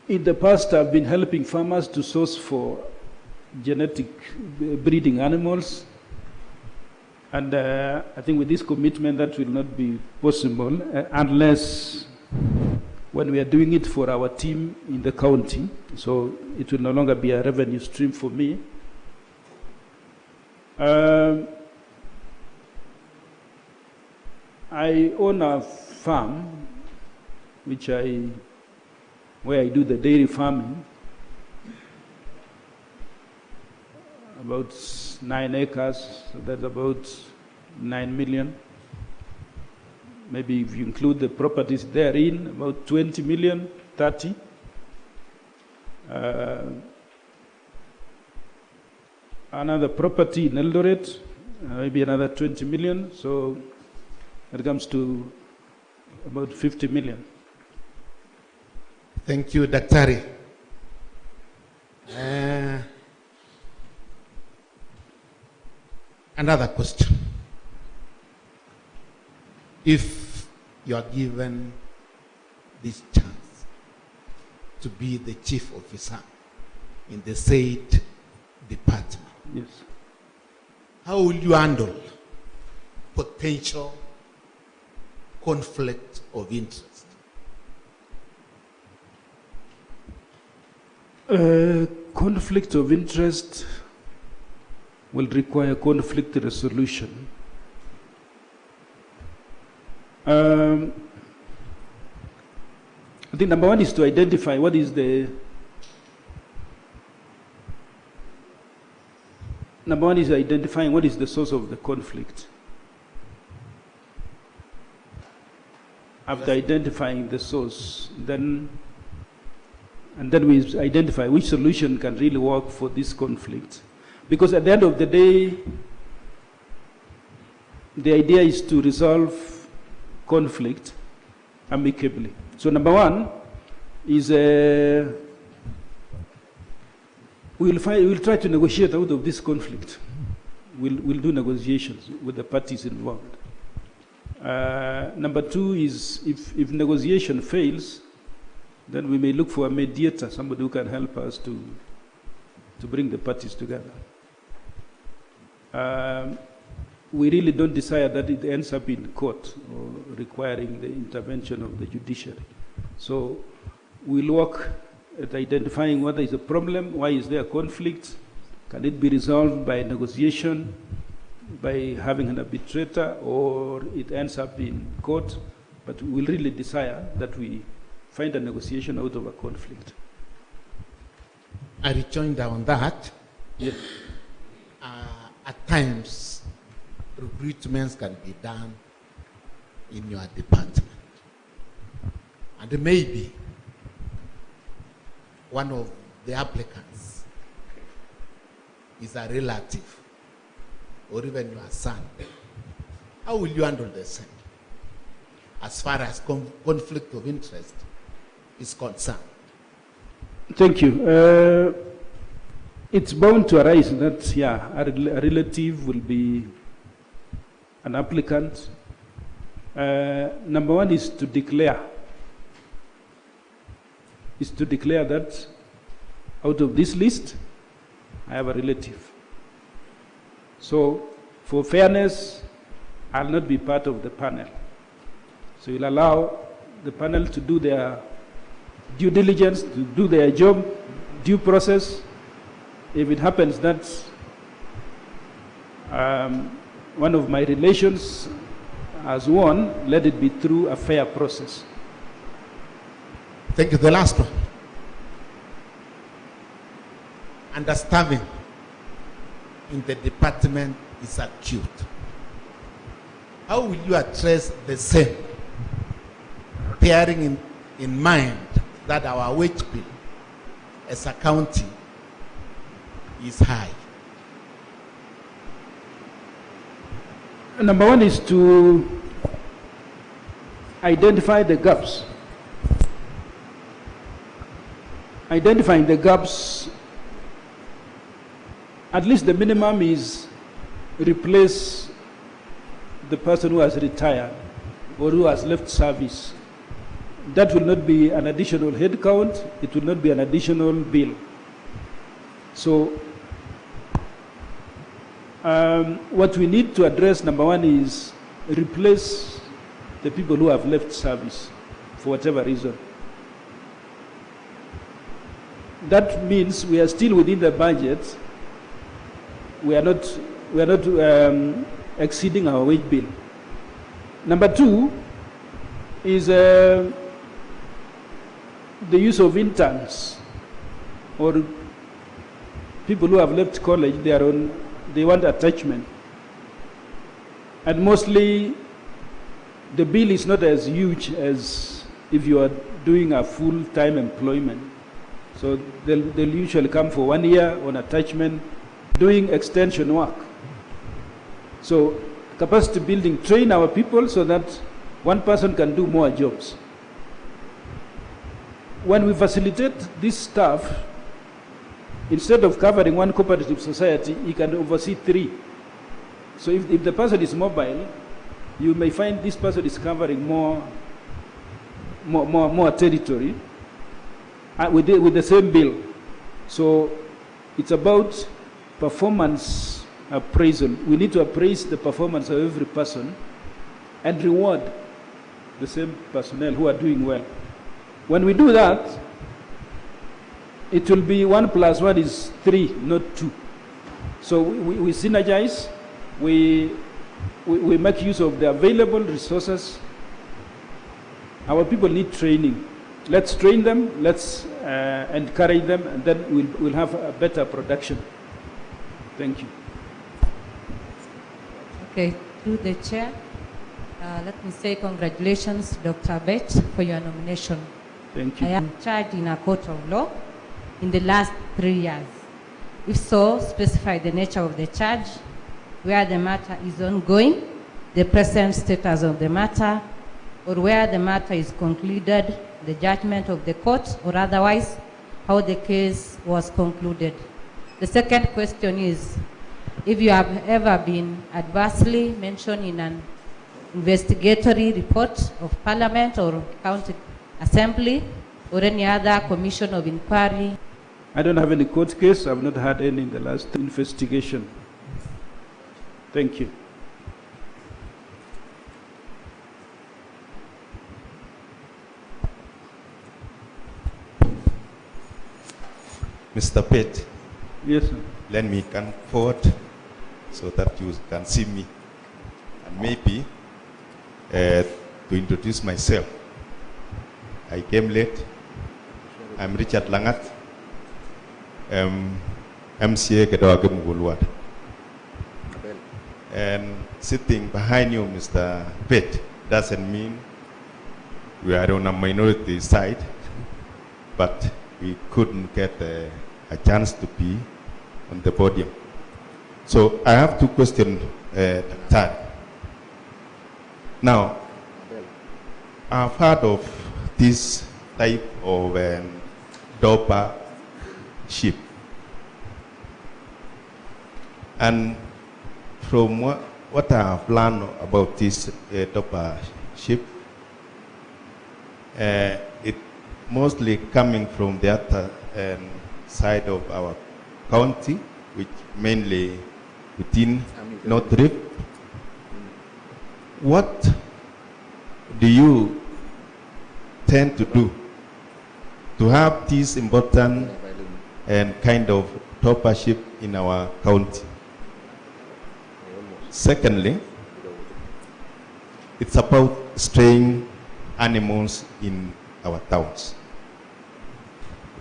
the past, I've been helping farmers to source for genetic breeding animals. And I think with this commitment, that will not be possible unless when we are doing it for our team in the county. So it will no longer be a revenue stream for me. I own a farm where I do the dairy farming, about 9 acres, so that's about 9 million. Maybe if you include the properties therein, about 20 million, 30. Another property in Eldoret, maybe another 20 million, so it comes to about 50 million. Thank you, Daktari. Another question. If you are given this chance to be the chief officer in the said department, yes, how will you handle potential conflict of interest? Conflict of interest will require conflict resolution. I think number one is to identify what is the identifying what is the source of the conflict. After identifying the source, then we identify which solution can really work for this conflict. Because at the end of the day, the idea is to resolve conflict amicably. So number one is we'll try to negotiate out of this conflict. We'll do negotiations with the parties involved. Number two is if negotiation fails, then we may look for a mediator, somebody who can help us to bring the parties together. We really don't desire that it ends up in court or requiring the intervention of the judiciary. So we'll work at identifying what is the problem, why is there a conflict, can it be resolved by negotiation, by having an arbitrator, or it ends up in court. But we'll really desire that we find a negotiation out of a conflict. I rejoined on that. Yes. At times, recruitments can be done in your department. And maybe one of the applicants is a relative or even your son. How will you handle the same as far as conflict of interest is concerned? Thank you. It's bound to arise that, yeah, a relative will be an applicant. Number one is to declare that out of this list, I have a relative. So, for fairness, I'll not be part of the panel. So you'll allow the panel to do their due diligence, to do their job, due process. If it happens that one of my relations has won, let it be through a fair process. Thank you. The last one. Understanding in the department is acute. How will you address the same, bearing in mind that our wage bill as a county is high? Number one is to identify the gaps. Identifying the gaps, at least the minimum is replace the person who has retired or who has left service. That will not be an additional headcount, it will not be an additional bill. So what we need to address, number one, is replace the people who have left service for whatever reason. That means we are still within the budget. We are not exceeding our wage bill. Number two is the use of interns or people who have left college. They want attachment, and mostly the bill is not as huge as if you are doing a full-time employment. So they'll usually come for 1 year on attachment, doing extension work. So capacity building, train our people so that one person can do more jobs. When we facilitate this staff, instead of covering one cooperative society, he can oversee 3. So if the person is mobile, you may find this person is covering more territory with the same bill. So it's about performance appraisal. We need to appraise the performance of every person and reward the same personnel who are doing well. When we do that, it will be 1 + 1 is 3, not 2. So we synergize, we make use of the available resources. Our people need training. Let's train them, let's encourage them, and then we'll have a better production. Thank you. Okay, through the chair, let me say congratulations, Dr. Bet, for your nomination. Thank you. I am charged in a court of law in the last 3 years. If so, specify the nature of the charge, where the matter is ongoing, the present status of the matter, or where the matter is concluded the judgment of the court, or otherwise how the case was concluded. The second question is, if you have ever been adversely mentioned in an investigatory report of Parliament or County Assembly or any other commission of inquiry. I don't have any court case. I've not had any in the last investigation. Thank you. Mr. Pett. Yes, sir. Let me come forward so that you can see me. And maybe to introduce myself. I came late. I'm Richard Langat, MCA Kedoage Mugulwad. And sitting behind you, Mr. Pett, doesn't mean we are on a minority side, but we couldn't get a chance to be on the podium. So I have two questions at a time. Now, I've heard of this type of DOPA ship. And from what I have learned about this DOPA ship, it mostly coming from the other side of our county, which mainly within North Rift. What do you tend to do to have this important and kind of DOPA ship in our county? Secondly, it's about straying animals in our towns.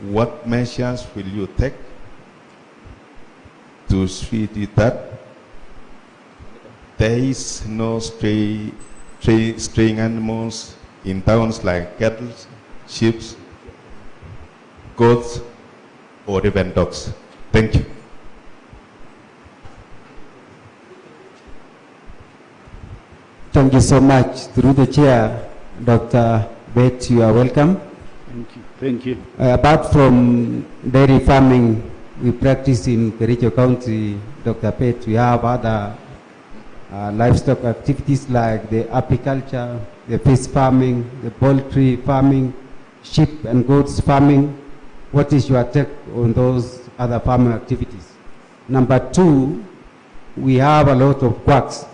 What measures will you take to see that there is no straying animals in towns like cattle, sheep, goats, or even dogs? Thank you. Thank you so much. Through the chair, Dr. Bett, you are welcome. Thank you. Thank you. Apart from dairy farming, we practice in Kericho County, Dr. Bett. We have other livestock activities like the apiculture, the fish farming, the poultry farming, sheep and goats farming. What is your take on those other farming activities? Number two, we have a lot of quacks,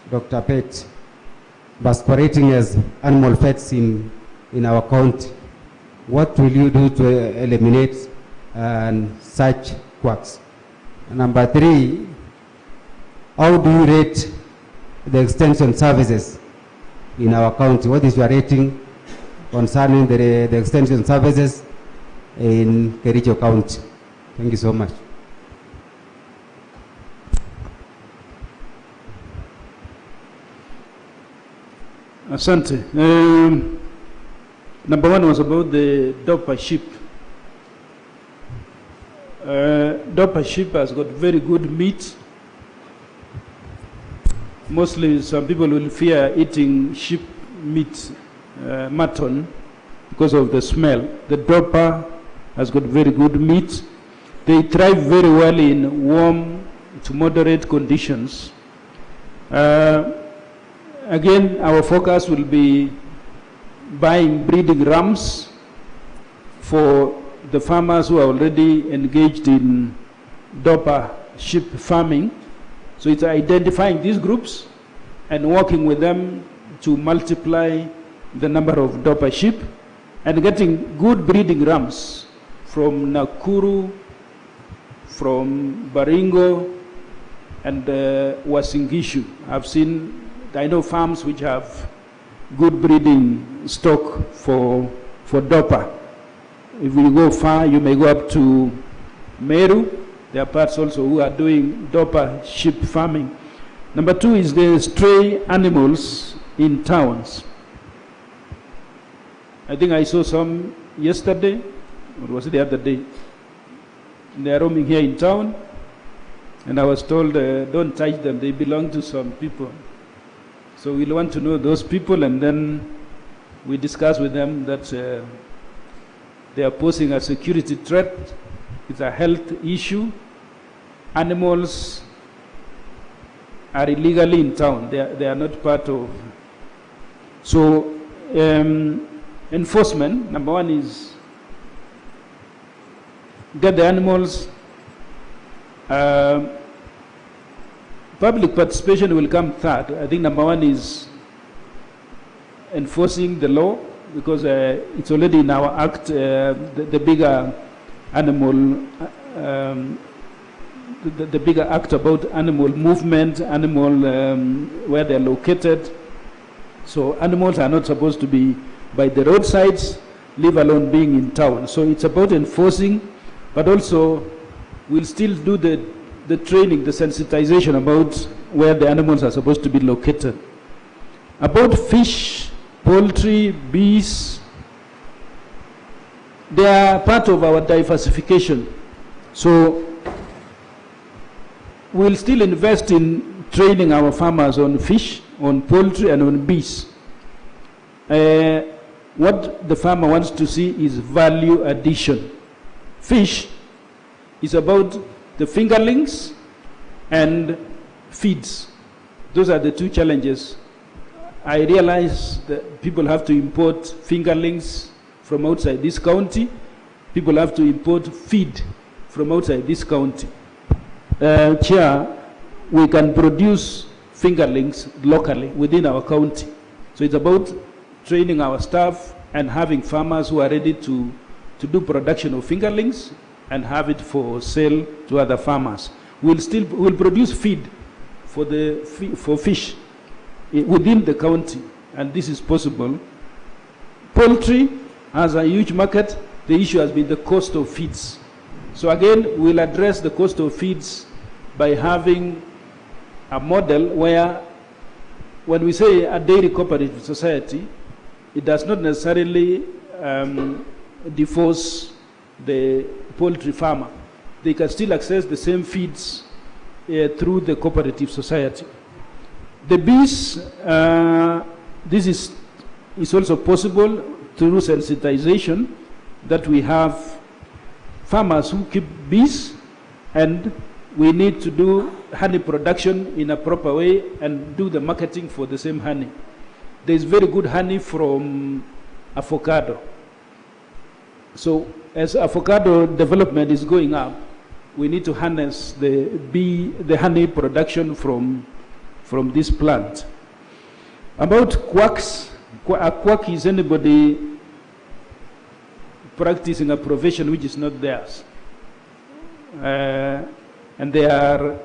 Dr. Bett, masquerading as animal fats in our county. What will you do to eliminate such quacks? Number three, how do you rate the extension services in our county? What is your rating concerning the extension services in Kericho County? Thank you so much. Asante. Number one was about the DOPA ship. DOPA ship has got very good meat. Mostly some people will fear eating sheep meat, mutton, because of the smell. The DOPA has got very good meat. They thrive very well in warm to moderate conditions. Again, our focus will be buying breeding rams for the farmers who are already engaged in DOPA sheep farming. So it's identifying these groups and working with them to multiply the number of DOPA sheep and getting good breeding rams from Nakuru, from Baringo, and Wasingishu. I know farms which have good breeding stock for DOPA. If you go far, you may go up to Meru. There are parts also who are doing DOPA sheep farming. Number two is the stray animals in towns. I think I saw some yesterday, or was it the other day? They are roaming here in town, and I was told, don't touch them, they belong to some people. So we'll want to know those people and then we discussed with them that they are posing a security threat. It's a health issue. Animals are illegally in town. They are not part of. So enforcement, number one is get the animals. Public participation will come third. I think number one is enforcing the law, because it's already in our act, the bigger animal, the bigger act about animal movement, animal where they're located. So animals are not supposed to be by the roadsides, leave alone being in town. So it's about enforcing, but also we'll still do the training, the sensitization about where the animals are supposed to be located. About fish, poultry, bees, they are part of our diversification. So we'll still invest in training our farmers on fish, on poultry, and on bees. What the farmer wants to see is value addition. Fish is about the fingerlings and feeds. Those are the two challenges. I realize that people have to import fingerlings from outside this county. People have to import feed from outside this county. Chair, we can produce fingerlings locally within our county. So it's about training our staff and having farmers who are ready to do production of fingerlings and have it for sale to other farmers. We'll produce feed for fish within the county, and this is possible. Poultry has a huge market. The issue has been the cost of feeds. So again, we'll address the cost of feeds by having a model where, when we say a dairy cooperative society, it does not necessarily divorce the poultry farmer. They can still access the same feeds through the cooperative society. The bees, this is also possible through sensitization, that we have farmers who keep bees, and we need to do honey production in a proper way and do the marketing for the same honey. There is very good honey from avocado. So as avocado development is going up, we need to harness the honey production from this plant. About quacks, a quack is anybody practicing a profession which is not theirs. And they are,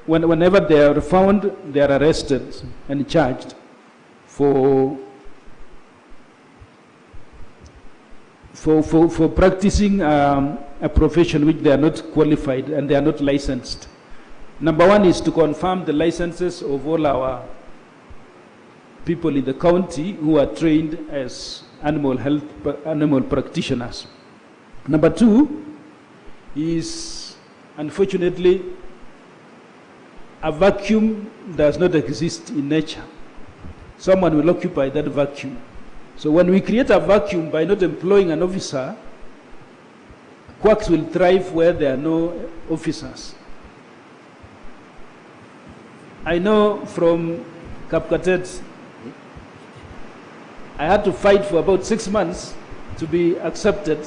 whenever they are found, they are arrested and charged for practicing a profession which they are not qualified and they are not licensed. Number one is to confirm the licenses of all our people in the county who are trained as animal practitioners. Number two is, unfortunately, a vacuum does not exist in nature. Someone will occupy that vacuum. So when we create a vacuum by not employing an officer, quacks will thrive where there are no officers. I know from Kapkatet, I had to fight for about 6 months to be accepted.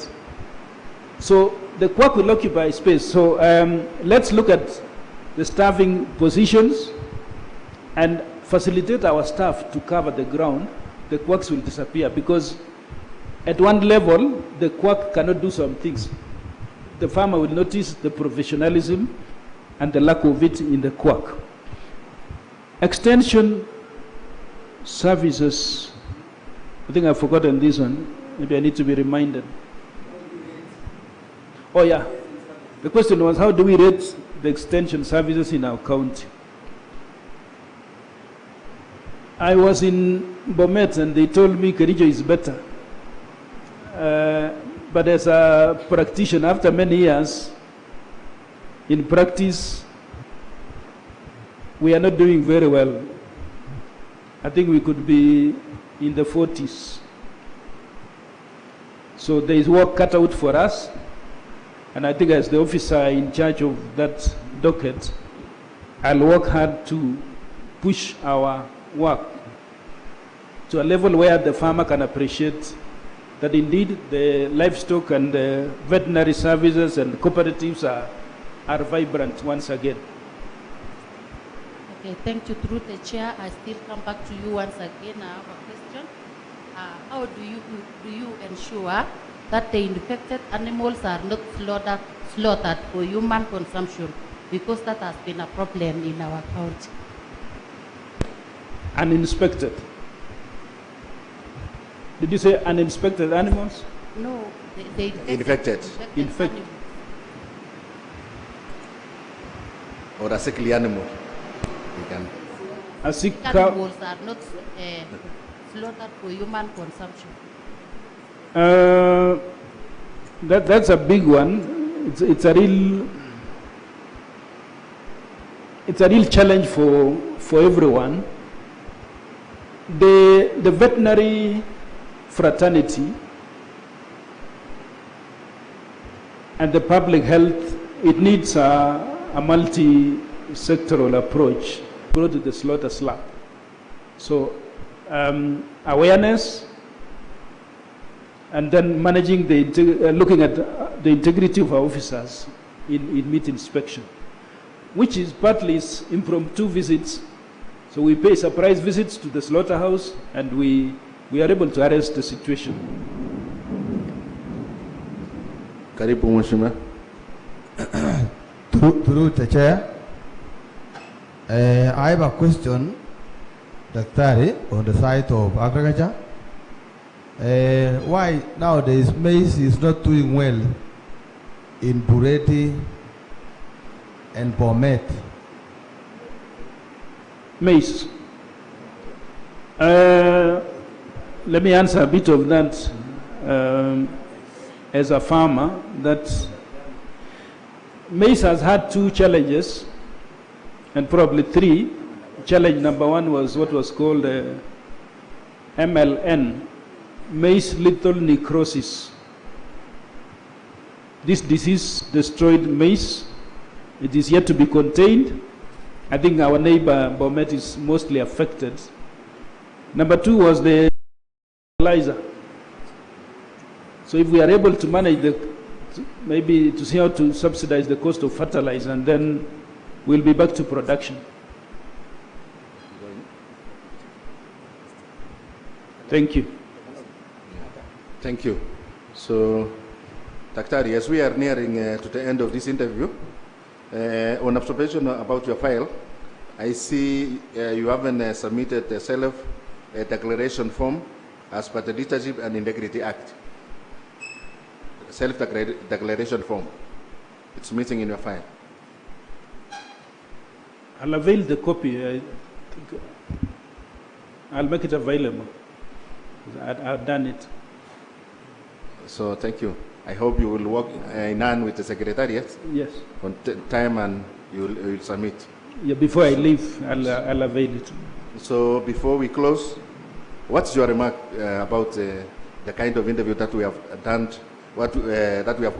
So the quack will occupy space. So let's look at the staffing positions and facilitate our staff to cover the ground. The quacks will disappear, because at one level, the quack cannot do some things. The farmer will notice the professionalism and the lack of it in the quack. Extension services, I think I've forgotten this one. Maybe I need to be reminded. Oh yeah, the question was, how do we rate the extension services in our county? I was in Bomet and they told me Kericho is better. But as a practitioner, after many years in practice, we are not doing very well. I think we could be in the 40s. So there is work cut out for us, and I think as the officer in charge of that docket, I'll work hard to push our work to a level where the farmer can appreciate that indeed the livestock and the veterinary services and cooperatives are vibrant once again. Okay, thank you. Through the chair, I still come back to you once again. I have a question. How do you ensure that the infected animals are not slaughtered for human consumption? Because that has been a problem in our county. Uninspected. Did you say uninspected animals? No, they Infected. Infected. Or a sickly animal. You can. A sick cow. Animals are not slaughtered for human consumption. That's a big one. It's a real challenge for everyone. The veterinary fraternity and the public health, it needs a multi-sectoral approach to the slaughter slab. So awareness, and then managing looking at the integrity of our officers in meat inspection, which is partly impromptu visits. So we pay surprise visits to the slaughterhouse, and we are able to arrest the situation. Karibu Mheshimiwa. Through the chair, I have a question, Daktari, on the side of agriculture. Why nowadays maize is not doing well in Bureti and Bomet? Maize. Let me answer a bit of that. As a farmer, that maize has had two challenges, and probably three. Challenge number one was what was called MLN, maize lethal necrosis. This disease destroyed maize. It is yet to be contained. I think our neighbor Bomet is mostly affected. Number two was the fertilizer. So if we are able to manage maybe to see how to subsidize the cost of fertilizer, and then we'll be back to production. Thank you. Thank you. So, Daktari, as we are nearing to the end of this interview, on observation about your file, I see you haven't submitted a self-declaration form as per the Leadership and Integrity Act. Self-declaration form. It's missing in your file. I'll avail the copy. I'll make it available. I've done it. So thank you. I hope you will work in hand with the Secretariat. Yes. On time, and you will submit. Yeah, before I leave, I'll avail it. So before we close, what's your remark about the kind of interview that we have done, that we have